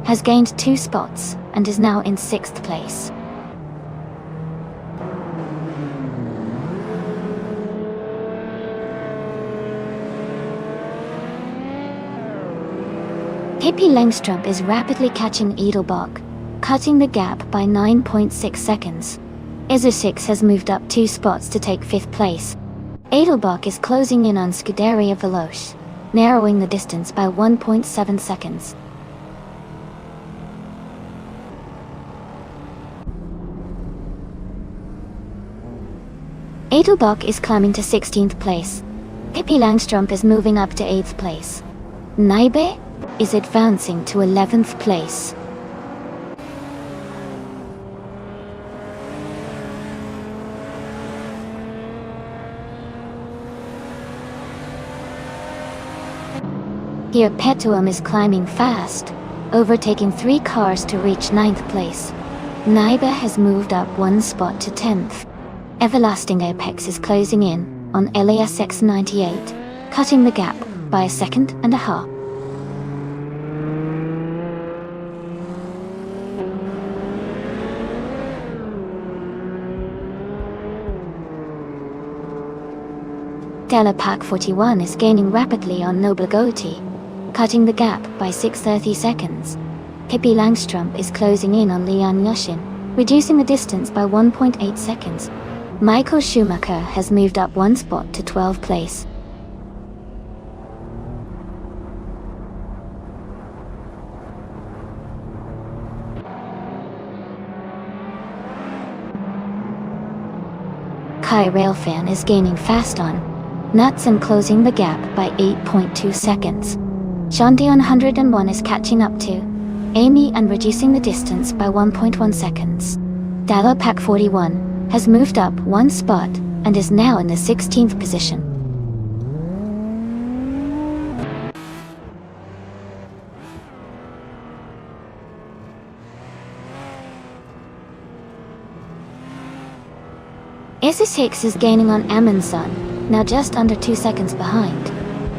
[SPEAKER 1] has gained 2 spots and is now in 6th place. Pippi Langstrom is rapidly catching Edelbach, cutting the gap by 9.6 seconds. Isu6 has moved up 2 spots to take 5th place. Edelbach is closing in on Scuderia Veloce, narrowing the distance by 1.7 seconds. Edelbach is climbing to 16th place. Pippi Langstrom is moving up to 8th place. Naibe is advancing to 11th place. Here Petuum is climbing fast, overtaking 3 cars to reach 9th place. Naiba has moved up 1 spot to 10th. Everlasting Apex is closing in on LASX 98, cutting the gap by 1.5 seconds. Delapac 41 is gaining rapidly on Noble Goaty, cutting the gap by 6.30 seconds. Pippi Langstrom is closing in on Lian Yushin, reducing the distance by 1.8 seconds. Michael Schumacher has moved up 1 spot to 12th place. Kai Railfan is gaining fast on Nuts and closing the gap by 8.2 seconds. Shandion 101 is catching up to Amy and reducing the distance by 1.1 seconds. Delapac 41 has moved up 1 spot and is now in the 16th position. Isu6 is gaining on Amundsen, now just under 2 seconds behind.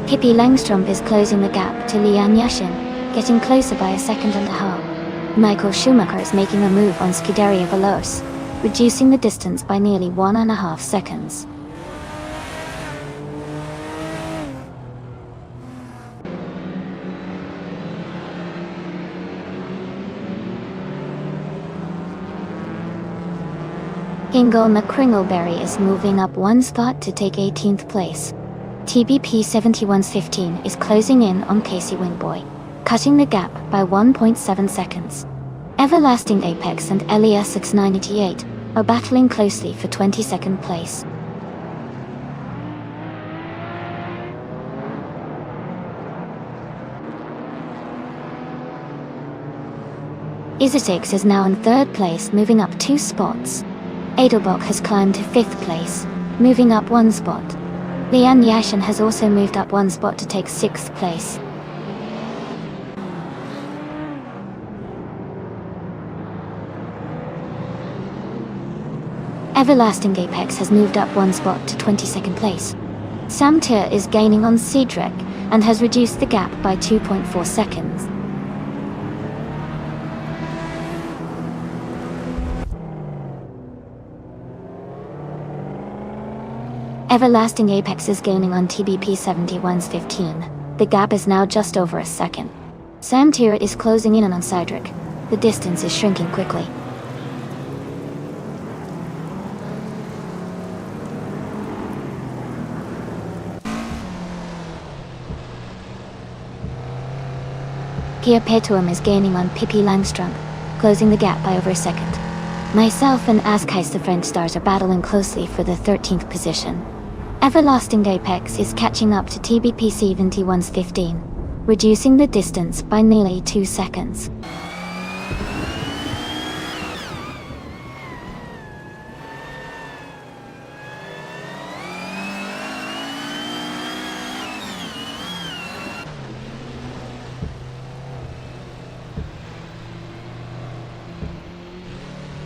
[SPEAKER 1] Pippi Langstrom is closing the gap to Lian Yashin, getting closer by 1.5 seconds. Michael Schumacher is making a move on Scuderia Veloce, reducing the distance by nearly 1.5 seconds. Ingo McCringleberry is moving up one spot to take 18th place. TBP 7115 is closing in on Casey Wingboy, cutting the gap by 1.7 seconds. Everlasting Apex and LES 698 are battling closely for 22nd place. Isotix is now in 3rd place, moving up 2 spots. Edelbach has climbed to 5th place, moving up 1 spot. Lian Yashin has also moved up 1 spot to take 6th place. Everlasting Apex has moved up 1 spot to 22nd place. Sam Tir is gaining on Cedric and has reduced the gap by 2.4 seconds. Everlasting Apex is gaining on TBP 7115. The gap is now just over a second. Sam Tir is closing in on Cedric. The distance is shrinking quickly. Pierre Petuum is gaining on Pippi Langström, closing the gap by over a second. Myself and Askais the French stars are battling closely for the 13th position. Everlasting Apex is catching up to TBP 7115, reducing the distance by nearly 2 seconds.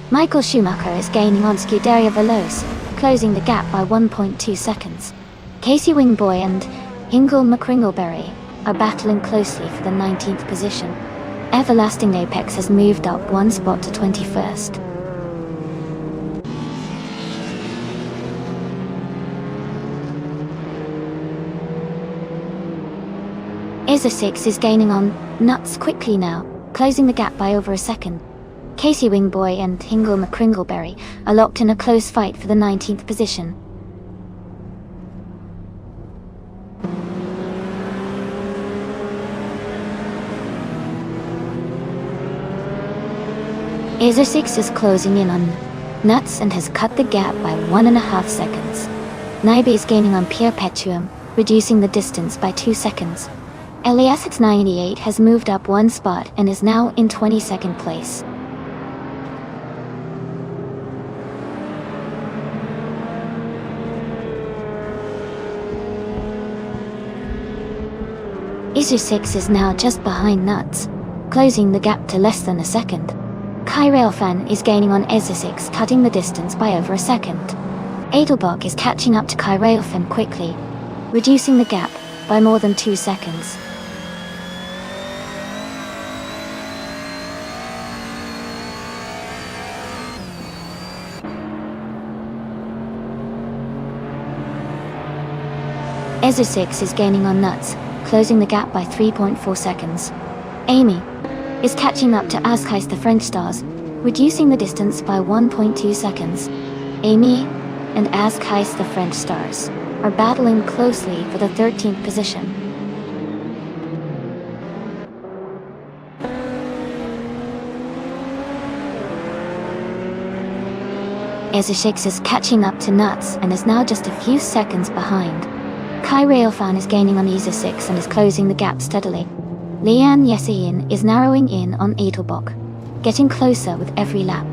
[SPEAKER 1] Michael Schumacher is gaining on Scuderia Veloce, closing the gap by 1.2 seconds. Casey Wingboy and Ingo McCringleberry are battling closely for the 19th position. Everlasting Apex has moved up 1 spot to 21st. Isosix is gaining on Nuts quickly now, closing the gap by over a second. Casey Wingboy and Ingo McCringleberry are locked in a close fight for the 19th position. Isosix is closing in on Nuts and has cut the gap by 1.5 seconds. Naibe is gaining on Pierre Petuum, reducing the distance by 2 seconds. LES 698 has moved up 1 spot and is now in 22nd place. Isosix is now just behind Nuts, closing the gap to less than a second. Kai Railfan is gaining on Isosix, cutting the distance by over a second. Edelbach is catching up to Kai Railfan quickly, reducing the gap by more than 2 seconds. Isosix is gaining on Nuts, closing the gap by 3.4 seconds. Amy is catching up to Askais the French stars, reducing the distance by 1.2 seconds. Amy and Askais the French stars are battling closely for the 13th position. Isosix is catching up to Nuts and is now just a few seconds behind. Kai Railfan is gaining on Isosix and is closing the gap steadily. Lian Yassin is narrowing in on Edelbach, getting closer with every lap.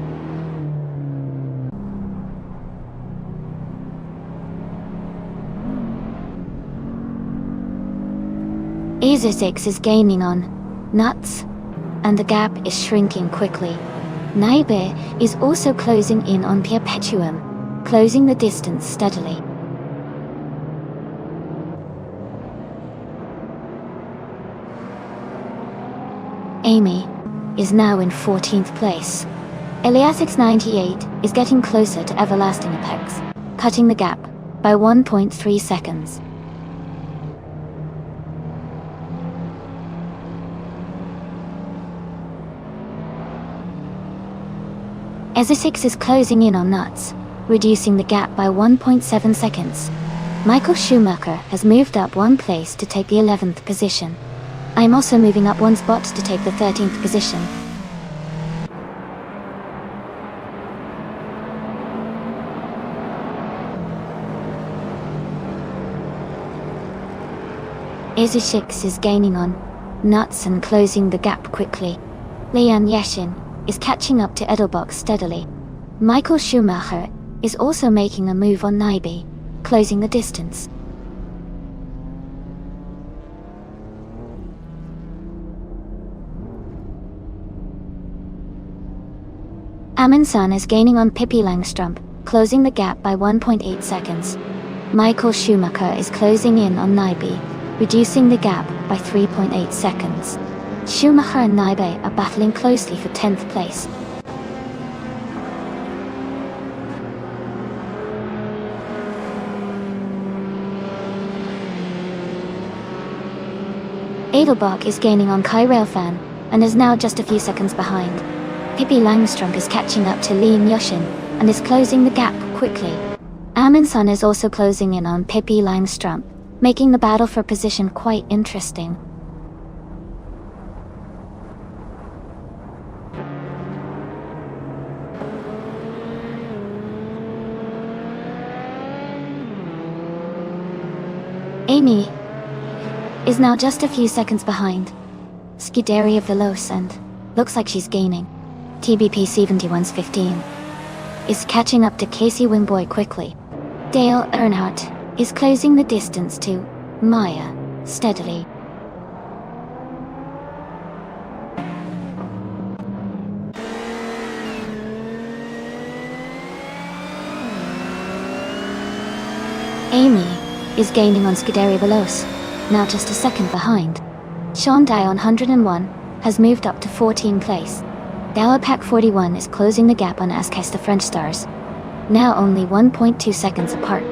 [SPEAKER 1] Isosix is gaining on Nuts, and the gap is shrinking quickly. Naibe is also closing in on Pierre Petuum, closing the distance steadily. Amy is now in 14th place. Eliasix 98 is getting closer to everlasting apex, cutting the gap by 1.3 seconds. Esesix is closing in on Nuts, reducing the gap by 1.7 seconds. Michael Schumacher has moved up one place to take the 11th position. I'm also moving up one spot to take the 13th position. Esesix is gaining on Nuts and closing the gap quickly. Leon Yashin is catching up to Edelbach steadily. Michael Schumacher is also making a move on Nyby, closing the distance. Amundsen is gaining on Pippi Langstrup, closing the gap by 1.8 seconds. Michael Schumacher is closing in on Nyby, reducing the gap by 3.8 seconds. Schumacher and Nyby are battling closely for 10th place. Edelbach is gaining on Kai Railfan and is now just a few seconds behind. Pippi Langstrup is catching up to Liam Yoshin and is closing the gap quickly. Amundsen is also closing in on Pippi Langstrup, making the battle for position quite interesting. Amy is now just a few seconds behind Scuderia Veloce and looks like she's gaining. TBP 71's 15 is catching up to Casey Wingboy quickly. Dale Earnhardt is closing the distance to Maya steadily. Amy is gaining on Scuderia Veloce, now just a second behind. Sean Dion 101 has moved up to 14th place. Dalapac 41 is closing the gap on Ascas the French Stars, now only 1.2 seconds apart.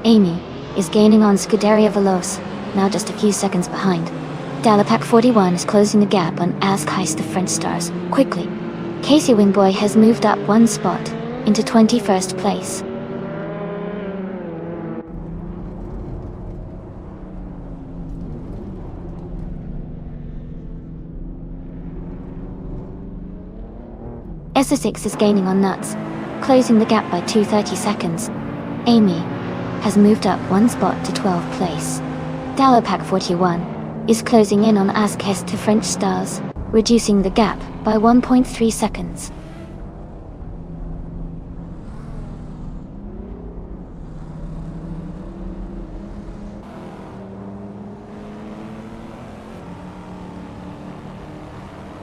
[SPEAKER 1] Amy is gaining on Scuderia Veloce, now just a few seconds behind. Dalapac 41 is closing the gap on Ascas the French Stars quickly. Casey Wingboy has moved up one spot into 21st place. Esesix is gaining on Nuts, closing the gap by 2:30 seconds. Amy has moved up one spot to 12th place. Dalapac 41 is closing in on Ascas to French Stars, reducing the gap by 1.3 seconds.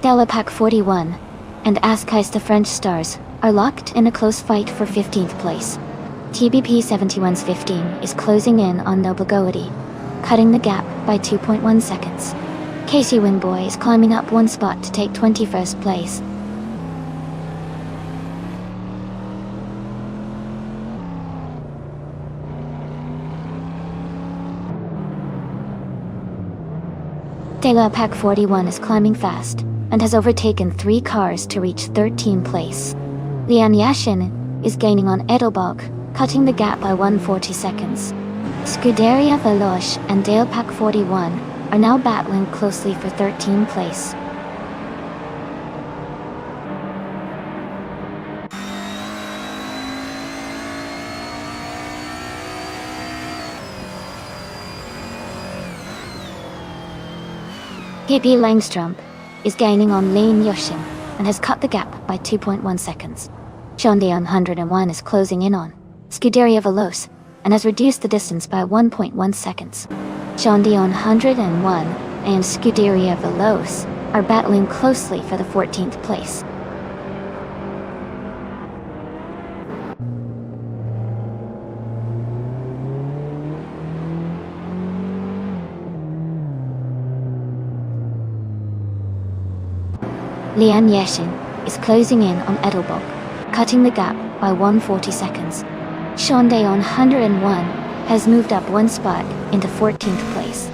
[SPEAKER 1] Dalapac 41 and Ascas the French Stars are locked in a close fight for 15th place. TBP 71's 15 is closing in on Nobugoity, cutting the gap by 2.1 seconds. Casey Wingboy is climbing up one spot to take 21st place. Dalapac 41 is climbing fast and has overtaken 3 cars to reach 13th place. Lian Yashin is gaining on Edelbach, cutting the gap by 140 seconds. Scuderia Veloce and Dalapac 41 are now battling closely for 13th place. Pippi Langstrup is gaining on Lane Yoshin and has cut the gap by 2.1 seconds. Sean Dion 101 is closing in on Scuderia Veloce and has reduced the distance by 1.1 seconds. Sean Dion 101 and Scuderia Veloce are battling closely for the 14th place. Lian Yeshin is closing in on Edelbach, cutting the gap by 140 seconds. Sean Dayon 101 has moved up one spot into 14th place.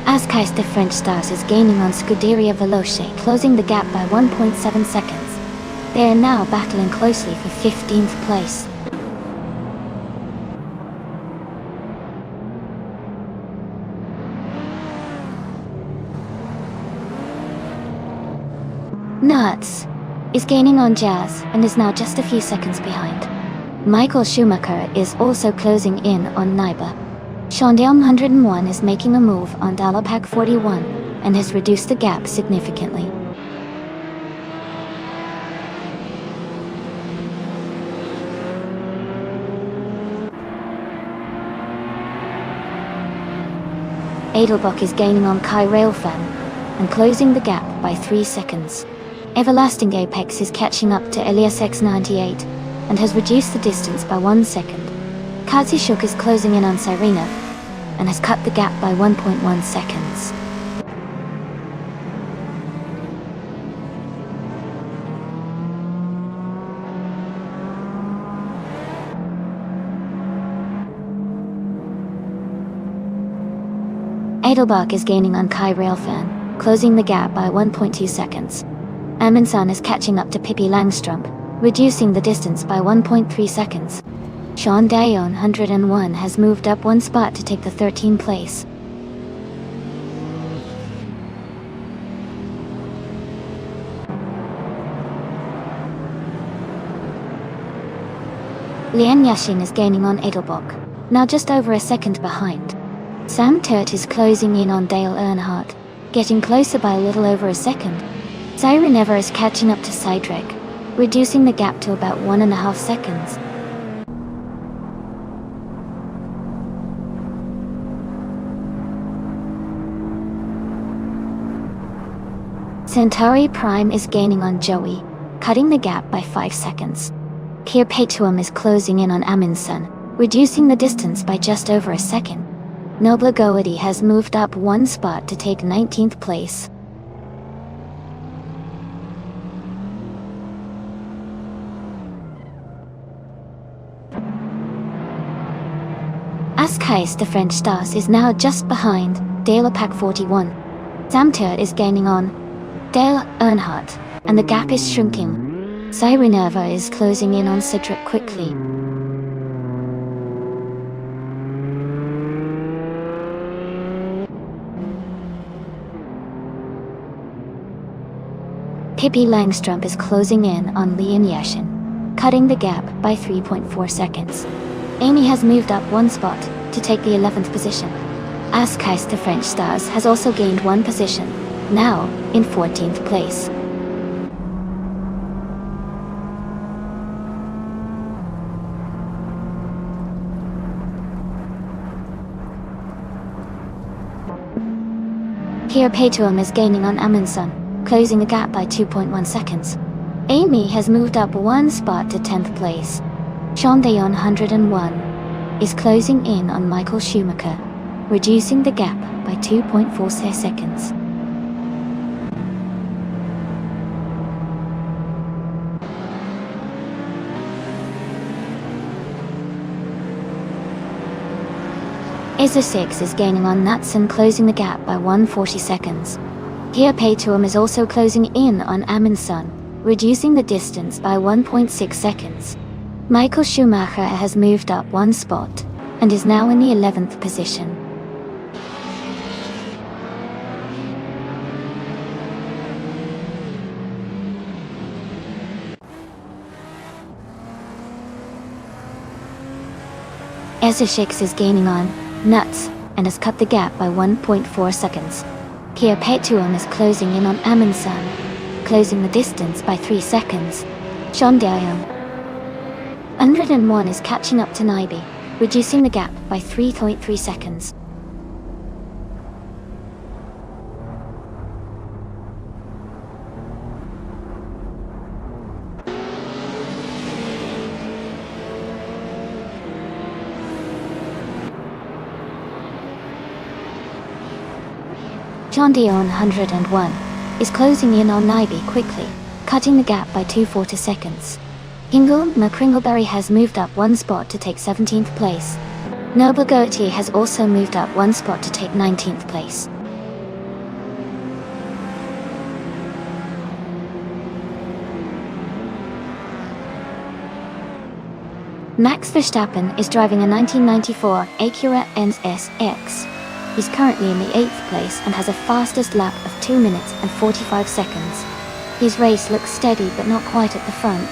[SPEAKER 1] Ascais de French Stars is gaining on Scuderia Veloce, closing the gap by 1.7 seconds. They are now battling closely for 15th place. Nuts is gaining on Jazz and is now just a few seconds behind. Michael Schumacher is also closing in on Naiba. Shondayon 101 is making a move on Dalapak 41 and has reduced the gap significantly. Edelbach is gaining on Kai Railfan and closing the gap by 3 seconds. Everlasting Apex is catching up to Elias X98 and has reduced the distance by 1 second. Kazishuk is closing in on Sirena and has cut the gap by 1.1 seconds. Edelbach is gaining on Kai Railfan, closing the gap by 1.2 seconds. Amundsen is catching up to Pippi Langstrup, reducing the distance by 1.3 seconds. Sean Dayon 101 has moved up one spot to take the 13th place. Lian Yashin is gaining on Edelbach, now just over a second behind. Sam Turt is closing in on Dale Earnhardt, getting closer by a little over a second. Siren Ever is catching up to Cydrek, reducing the gap to about 1.5 seconds. Centauri Prime is gaining on Joey, cutting the gap by 5 seconds. Kier Petuum is closing in on Amundsen, reducing the distance by just over a second. Nobla Goety has moved up one spot to take 19th place. Ascais de French Stars is now just behind Dalapak 41. Samtur is gaining on Dale Earnhardt, and the gap is shrinking. Cyrenerva is closing in on Cedric quickly. Pippi Langstrup is closing in on Lian Yashin, cutting the gap by 3.4 seconds. Amy has moved up one spot to take the 11th position. Ascais de French Stars has also gained one position, now in 14th place. Kier Petuum is gaining on Amundsen, closing the gap by 2.1 seconds. Amy has moved up one spot to 10th place. Sean Dayon 101 is closing in on Michael Schumacher, reducing the gap by 2.4 seconds. Iso6 is gaining on Knudsen, closing the gap by 140 seconds. Kier Petuum is also closing in on Amundsen, reducing the distance by 1.6 seconds. Michael Schumacher has moved up one spot and is now in the 11th position. Iso6 is gaining on Nuts and has cut the gap by 1.4 seconds. Kier Petuum is closing in on Amundsen, closing the distance by 3 seconds. Sean Dayon 101 is catching up to Naibi, reducing the gap by 3.3 seconds. John Dion 101 is closing in on Naibi quickly, cutting the gap by 2.40 seconds. Ingo McCringleberry has moved up one spot to take 17th place. Noble Gautier has also moved up one spot to take 19th place. Max Verstappen is driving a 1994 Acura NSX. He's currently in the 8th place and has a fastest lap of 2 minutes and 45 seconds. His race looks steady but not quite at the front.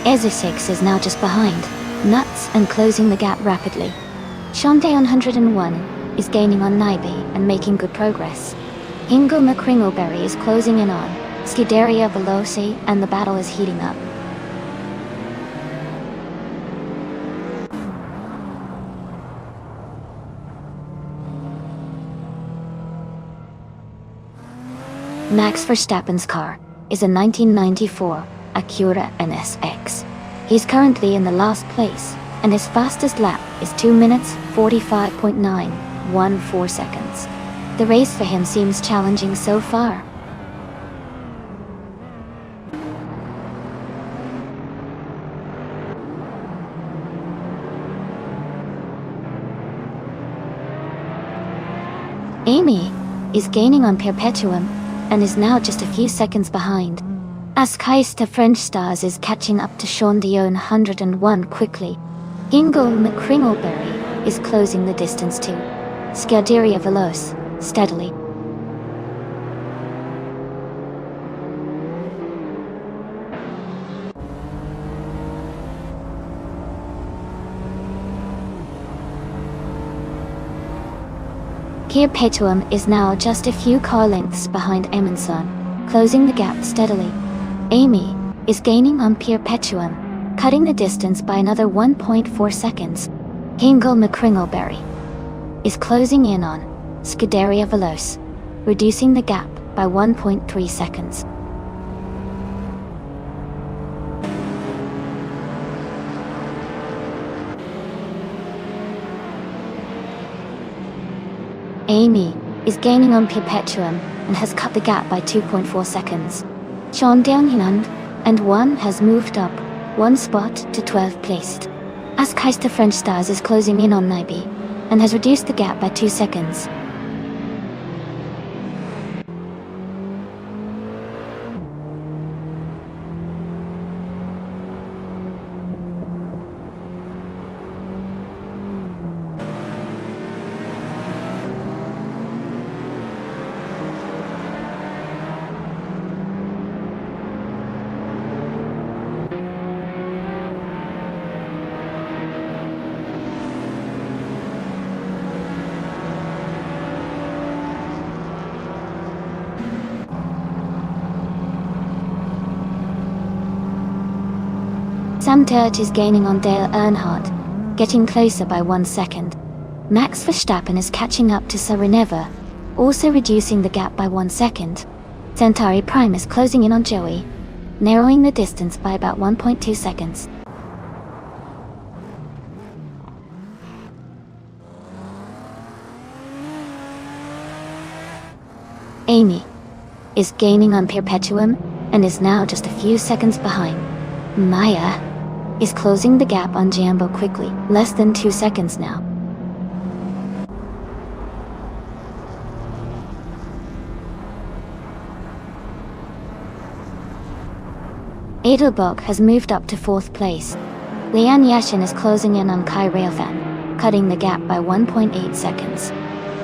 [SPEAKER 1] EZ6 is now just behind, nuts and closing the gap rapidly. Hyundai 101 is gaining on Nyby and making good progress. Ingo McCringleberry is closing in on Scuderia Veloci and the battle is heating up. Max Verstappen's car is a 1994 Acura NSX. He's currently in the last place, and his fastest lap is 2 minutes 45.914 seconds. The race for him seems challenging so far. Amy is gaining on Perpetuum and is now just a few seconds behind. Askaista French Stars is catching up to Sean Dion 101 quickly. Ingo McCringleberry is closing the distance to Scuderia Veloce steadily. Perpetuum is now just a few car lengths behind Emerson, closing the gap steadily. Amy is gaining on Perpetuum, cutting the distance by another 1.4 seconds. Ingo McCringleberry is closing in on Scuderia Veloce, reducing the gap by 1.3 seconds. Amy is gaining on Perpetuum and has cut the gap by 2.4 seconds. Sean Downhiland and one has moved up one spot to 12th placed. Askaista French Stars is closing in on Nyby and has reduced the gap by 2 seconds. Sam Turt is gaining on Dale Earnhardt, getting closer by 1 second. Max Verstappen is catching up to Sarineva, also reducing the gap by 1 second. Centauri Prime is closing in on Joey, narrowing the distance by about 1.2 seconds. Amy is gaining on Perpetuum and is now just a few seconds behind. Maya is closing the gap on Jambo quickly, less than 2 seconds now. Edelbrock has moved up to 4th place. Lian Yashin is closing in on Kai Railfan, cutting the gap by 1.8 seconds.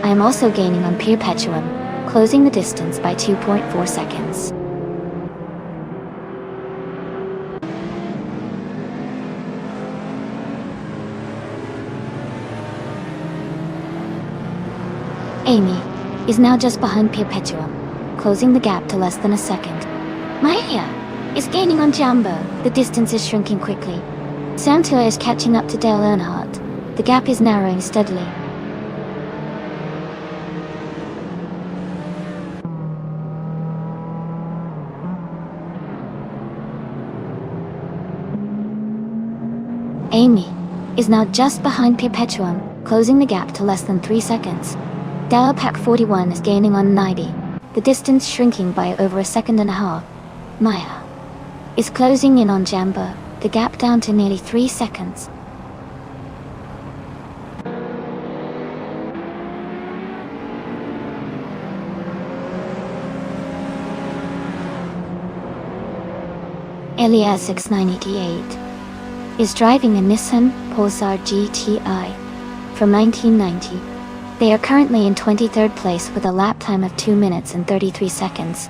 [SPEAKER 1] I am also gaining on Perpetuum, closing the distance by 2.4 seconds. Amy is now just behind Perpetuum, closing the gap to less than a second. Maya is gaining on Jambo. The distance is shrinking quickly. Santua is catching up to Dale Earnhardt. The gap is narrowing steadily. Amy is now just behind Perpetuum, closing the gap to less than 3 seconds. Dialpack 41 is gaining on Nibi, the distance shrinking by over a second and a half. Maya is closing in on Jambo, the gap down to nearly 3 seconds. Elias 6988 is driving a Nissan Pulsar GTI from 1990. They are currently in 23rd place with a lap time of 2 minutes and 33 seconds.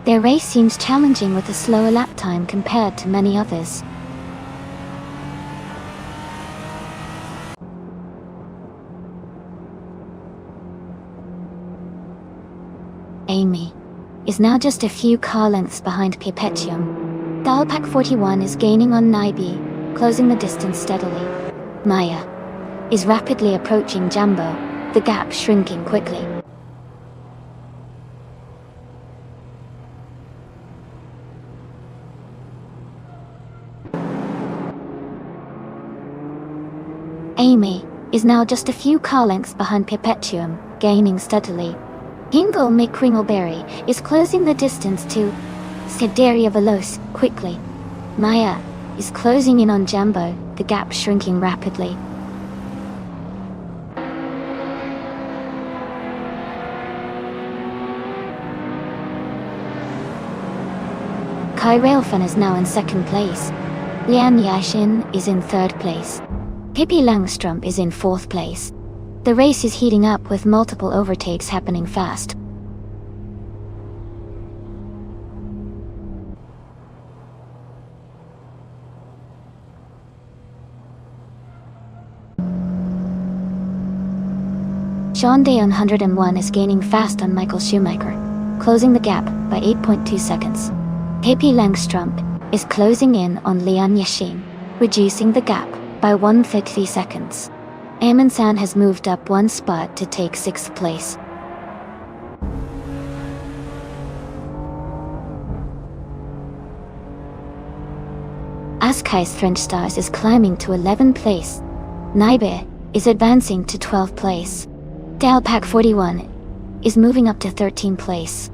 [SPEAKER 1] Their race seems challenging with a slower lap time compared to many others. Amy is now just a few car lengths behind Perpetuum. Dialpack 41 is gaining on Nibi, closing the distance steadily. Maya is rapidly approaching Jambo, the gap shrinking quickly. Amy is now just a few car lengths behind Perpetuum, gaining steadily. Hingle McCringleberry is closing the distance to Scuderia Veloce quickly. Maya is closing in on Jambo, the gap shrinking rapidly. Kai Railfan is now in 2nd place. Lian Yashin is in 3rd place. Pippi Langstrup is in 4th place. The race is heating up with multiple overtakes happening fast. Sean Day on 101 is gaining fast on Michael Schumacher, closing the gap by 8.2 seconds. Pippi Langstrup is closing in on Lian Yashin, reducing the gap by 150 seconds. Eamon San has moved up 1 spot to take 6th place. Askai's French Stars is climbing to 11th place. Naibe is advancing to 12th place. Dialpack 41 is moving up to 13th place.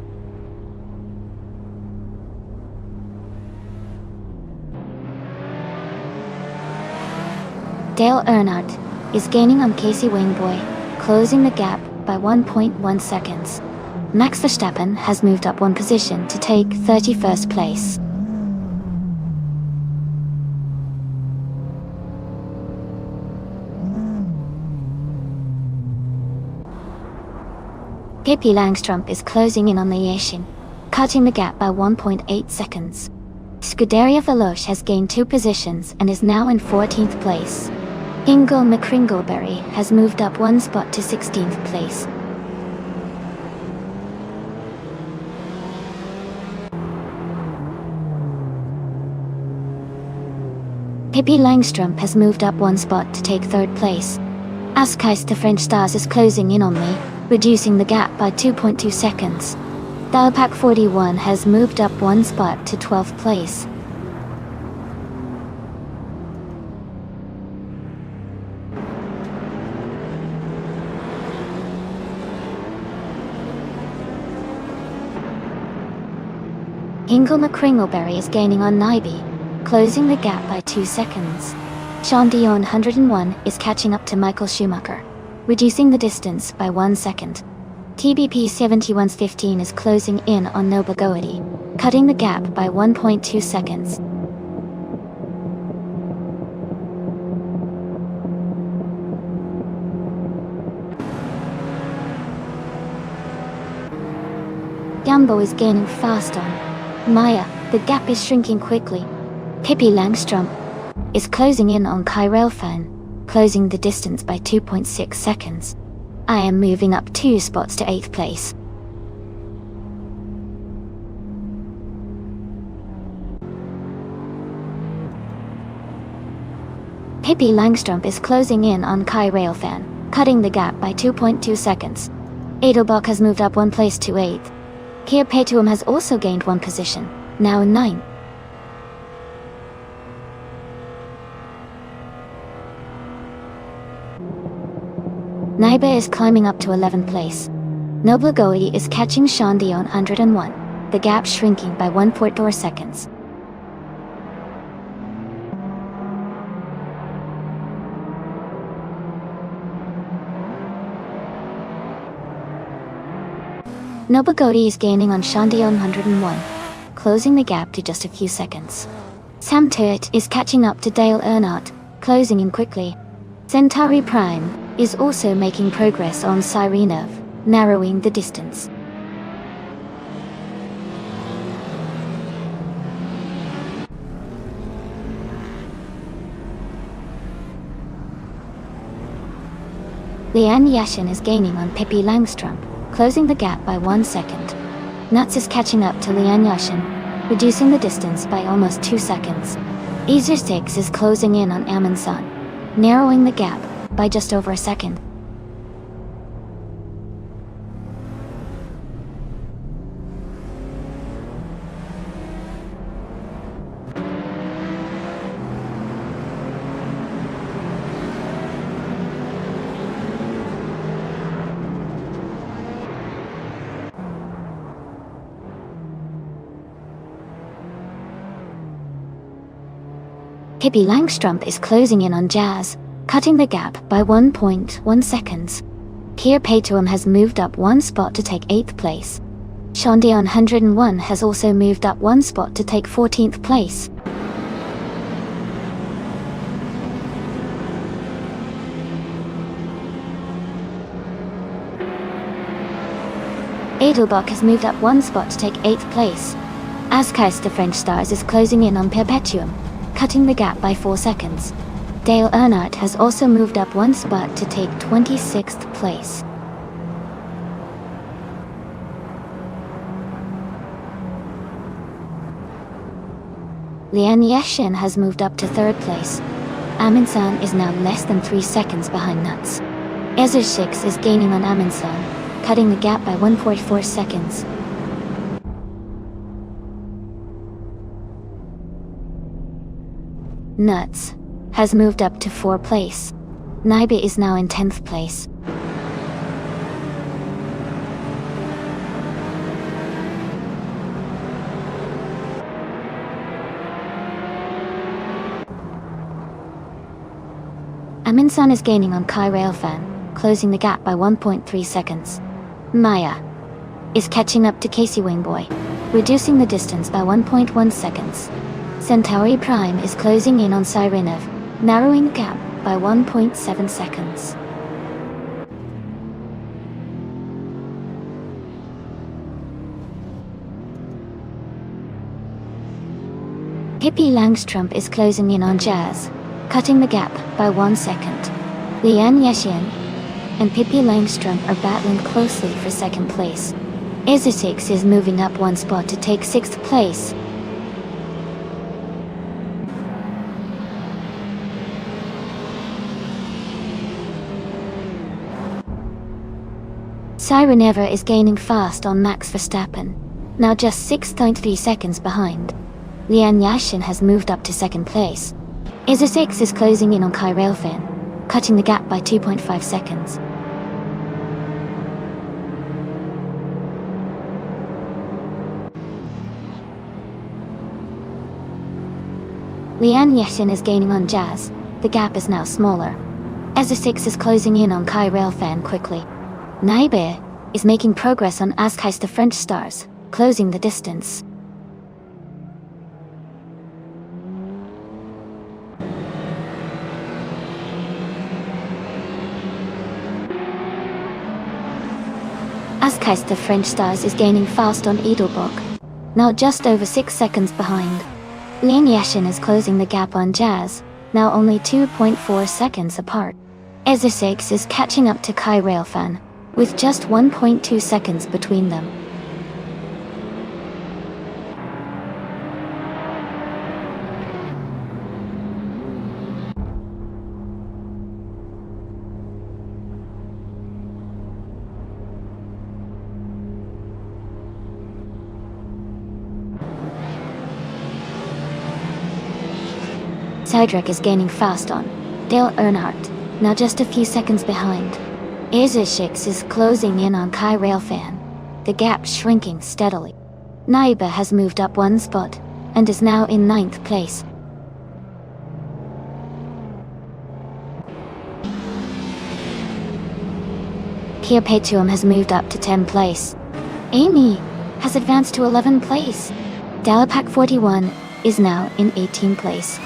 [SPEAKER 1] Dale Earnhardt is gaining on Casey Wingboy, closing the gap by 1.1 seconds. Max Verstappen has moved up 1 position to take 31st place. Pippi Langstrup is closing in on the Yashin, cutting the gap by 1.8 seconds. Scuderia Veloce has gained 2 positions and is now in 14th place. Ingle McCringleberry has moved up 1 spot to 16th place. Pippi Langstrup has moved up 1 spot to take 3rd place. Askais the French Stars is closing in on me, reducing the gap by 2.2 seconds. Dialpack 41 has moved up 1 spot to 12th place. Ingle McCringleberry is gaining on Nibi, closing the gap by 2 seconds. Sean Dion 101 is catching up to Michael Schumacher, reducing the distance by 1 second. TBP 7115 is closing in on Noble Goety, cutting the gap by 1.2 seconds. Jambo is gaining fast on Maya, the gap is shrinking quickly. Pippi Langstrup is closing in on Kai Railfan, closing the distance by 2.6 seconds. I am moving up 2 spots to 8th place. Pippi Langstrup is closing in on Kai Railfan, cutting the gap by 2.2 seconds. Edelbach has moved up 1 place to 8th. Kia Petuum has also gained 1 position, now in 9th. Naibe is climbing up to 11th place. Nobligoi is catching Shandi on 101, the gap shrinking by 1.4 seconds. Nobligoi is gaining on Shandi on 101, closing the gap to just a few seconds. Sam Tuit is catching up to Dale Earnhardt, closing in quickly. Centauri Prime is also making progress on Sirenov, narrowing the distance. Lian Yashin is gaining on Pippi Langstrump, closing the gap by 1 second. Nuts is catching up to Lian Yashin, reducing the distance by almost 2 seconds. Easer 6 is closing in on Amundsen, narrowing the gap by just over a second. Pippi Langstrump is closing in on Jazz, cutting the gap by 1.1 seconds. Kier Paytuam has moved up 1 spot to take 8th place. Shandi on 101 has also moved up 1 spot to take 14th place. Edelbach has moved up 1 spot to take 8th place. Askeis the French Stars is closing in on Perpetuum, cutting the gap by 4 seconds. Dale Earnhardt has also moved up 1 spot to take 26th place. Lian Yashin has moved up to 3rd place. Amundsen is now less than 3 seconds behind Nuts. Ezer 6 is gaining on Amundsen, cutting the gap by 1.4 seconds. Nuts has moved up to 4th place. Naibe is now in 10th place. Amundsen is gaining on Kai Railfan, closing the gap by 1.3 seconds. Maya is catching up to Casey Wingboy, reducing the distance by 1.1 seconds. Centauri Prime is closing in on Sirenov, narrowing the gap by 1.7 seconds. Pippi Langstrump is closing in on Jazz, cutting the gap by 1 second. Lian Yashin and Pippi Langstrump are battling closely for 2nd place. Ezer 6 is moving up 1 spot to take 6th place. Sireneva is gaining fast on Max Verstappen, now just 6.3 seconds behind. Lian Yashin has moved up to 2nd place. Ezer 6 is closing in on Kai Railfan, cutting the gap by 2.5 seconds. Lian Yashin is gaining on Jazz, the gap is now smaller. Ezer 6 is closing in on Kai Railfan quickly. Naibe is making progress on Askeis the French Stars, closing the distance. Askeis the French Stars is gaining fast on Edelbrock, now just over 6 seconds behind. Lian Yashin is closing the gap on Jazz, now only 2.4 seconds apart. Ezer 6 is catching up to Kai Railfan, with just 1.2 seconds between them. Cedric is gaining fast on Dale Earnhardt, now just a few seconds behind. Asia6 is closing in on Kai Railfan, the gap shrinking steadily. Naiba has moved up one spot and is now in 9th place. Kia Petuum has moved up to 10th place. Amy has advanced to 11th place. Dalapak 41 is now in 18th place.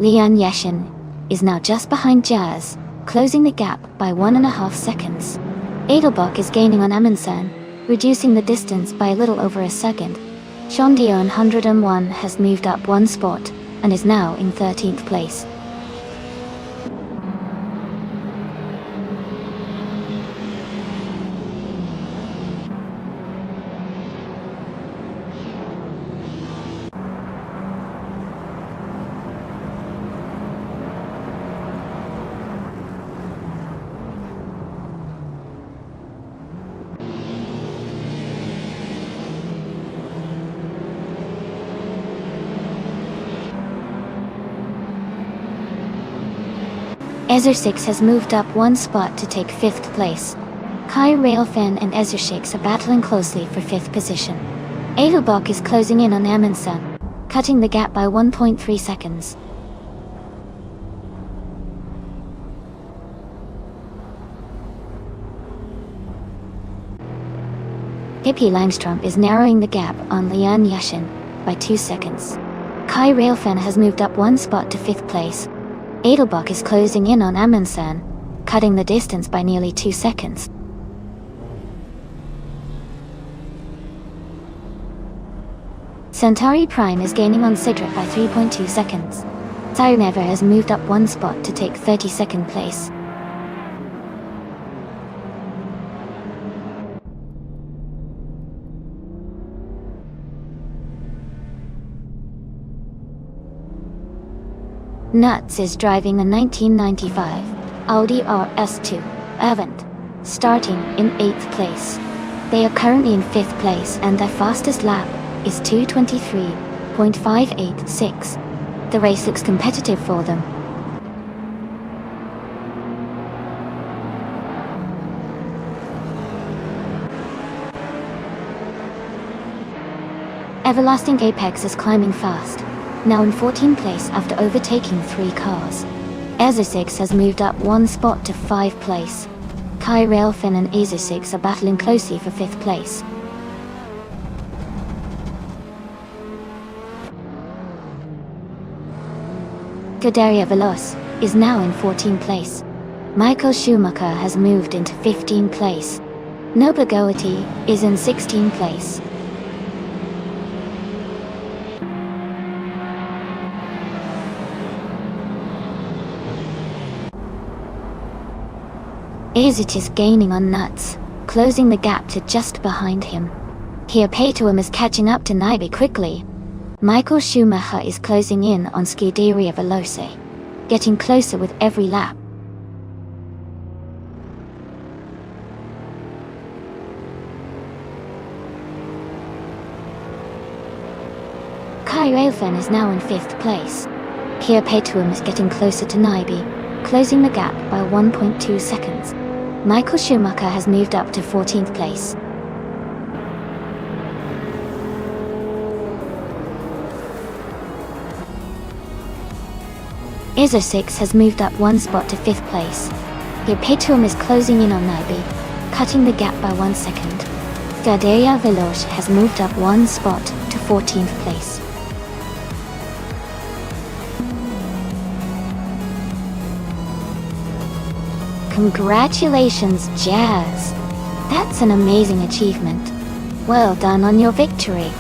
[SPEAKER 1] Lian Yashin is now just behind Jazz, closing the gap by 1.5 seconds. Edelbach is gaining on Amundsen, reducing the distance by a little over a second. Shondion 101 has moved up one spot and is now in 13th place. Ezra6 has moved up one spot to take 5th place. Kai Railfan and Ezra6 are battling closely for 5th position. Edelbach is closing in on Amundsen, cutting the gap by 1.3 seconds. Pippi Langstrup is narrowing the gap on Lian Yashin by 2 seconds. Kai Railfan has moved up one spot to 5th place. Edelbach is closing in on Amundsen, cutting the distance by nearly 2 seconds. Centauri Prime is gaining on Sidrit by 3.2 seconds. Sirenever has moved up one spot to take 32nd place. Nuts is driving the 1995 Audi RS2 Avant, starting in 8th place. They are currently in 5th place and their fastest lap is 2:23.586. The race looks competitive for them. Everlasting Apex is climbing fast, now in 14th place after overtaking 3 cars. Ezra6 has moved up one spot to 5th place. Kai Railfan and Ezra6 are battling closely for 5th place. Scuderia Veloce is now in 14th place. Michael Schumacher has moved into 15th place. Noble Goethe is in 16th place. Ezra is gaining on Nuts, closing the gap to just behind him. Kia Petuum is catching up to Naibi quickly. Michael Schumacher is closing in on Scuderia Veloce, getting closer with every lap. Kai Railfan is now in 5th place. Kia Petuum is getting closer to Naibi, closing the gap by 1.2 seconds. Michael Schumacher has moved up to 14th place. Ezra6 has moved up one spot to 5th place. Kia Petuum is closing in on Naibi, cutting the gap by 1 second. Scuderia Veloce has moved up one spot to 14th place. Congratulations, Jazz! That's an amazing achievement. Well done on your victory.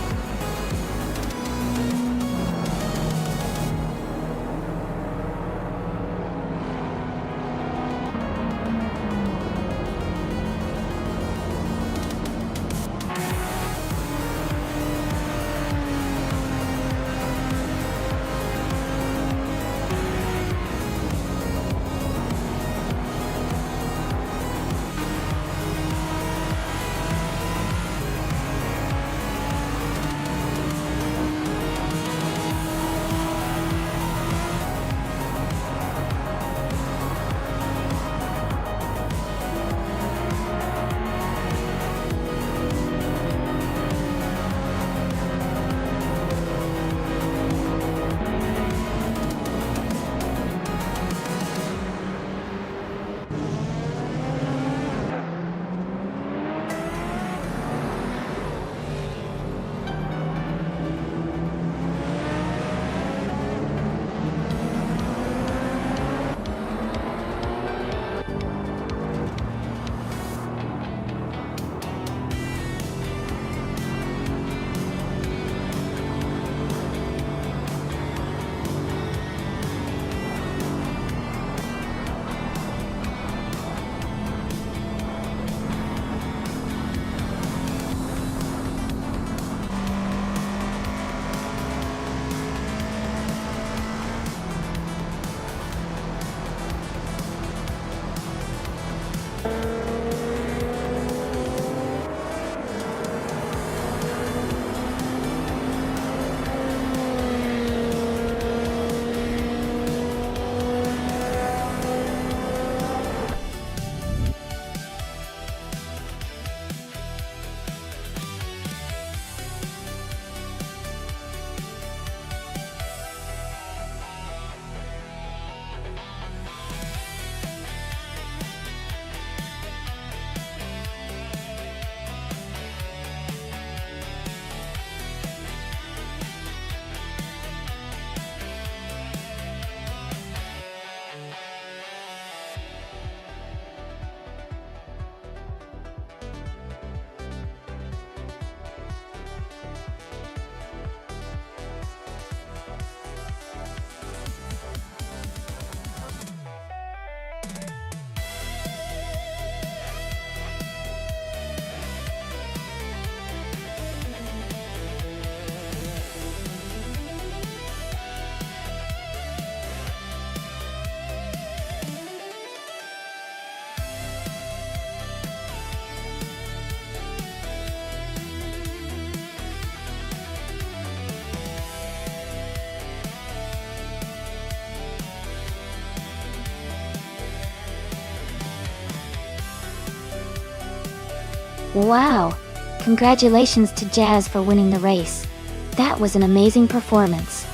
[SPEAKER 1] Wow! Congratulations to Jazz for winning the race. That was an amazing performance.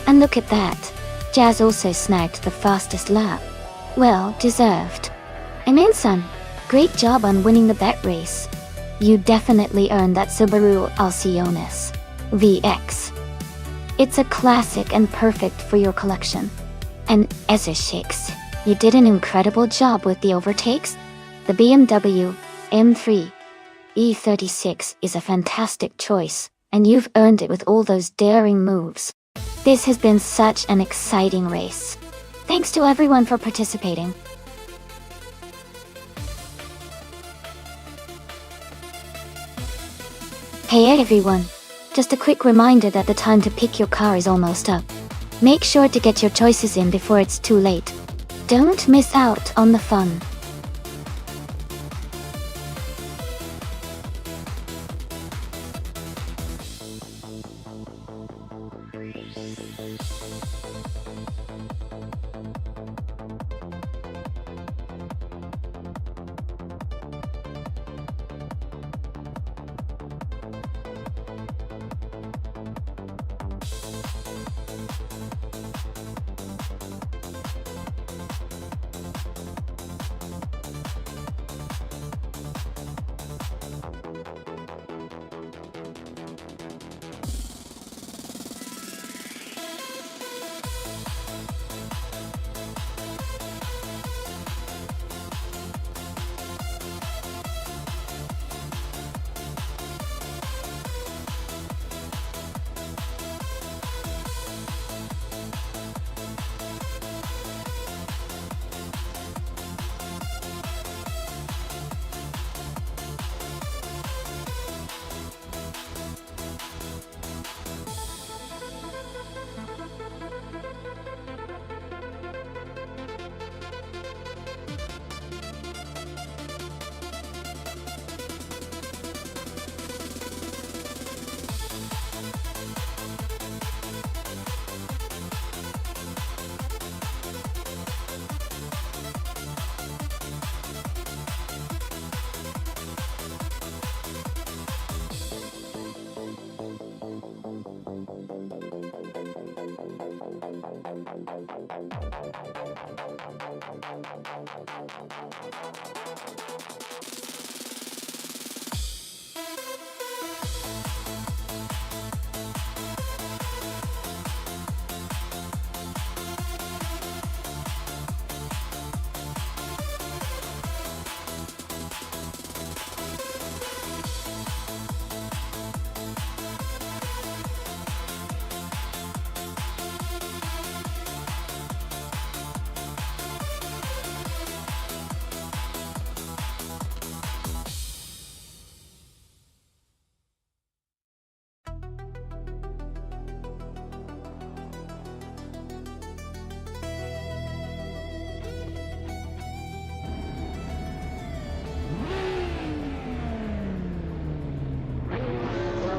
[SPEAKER 1] And look at that. Jazz also snagged the fastest lap. Well deserved. I mean, son, great job on winning the bet race. You definitely earned that Subaru Alcionis VX. It's a classic and perfect for your collection. And S6, you did an incredible job with the overtakes. The BMW M3 E36 is a fantastic choice, and you've earned it with all those daring moves. This has been such an exciting race. Thanks to everyone for participating. Hey everyone, just a quick reminder that the time to pick your car is almost up. Make sure to get your choices in before it's too late. Don't miss out on the fun.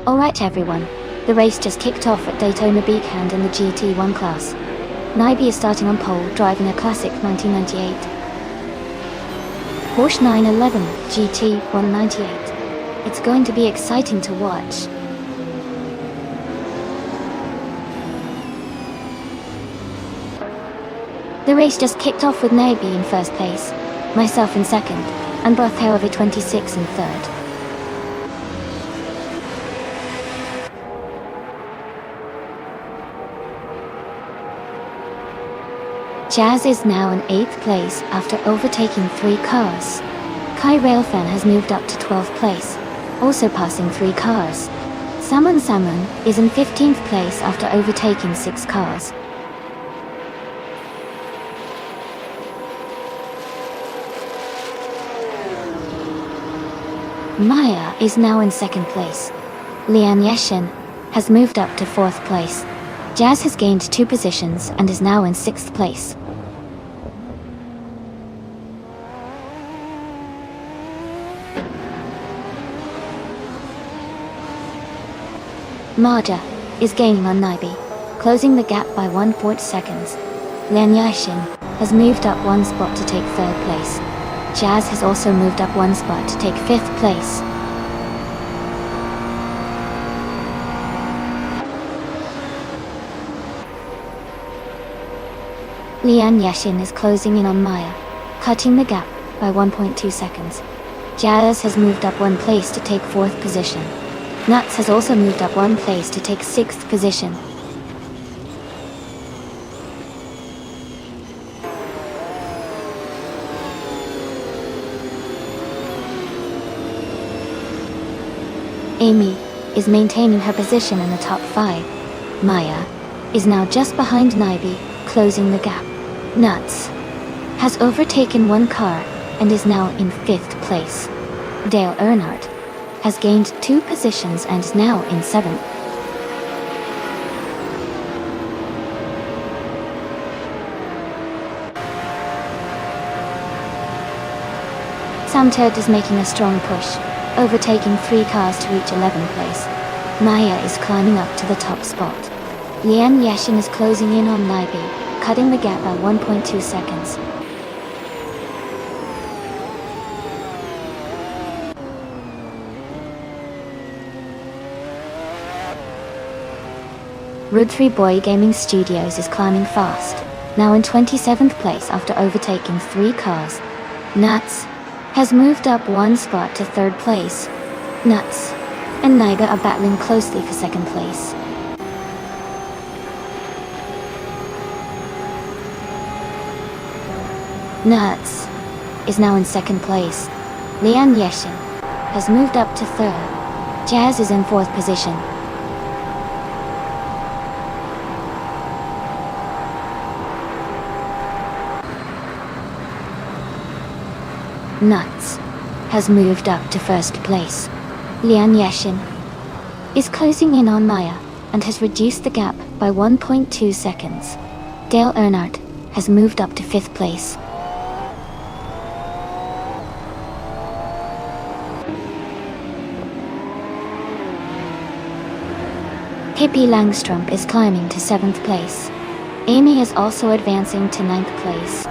[SPEAKER 1] Alright everyone, the race just kicked off at Daytona Beach and in the GT1 class. Naibi is starting on pole, driving a classic 1998 Porsche 911 GT 198. It's going to be exciting to watch. The race just kicked off with Naibi in first place, myself in second, and Bartholomew 26 in third. Jazz is now in 8th place after overtaking 3 cars. Kai Railfan has moved up to 12th place, also passing 3 cars. Samun is in 15th place after overtaking 6 cars. Maya is now in 2nd place. Lian Yeshin has moved up to 4th place. Jazz has gained 2 positions and is now in 6th place. Marja is gaining on Naibi, closing the gap by 1 seconds. Lian Yashin has moved up 1 spot to take 3rd place. Jazz has also moved up 1 spot to take 5th place. Lian Yashin is closing in on Maya, cutting the gap by 1.2 seconds. Jazz has moved up 1 place to take 4th position. Nuts has also moved up 1 place to take 6th position. Amy is maintaining her position in the top 5. Maya is now just behind Naibi, closing the gap. Nuts has overtaken 1 car and is now in 5th place. Dale Earnhardt has gained 2 positions and is now in 7th. Samted is making a strong push, overtaking 3 cars to reach 11th place. Maya is climbing up to the top spot. Lian Yashin is closing in on Naibi, cutting the gap by 1.2 seconds. Road 3 Boy Gaming Studios is climbing fast, now in 27th place after overtaking 3 cars. Nuts has moved up 1 spot to 3rd place. Nuts and Naiba are battling closely for 2nd place. Nuts is now in 2nd place. Lian Yeshin has moved up to 3rd. Jazz is in 4th position. Nuts has moved up to 1st place. Lian Yashin is closing in on Maya and has reduced the gap by 1.2 seconds. Dale Earnhardt has moved up to 5th place. Pippi Langstrump is climbing to 7th place. Amy is also advancing to 9th place.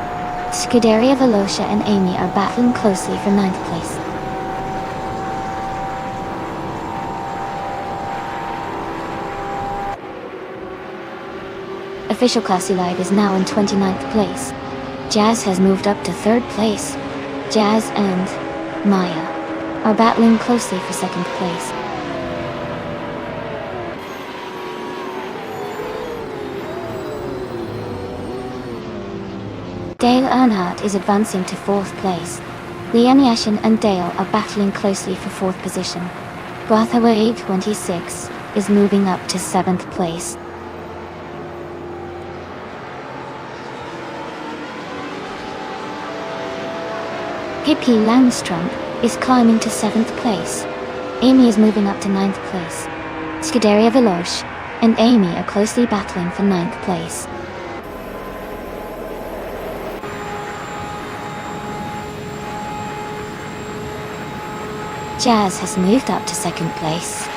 [SPEAKER 1] Scuderia Velocia and Amy are battling closely for 9th place. Official Classy Live is now in 29th place. Jazz has moved up to 3rd place. Jazz and Maya are battling closely for 2nd place. Dale Earnhardt is advancing to 4th place. Lian Yashin and Dale are battling closely for 4th position. Bartholomew 26 is moving up to 7th place. Pippi Langstrump is climbing to 7th place. Amy is moving up to 9th place. Scuderia Veloce and Amy are closely battling for 9th place. Jazz has moved up to 2nd place.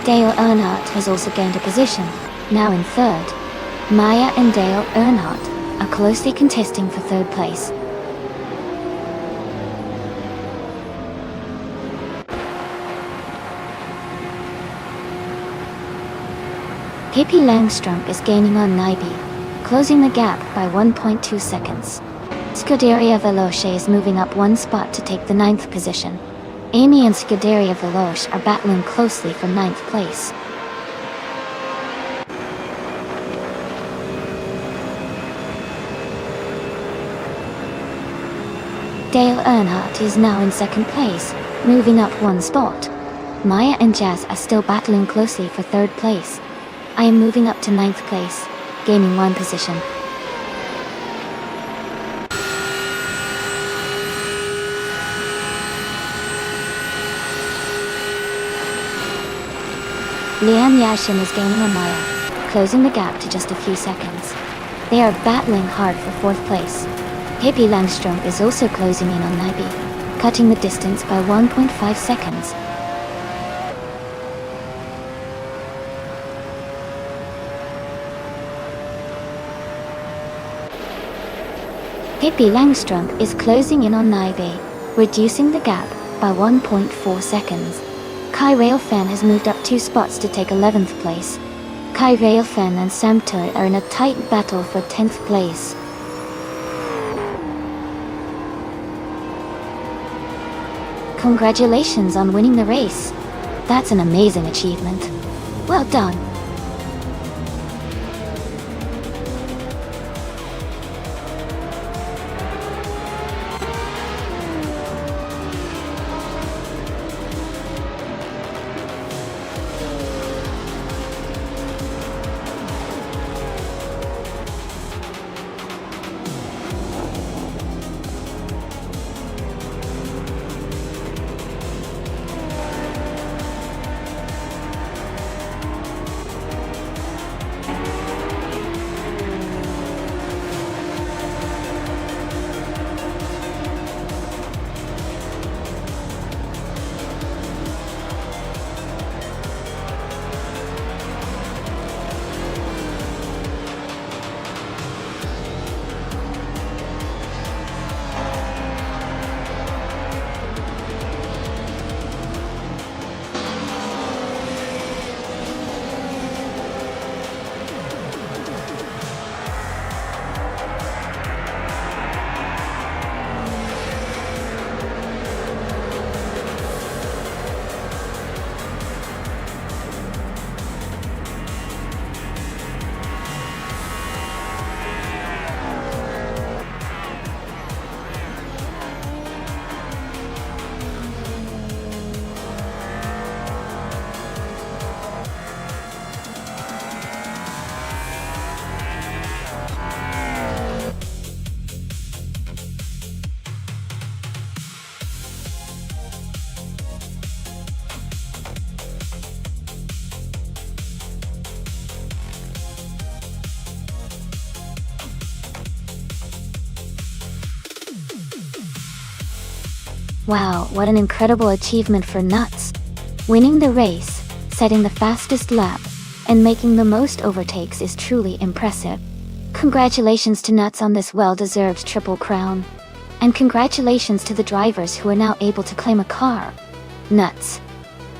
[SPEAKER 1] Dale Earnhardt has also gained a position, now in third. Maya and Dale Earnhardt are closely contesting for third place. Pippi Langstrump is gaining on Nyby, closing the gap by 1.2 seconds. Scuderia Veloce is moving up one spot to take the 9th position. Amy and Scuderia Veloce are battling closely for 9th place. Dale Earnhardt is now in 2nd place, moving up one spot. Maya and Jazz are still battling closely for 3rd place. I am moving up to 9th place, gaining one position. Liam Yashin is gaining on Maya, closing the gap to just a few seconds. They are battling hard for 4th place. Pippi Langstrump is also closing in on Nyby, cutting the distance by 1.5 seconds. Pippi Langstrump is closing in on Nyby, reducing the gap by 1.4 seconds. Kai Railfan has moved up 2 spots to take 11th place. Kai Railfan and Sam Tur are in a tight battle for 10th place. Congratulations on winning the race. That's an amazing achievement. Well done. Wow, what an incredible achievement for Nuts. Winning the race, setting the fastest lap, and making the most overtakes is truly impressive. Congratulations to Nuts on this well-deserved triple crown. And congratulations to the drivers who are now able to claim a car. Nuts.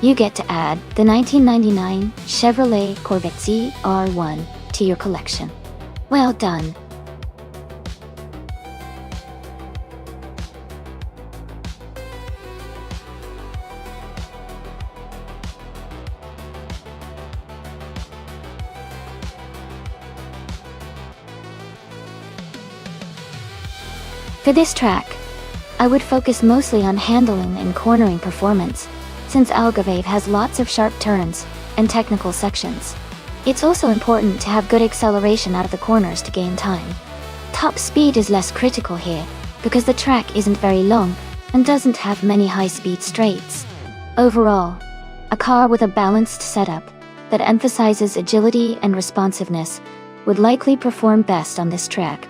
[SPEAKER 1] You get to add the 1999 Chevrolet Corvette ZR1 to your collection. Well done. For this track, I would focus mostly on handling and cornering performance, since Algarve has lots of sharp turns and technical sections. It's also important to have good acceleration out of the corners to gain time. Top speed is less critical here, because the track isn't very long and doesn't have many high-speed straights. Overall, a car with a balanced setup that emphasizes agility and responsiveness would likely perform best on this track.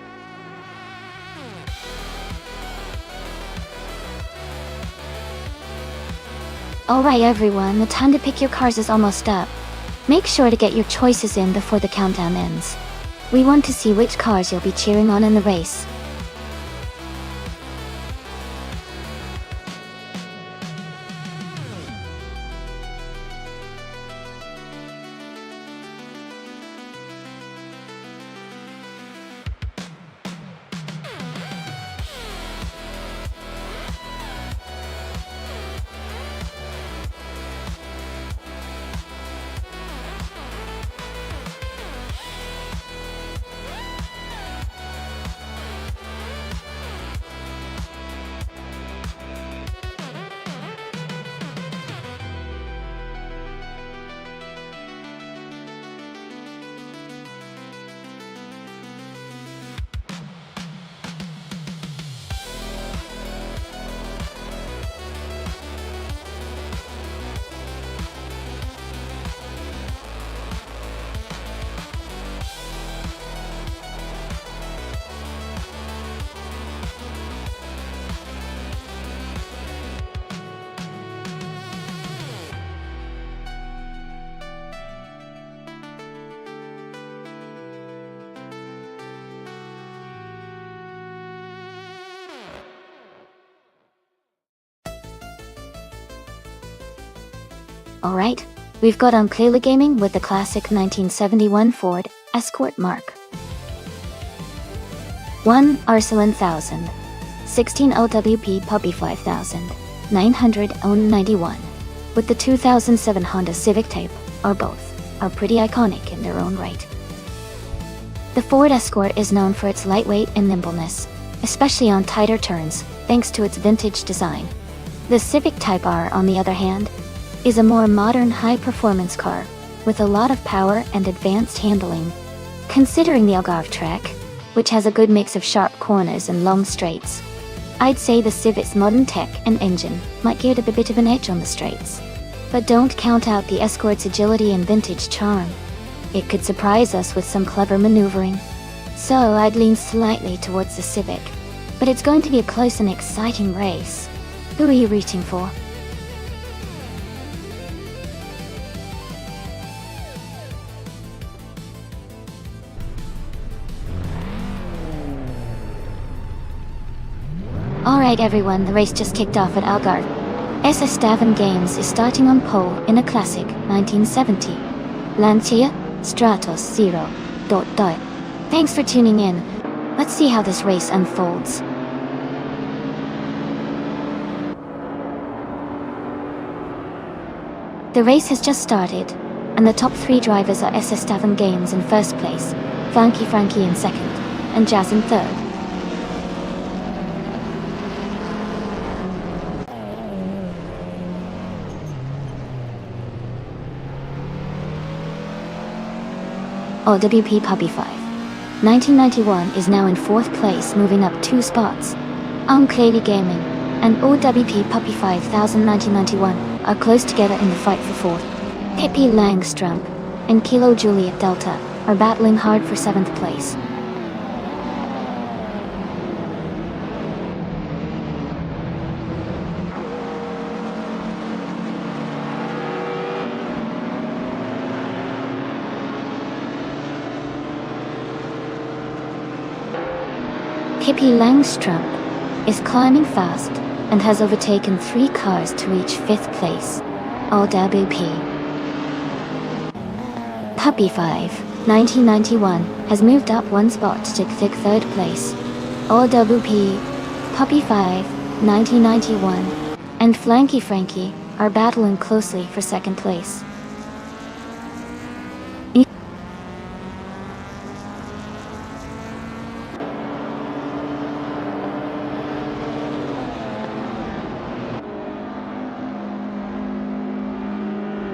[SPEAKER 1] Alright everyone, the time to pick your cars is almost up. Make sure to get your choices in before the countdown ends. We want to see which cars you'll be cheering on in the race. Alright, we've got on Clearly Gaming with the classic 1971 Ford Escort Mark 1 RC 1000, 16 LWP Puppy 5000, 991, with the 2007 Honda Civic Type, are pretty iconic in their own right. The Ford Escort is known for its lightweight and nimbleness, especially on tighter turns, thanks to its vintage design. The Civic Type R, on the other hand, is a more modern high-performance car, with a lot of power and advanced handling. Considering the Algarve track, which has a good mix of sharp corners and long straights, I'd say the Civic's modern tech and engine might give it a bit of an edge on the straights. But don't count out the Escort's agility and vintage charm. It could surprise us with some clever maneuvering. So I'd lean slightly towards the Civic, but it's going to be a close and exciting race. Who are you rooting for? Alright everyone, the race just kicked off at Algarve. SS Stavern Games is starting on pole in a classic 1970 Lancia Stratos 0. Thanks for tuning in. Let's see how this race unfolds. The race has just started, and the top 3 drivers are SS Stavern Games in first place, Flanky Frankie in second, and Jazz in third. OWP Puppy 5. 1991 is now in 4th place, moving up 2 spots. Clearly Gaming and OWP Puppy 5000 1991 are close together in the fight for 4th. Pippi Langstrump and Kilo Juliet Delta are battling hard for 7th place. Pippi Langstrump is climbing fast and has overtaken 3 cars to reach 5th place. OWP Puppy 5, 1991 has moved up 1 spot to take 3rd place. OWP Puppy 5, 1991 and Flanky Frankie are battling closely for 2nd place.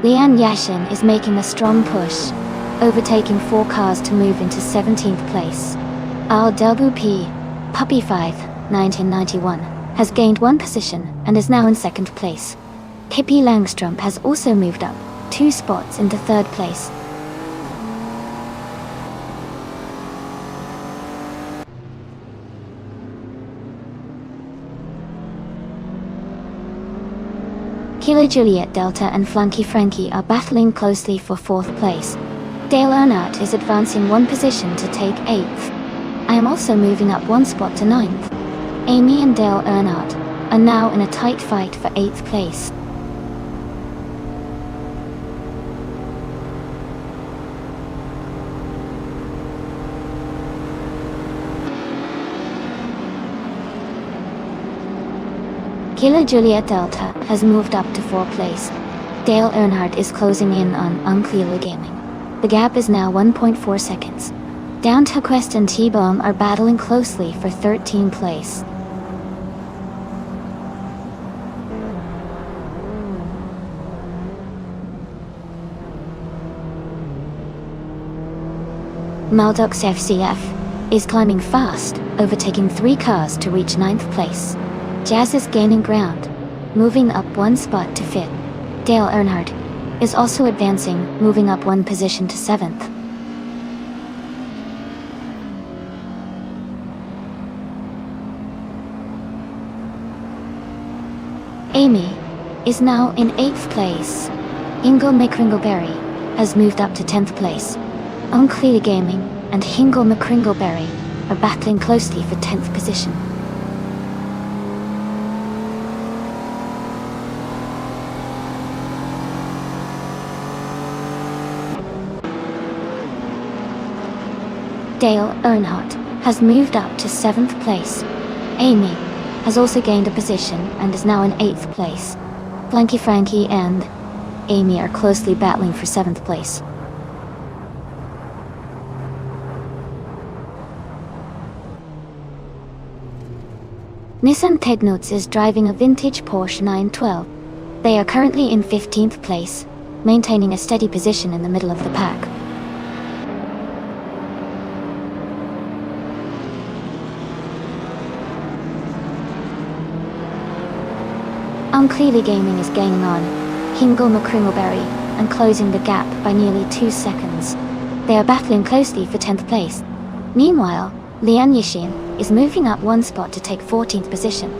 [SPEAKER 1] Lian Yashin is making a strong push, overtaking 4 cars to move into 17th place. LWP Puppy 5, 1991 has gained 1 position and is now in 2nd place. Pippi Langstrump has also moved up 2 spots into 3rd place. Kilo Juliet Delta and Flunky Frankie are battling closely for 4th place. Dale Earnhardt is advancing 1 position to take 8th. I am also moving up 1 spot to 9th. Amy and Dale Earnhardt are now in a tight fight for 8th place. Kilo Juliet Delta has moved up to 4th place. Dale Earnhardt is closing in on Unclear Gaming. The gap is now 1.4 seconds. Down to Quest and T-Bone are battling closely for 13th place. Maldox FCF is climbing fast, overtaking 3 cars to reach 9th place. Jazz is gaining ground, moving up 1 spot to 5th. Dale Earnhardt is also advancing, moving up 1 position to 7th. Amy is now in 8th place. Ingo McCringleberry has moved up to 10th place. Unclear Gaming and Hingle McCringleberry are battling closely for 10th position. Dale Earnhardt has moved up to 7th place. Amy has also gained a position and is now in 8th place. Flunky Frankie and Amy are closely battling for 7th place. Nissan Tegnots is driving a vintage Porsche 912. They are currently in 15th place, maintaining a steady position in the middle of the pack. Unclear Gaming is gaining on Hingle McCringleberry and closing the gap by nearly 2 seconds. They are battling closely for 10th place. Meanwhile, Lian Yixin is moving up 1 spot to take 14th position.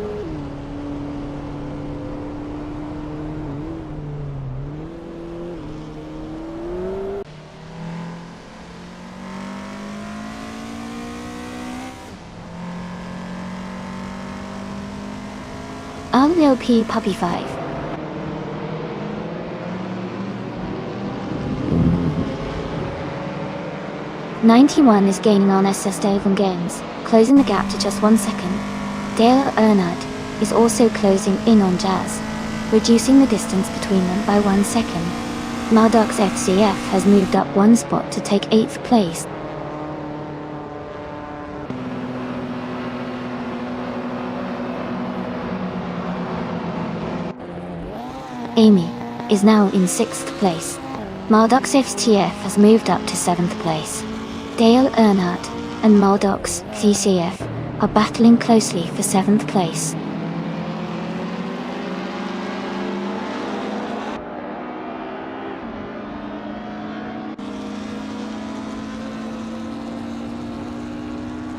[SPEAKER 1] LLP Puppy 5. '91 is gaining on SS Devon Games, closing the gap to just 1 second. Dale Earnhardt is also closing in on Jazz, reducing the distance between them by 1 second. Maldox FCF has moved up 1 spot to take 8th place. Amy is now in 6th place. Maldox FTF has moved up to 7th place. Dale Earnhardt and Maldox CCF are battling closely for 7th place.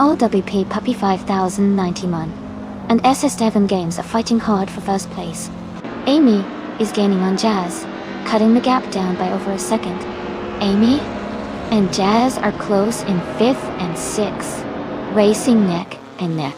[SPEAKER 1] LWP Puppy 5091 and SS Devon Games are fighting hard for 1st place. Amy is gaining on Jazz, cutting the gap down by over a second. Amy and Jazz are close in 5th and 6th, racing neck and neck.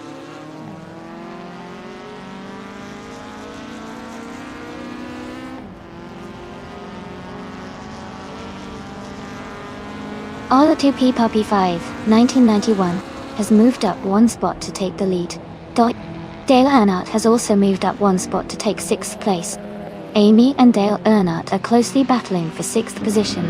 [SPEAKER 1] LWP Puppy 5 1991 has moved up 1 spot to take the lead. Dale Earnhardt has also moved up 1 spot to take 6th place. Amy and Dale Earnhardt are closely battling for 6th position.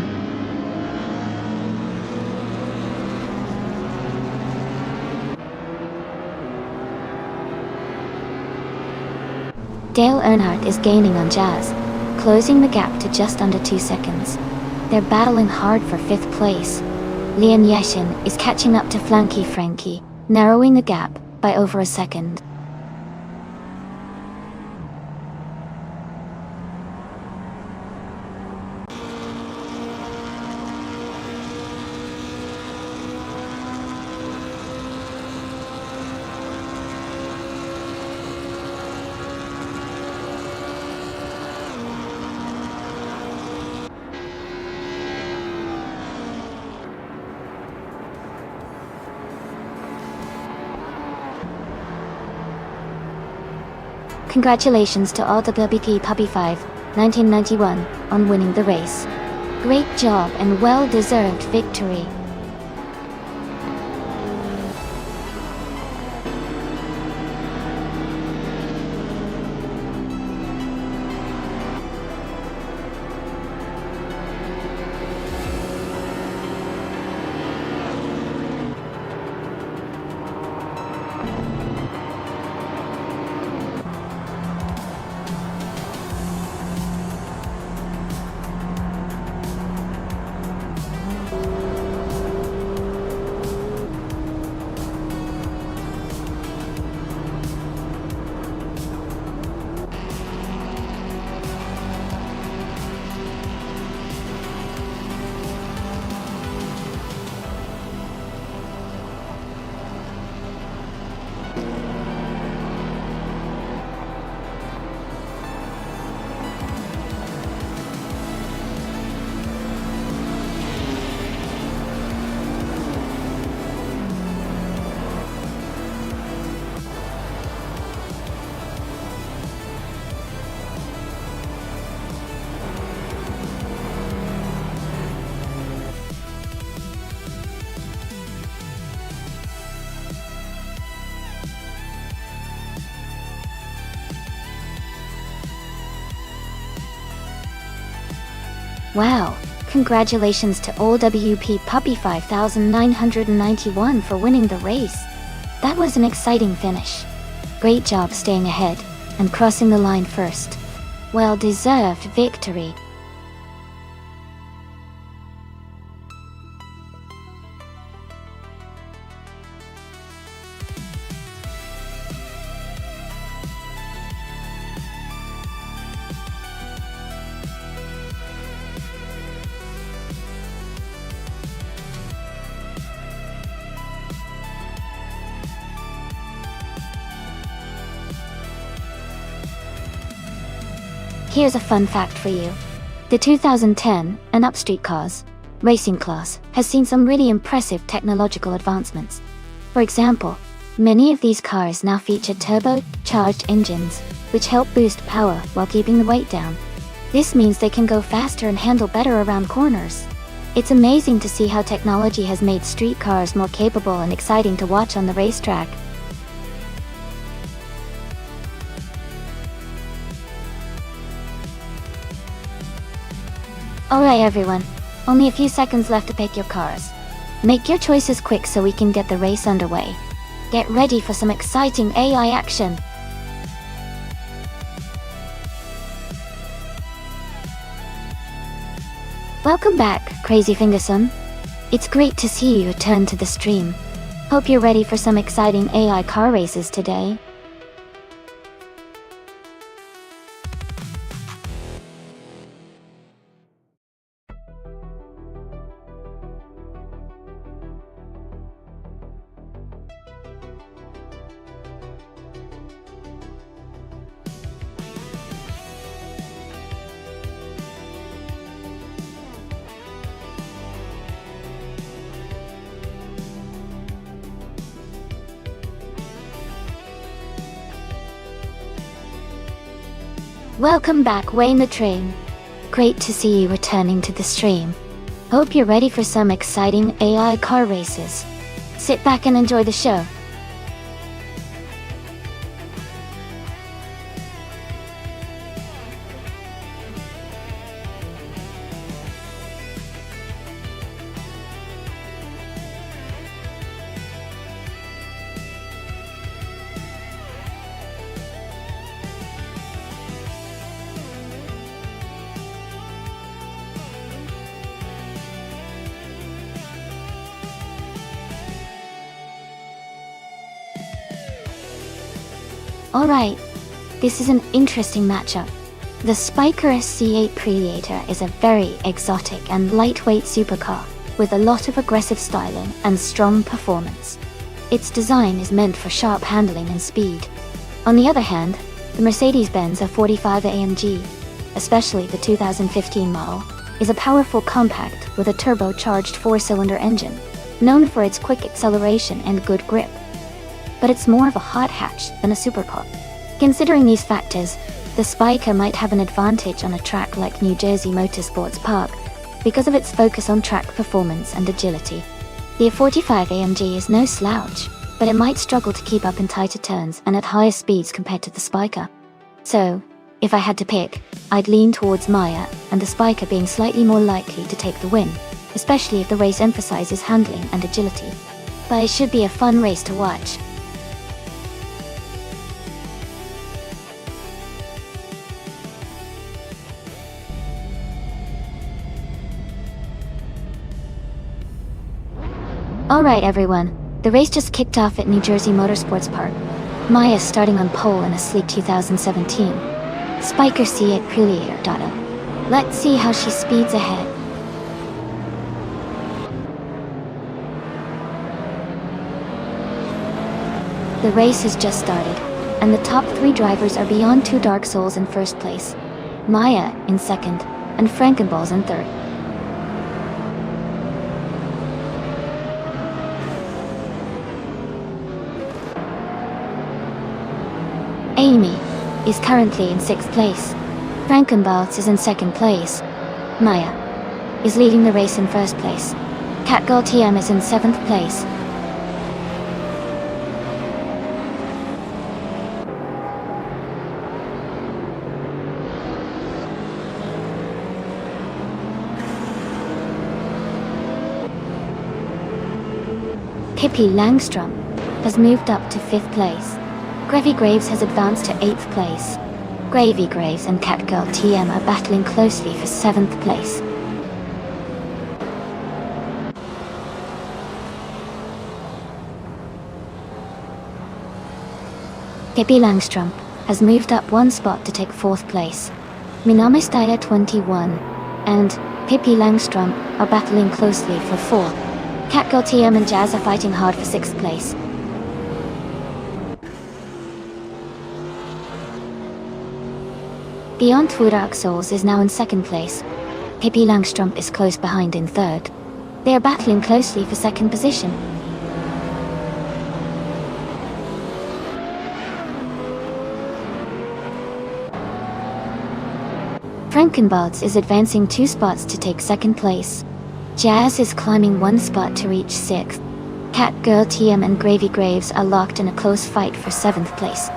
[SPEAKER 1] Dale Earnhardt is gaining on Jazz, closing the gap to just under 2 seconds. They're battling hard for 5th place. Lian Yixin is catching up to Flunky Frankie, narrowing the gap by over a second. Congratulations to all WP Puppy 5, 1991, on winning the race. Great job and well-deserved victory. Wow, congratulations to Old WP Puppy 5991 for winning the race. That was an exciting finish. Great job staying ahead and crossing the line first. Well-deserved victory. Here's a fun fact for you. The 2010 and Up Street Cars racing class has seen some really impressive technological advancements. For example, many of these cars now feature turbocharged engines, which help boost power while keeping the weight down. This means they can go faster and handle better around corners. It's amazing to see how technology has made street cars more capable and exciting to watch on the racetrack. Alright everyone, only a few seconds left to pick your cars. Make your choices quick so we can get the race underway. Get ready for some exciting AI action. Welcome back, Crazy Fingerson. It's great to see you return to the stream. Hope you're ready for some exciting AI car races today. Welcome back, Wayne the Train. Great to see you returning to the stream. Hope you're ready for some exciting AI car races. Sit back and enjoy the show. Alright, this is an interesting matchup. The Spiker C8 Predator is a very exotic and lightweight supercar with a lot of aggressive styling and strong performance. Its design is meant for sharp handling and speed. On the other hand, the Mercedes-Benz F45 AMG, especially the 2015 model, is a powerful compact with a turbocharged 4-cylinder engine, known for its quick acceleration and good grip. But it's more of a hot hatch than a supercar. Considering these factors, the Spiker might have an advantage on a track like New Jersey Motorsports Park because of its focus on track performance and agility. The 45 AMG is no slouch, but it might struggle to keep up in tighter turns and at higher speeds compared to the Spiker. So, if I had to pick, I'd lean towards Maya and the Spiker being slightly more likely to take the win, especially if the race emphasizes handling and agility. But it should be a fun race to watch. Alright everyone, the race just kicked off at New Jersey Motorsports Park. Maya starting on pole in a sleek 2017. Spiker C at Pulier Data. Let's see how she speeds ahead. The race has just started, and the top 3 drivers are beyond 2 Dark Souls in first place. Maya in second, and Frankenballs in third. Amy is currently in 6th place. Frankenballs is in 2nd place. Maya is leading the race in 1st place. Catgirl TM is in 7th place. Pippi Langstrom has moved up to 5th place. Gravy Graves has advanced to 8th place. Gravy Graves and Catgirl TM are battling closely for 7th place. Pippi Langstrom has moved up 1 spot to take 4th place. Minami Styler 21 and Pippi Langstrom are battling closely for 4th. Catgirl TM and Jazz are fighting hard for 6th place. Beyond Two Dark Souls is now in 2nd place. Pippi Langstrom is close behind in 3rd. They are battling closely for 2nd position. Frankenballs is advancing 2 spots to take 2nd place. Jazz is climbing 1 spot to reach 6th. Catgirl TM and Gravy Graves are locked in a close fight for 7th place.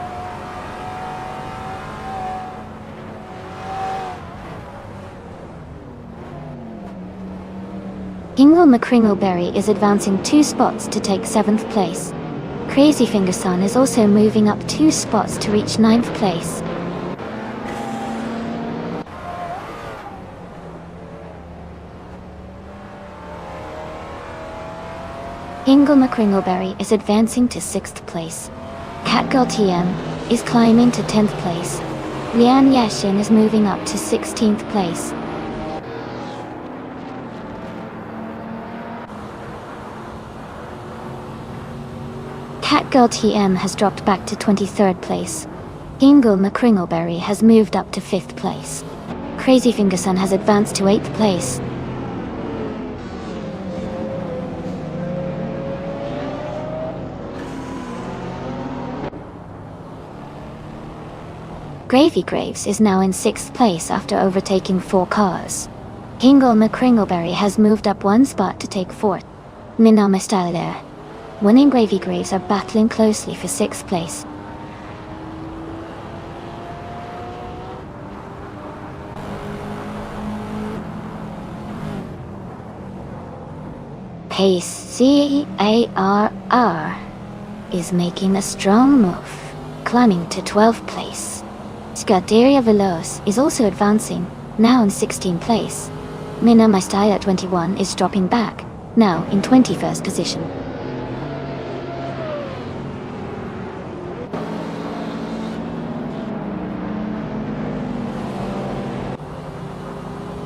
[SPEAKER 1] Kingle McCringleberry is advancing 2 spots to take 7th place. Crazy Fingerson is also moving up 2 spots to reach 9th place. Kingle McCringleberry is advancing to 6th place. Catgirl TM is climbing to 10th place. Lian Yashin is moving up to 16th place. Catgirl TM has dropped back to 23rd place. Kingle McCringleberry has moved up to 5th place. Crazy Fingerson has advanced to 8th place. Gravy Graves is now in 6th place after overtaking 4 cars. Kingle McCringleberry has moved up 1 spot to take 4th. Minami Styler winning Gravy Graves are battling closely for 6th place. Pace CARR is making a strong move, climbing to 12th place. Scuderia Veloz is also advancing, now in 16th place. Minami Styler 21 is dropping back, now in 21st position.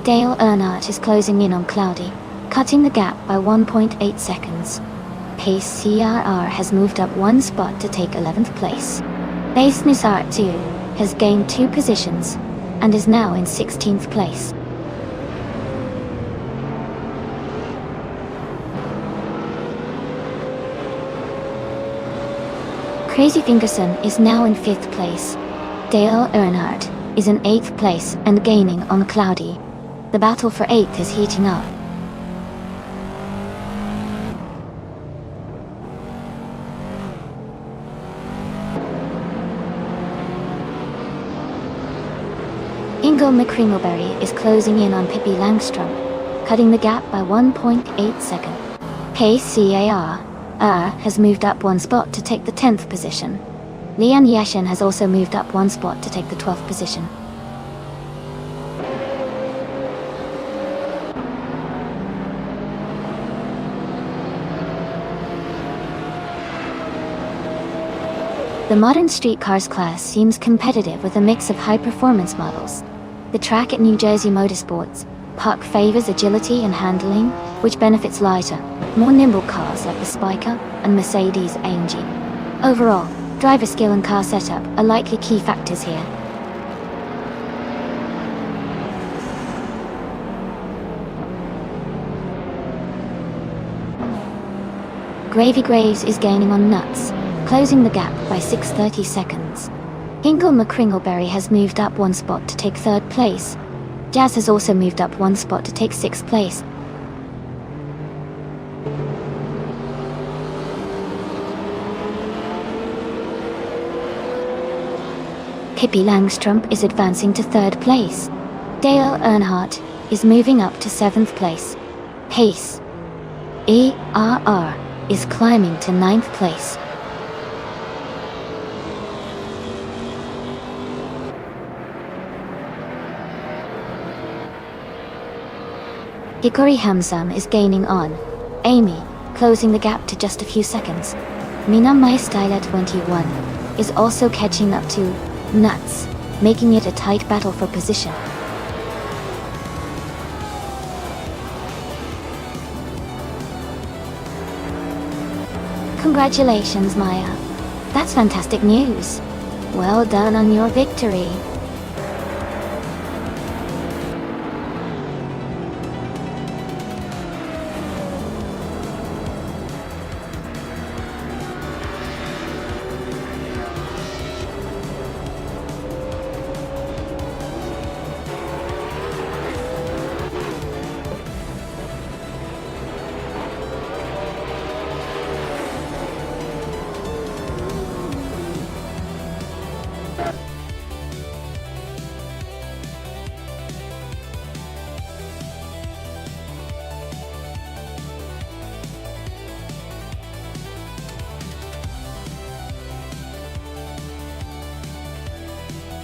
[SPEAKER 1] Dale Earnhardt is closing in on Cloudy, cutting the gap by 1.8 seconds. Pace CRR has moved up 1 spot to take 11th place. Pace Nizart 2 has gained 2 positions, and is now in 16th place. Crazy Fingerson is now in 5th place. Dale Earnhardt is in 8th place and gaining on Cloudy. The battle for 8th is heating up. Ingo McCringleberry is closing in on Pippi Langstrom, cutting the gap by 1.8 seconds. KCAR has moved up one spot to take the 10th position. Lian Yashin has also moved up one spot to take the 12th position. The modern streetcars class seems competitive with a mix of high-performance models. The track at New Jersey Motorsports Park favors agility and handling, which benefits lighter, more nimble cars like the Spiker and Mercedes-AMG. Overall, driver skill and car setup are likely key factors here. Gravy Graves is gaining on Nuts, closing the gap by 6.30 seconds. Ingo McCringleberry has moved up one spot to take 3rd place. Jazz has also moved up one spot to take 6th place. Pippi Langstrom is advancing to 3rd place. Dale Earnhardt is moving up to 7th place. Pace ERR is climbing to 9th place. Hikori Hamzam is gaining on Amy, closing the gap to just a few seconds. Mina Maistyla 21 is also catching up to Nuts, making it a tight battle for position. Congratulations, Maya. That's fantastic news. Well done on your victory.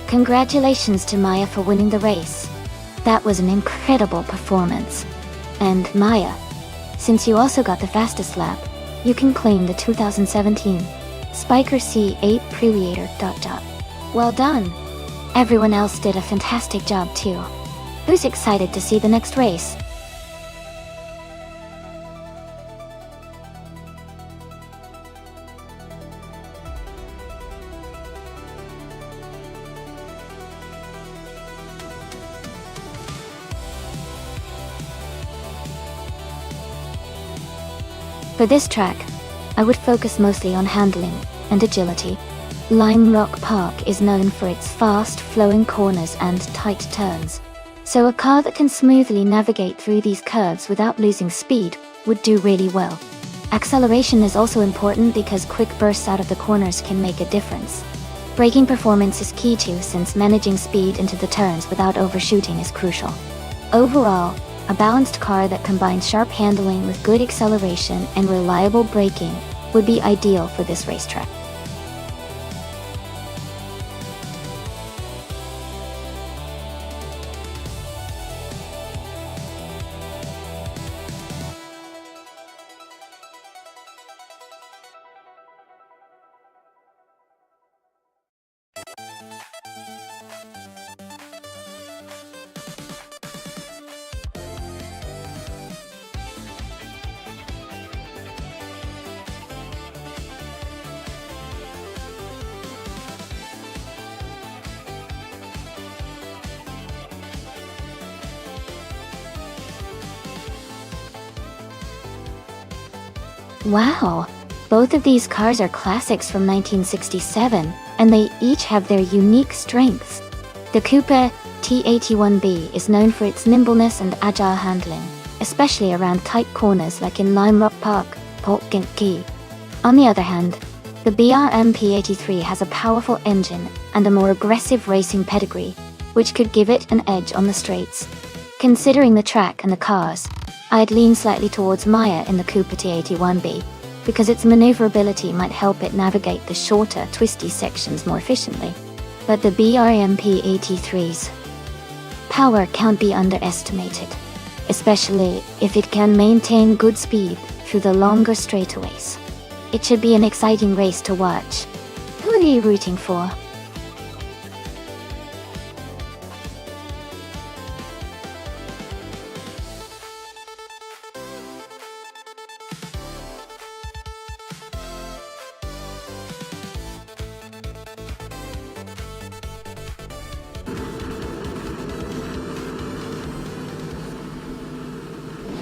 [SPEAKER 1] Congratulations to Maya for winning the race. That was an incredible performance. And Maya, since you also got the fastest lap, you can claim the 2017 Spiker C8 Preleator job. Well done! Everyone else did a fantastic job too. Who's excited to see the next race? For this track, I would focus mostly on handling and agility. Lime Rock Park is known for its fast, flowing corners and tight turns. So a car that can smoothly navigate through these curves without losing speed would do really well. Acceleration is also important because quick bursts out of the corners can make a difference. Braking performance is key too, since managing speed into the turns without overshooting is crucial. Overall, a balanced car that combines sharp handling with good acceleration and reliable braking would be ideal for this racetrack. Wow! Both of these cars are classics from 1967, and they each have their unique strengths. The Cooper T81B is known for its nimbleness and agile handling, especially around tight corners like in Lime Rock Park, Polkink. On the other hand, the BRMP83 has a powerful engine and a more aggressive racing pedigree, which could give it an edge on the straights. Considering the track and the cars, I'd lean slightly towards Maya in the Cooper T81B, because its maneuverability might help it navigate the shorter, twisty sections more efficiently. But the BRMP83's power can't be underestimated, especially if it can maintain good speed through the longer straightaways. It should be an exciting race to watch. Who are you rooting for?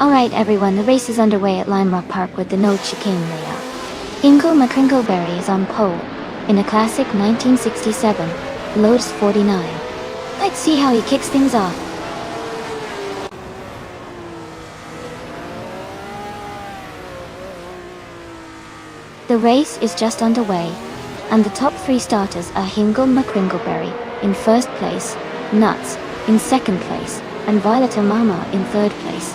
[SPEAKER 1] Alright everyone, the race is underway at Lime Rock Park with the no chicane layout. Ingo McCrinkleberry is on pole, in a classic 1967 Lotus 49. Let's see how he kicks things off. The race is just underway, and the top three starters are Hingle McCrinkleberry in first place, Nuts in second place, and Violet Mama in third place.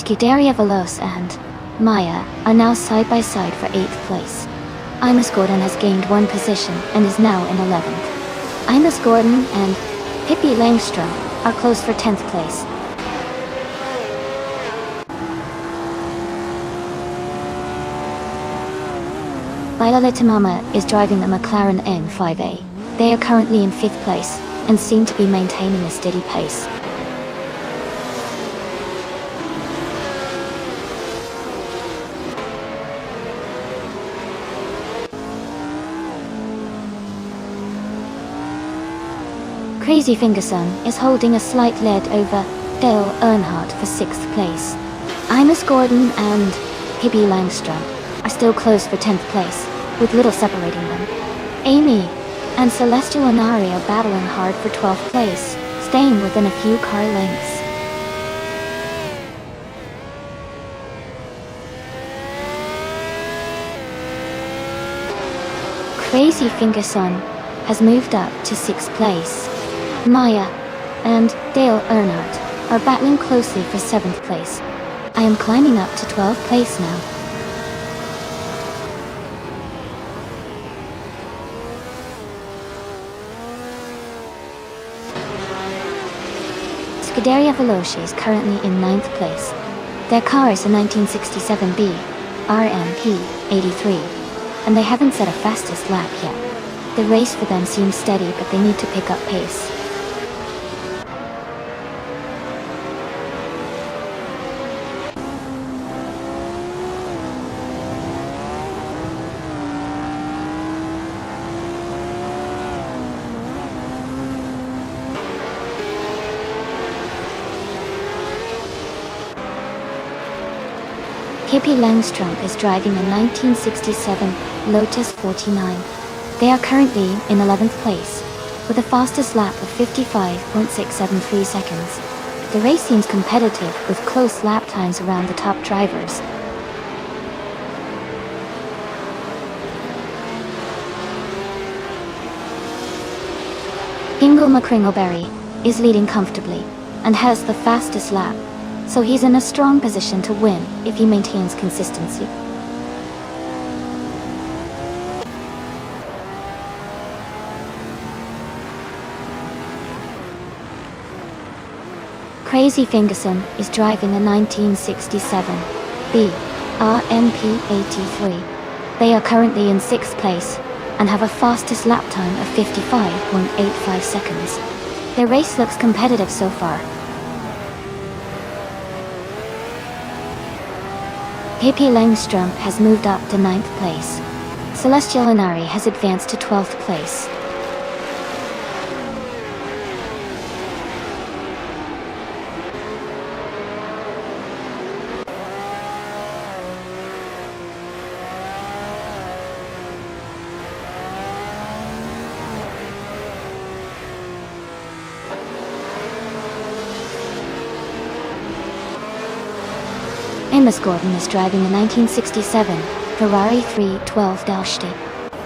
[SPEAKER 1] Scuderia Veloce and Maya are now side by side for 8th place. Imus Gordon has gained one position and is now in 11th. Imus Gordon and Pippi Langstrom are close for 10th place. Violet Mama is driving the McLaren N5A. They are currently in 5th place and seem to be maintaining a steady pace. Crazy Fingerson is holding a slight lead over Dale Earnhardt for 6th place. Imus Gordon and Pippi Langstrom are still close for 10th place, with little separating them. Amy and Celestial Anari are battling hard for 12th place, staying within a few car lengths. Crazy Fingerson has moved up to 6th place. Maya and Dale Earnhardt are battling closely for 7th place. I am climbing up to 12th place now. Scuderia Veloce is currently in 9th place. Their car is a 1967B RMP 83, and they haven't set a fastest lap yet. The race for them seems steady, but they need to pick up pace. Pippi Langstrom is driving a 1967 Lotus 49. They are currently in 11th place, with a fastest lap of 55.673 seconds. The race seems competitive, with close lap times around the top drivers. Ingo McCrinkleberry is leading comfortably, and has the fastest lap, so he's in a strong position to win if he maintains consistency. Crazy Fingerson is driving a 1967 B RMP 83. They are currently in 6th place and have a fastest lap time of 55.85 seconds. Their race looks competitive so far. Hippie Langstrom has moved up to 9th place. Celestial Inari has advanced to 12th place. Amos Gordon is driving the 1967 Ferrari 312-D.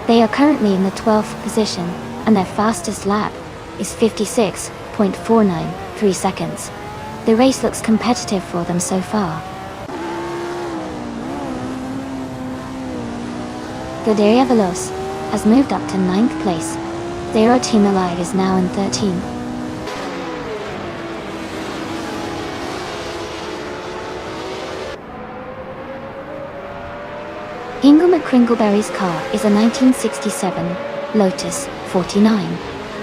[SPEAKER 1] They are currently in the 12th position, and their fastest lap is 56.493 seconds. The race looks competitive for them so far. Scuderia Veloce has moved up to 9th place. Zero Team Alive is now in 13th. Hingle McCringleberry's car is a 1967 Lotus 49.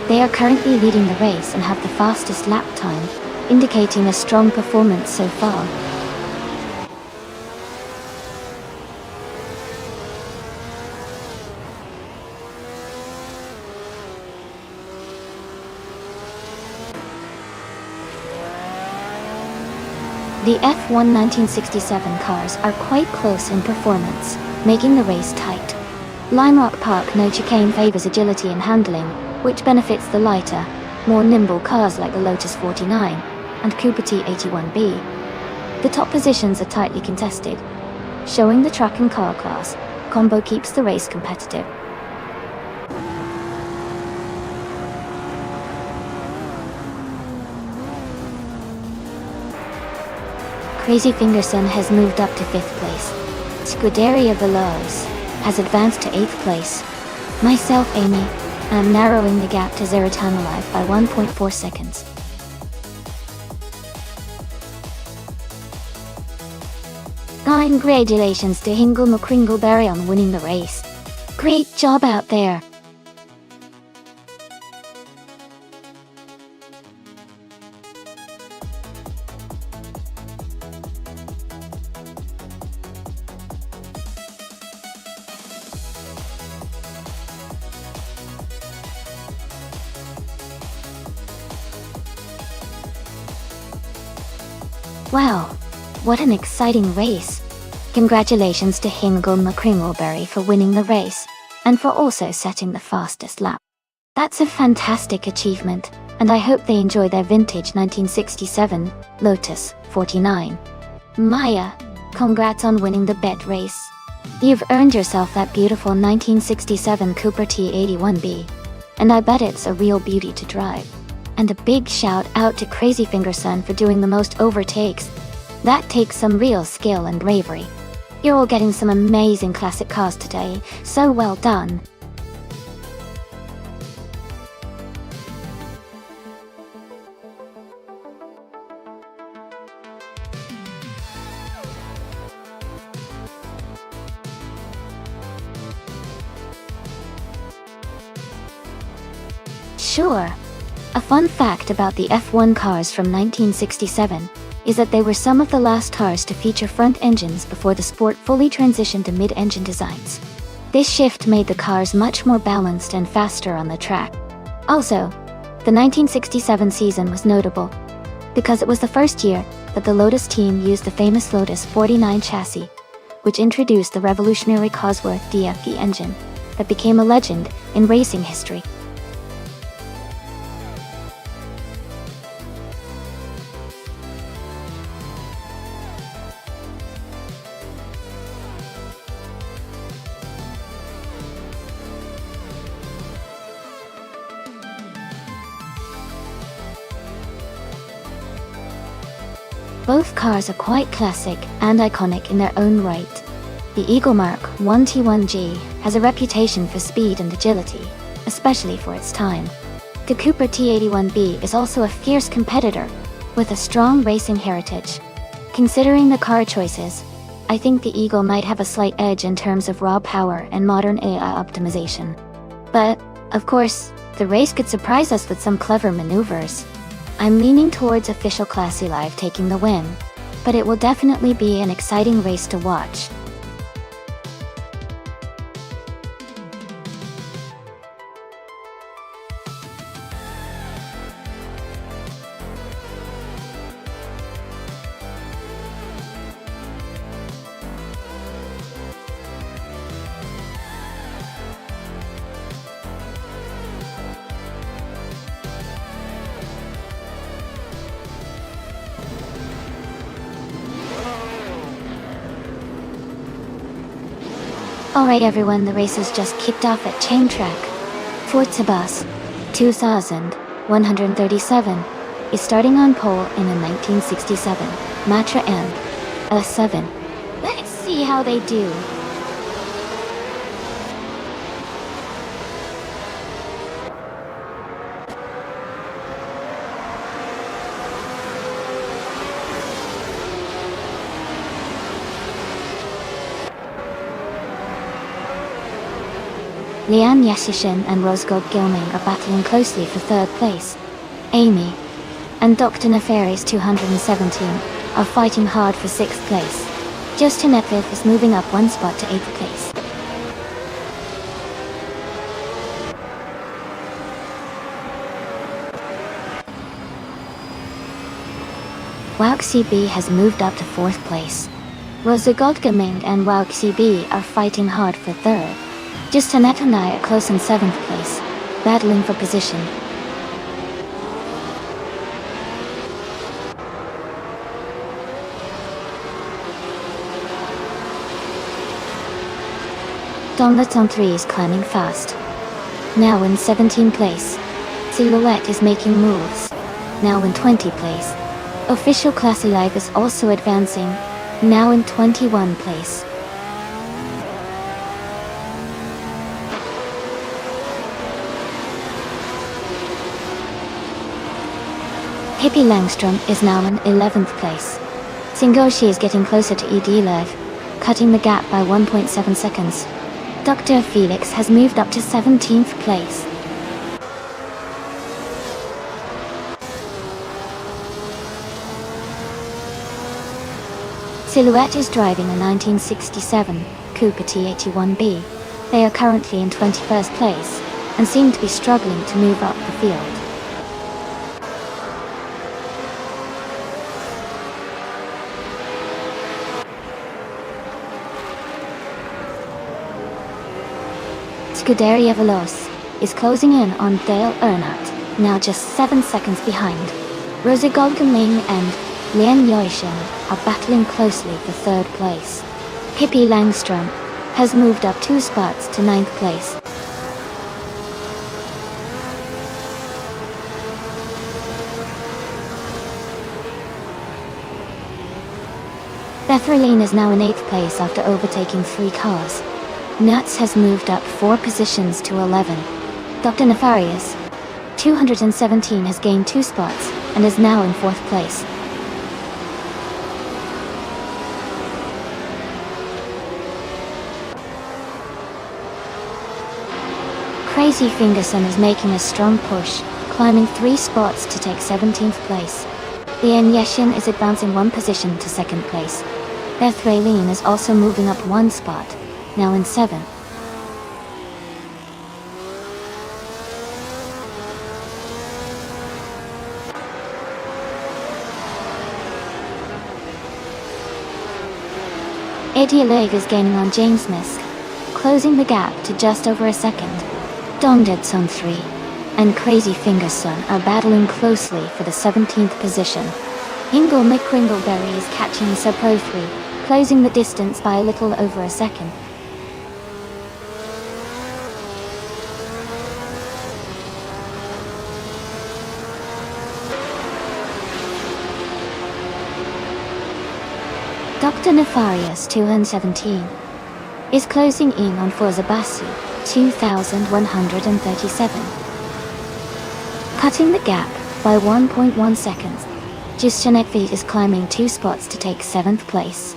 [SPEAKER 1] They are currently leading the race and have the fastest lap time, indicating a strong performance so far. The F1 1967 cars are quite close in performance, making the race tight. Lime Rock Park No Chicane favors agility and handling, which benefits the lighter, more nimble cars like the Lotus 49 and Cooper T81B. The top positions are tightly contested. Showing the truck and car class, combo keeps the race competitive. Crazy Fingerson has moved up to 5th place. Scuderia Veloce has advanced to 8th place. Myself, Amy, am narrowing the gap to Zero Time Alive by 1.4 seconds. Congratulations to Hingle McCringleberry on winning the race. Great job out there. Wow, what an exciting race. Congratulations to Hingle McCringleberry for winning the race, and for also setting the fastest lap. That's a fantastic achievement, and I hope they enjoy their vintage 1967 Lotus 49. Maya, congrats on winning the bet race. You've earned yourself that beautiful 1967 Cooper T81B, and I bet it's a real beauty to drive. And a big shout out to Crazy Fingerson for doing the most overtakes. That takes some real skill and bravery. You're all getting some amazing classic cars today, so well done. Sure. A fun fact about the F1 cars from 1967 is that they were some of the last cars to feature front engines before the sport fully transitioned to mid-engine designs. This shift made the cars much more balanced and faster on the track. Also, the 1967 season was notable because it was the first year that the Lotus team used the famous Lotus 49 chassis, which introduced the revolutionary Cosworth DFE engine that became a legend in racing history. Both cars are quite classic and iconic in their own right. The Eagle Mark 1T1G has a reputation for speed and agility, especially for its time. The Cooper T81B is also a fierce competitor, with a strong racing heritage. Considering the car choices, I think the Eagle might have a slight edge in terms of raw power and modern AI optimization. But, of course, the race could surprise us with some clever maneuvers. I'm leaning towards official Classy Live taking the win. but it will definitely be an exciting race to watch. Alright everyone, the race has just kicked off at Chain Track. Forza Bus 2137 is starting on pole in a 1967 Matra M7. Let's see how they do. Lian Yashishin and Rosgold Gilming are battling closely for third place. Amy and Dr. Nefarious 217 are fighting hard for sixth place. Justin Epith is moving up one spot to eighth place. Wauk CB has moved up to fourth place. Rosgold Gilming and Wauk CB are fighting hard for third. Justin and I are close in seventh place, battling for position. Donlet on 3 is climbing fast. Now in 17th place. Silhouette is making moves. Now in 20th place. Official Classy Life is also advancing. Now in 21st place. Hippie Langstrom is now in 11th place. Singoshi is getting closer to ED Live, cutting the gap by 1.7 seconds. Dr. Felix has moved up to 17th place. Silhouette is driving a 1967 Cooper T81B. They are currently in 21st place, and seem to be struggling to move up the field. Scuderia Veloce is closing in on Dale Earnhardt, now just 7 seconds behind. Rosgold Gilming and Lian Yoishin are battling closely for third place. Hippie Langstrom has moved up 2 spots to 9th place. Bethralene is now in 8th place after overtaking 3 cars. Nuts has moved up 4 positions to 11. Dr. Nefarious 217 has gained 2 spots and is now in 4th place. Crazy Fingerson is making a strong push, climbing 3 spots to take 17th place. Lian Yeshin is advancing 1 position to 2nd place. Bethralene is also moving up 1 spot, now in 7th. Adialeg is gaining on James Misk, closing the gap to just over a second. Dongdedson 3 and Crazy Fingerson are battling closely for the 17th position. Ingle McCringleberry is catching Sepro 3, closing the distance by a little over a second. Dr. Nefarious 217 is closing in on Forza Basu 2137, cutting the gap by 1.1 seconds. Justinekvi is climbing 2 spots to take 7th place.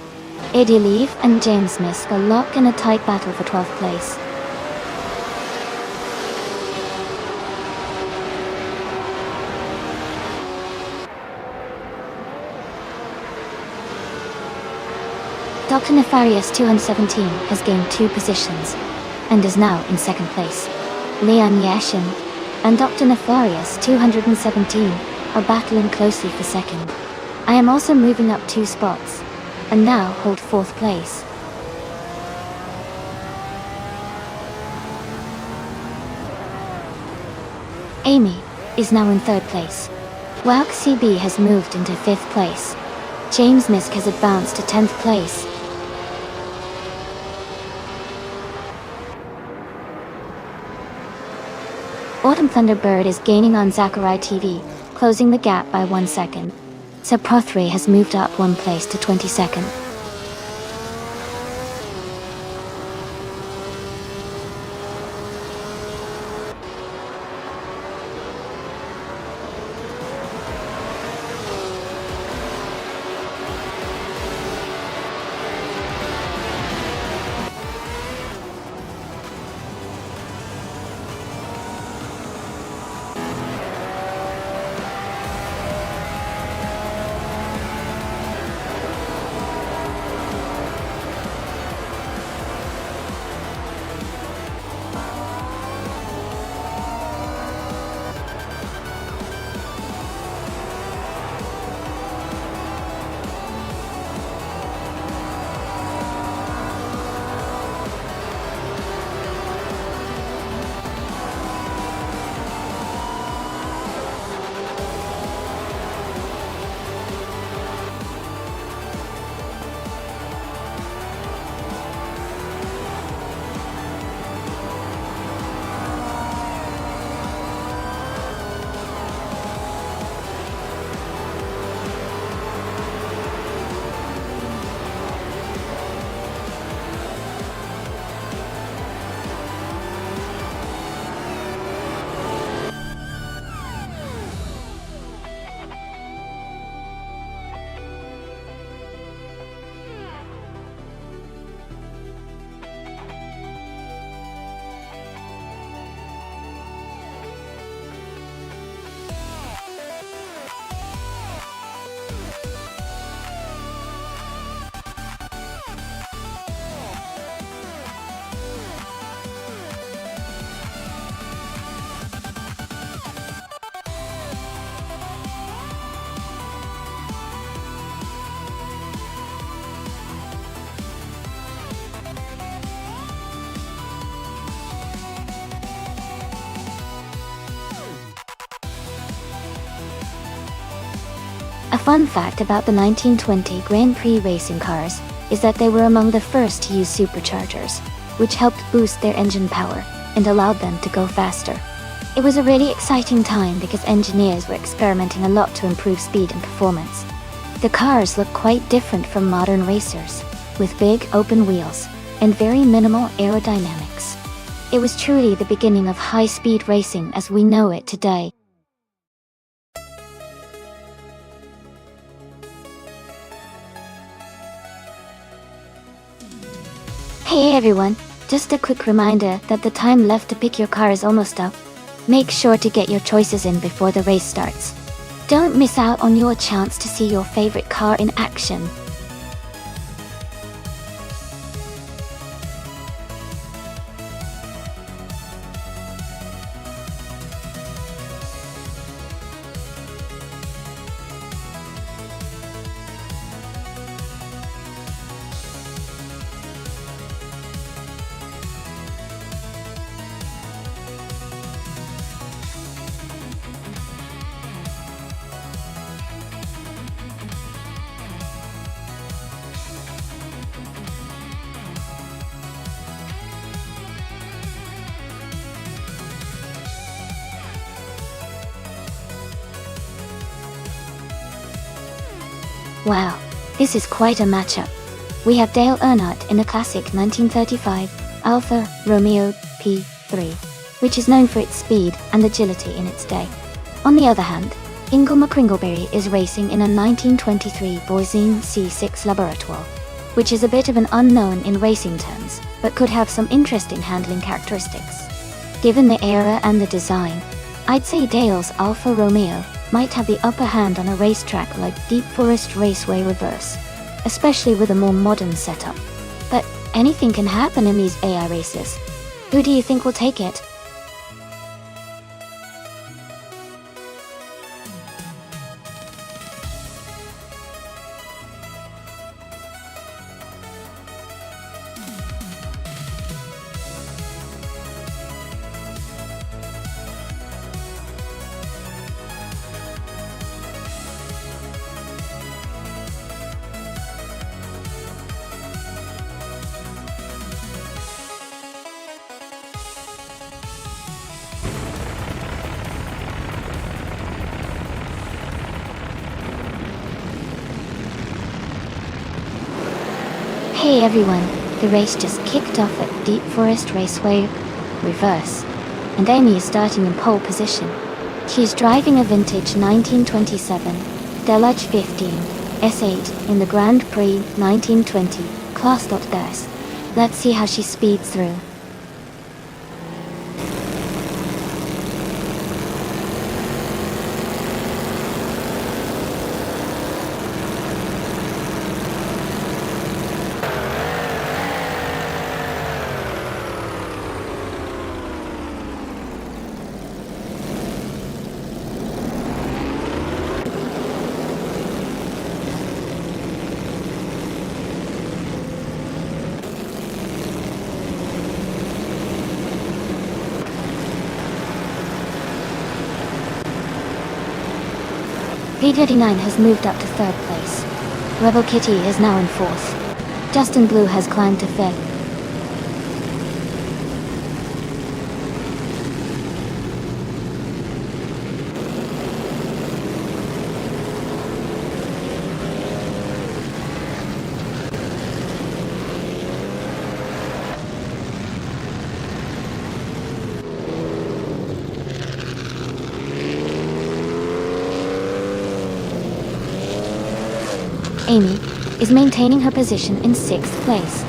[SPEAKER 1] Eddie Leaf and James Misk are locked in a tight battle for 12th place. Dr. Nefarious 217 has gained 2 positions and is now in 2nd place. Lian Yashin and Dr. Nefarious 217 are battling closely for 2nd. I am also moving up 2 spots and now hold 4th place. Amy is now in 3rd place. Wowk CB has moved into 5th place. James Misk has advanced to 10th place. Autumn Thunderbird is gaining on Zachary TV, closing the gap by 1 second. Saprothri has moved up 1 place to 22nd. A fun fact about the 1920 Grand Prix racing cars is that they were among the first to use superchargers, which helped boost their engine power and allowed them to go faster. It was a really exciting time because engineers were experimenting a lot to improve speed and performance. The cars look quite different from modern racers, with big open wheels and very minimal aerodynamics. It was truly the beginning of high-speed racing as we know it today. Hey everyone, just a quick reminder that the time left to pick your car is almost up. Make sure to get your choices in before the race starts. Don't miss out on your chance to see your favorite car in action. Wow, this is quite a matchup. We have Dale Earnhardt in a classic 1935 Alfa Romeo P3, which is known for its speed and agility in its day. On the other hand, Ingo McCringleberry is racing in a 1923 Borzine C6 Laboratoire, which is a bit of an unknown in racing terms, but could have some interesting handling characteristics. Given the era and the design, I'd say Dale's Alfa Romeo might have the upper hand on a racetrack like Deep Forest Raceway Reverse, especially with a more modern setup. But anything can happen in these AI races. Who do you think will take it? Hey everyone, the race just kicked off at Deep Forest Raceway Reverse, and Amy is starting in pole position. She's driving a vintage 1927 Delage 15 S8 in the Grand Prix 1920 Class .gas. Let's see how she speeds through. V39 has moved up to 3rd place. Rebel Kitty is now in 4th. Justin Blue has climbed to 5th. Amy is maintaining her position in 6th place.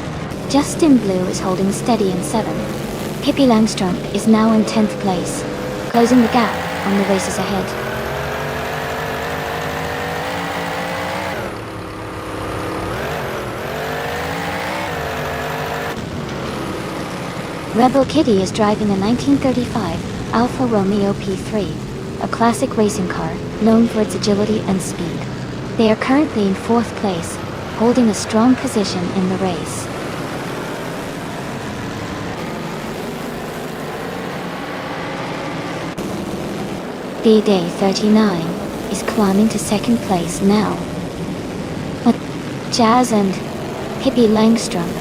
[SPEAKER 1] Justin Blue is holding steady in 7th. Pippi Langstrump is now in 10th place, closing the gap on the races ahead. Rebel Kitty is driving a 1935 Alfa Romeo P3, a classic racing car known for its agility and speed. They are currently in 4th place, holding a strong position in the race. V-Day 39 is climbing to 2nd place now. But Jazz and Pippi Langstrump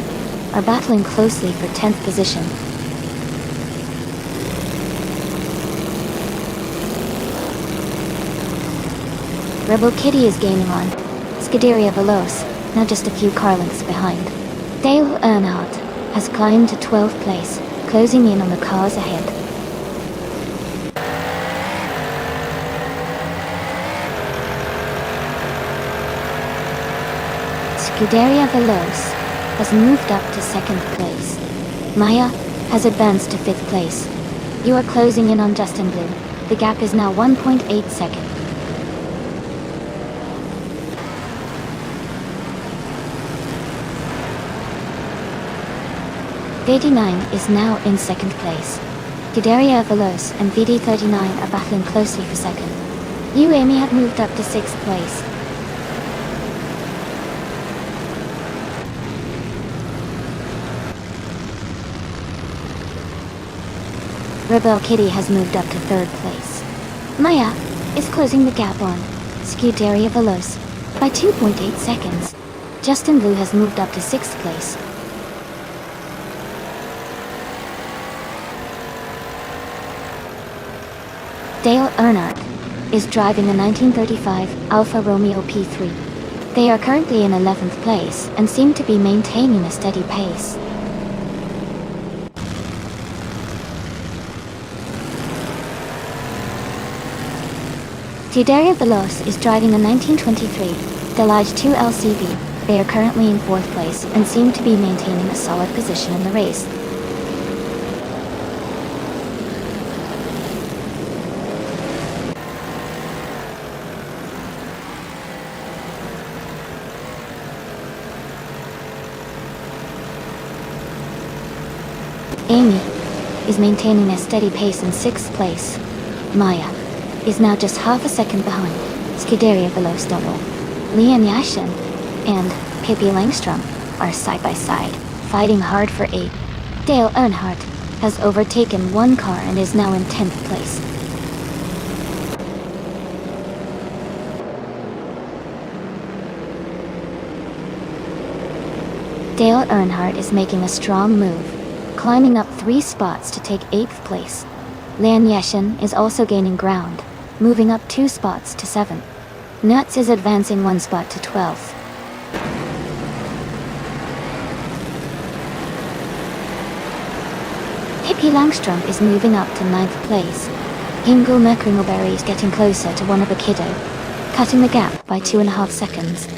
[SPEAKER 1] are battling closely for 10th position. Rebel Kitty is gaining on Scuderia Veloce, now just a few car lengths behind. Dale Earnhardt has climbed to 12th place, closing in on the cars ahead. Scuderia Veloce has moved up to 2nd place. Maya has advanced to 5th place. You are closing in on Justin Blue. The gap is now 1.8 seconds. V-39 is now in 2nd place. Scuderia Veloce and VD39 are battling closely for 2nd. You, Amy, have moved up to 6th place. Rebel Kitty has moved up to 3rd place. Maya is closing the gap on Scuderia Veloce by 2.8 seconds. Justin Blue has moved up to 6th place. Dale Earnhardt is driving a 1935 Alfa Romeo P3. They are currently in 11th place and seem to be maintaining a steady pace. Scuderia Veloce is driving a 1923 Delage 2 LCV. They are currently in 4th place and seem to be maintaining a solid position in the race. Amy is maintaining a steady pace in 6th place. Maya is now just half a second behind Scuderia Veloce double. Leon Yashin and Pippi Langstrom are side by side, fighting hard for 8th. Dale Earnhardt has overtaken one car and is now in 10th place. Dale Earnhardt is making a strong move, climbing up 3 spots to take 8th place. Leon Yashin is also gaining ground, moving up 2 spots to 7th. Nuts is advancing 1 spot to 12th. Pippi Langstrom is moving up to 9th place. Hingle McCringleberry is getting closer to Wannabe Kiddo, cutting the gap by 2.5 seconds.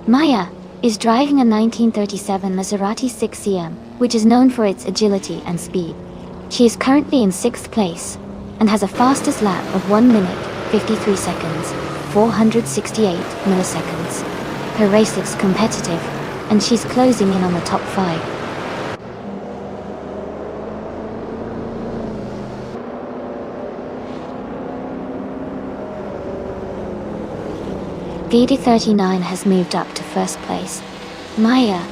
[SPEAKER 1] Maya is driving a 1937 Maserati 6CM, which is known for its agility and speed. She is currently in 6th place and has a fastest lap of 1 minute, 53 seconds, 468 milliseconds. Her race looks competitive, and she's closing in on the top 5. VD39 has moved up to 1st place. Maya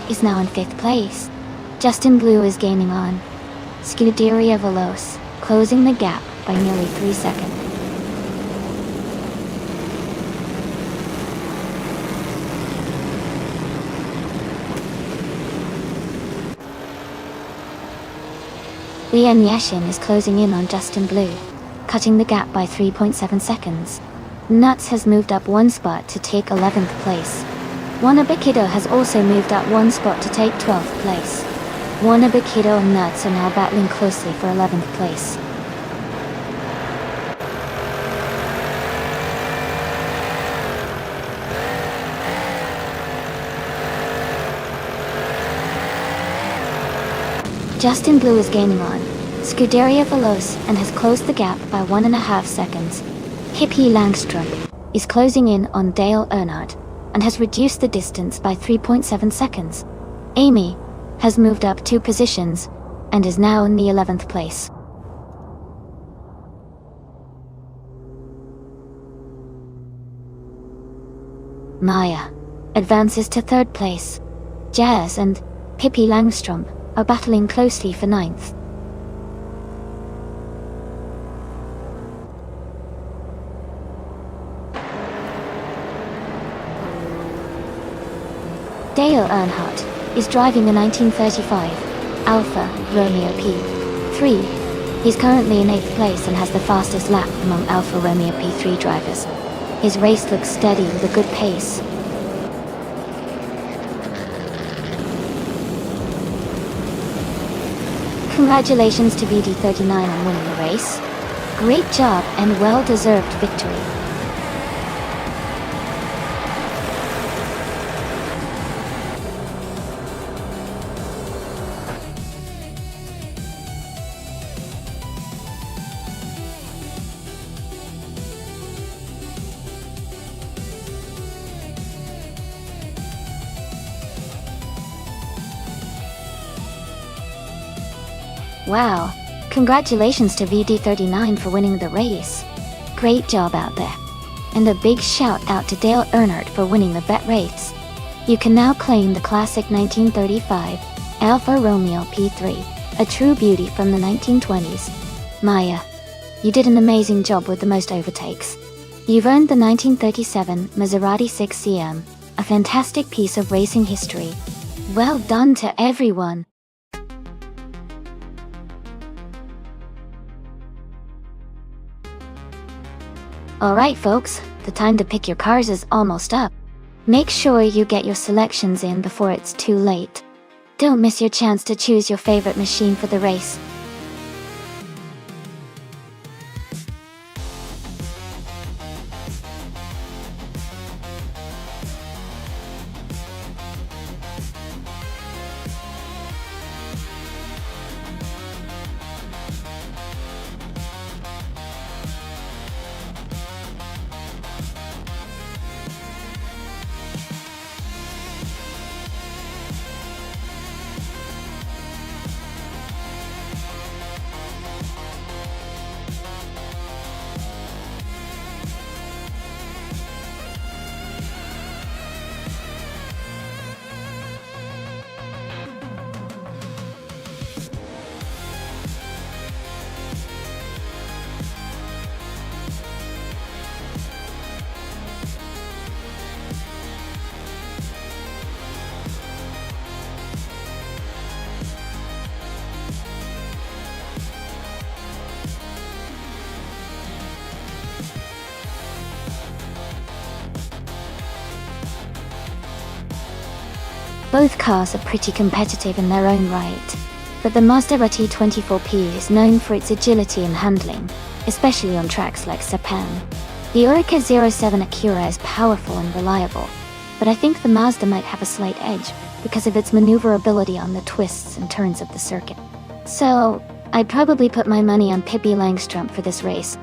[SPEAKER 1] is now in 5th place. Justin Blue is gaining on Scuderia Veloce, closing the gap by nearly 3 seconds. Leon Yashin is closing in on Justin Blue, cutting the gap by 3.7 seconds. Nuts has moved up 1 spot to take 11th place. Wannabe Kiddo has also moved up 1 spot to take 12th place. Wannabe Kiddo and Nuts are now battling closely for 11th place. Justin Blue is gaining on Scuderia Veloce and has closed the gap by 1.5 seconds. Pippi Langstrom is closing in on Dale Earnhardt and has reduced the distance by 3.7 seconds. Amy has moved up 2 positions and is now in the 11th place. Maya advances to 3rd place. Jazz and Pippi Langstrom are battling closely for 9th. Dale Earnhardt is driving a 1935 Alfa Romeo P3. He's currently in 8th place and has the fastest lap among Alfa Romeo P3 drivers. His race looks steady with a good pace. Congratulations to VD39 on winning the race. Great job and well-deserved victory. Wow, congratulations to VD39 for winning the race. Great job out there. And a big shout out to Dale Earnhardt for winning the bet race. You can now claim the classic 1935 Alfa Romeo P3, a true beauty from the 1920s. Maya, you did an amazing job with the most overtakes. You've earned the 1937 Maserati 6CM, a fantastic piece of racing history. Well done to everyone. Alright folks, the time to pick your cars is almost up. Make sure you get your selections in before it's too late. Don't miss your chance to choose your favorite machine for the race. Both cars are pretty competitive in their own right, but the Maserati 24P is known for its agility and handling, especially on tracks like Sepang. The Oreca 07 Acura is powerful and reliable, but I think the Mazda might have a slight edge because of its maneuverability on the twists and turns of the circuit. So, I'd probably put my money on Pippi Langstrumpf for this race.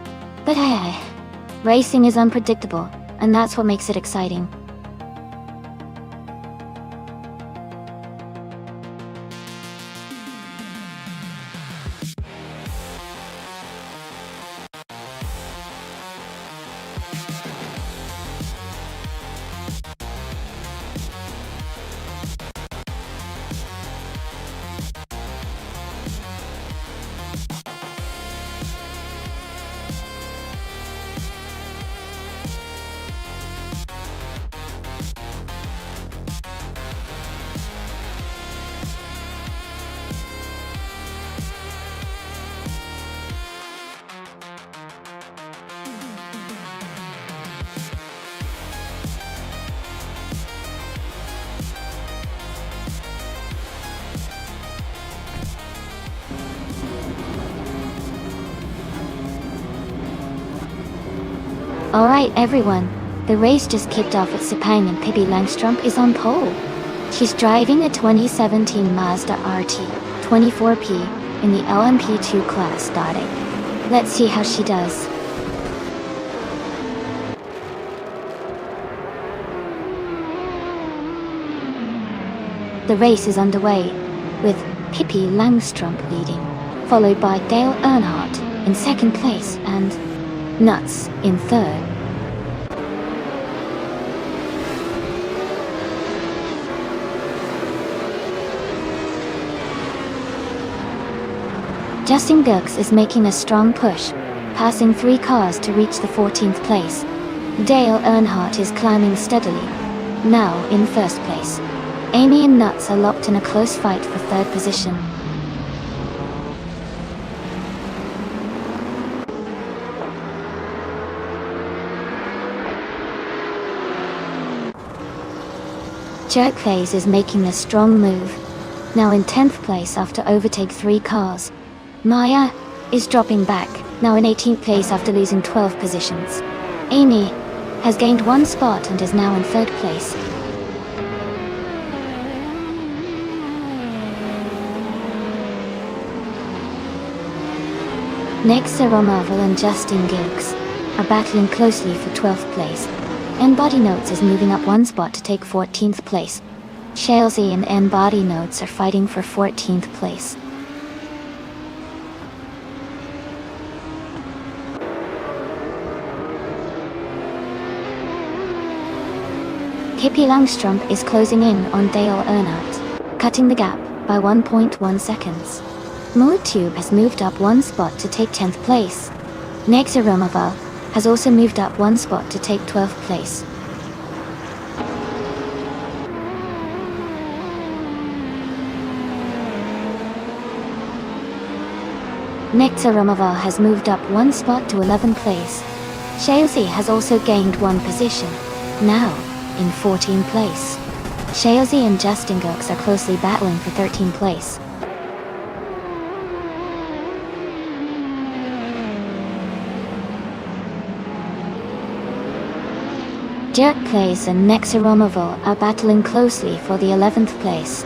[SPEAKER 1] But hey, racing is unpredictable, and that's what makes it exciting. Alright everyone, the race just kicked off at Sepang and Pippi Langstrumpf is on pole. She's driving a 2017 Mazda RT 24P in the LMP2 class starting. Let's see how she does. The race is underway, with Pippi Langstrumpf leading, followed by Dale Earnhardt in second place and Nuts in third. Justin Gux is making a strong push, passing 3 cars to reach the 14th place. Dale Earnhardt is climbing steadily, now in first place. Amy and Nuts are locked in a close fight for third position. Jerk Clays is making a strong move, now in 10th place after overtake 3 cars. Maya is dropping back, now in 18th place after losing 12 positions. Amy has gained 1 spot and is now in 3rd place. Nexa Romarvel and Justin Gilks are battling closely for 12th place. N Body Notes is moving up 1 spot to take 14th place. Shalesy and N Body Notes are fighting for 14th place. Pippi Langstrumpf is closing in on Dale Earnhardt, cutting the gap by 1.1 seconds. MoTube has moved up 1 spot to take 10th place. Nexa Romarvel has also moved up 1 spot to take 12th place. Nexa Romarvel has moved up 1 spot to 11th place. Shalesy has also gained 1 position, now in 14th place. Shalesy and Justin Gux are closely battling for 13th place. Jerk Clays and Nexa Romarvel are battling closely for the 11th place.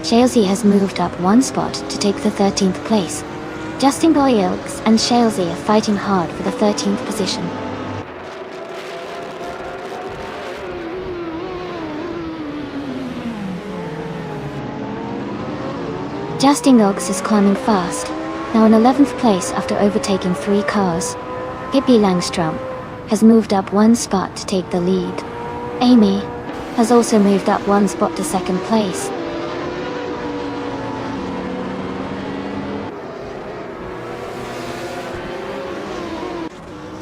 [SPEAKER 1] Shalesy has moved up 1 spot to take the 13th place. Justin Boyilks and Shalesy are fighting hard for the 13th position. Justin Gilks is climbing fast, now in 11th place after overtaking 3 cars. Pippi Langstrumpf has moved up 1 spot to take the lead. Amy has also moved up 1 spot to 2nd place.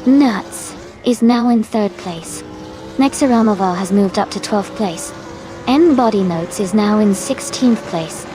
[SPEAKER 1] Nuts is now in 3rd place. Nexa Romarvel has moved up to 12th place. N Body Notes is now in 16th place.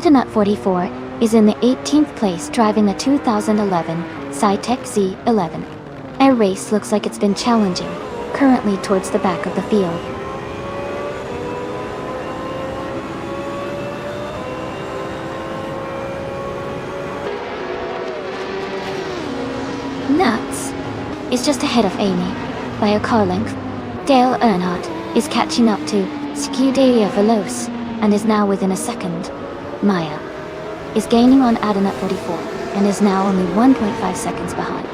[SPEAKER 1] Adanut 44 is in the 18th place driving a 2011 Cytec Z11. Air race looks like it's been challenging, currently towards the back of the field. Nuts is just ahead of Amy by a car length. Dale Earnhardt is catching up to Scuderia Veloce and is now within a second. Maya is gaining on Adanut 44 and is now only 1.5 seconds behind.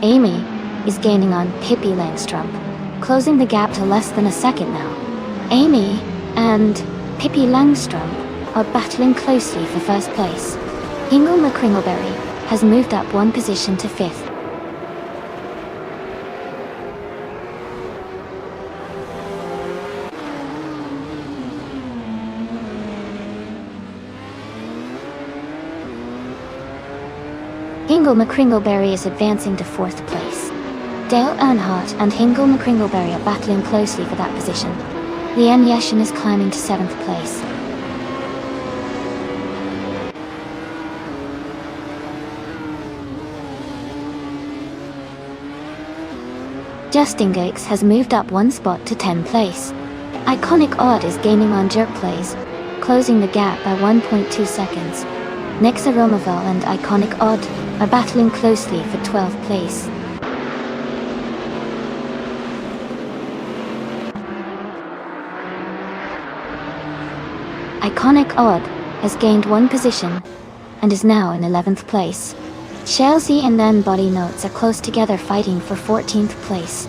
[SPEAKER 1] Amy is gaining on Pippi Langstrup, closing the gap to less than a second now. Amy and Pippi Langstrup are battling closely for first place. Hingle McCringleberry has moved up one position to 5th. Hingle McCringleberry is advancing to 4th place. Dale Earnhardt and Hingle McCringleberry are battling closely for that position. Leanne Yeshin is climbing to 7th place. Justin Gates has moved up one spot to 10th place. Iconic Odd is gaining on Jerk Plays, closing the gap by 1.2 seconds. Nexa Romavel and Iconic Odd are battling closely for 12th place. Iconic Odd has gained one position and is now in 11th place. Chelsea and then Body Notes are close together fighting for 14th place.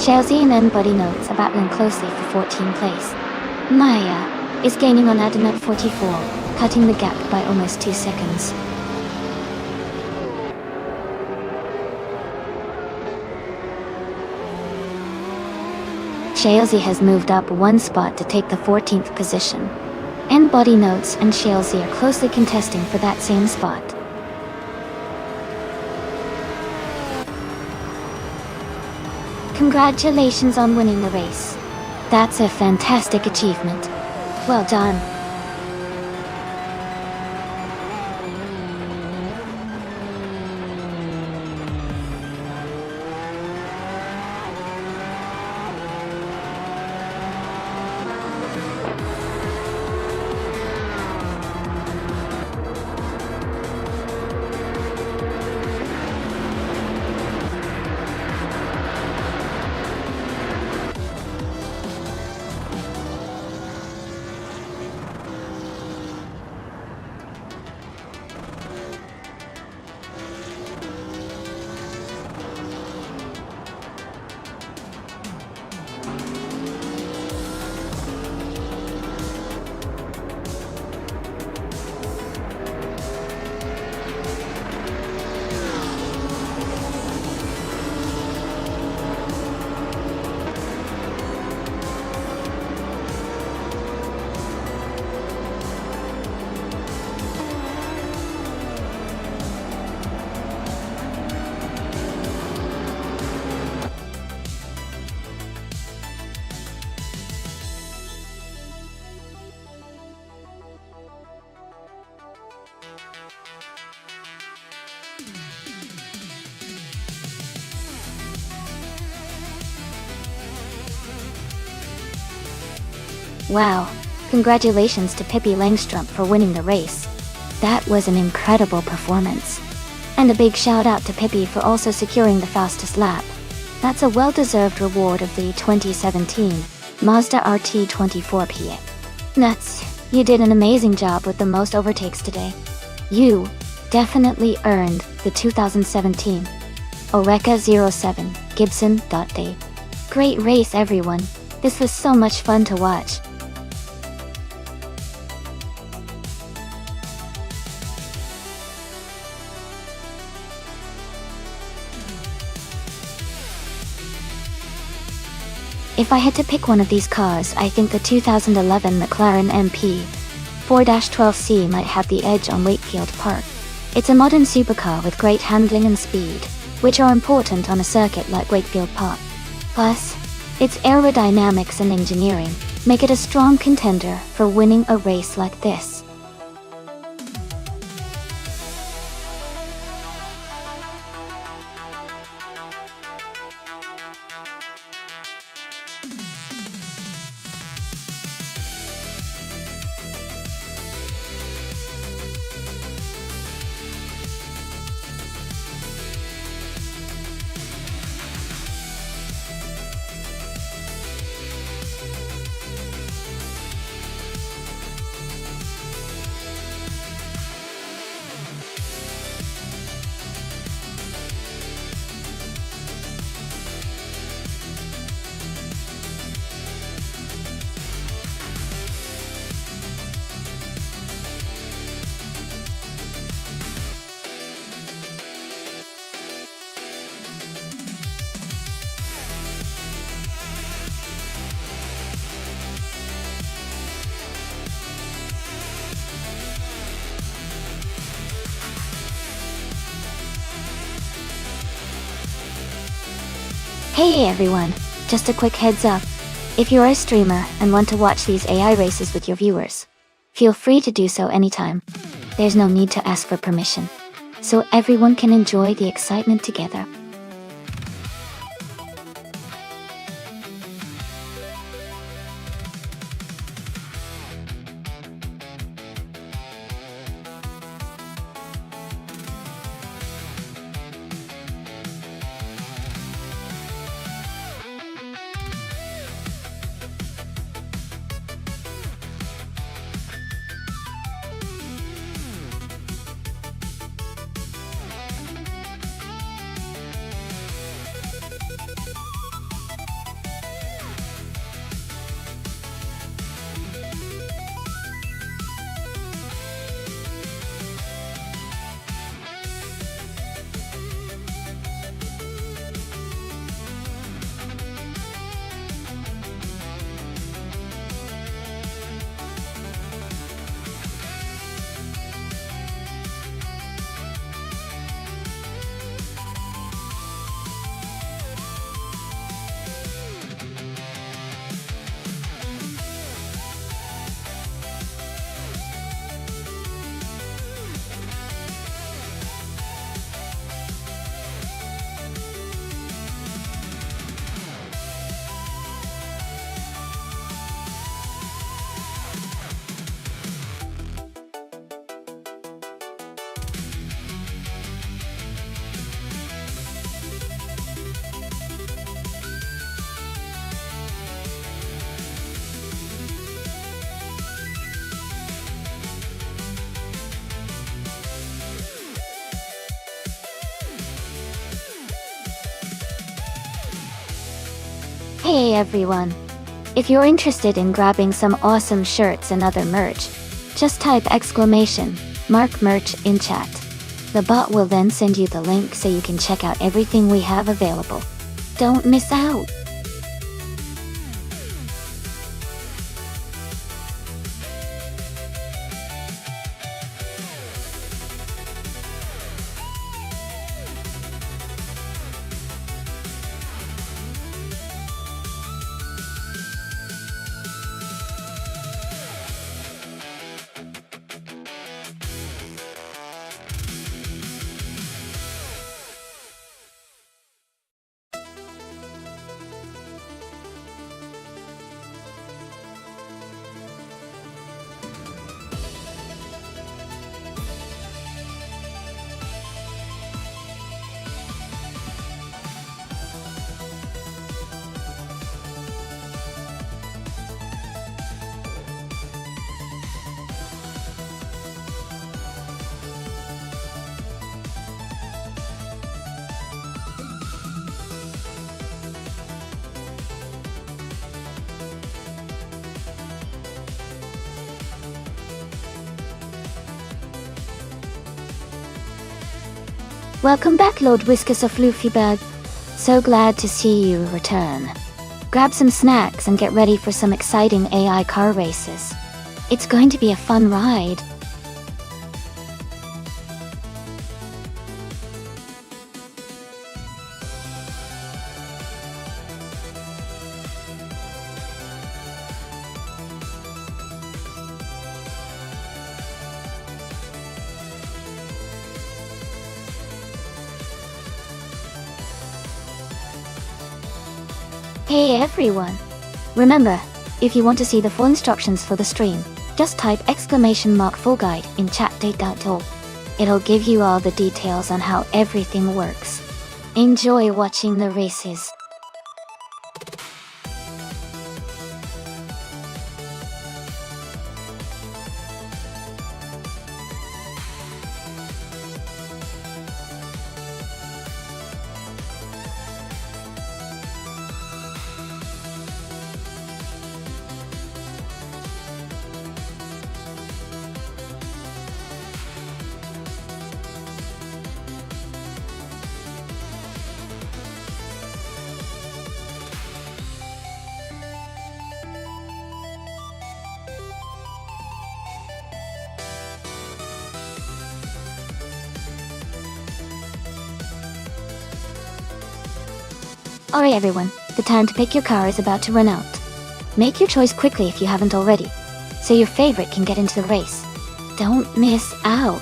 [SPEAKER 1] Chelsea and then Body Notes are battling closely for 14th place. Maya is gaining on Adanut 44, cutting the gap by almost 2 seconds. Chelsea has moved up one spot to take the 14th position. And Body Notes and Chelsea are closely contesting for that same spot. Congratulations on winning the race. That's a fantastic achievement. Well done. Wow, congratulations to Pippi Langstrup for winning the race. That was an incredible performance. And a big shout out to Pippi for also securing the fastest lap. That's a well-deserved reward of the 2017 Mazda RT24 PA. Nuts, you did an amazing job with the most overtakes today. You definitely earned the 2017 Oreca 07 Gibson.Day. Great race everyone, this was so much fun to watch. If I had to pick one of these cars, I think the 2011 McLaren MP 4-12C might have the edge on Wakefield Park. It's a modern supercar with great handling and speed, which are important on a circuit like Wakefield Park. Plus, its aerodynamics and engineering make it a strong contender for winning a race like this. Hey everyone, just a quick heads up. If you're a streamer and want to watch these AI races with your viewers, feel free to do so anytime. There's no need to ask for permission, so everyone can enjoy the excitement together. Hey everyone! If you're interested in grabbing some awesome shirts and other merch, just type !merch in chat. The bot will then send you the link so you can check out everything we have available. Don't miss out! Welcome back, Lord Whiskus of Floofybag. So glad to see you return. Grab some snacks and get ready for some exciting AI car races. It's going to be a fun ride. Hey everyone! Remember, if you want to see the full instructions for the stream, just type !full guide in chat.to. It'll give you all the details on how everything works. Enjoy watching the races. Alright everyone, the time to pick your car is about to run out. Make your choice quickly if you haven't already, so your favorite can get into the race. Don't miss out!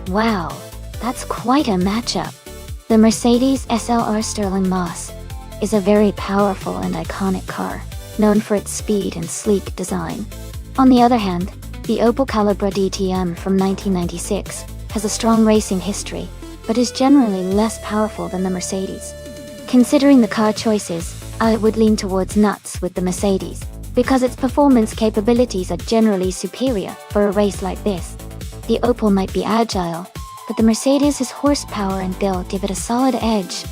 [SPEAKER 1] Wow, that's quite a matchup. The Mercedes SLR Sterling Moss is a very powerful and iconic car, known for its speed and sleek design. On the other hand, the Opel Calibra DTM from 1996 has a strong racing history, but is generally less powerful than the Mercedes. Considering the car choices, I would lean towards nuts with the Mercedes, because its performance capabilities are generally superior for a race like this. The Opel might be agile, but the Mercedes' horsepower and build give it a solid edge.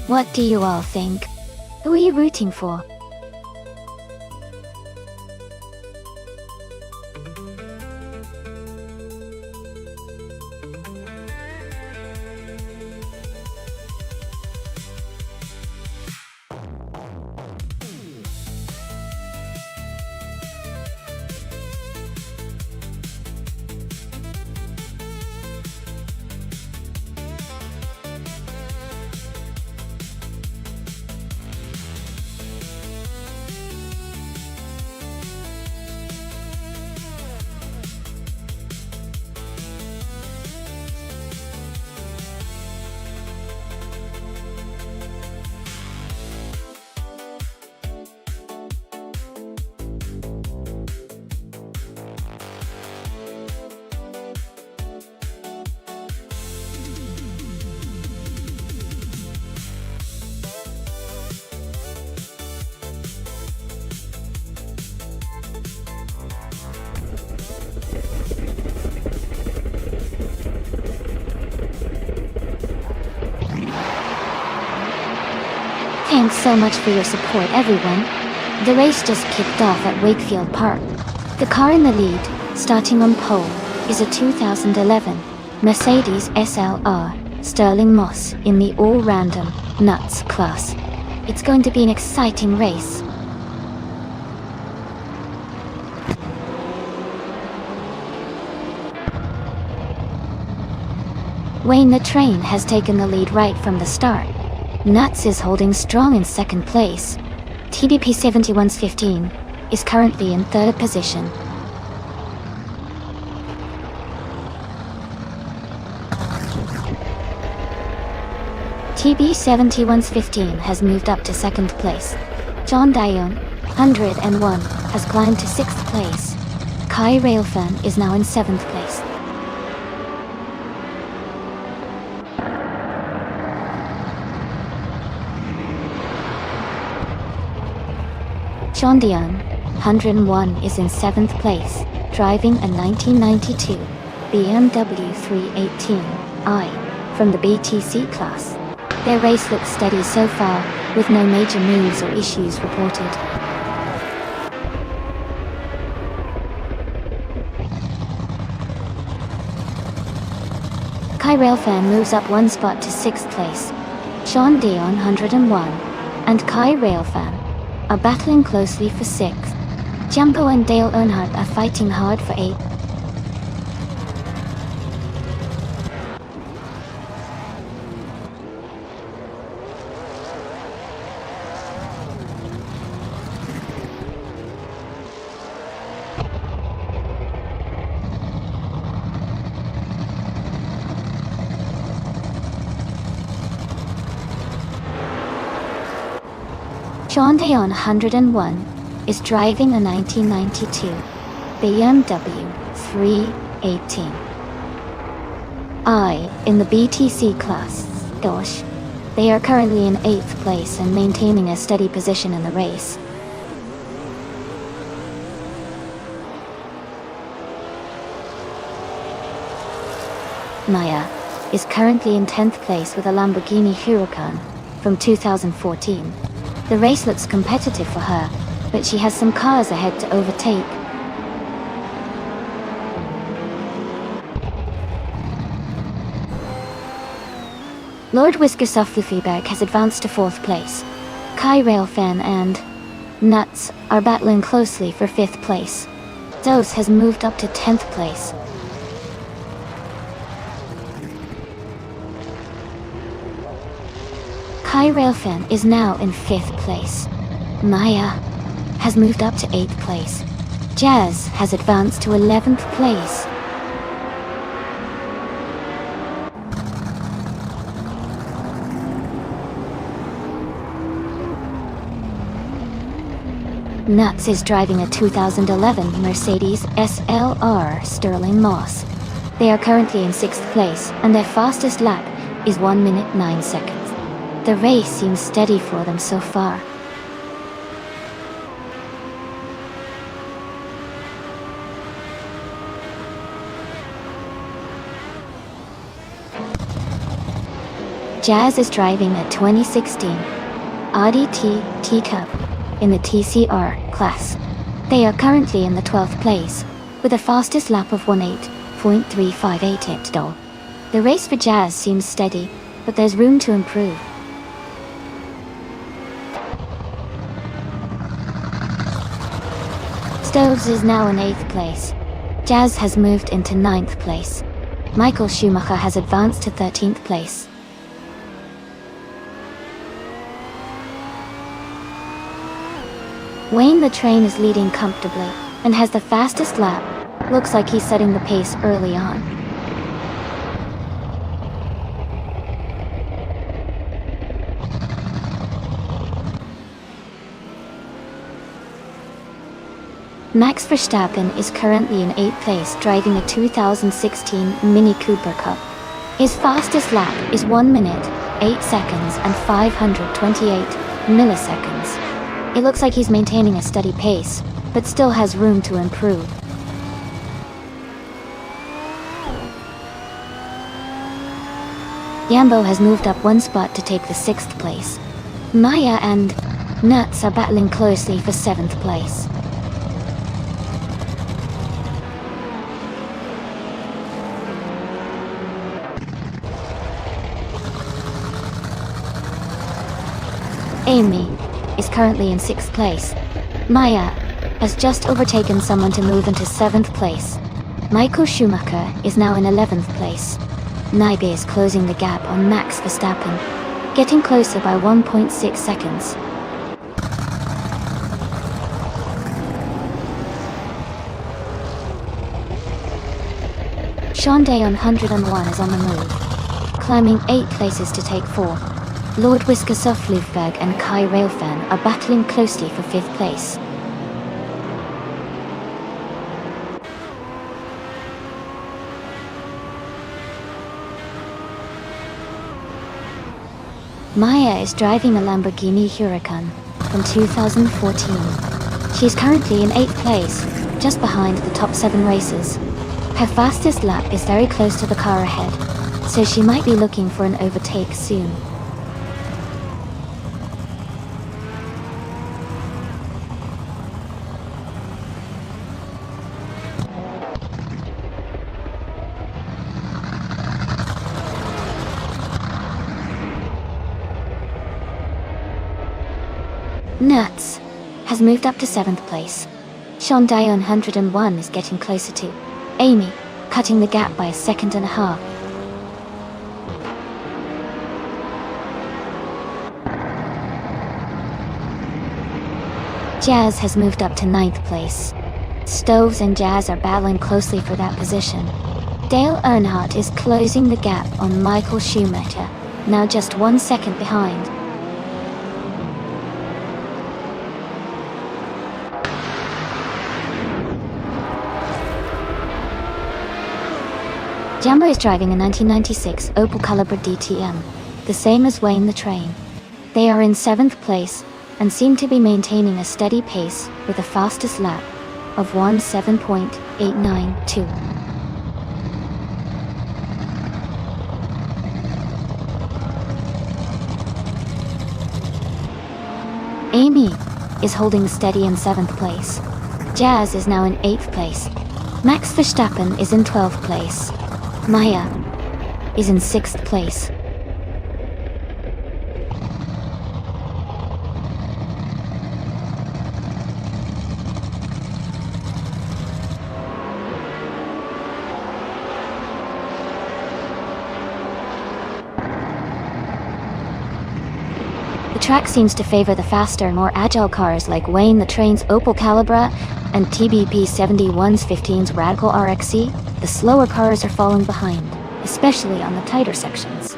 [SPEAKER 1] What do you all think? Who are you rooting for? Thanks so much for your support, everyone. The race just kicked off at Wakefield Park. The car in the lead, starting on pole, is a 2011 Mercedes SLR Sterling Moss in the all-random nuts class. It's going to be an exciting race. Wayne the Train has taken the lead right from the start. Nuts is holding strong in second place. TDP 7115 is currently in third position. TB 7115 has moved up to second place. John Dion, 101, has climbed to 6th place. Kai Railfan is now in 7th place. John Dion, 101, is in 7th place, driving a 1992 BMW 318i from the BTC class. Their race looks steady so far, with no major moves or issues reported. Kai Railfan moves up one spot to 6th place. Sean Dion, 101, and Kai Railfan are battling closely for 6th. Jumbo and Dale Earnhardt are fighting hard for 8th. Sean Dion, 101, is driving a 1992 BMW 318i in the BTC class. Gosh, they are currently in 8th place and maintaining a steady position in the race. Maya is currently in 10th place with a Lamborghini Huracan from 2014. The race looks competitive for her, but she has some cars ahead to overtake. Lord Whisker Softlyfeeberg has advanced to 4th place. Kai Railfan and Nuts are battling closely for 5th place. Dose has moved up to 10th place. Kai Railfan is now in 5th place. Maya has moved up to 8th place. Jazz has advanced to 11th place. Nuts is driving a 2011 Mercedes SLR Sterling Moss. They are currently in 6th place, and their fastest lap is 1 minute 9 seconds. The race seems steady for them so far. Jazz is driving a 2016 Audi TT Cup in the TCR class. They are currently in the 12th place, with a fastest lap of 18.358. The race for Jazz seems steady, but there's room to improve. Stoves is now in 8th place. Jazz has moved into 9th place. Michael Schumacher has advanced to 13th place. Wayne the Train is leading comfortably and has the fastest lap. Looks like he's setting the pace early on. Max Verstappen is currently in 8th place driving a 2016 Mini Cooper Cup. His fastest lap is 1 minute, 8 seconds and 528 milliseconds. It looks like he's maintaining a steady pace, but still has room to improve. Yambo has moved up one spot to take the 6th place. Maya and Nuts are battling closely for 7th place. Amy is currently in 6th place. Maya has just overtaken someone to move into 7th place. Michael Schumacher is now in 11th place. Naibe is closing the gap on Max Verstappen, getting closer by 1.6 seconds. Hyundai 101 is on the move, climbing 8 places to take 4. Lord Whisker Soflufberg and Kai Railfan are battling closely for 5th place. Maya is driving a Lamborghini Huracan from 2014. She is currently in 8th place, just behind the top 7 racers. Her fastest lap is very close to the car ahead, so she might be looking for an overtake soon. Nuts has moved up to 7th place. Hyundai 101 is getting closer to Amy, cutting the gap by 1.5 seconds. Jazz has moved up to 9th place. Stoves and Jazz are battling closely for that position. Dale Earnhardt is closing the gap on Michael Schumacher, now just 1 second behind. Jumbo is driving a 1996 Opel Calibra DTM, the same as Wayne the Train. They are in 7th place and seem to be maintaining a steady pace with a fastest lap of 17.892. Amy is holding steady in 7th place. Jazz is now in 8th place. Max Verstappen is in 12th place. Maya is in 6th place. The track seems to favor the faster, more agile cars like Wayne the Train's Opel Calibra and TBP 71's 15's Radical RXC. The slower cars are falling behind, especially on the tighter sections.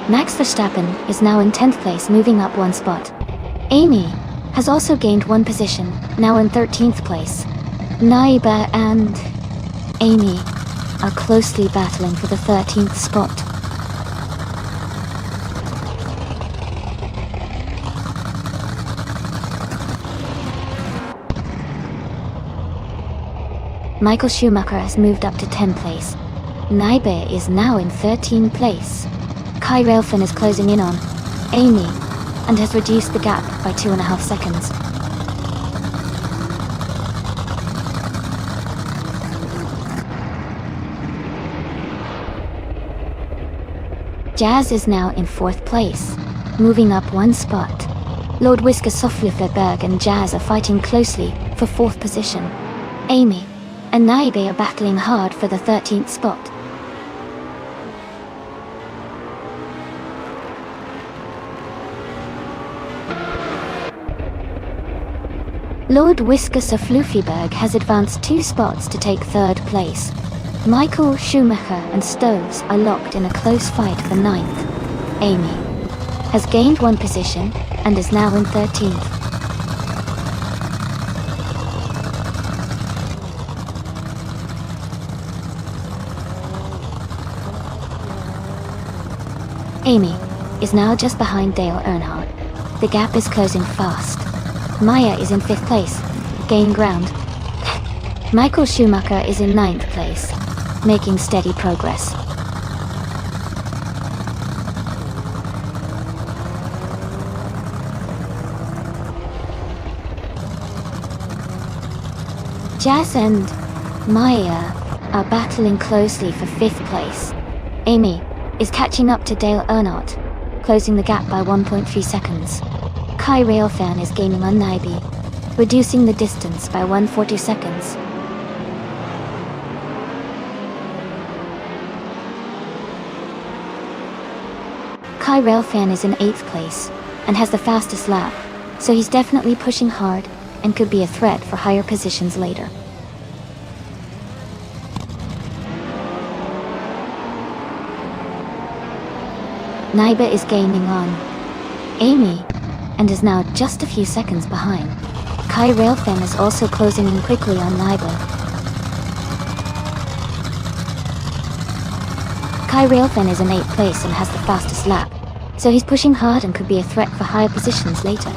[SPEAKER 1] Max Verstappen is now in 10th place, moving up 1 spot. Amy has also gained 1 position, now in 13th place. Naiba and Amy are closely battling for the 13th spot. Michael Schumacher has moved up to 10th place. Naiba is now in 13th place. Kai Railfan is closing in on Amy and has reduced the gap by 2.5 seconds. Jazz is now in 4th place, moving up 1 spot. Lord Whisker Soflufberg and Jazz are fighting closely for 4th position. Amy and Naibe are battling hard for the 13th spot. Lord Whisker Soflufberg has advanced 2 spots to take 3rd place. Michael Schumacher and Stoves are locked in a close fight for 9th. Amy has gained 1 position and is now in 13th. Amy is now just behind Dale Earnhardt. The gap is closing fast. Maya is in 5th place, gain ground. Michael Schumacher is in 9th place, making steady progress. Jazz and Maya are battling closely for 5th place. Amy is catching up to Dale Earnhardt, closing the gap by 1.3 seconds. Kai Railfan is gaining on Naibi, reducing the distance by 140 seconds. Kai Railfan is in 8th place and has the fastest lap, so he's definitely pushing hard and could be a threat for higher positions later. Naiba is gaining on Amy and is now just a few seconds behind. Kai Railfan is also closing in quickly on Naiba. Kai Railfan is in 8th place and has the fastest lap, so he's pushing hard and could be a threat for higher positions later.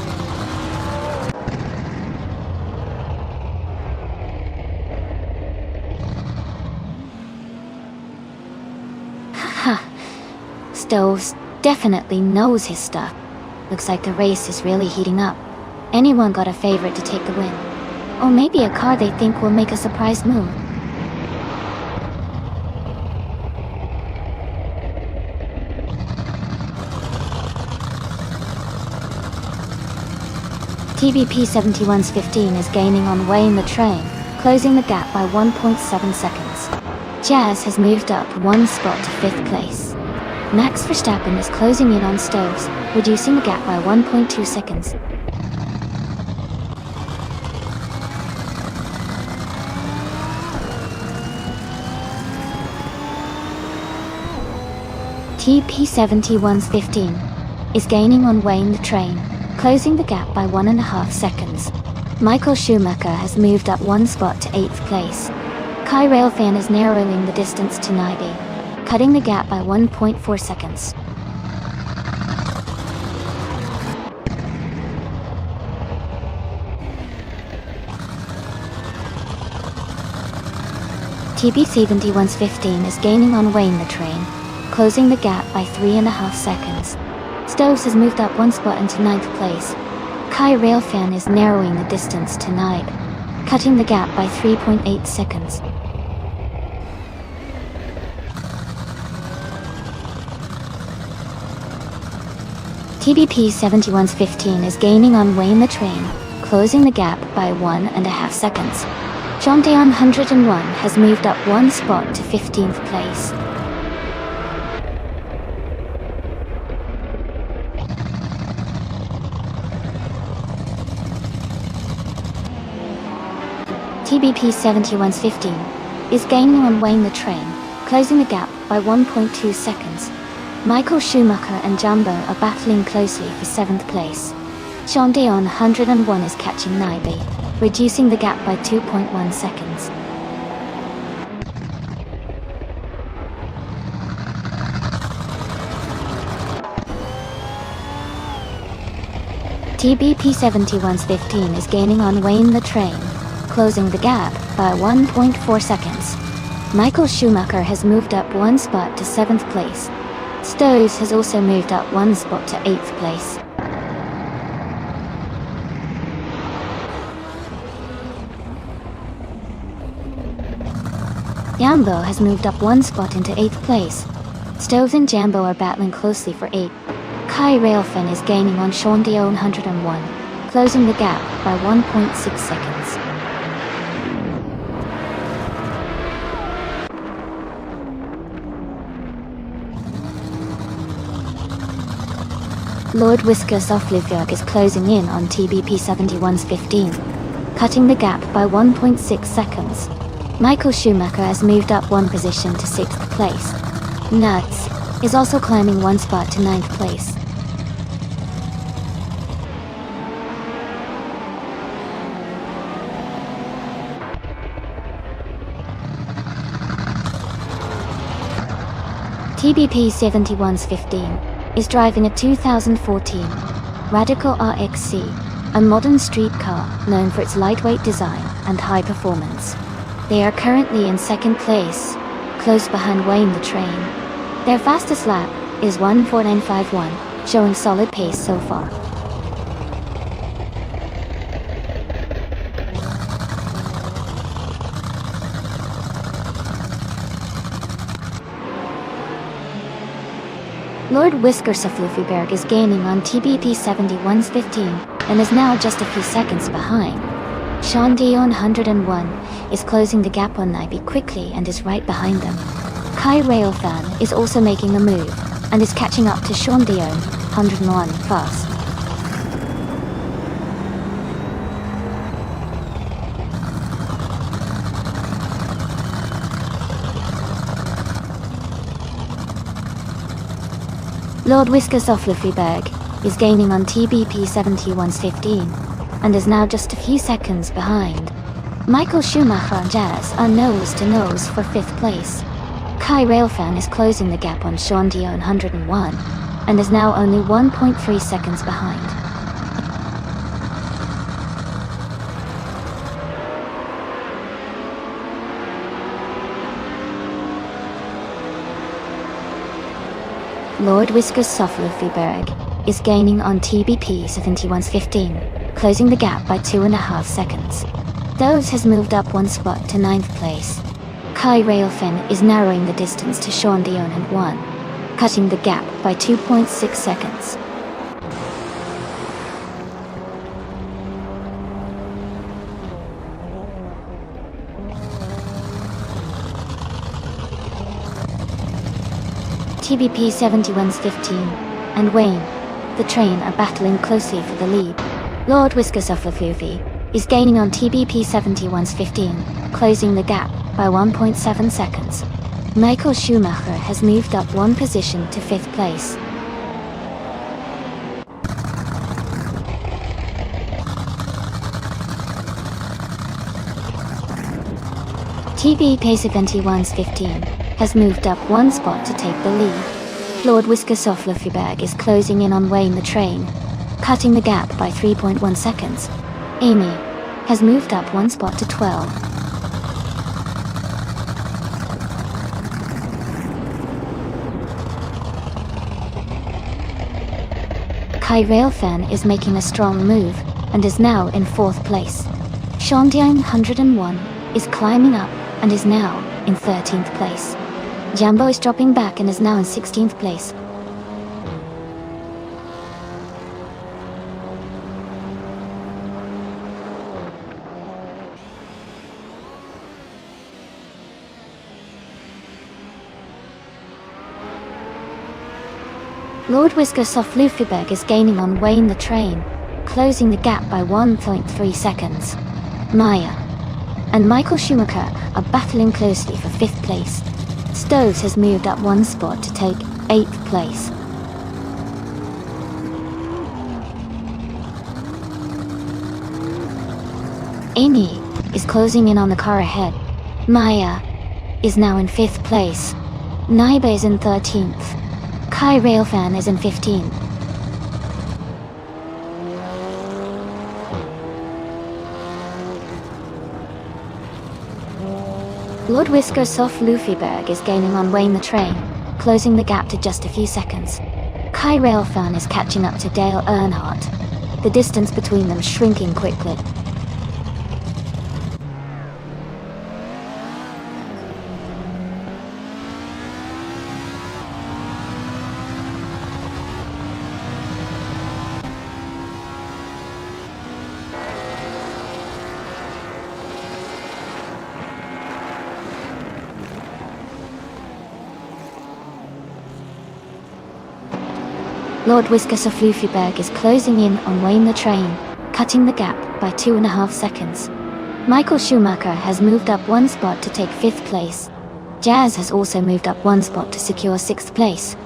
[SPEAKER 1] Haha, Stoves definitely knows his stuff. Looks like the race is really heating up. Anyone got a favorite to take the win? Or maybe a car they think will make a surprise move. TBP 71's 15 is gaining on Wayne the Train, closing the gap by 1.7 seconds. Jazz has moved up 1 spot to 5th place. Max Verstappen is closing in on Stoves, reducing the gap by 1.2 seconds. TP71's 15 is gaining on Wayne the Train, closing the gap by 1.5 seconds. Michael Schumacher has moved up 1 spot to 8th place. Kai Railfan is narrowing the distance to Naibi, cutting the gap by 1.4 seconds. TB71's 15 is gaining on Wayne the Train, closing the gap by 3.5 seconds. Stoves has moved up 1 spot into 9th place. Kai Railfan is narrowing the distance to Naib, cutting the gap by 3.8 seconds. TBP71's 15 is gaining on Wayne the Train, closing the gap by 1.5 seconds. Jean-Deon 101 has moved up 1 spot to 15th place. TBP71's 15 is gaining on Wayne the Train, closing the gap by 1.2 seconds. Michael Schumacher and Jumbo are battling closely for 7th place. Jean-Deon 101 is catching Naibi, reducing the gap by 2.1 seconds. TBP71's 15 is gaining on Wayne the Train, closing the gap by 1.4 seconds. Michael Schumacher has moved up 1 spot to 7th place. Stoves has also moved up 1 spot to 8th place. Jambo has moved up 1 spot into 8th place. Stoves and Jambo are battling closely for 8th. Kai Railfan is gaining on Jean-Deon 101, closing the gap by 1.6 seconds. Lord Whiskas Offlivjog is closing in on TBP71's 15, cutting the gap by 1.6 seconds. Michael Schumacher has moved up 1 position to 6th place. Nuts is also climbing 1 spot to 9th place. TBP71's 15 is driving a 2014 Radical RXC, a modern street car known for its lightweight design and high performance. They are currently in 2nd place, close behind Wayne the Train. Their fastest lap is 1:49.51, showing solid pace so far. Lord Whisker Fluffyberg is gaining on TBP 71's 15 and is now just a few seconds behind. Sean Dion 101 is closing the gap on Nibe quickly and is right behind them. Kai Railfan is also making a move and is catching up to Sean Dion 101 fast. Lord Whisker Fluffyberg is gaining on TBP 71's 15 and is now just a few seconds behind. Michael Schumacher and Jazz are nose to nose for 5th place. Kai Railfan is closing the gap on Sean Dion 101 and is now only 1.3 seconds behind. Lord Whisker Fluffyberg is gaining on TBP 71's 15, closing the gap by 2.5 seconds. Dose has moved up 1 spot to 9th place. Kai Railfan is narrowing the distance to Sean Dion and 1, cutting the gap by 2.6 seconds. TBP 71's 15 and Wayne, the train are battling closely for the lead. Lord Whisker Fluffy is gaining on TBP 71's 15, closing the gap by 1.7 seconds. Michael Schumacher has moved up 1 position to 5th place. TBP 71's 15 has moved up 1 spot to take the lead. Lord Whisker Fluffyberg is closing in on Wayne the train, cutting the gap by 3.1 seconds. Amy has moved up 1 spot to 12. Kai Railfan is making a strong move and is now in 4th place. Sean Dion 101 is climbing up and is now in 13th place. Jambo is dropping back and is now in 16th place. Lord Whisker Fluffyberg is gaining on Wayne the train, closing the gap by 1.3 seconds. Maya and Michael Schumacher are battling closely for 5th place. Stoves has moved up 1 spot to take 8th place. Amy is closing in on the car ahead. Maya is now in 5th place. Naiba is in 13th. Kai Railfan is in 15th. Lord Whisker Fluffyberg is gaining on Wayne the train, closing the gap to just a few seconds. Kai Railfan is catching up to Dale Earnhardt, the distance between them shrinking quickly. Lord Whisker Fluffyberg is closing in on Wayne the train, cutting the gap by 2.5 seconds. Michael Schumacher has moved up 1 spot to take 5th place. Jazz has also moved up 1 spot to secure 6th place.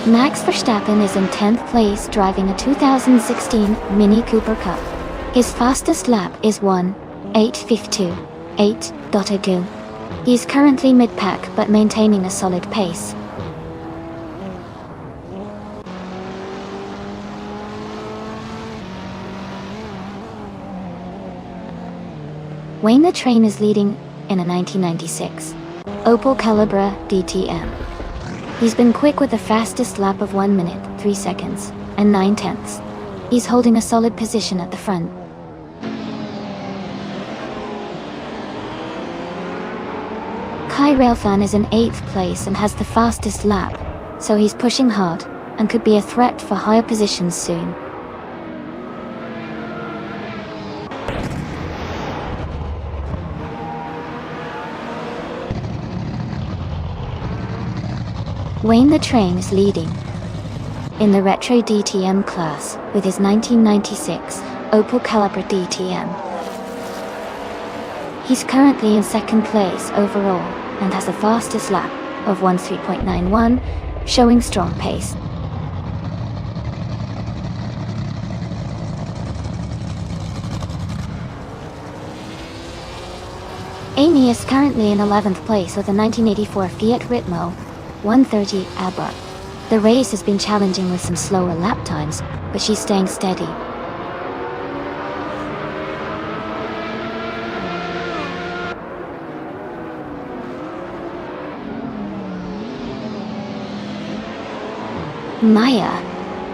[SPEAKER 1] Max Verstappen is in 10th place driving a 2016 Mini Cooper Cup. His fastest lap is 1:8:52.8. He is currently mid-pack but maintaining a solid pace. Wayne the train is leading in a 1996 Opel Calibra DTM. He's been quick with the fastest lap of 1 minute, 3 seconds, and 9 tenths. He's holding a solid position at the front. Kai Railfan is in 8th place and has the fastest lap, so he's pushing hard and could be a threat for higher positions soon. Wayne the Train is leading in the Retro DTM class with his 1996 Opel Calibra DTM. He's currently in 2nd place overall and has the fastest lap of 13.91, showing strong pace. Amy is currently in 11th place with a 1984 Fiat Ritmo 130 ABA. The race has been challenging with some slower lap times, but she's staying steady. Maya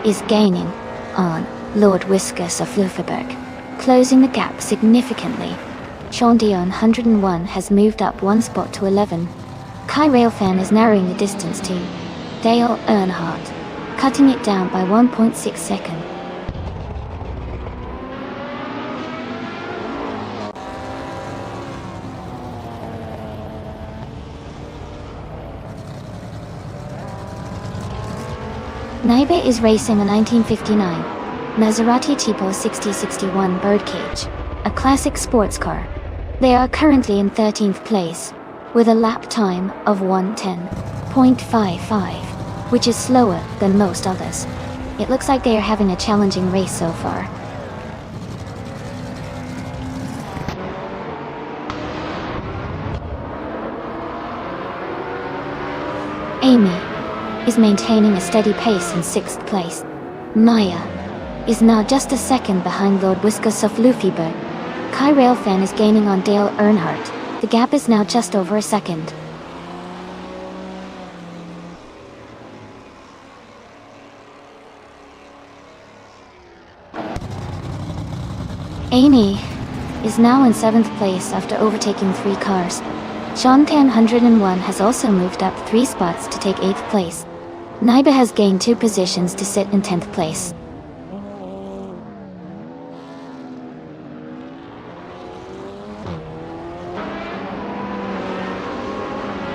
[SPEAKER 1] is gaining on Lord Whiskas of Lufenberg, closing the gap significantly. Sean Dion 101 has moved up 1 spot to 11. Kai Railfan is narrowing the distance to Dale Earnhardt, cutting it down by 1.6 seconds. Naibe is racing a 1959 Maserati Tipo 6061 Birdcage, a classic sports car. They are currently in 13th place, with a lap time of 1:10.55, which is slower than most others. It looks like they are having a challenging race so far. Amy is maintaining a steady pace in 6th place. Maya is now just a second behind Lord Whiskas of Lufenberg. Kai Railfan is gaining on Dale Earnhardt. The gap is now just over a second. Amy is now in 7th place after overtaking 3 cars. Sean Tan 101 has also moved up 3 spots to take 8th place. Naiba has gained 2 positions to sit in 10th place.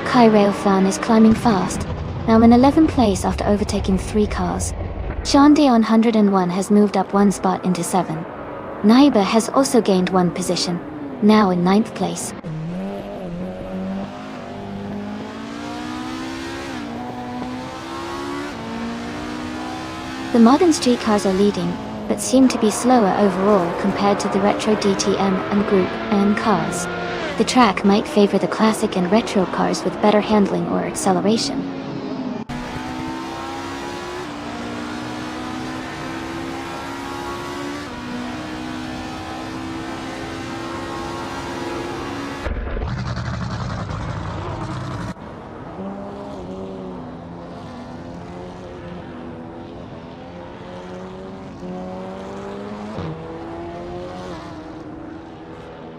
[SPEAKER 1] Kai Railfan is climbing fast, now in 11th place after overtaking 3 cars. Sean Dion 101 has moved up 1 spot into 7. Naiba has also gained 1 position, now in 9th place. The modern streetcars are leading, but seem to be slower overall compared to the retro DTM and Group N cars. The track might favor the classic and retro cars with better handling or acceleration.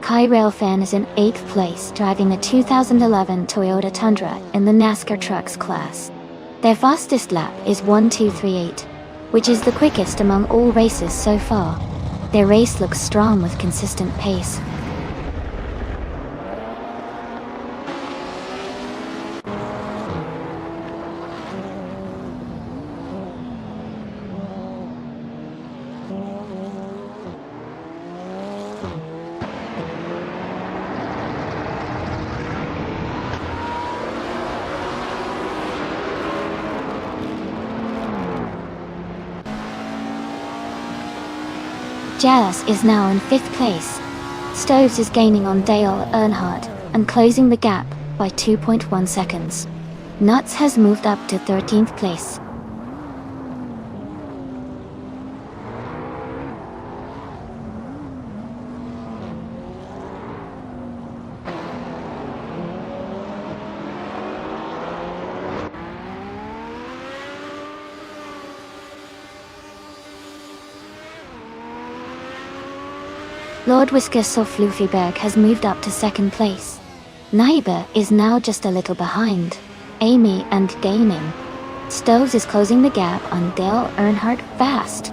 [SPEAKER 1] Kai Railfan is in 8th place, driving a 2011 Toyota Tundra in the NASCAR Trucks class. Their fastest lap is 1:2:38, which is the quickest among all races so far. Their race looks strong with consistent pace. Jazz is now in 5th place. Stoves is gaining on Dale Earnhardt and closing the gap by 2.1 seconds. Nuts has moved up to 13th place. Lord Whiskas of Lufenberg has moved up to 2nd place. Naiba is now just a little behind Amy and gaining. Stoves is closing the gap on Dale Earnhardt fast.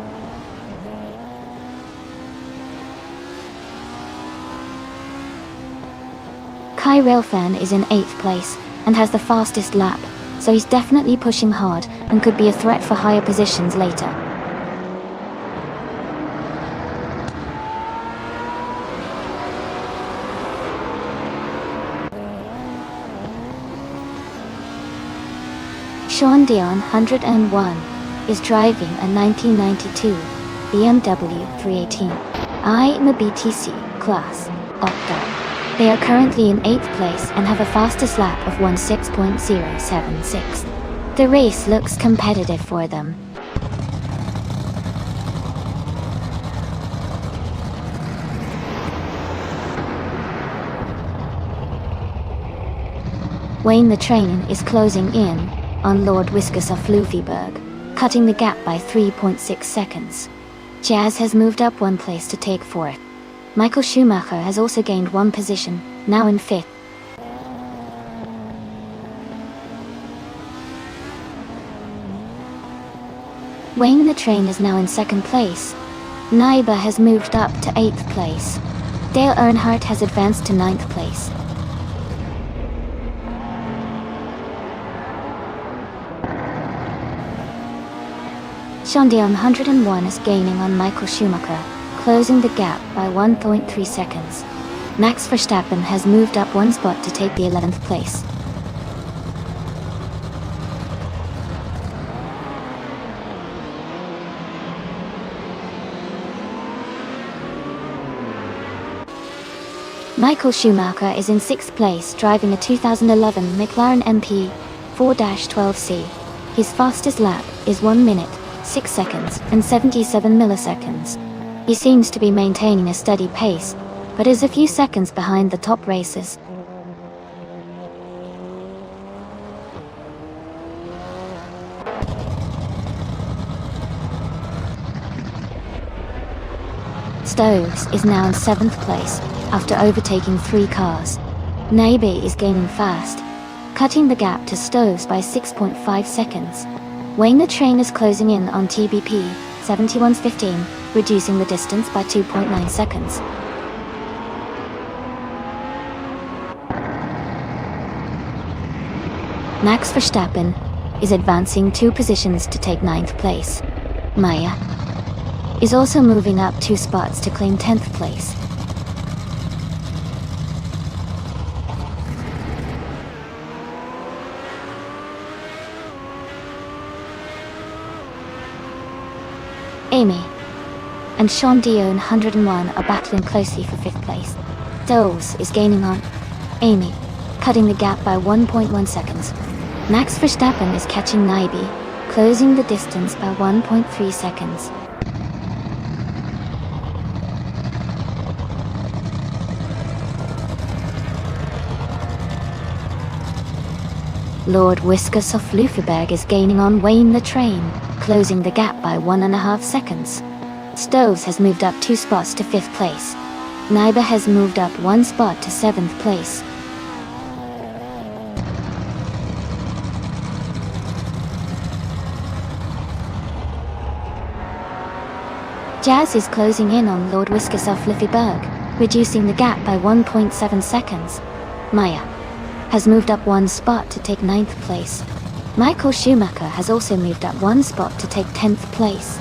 [SPEAKER 1] Kai Railfan is in 8th place and has the fastest lap, so he's definitely pushing hard and could be a threat for higher positions later. Sean Dion 101 is driving a 1992 BMW 318i in the BTC class Octa. They are currently in 8th place and have a fastest lap of 16.076. The race looks competitive for them. Wayne the Train is closing in on Lord Whiskas of Lufyberg, cutting the gap by 3.6 seconds. Jazz has moved up 1 place to take 4th. Michael Schumacher has also gained 1 position, now in 5th. Wayne the Train is now in 2nd place. Naiba has moved up to 8th place. Dale Earnhardt has advanced to 9th place. Sean Dion 101 is gaining on Michael Schumacher, closing the gap by 1.3 seconds. Max Verstappen has moved up 1 spot to take the 11th place. Michael Schumacher is in 6th place driving a 2011 McLaren MP 4-12C. His fastest lap is 1 minute, 6 seconds and 77 milliseconds. He seems to be maintaining a steady pace, but is a few seconds behind the top racers. Stoves is now in 7th place after overtaking 3 cars. Naibe is gaining fast, cutting the gap to Stoves by 6.5 seconds. Wayne the Train is closing in on TBP 7115, reducing the distance by 2.9 seconds. Max Verstappen is advancing 2 positions to take 9th place. Maya is also moving up 2 spots to claim 10th place. Amy and Sean Dion 101 are battling closely for 5th place. Doles is gaining on Amy, cutting the gap by 1.1 seconds. Max Verstappen is catching Naibe, closing the distance by 1.3 seconds. Lord Whiskas of Lufyberg is gaining on Wayne the Train, closing the gap by 1.5 seconds. Stoves has moved up 2 spots to 5th place. Naiba has moved up 1 spot to 7th place. Jazz is closing in on Lord Whiskas of Lufyberg, reducing the gap by 1.7 seconds. Maya has moved up 1 spot to take 9th place. Michael Schumacher has also moved up 1 spot to take 10th place.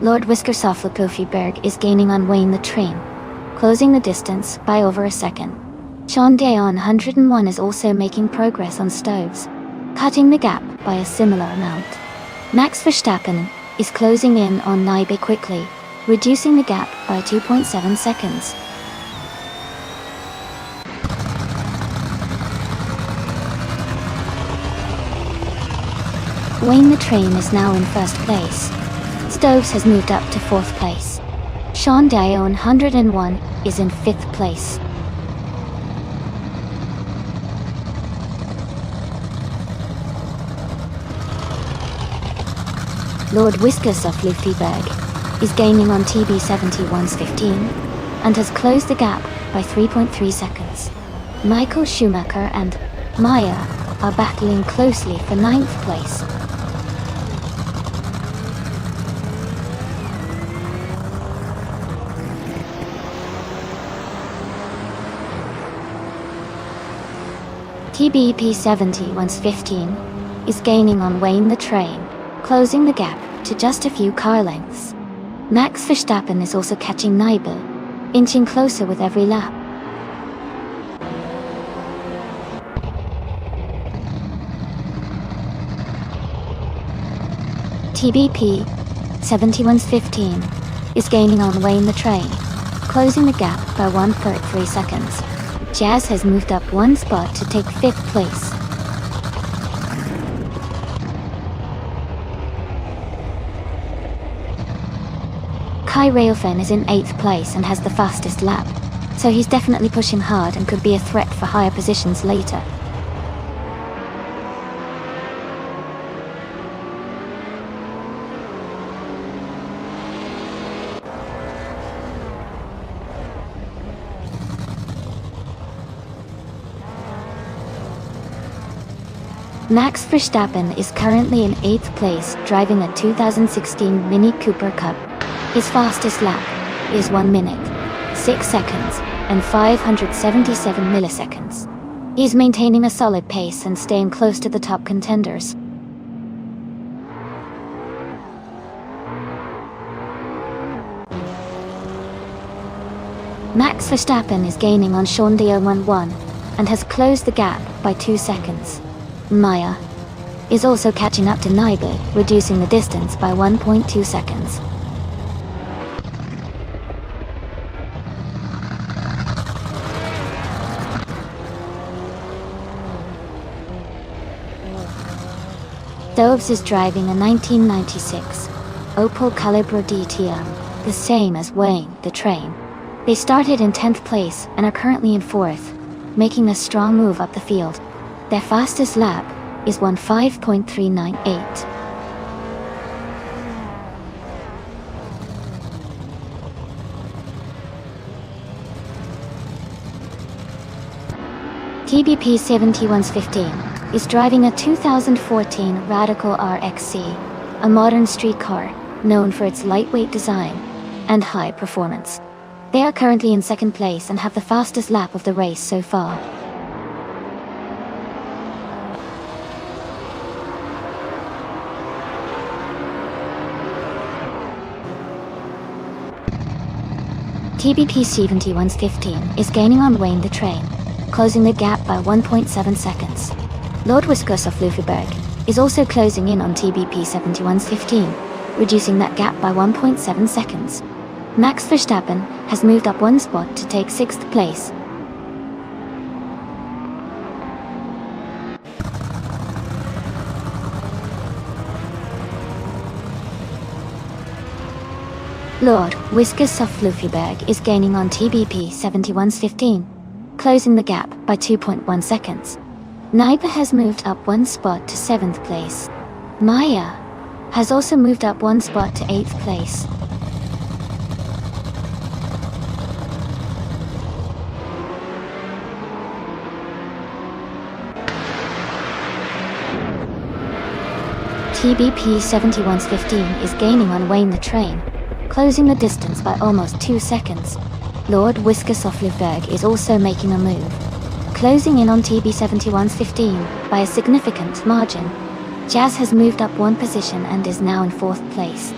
[SPEAKER 1] Lord Whiskas of Lufyberg is gaining on Wayne the Train, closing the distance by over a second. Sean Dion 101 is also making progress on Stoves, cutting the gap by a similar amount. Max Verstappen is closing in on Naibe quickly, reducing the gap by 2.7 seconds. Wayne the Train is now in 1st place. Stoves has moved up to 4th place. Sean Dion 101 is in 5th place. Lord Whiskas of Luffyberg is gaining on TB71's 15 and has closed the gap by 3.3 seconds. Michael Schumacher and Maya are battling closely for 9th place. TBP71's 15 is gaining on Wayne the Train, closing the gap to just a few car lengths. Max Verstappen is also catching Nibel, inching closer with every lap. TBP71's 15 is gaining on Wayne the Train, closing the gap by 1.3 seconds. Jazz has moved up one spot to take 5th place. Kai Railfen is in 8th place and has the fastest lap, so he's definitely pushing hard and could be a threat for higher positions later. Max Verstappen is currently in 8th place driving a 2016 Mini Cooper Cup. His fastest lap is 1 minute, 6 seconds, and 577 milliseconds. He's maintaining a solid pace and staying close to the top contenders. Max Verstappen is gaining on Sean D011 and has closed the gap by 2 seconds. Maya is also catching up to Nibel, reducing the distance by 1.2 seconds. Doves is driving a 1996 Opel Calibra DTM, the same as Wayne the Train. They started in 10th place and are currently in 4th, making a strong move up the field. Their fastest lap is 15.398. TBP71's 15 is driving a 2014 Radical RXC, a modern street car known for its lightweight design and high performance. They are currently in 2nd place and have the fastest lap of the race so far. TBP71's 15 is gaining on Wayne the Train, closing the gap by 1.7 seconds. Lord Whiskas of Luffyberg is also closing in on TBP71's 15, reducing that gap by 1.7 seconds. Max Verstappen has moved up one spot to take 6th place. Lord Whiskas of Luffyberg is gaining on TBP71's 15, closing the gap by 2.1 seconds. Nibel has moved up one spot to 7th place. Maya has also moved up one spot to 8th place. TBP71's 15 is gaining on Wayne the Train, closing the distance by almost 2 seconds. Lord Whiskas of Luffyberg is also making a move, closing in on TB71's 15 by a significant margin. Jazz has moved up one position and is now in 4th place.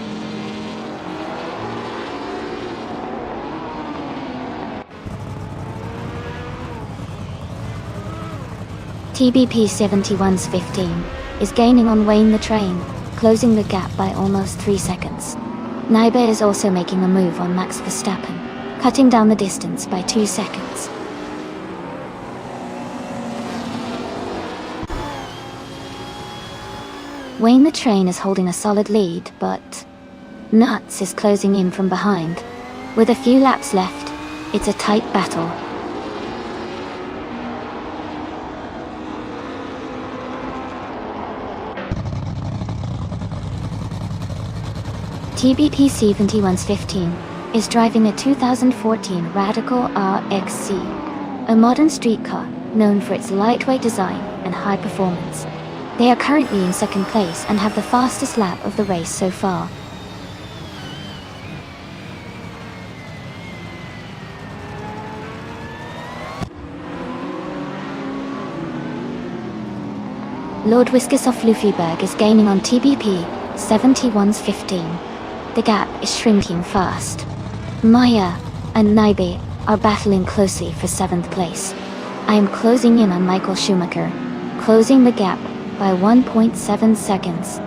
[SPEAKER 1] TBP71's 15 is gaining on Wayne the Train, closing the gap by almost 3 seconds. Nibel is also making a move on Max Verstappen, cutting down the distance by 2 seconds. Wayne the Train is holding a solid lead, but Nuts is closing in from behind. With a few laps left, it's a tight battle. TBP 7115 is driving a 2014 Radical RXC, a modern street car known for its lightweight design and high performance. They are currently in second place and have the fastest lap of the race so far. Lord Whiskas of Luffyberg is gaining on TBP 7115. The gap is shrinking fast. Maya and Naibe are battling closely for 7th place. I am closing in on Michael Schumacher, closing the gap by 1.7 seconds.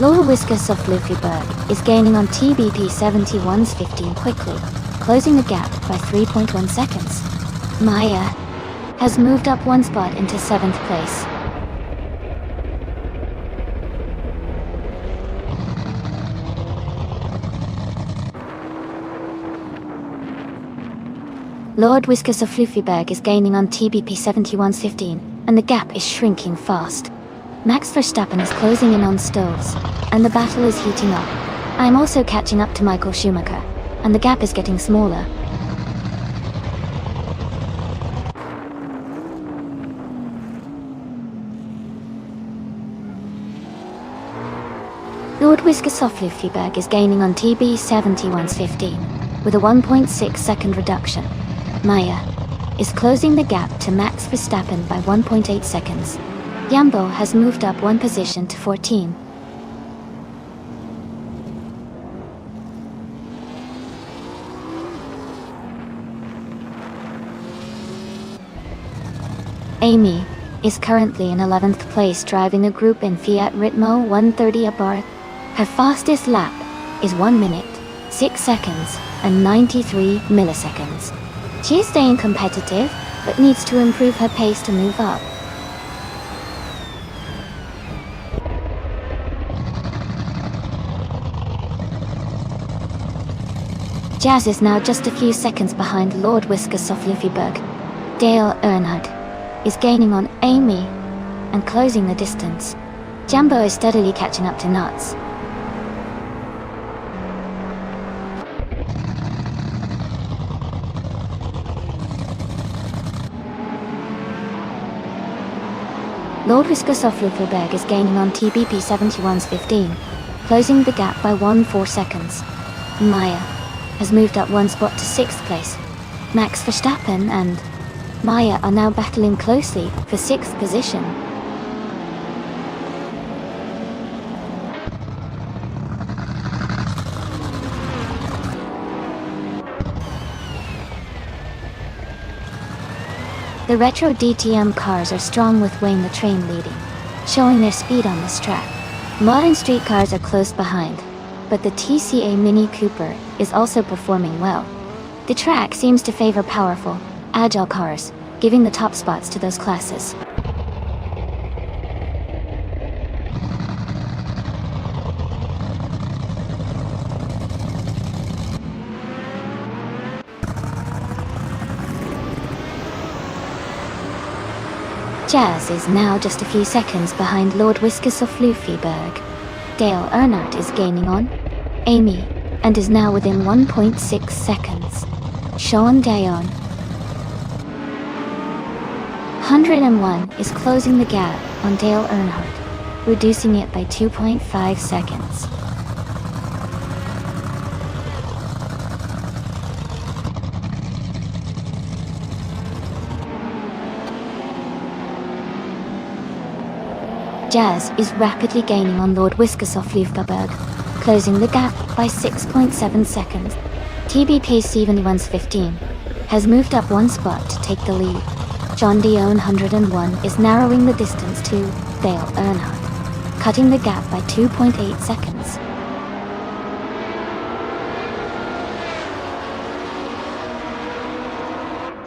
[SPEAKER 1] Lord Whiskas of Luffyberg is gaining on TBP 7115 quickly, closing the gap by 3.1 seconds. Maya has moved up one spot into 7th place. Lord Whiskas of Luffyberg is gaining on TBP 7115, and the gap is shrinking fast. Max Verstappen is closing in on Stoves, and the battle is heating up. I am also catching up to Michael Schumacher, and the gap is getting smaller. Lord Whiskas of Luffyberg is gaining on TB 7115, with a 1.6 second reduction. Maya is closing the gap to Max Verstappen by 1.8 seconds. Jambo has moved up one position to 14. Amy is currently in 11th place driving a group in Fiat Ritmo 130 Abarth. Her fastest lap is 1 minute, 6 seconds, and 93 milliseconds. She is staying competitive, but needs to improve her pace to move up. Jazz is now just a few seconds behind Lord Whiskas of Luffyberg. Dale Earnhardt is gaining on Amy and closing the distance. Jambo is steadily catching up to Nuts. Lord Whiskas of Luffyberg is gaining on TBP 7115, closing the gap by 1.4 seconds. Maya has moved up one spot to 6th place. Max Verstappen and Maya are now battling closely for 6th position. The retro DTM cars are strong with Wayne the Train leading, showing their speed on this track. Modern street cars are close behind, but the TCA Mini Cooper is also performing well. The track seems to favor powerful, agile cars, giving the top spots to those classes. Jazz is now just a few seconds behind Lord Whiskas of Luffyberg. Dale Earnhardt is gaining on Amy and is now within 1.6 seconds. Sean Dion 101 is closing the gap on Dale Earnhardt, reducing it by 2.5 seconds. Jazz is rapidly gaining on Lord Whiskas of Luffyberg, closing the gap by 6.7 seconds. TBP 7115 has moved up one spot to take the lead. John Dion 101 is narrowing the distance to Dale Earnhardt, cutting the gap by 2.8 seconds.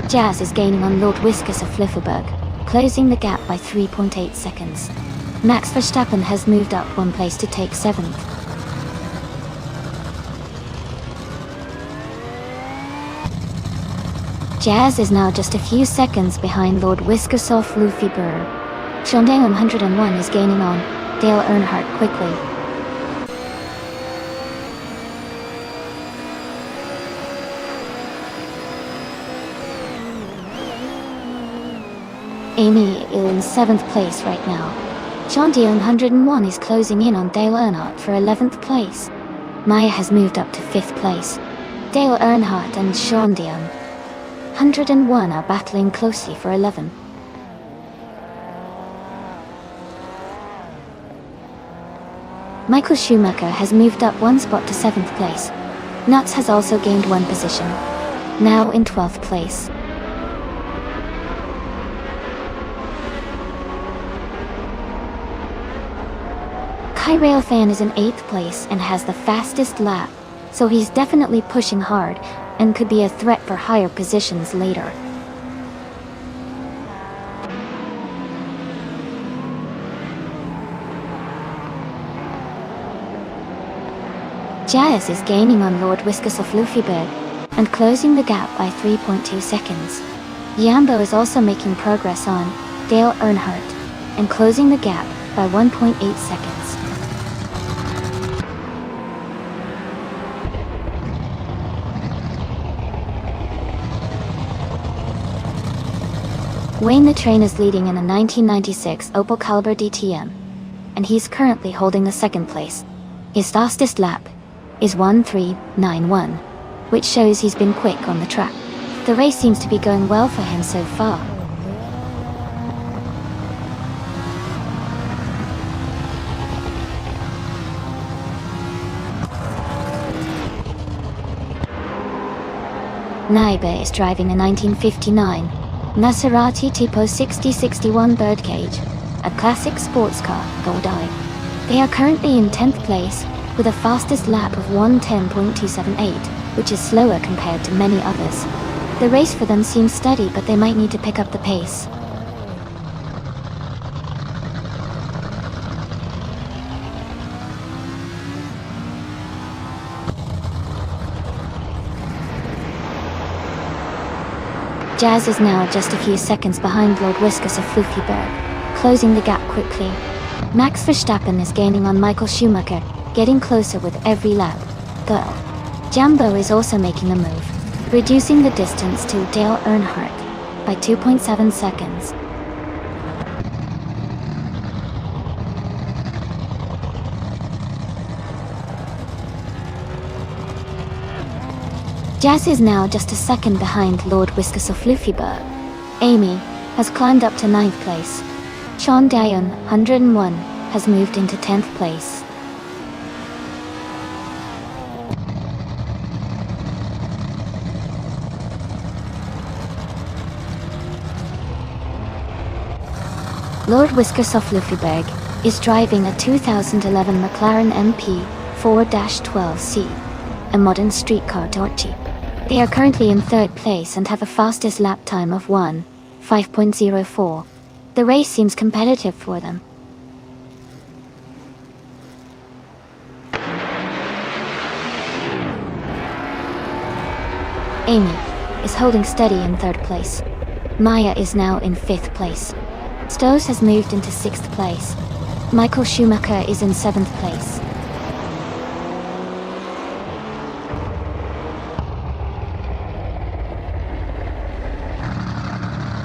[SPEAKER 1] Jazz is gaining on Lord Whiskas of Luffyberg, closing the gap by 3.8 seconds. Max Verstappen has moved up one place to take 7th. Jazz is now just a few seconds behind Lord Whiskersoft Luffy Burr. Shondae 101 is gaining on Dale Earnhardt quickly. Amy is in 7th place right now. Shondae 101 is closing in on Dale Earnhardt for 11th place. Maya has moved up to 5th place. Dale Earnhardt and Shondae 101 are battling closely for 11. Michael Schumacher has moved up 1 spot to 7th place. Nuts has also gained 1 position, now in 12th place. Kai Railfan is in 8th place and has the fastest lap, so he's definitely pushing hard and could be a threat for higher positions later. Jazz is gaining on Lord Whiskersoft Luffyberg and closing the gap by 3.2 seconds. Yambo is also making progress on Dale Earnhardt and closing the gap by 1.8 seconds. Wayne the Train is leading in a 1996 Opel Caliber DTM, and he's currently holding the 2nd place. His fastest lap is 1391, which shows he's been quick on the track. The race seems to be going well for him so far. Naiba is driving a 1959 Maserati Tipo 6061 Birdcage, a classic sports car, Goldeye. They are currently in 10th place, with a fastest lap of 1:10.278, which is slower compared to many others. The race for them seems steady, but they might need to pick up the pace. Jazz is now just a few seconds behind Lord Whiskersoft Luffyberg, closing the gap quickly. Max Verstappen is gaining on Michael Schumacher, getting closer with every lap. Girl. Jambo is also making a move, reducing the distance to Dale Earnhardt by 2.7 seconds. Jazz is now just a second behind Lord Whiskersoft Luffyberg. Amy has climbed up to 9th place. Sean Dion, 101, has moved into 10th place. Lord Whiskersoft Luffyberg is driving a 2011 McLaren MP 4-12C, a modern streetcar Dodge. They are currently in 3rd place and have a fastest lap time of 1:5.04. The race seems competitive for them. Amy is holding steady in 3rd place. Maya is now in 5th place. Stowe has moved into 6th place. Michael Schumacher is in 7th place.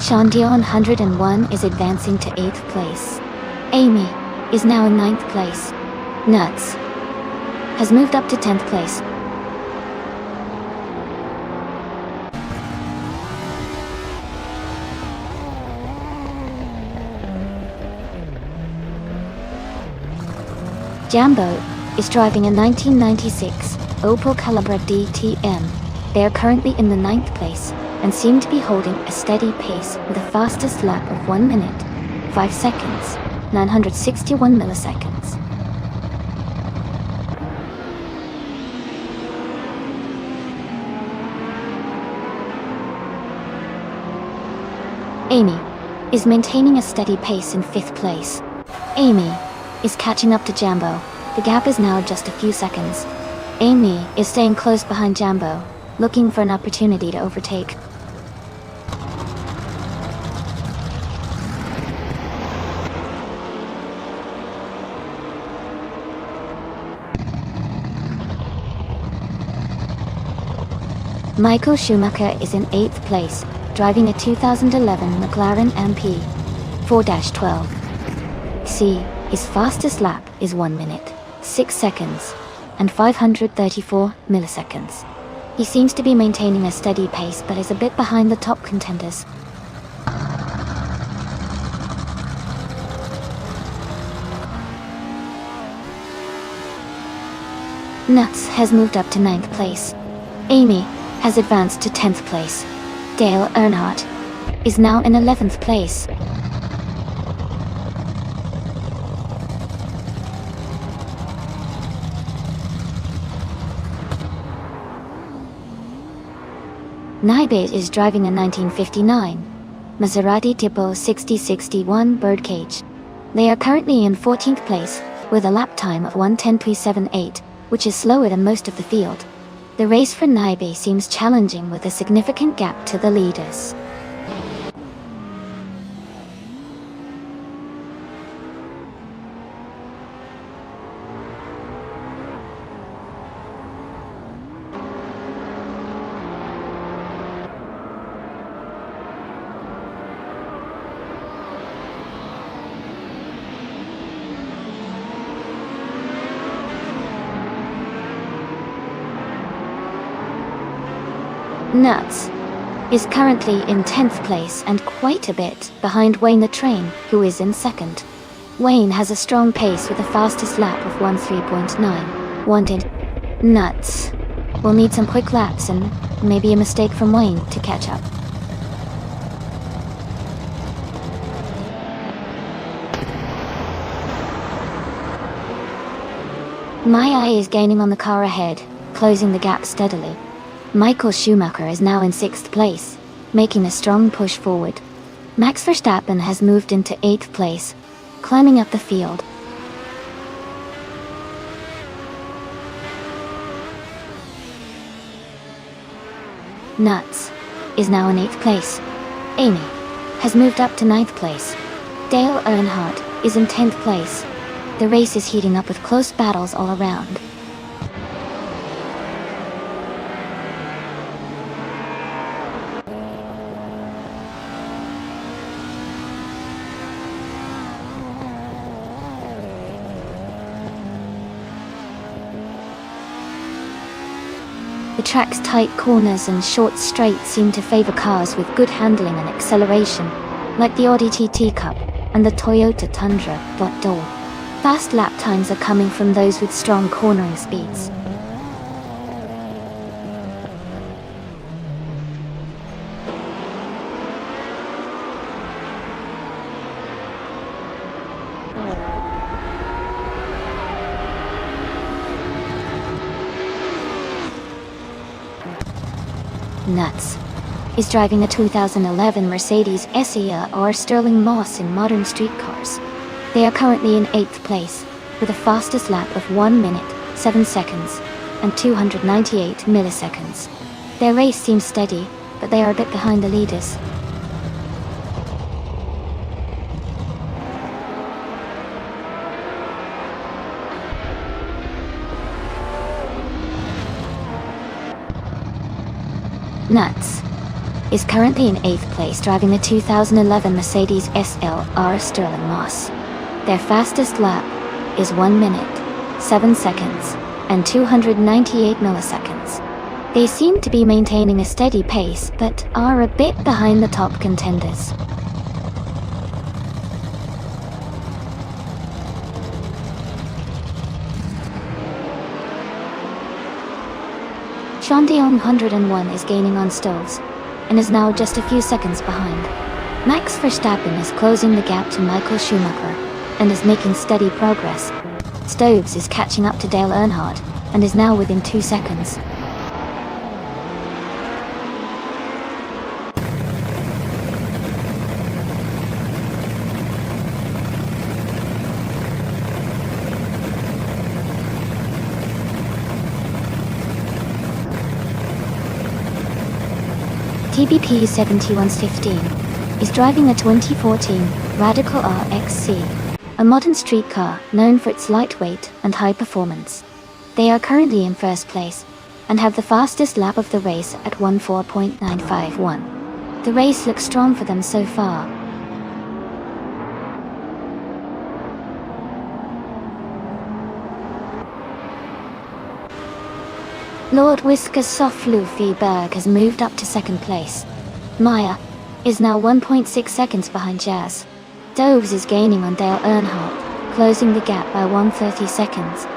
[SPEAKER 1] Sean Dion 101 is advancing to 8th place. Amy is now in 9th place. Nuts has moved up to 10th place. Jambo is driving a 1996 Opel Calibra DTM. They are currently in the 9th place and seem to be holding a steady pace with a fastest lap of 1 minute, 5 seconds, 961 milliseconds. Amy is maintaining a steady pace in 5th place. Amy is catching up to Jambo. The gap is now just a few seconds. Amy is staying close behind Jambo, looking for an opportunity to overtake. Michael Schumacher is in 8th place, driving a 2011 McLaren MP 4-12. C. His fastest lap is 1 minute, 6 seconds, and 534 milliseconds. He seems to be maintaining a steady pace but is a bit behind the top contenders. Nuts has moved up to 9th place. Amy has advanced to 10th place. Dale Earnhardt is now in 11th place. Naibe is driving a 1959 Maserati Tipo 6061 Birdcage. They are currently in 14th place, with a lap time of 1:10.78, which is slower than most of the field. The race for Naibe seems challenging with a significant gap to the leaders. Nuts is currently in 10th place and quite a bit behind Wayne the Train, who is in 2nd. Wayne has a strong pace with a fastest lap of 13.9. Wanted. Nuts will need some quick laps and maybe a mistake from Wayne to catch up. My Eye is gaining on the car ahead, closing the gap steadily. Michael Schumacher is now in 6th place, making a strong push forward. Max Verstappen has moved into 8th place, climbing up the field. Nuts is now in 8th place. Amy has moved up to 9th place. Dale Earnhardt is in 10th place. The race is heating up with close battles all around. The track's tight corners and short straights seem to favor cars with good handling and acceleration, like the Audi TT Cup and the Toyota Tundra Bot-Dole. Fast lap times are coming from those with strong cornering speeds. Nuts is driving a 2011 Mercedes SER Sterling Moss in modern street cars. They are currently in 8th place, with a fastest lap of 1 minute, 7 seconds, and 298 milliseconds. Their race seems steady, but they are a bit behind the leaders. Nuts is currently in 8th place, driving the 2011 Mercedes SLR Sterling Moss. Their fastest lap is 1 minute, 7 seconds, and 298 milliseconds. They seem to be maintaining a steady pace, but are a bit behind the top contenders. Shandiong 101 is gaining on Stoves, and is now just a few seconds behind. Max Verstappen is closing the gap to Michael Schumacher, and is making steady progress. Stoves is catching up to Dale Earnhardt, and is now within 2 seconds. TBP 7115 is driving a 2014 Radical RXC, a modern street car known for its lightweight and high performance. They are currently in 1st place, and have the fastest lap of the race at 1:4.951. The race looks strong for them so far. Lord Whisker's Soft Fluffy Berg has moved up to second place. Maya is now 1.6 seconds behind Jazz. Doves is gaining on Dale Earnhardt, closing the gap by 1:30 seconds.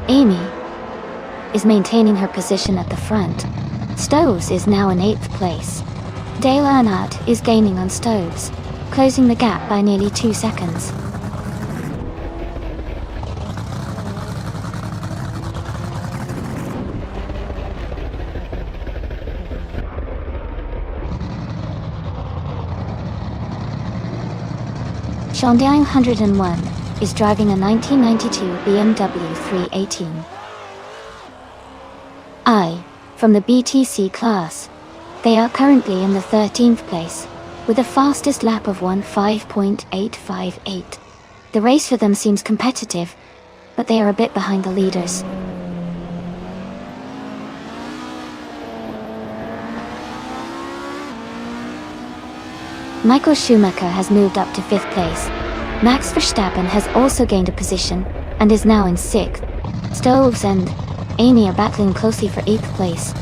[SPEAKER 1] Amy is maintaining her position at the front. Stoves is now in 8th place. Dale Earnhardt is gaining on Stoves, closing the gap by nearly 2 seconds. Shondyang 101 is driving a 1992 BMW 318i from the BTC class. They are currently in the 13th place, with a fastest lap of 1:5.858. The race for them seems competitive, but they are a bit behind the leaders. Michael Schumacher has moved up to 5th place. Max Verstappen has also gained a position, and is now in 6th. Stoves and Amy are battling closely for 8th place.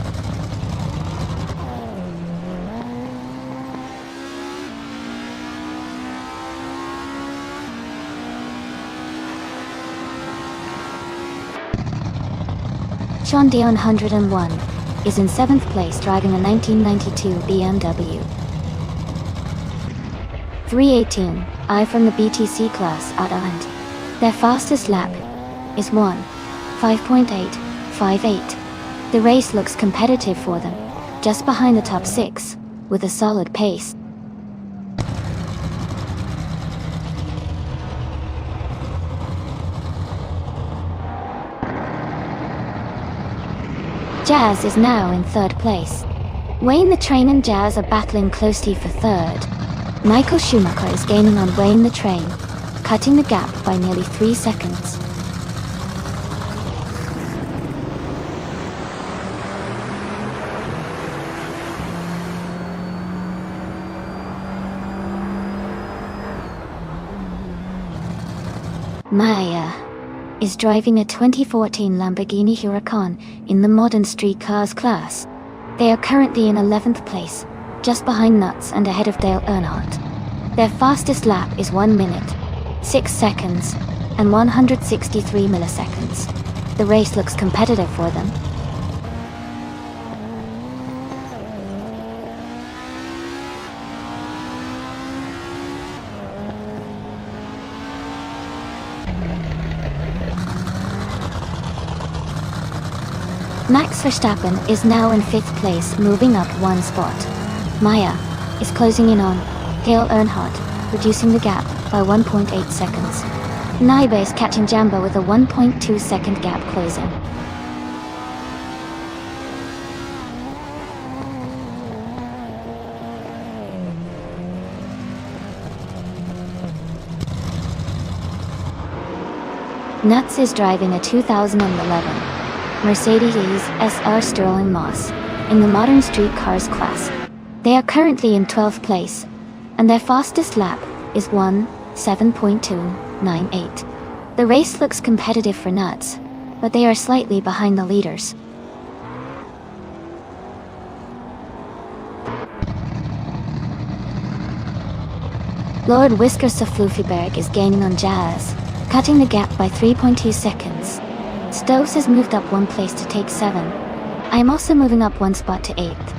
[SPEAKER 1] Sean Dion 101 is in 7th place driving a 1992 BMW 318i from the BTC class at Ireland. Their fastest lap is 1:5.858. The race looks competitive for them, just behind the top 6, with a solid pace. Jazz is now in 3rd place. Wayne the Train and Jazz are battling closely for 3rd. Michael Schumacher is gaining on Wayne the Train, cutting the gap by nearly 3 seconds. Maya is driving a 2014 Lamborghini Huracan in the modern street cars class. They are currently in 11th place, just behind Nuts and ahead of Dale Earnhardt. Their fastest lap is 1 minute, 6 seconds, and 163 milliseconds. The race looks competitive for them. Max Verstappen is now in 5th place, moving up 1 spot. Maya is closing in on Dale Earnhardt, reducing the gap by 1.8 seconds. Naiba is catching Jamba with a 1.2 second gap closing. Nuts is driving a 2011 Mercedes SR Sterling Moss in the modern street cars class. They are currently in 12th place, and their fastest lap is 1:7.298. The race looks competitive for Nuts, but they are slightly behind the leaders. Lord Whisker Saflufiberg is gaining on Jazz, cutting the gap by 3.2 seconds. Stoves has moved up 1 place to take 7. I am also moving up 1 spot to 8th.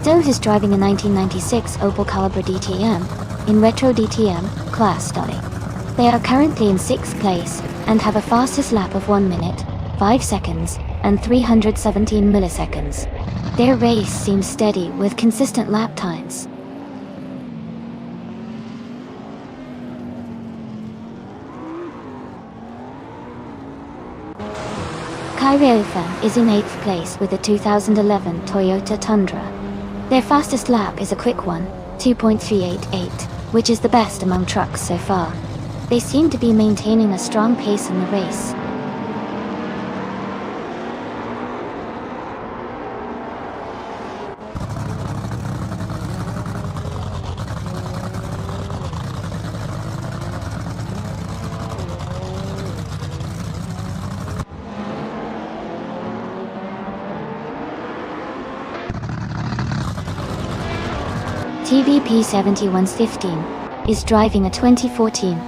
[SPEAKER 1] Stoves is driving a 1996 Opel Calibra DTM in Retro DTM class study. They are currently in 6th place and have a fastest lap of 1 minute, 5 seconds, and 317 milliseconds. Their race seems steady with consistent lap times. Kairoufen is in 8th place with the 2011 Toyota Tundra. Their fastest lap is a quick one, 2.388, which is the best among trucks so far. They seem to be maintaining a strong pace in the race. TVP 7115 is driving a 2014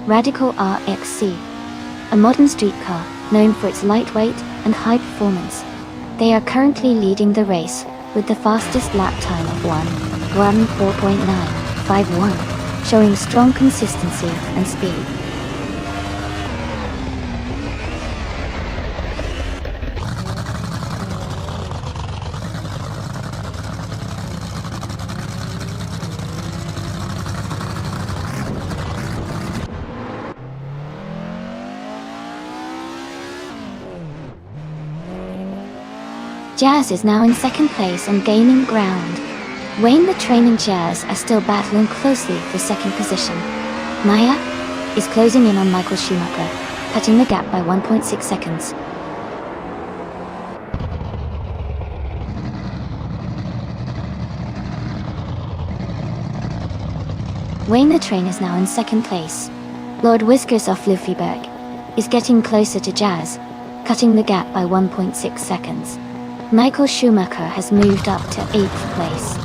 [SPEAKER 1] Radical RXC, a modern street car known for its lightweight and high performance. They are currently leading the race with the fastest lap time of 1:4.951, showing strong consistency and speed. Jazz is now in second place and gaining ground. Wayne the Train and Jazz are still battling closely for second position. Maya is closing in on Michael Schumacher, cutting the gap by 1.6 seconds. Wayne the Train is now in second place. Lord Whiskers of Luffyberg is getting closer to Jazz, cutting the gap by 1.6 seconds. Michael Schumacher has moved up to 8th place.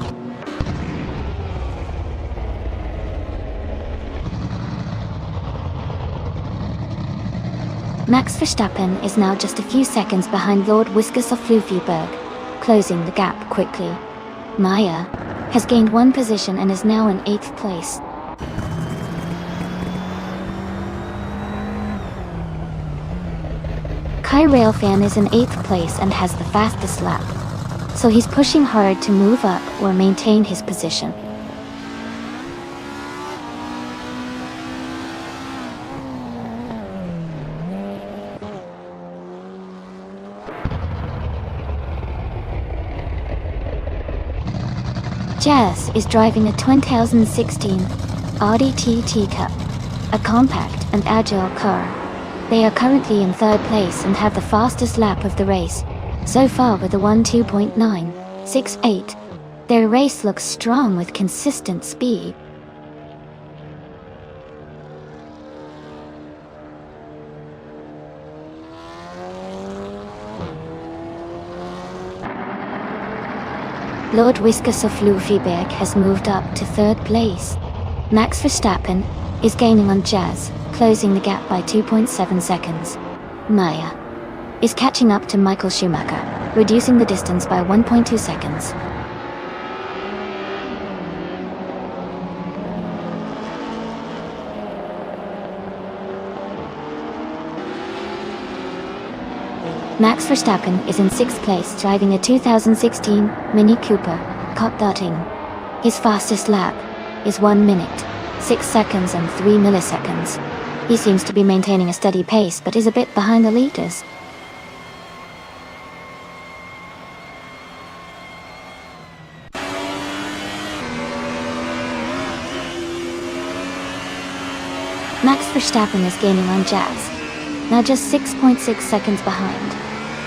[SPEAKER 1] Max Verstappen is now just a few seconds behind Lord Whiskers of Luffyberg, closing the gap quickly. Maya has gained one position and is now in 8th place. Kai Railfan is in 8th place and has the fastest lap, so he's pushing hard to move up or maintain his position. Jazz is driving a 2016 Audi TT Cup, a compact and agile car. They are currently in 3rd place and have the fastest lap of the race, so far with a 1:2.968. Their race looks strong with consistent speed. Lord Whiskers of Luffyberg has moved up to 3rd place. Max Verstappen is gaining on Jazz, closing the gap by 2.7 seconds. Maya is catching up to Michael Schumacher, reducing the distance by 1.2 seconds. Max Verstappen is in 6th place driving a 2016 Mini Cooper Cop-Dotting. His fastest lap is 1 minute, 6 seconds and 3 milliseconds. He seems to be maintaining a steady pace but is a bit behind the leaders. Max Verstappen is gaining on Jazz, now just 6.6 seconds behind.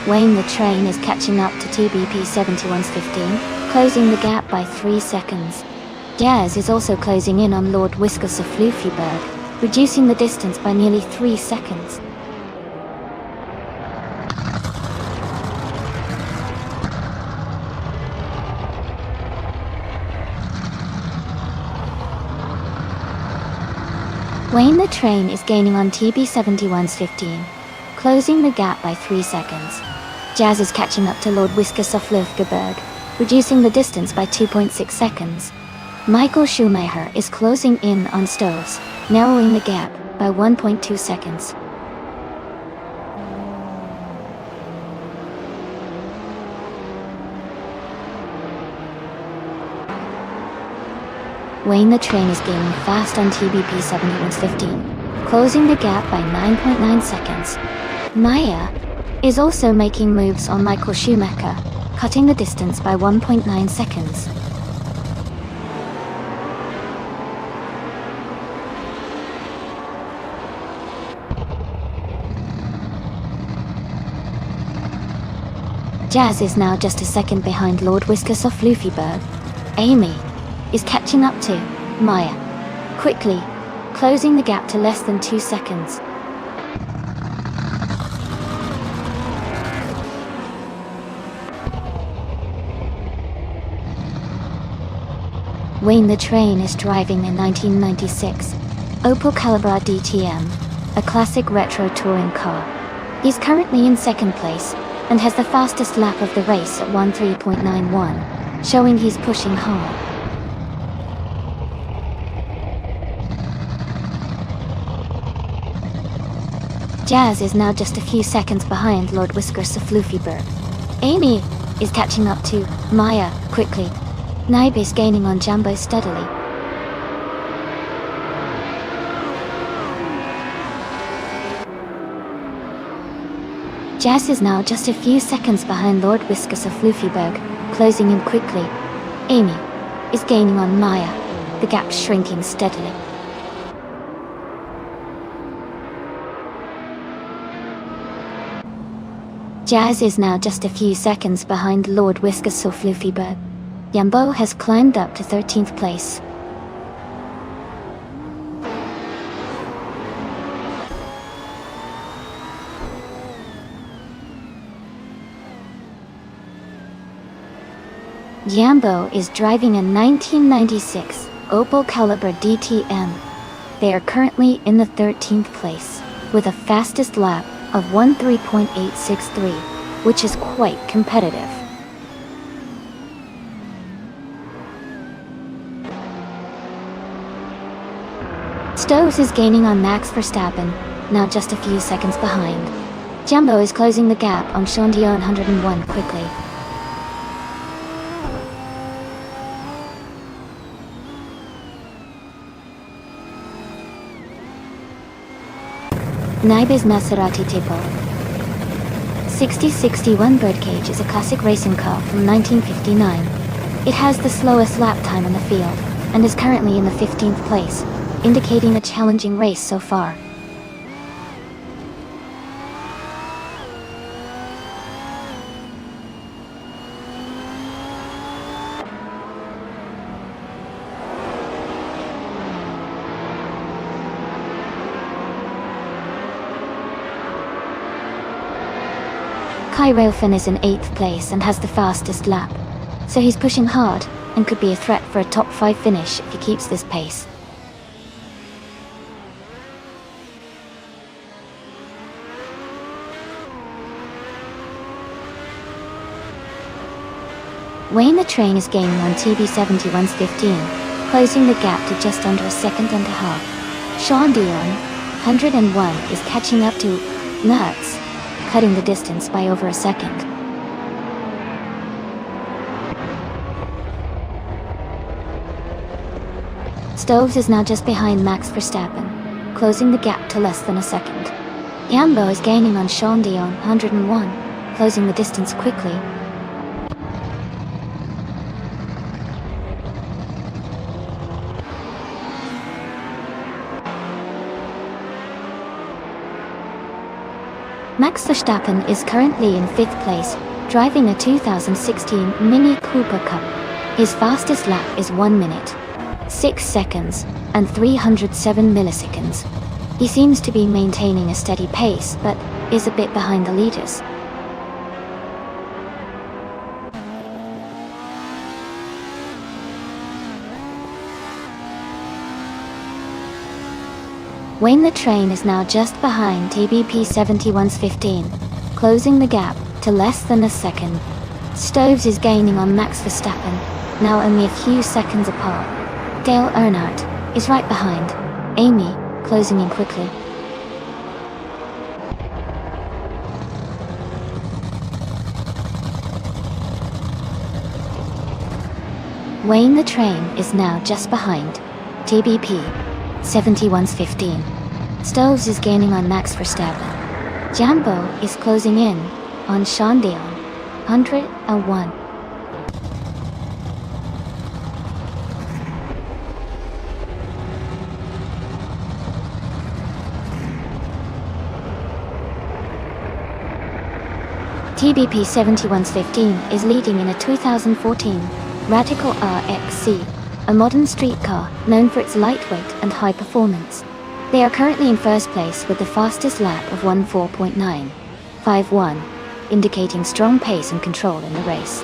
[SPEAKER 1] Wayne the Train is catching up to TBP 7115, closing the gap by 3 seconds. Jazz is also closing in on Lord Whiskers of Luffyberg, reducing the distance by nearly 3 seconds. Wayne the Train is gaining on TB 7115, closing the gap by 3 seconds. Jazz is catching up to Lord Whiskers of Luffyberg, reducing the distance by 2.6 seconds. Michael Schumacher is closing in on Stoves, narrowing the gap by 1.2 seconds. Wayne the Train is gaining fast on TBP 71's 15, closing the gap by 9.9 seconds. Maya is also making moves on Michael Schumacher, cutting the distance by 1.9 seconds. Jazz is now just a second behind Lord Whiskers of Luffyberg. Amy is catching up to Maya quickly, closing the gap to less than 2 seconds. Wayne the Train is driving a 1996 Opel Calibra DTM, a classic retro touring car. He's currently in second place and has the fastest lap of the race at 13.91, showing he's pushing hard. Jazz is now just a few seconds behind Lord Whiskers of Luffyberg. Amy is catching up to Maya quickly. Naib is gaining on Jumbo steadily. Jazz is now just a few seconds behind Lord Whiskers of Luffyberg, closing in quickly. Amy is gaining on Maya, the gap shrinking steadily. Jazz is now just a few seconds behind Lord Whiskers of Luffyberg. Jumbo has climbed up to 13th place. Jumbo is driving a 1996 Opel Calibra DTM. They are currently in the 13th place, with a fastest lap of 13.863, which is quite competitive. Stoves is gaining on Max Verstappen, now just a few seconds behind. Jumbo is closing the gap on Sean Dion 101 quickly. Naib's Maserati Tipo 6061 Birdcage is a classic racing car from 1959. It has the slowest lap time on the field, and is currently in the 15th place, indicating a challenging race so far. Kai Railfin is in 8th place and has the fastest lap, so he's pushing hard and could be a threat for a top 5 finish if he keeps this pace. Wayne the Train is gaining on TB71's 15, closing the gap to just under a second and a half. Sean Dion 101 is catching up to Nuts, cutting the distance by over a second. Stoves is now just behind Max Verstappen, closing the gap to less than a second. Jumbo is gaining on Sean Dion 101, closing the distance quickly. Max Verstappen is currently in 5th place, driving a 2016 Mini Cooper Cup. His fastest lap is 1 minute, 6 seconds, and 307 milliseconds. He seems to be maintaining a steady pace, but is a bit behind the leaders. Wayne the Train is now just behind TBP71's 15, closing the gap to less than a second. Stoves is gaining on Max Verstappen, now only a few seconds apart. Dale Earnhardt is right behind. Amy closing in quickly. Wayne the Train is now just behind TBP 71's 15. Stoves is gaining on Max Verstappen. Jambo is closing in on Sean Dion 101. TBP 71's 15 is leading in a 2014 Radical RXC, a modern street car known for its lightweight and high performance. They are currently in first place with the fastest lap of 14.951, indicating strong pace and control in the race.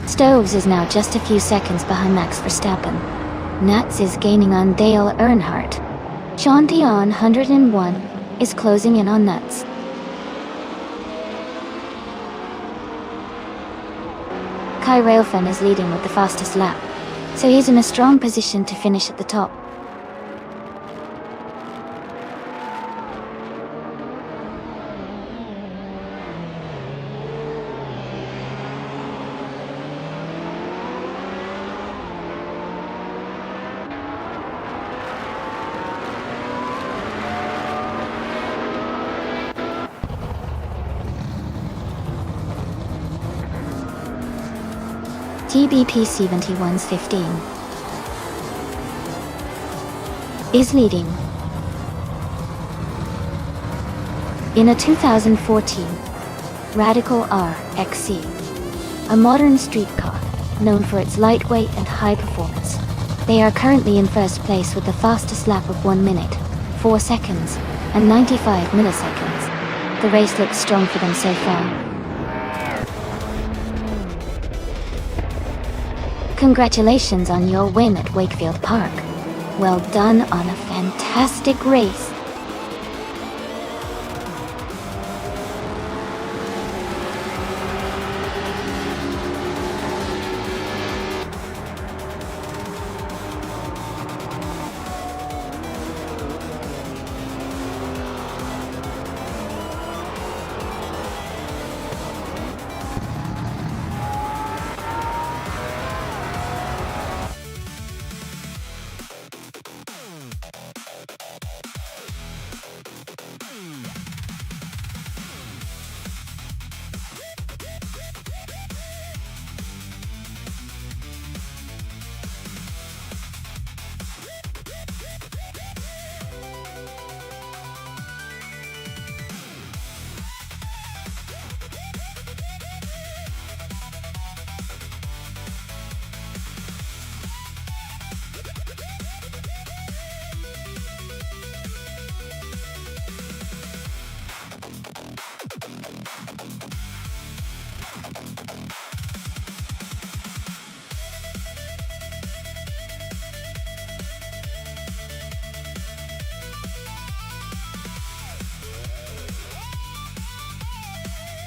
[SPEAKER 1] Stoves is now just a few seconds behind Max Verstappen. Nats is gaining on Dale Earnhardt. Sean Dion 101 is closing in on Nuts. Kai Railfan is leading with the fastest lap, so he's in a strong position to finish at the top. TBP 71's 15 is leading in a 2014 Radical RXC, a modern street car known for its lightweight and high performance. They are currently in first place with the fastest lap of 1 minute, 4 seconds, and 95 milliseconds. The race looks strong for them so far. Congratulations on your win at Wakefield Park. Well done on a fantastic race.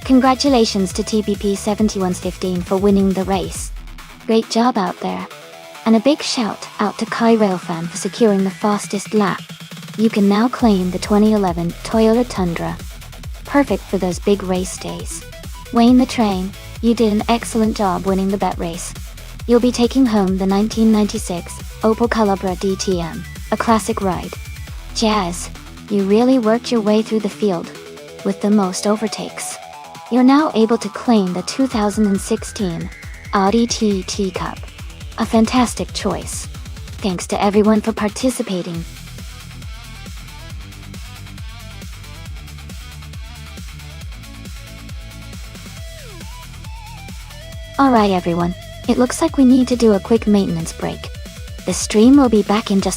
[SPEAKER 1] Congratulations to TBP 71's 15 for winning the race. Great job out there. And a big shout out to Kai Railfan for securing the fastest lap. You can now claim the 2011 Toyota Tundra. Perfect for those big race days. Wayne the Train, you did an excellent job winning the bet race. You'll be taking home the 1996 Opel Calibra DTM, a classic ride. Jazz, you really worked your way through the field with the most overtakes. You're now able to claim the 2016 Audi TT Cup. A fantastic choice. Thanks to everyone for participating. Alright everyone, it looks like we need to do a quick maintenance break. The stream will be back in just a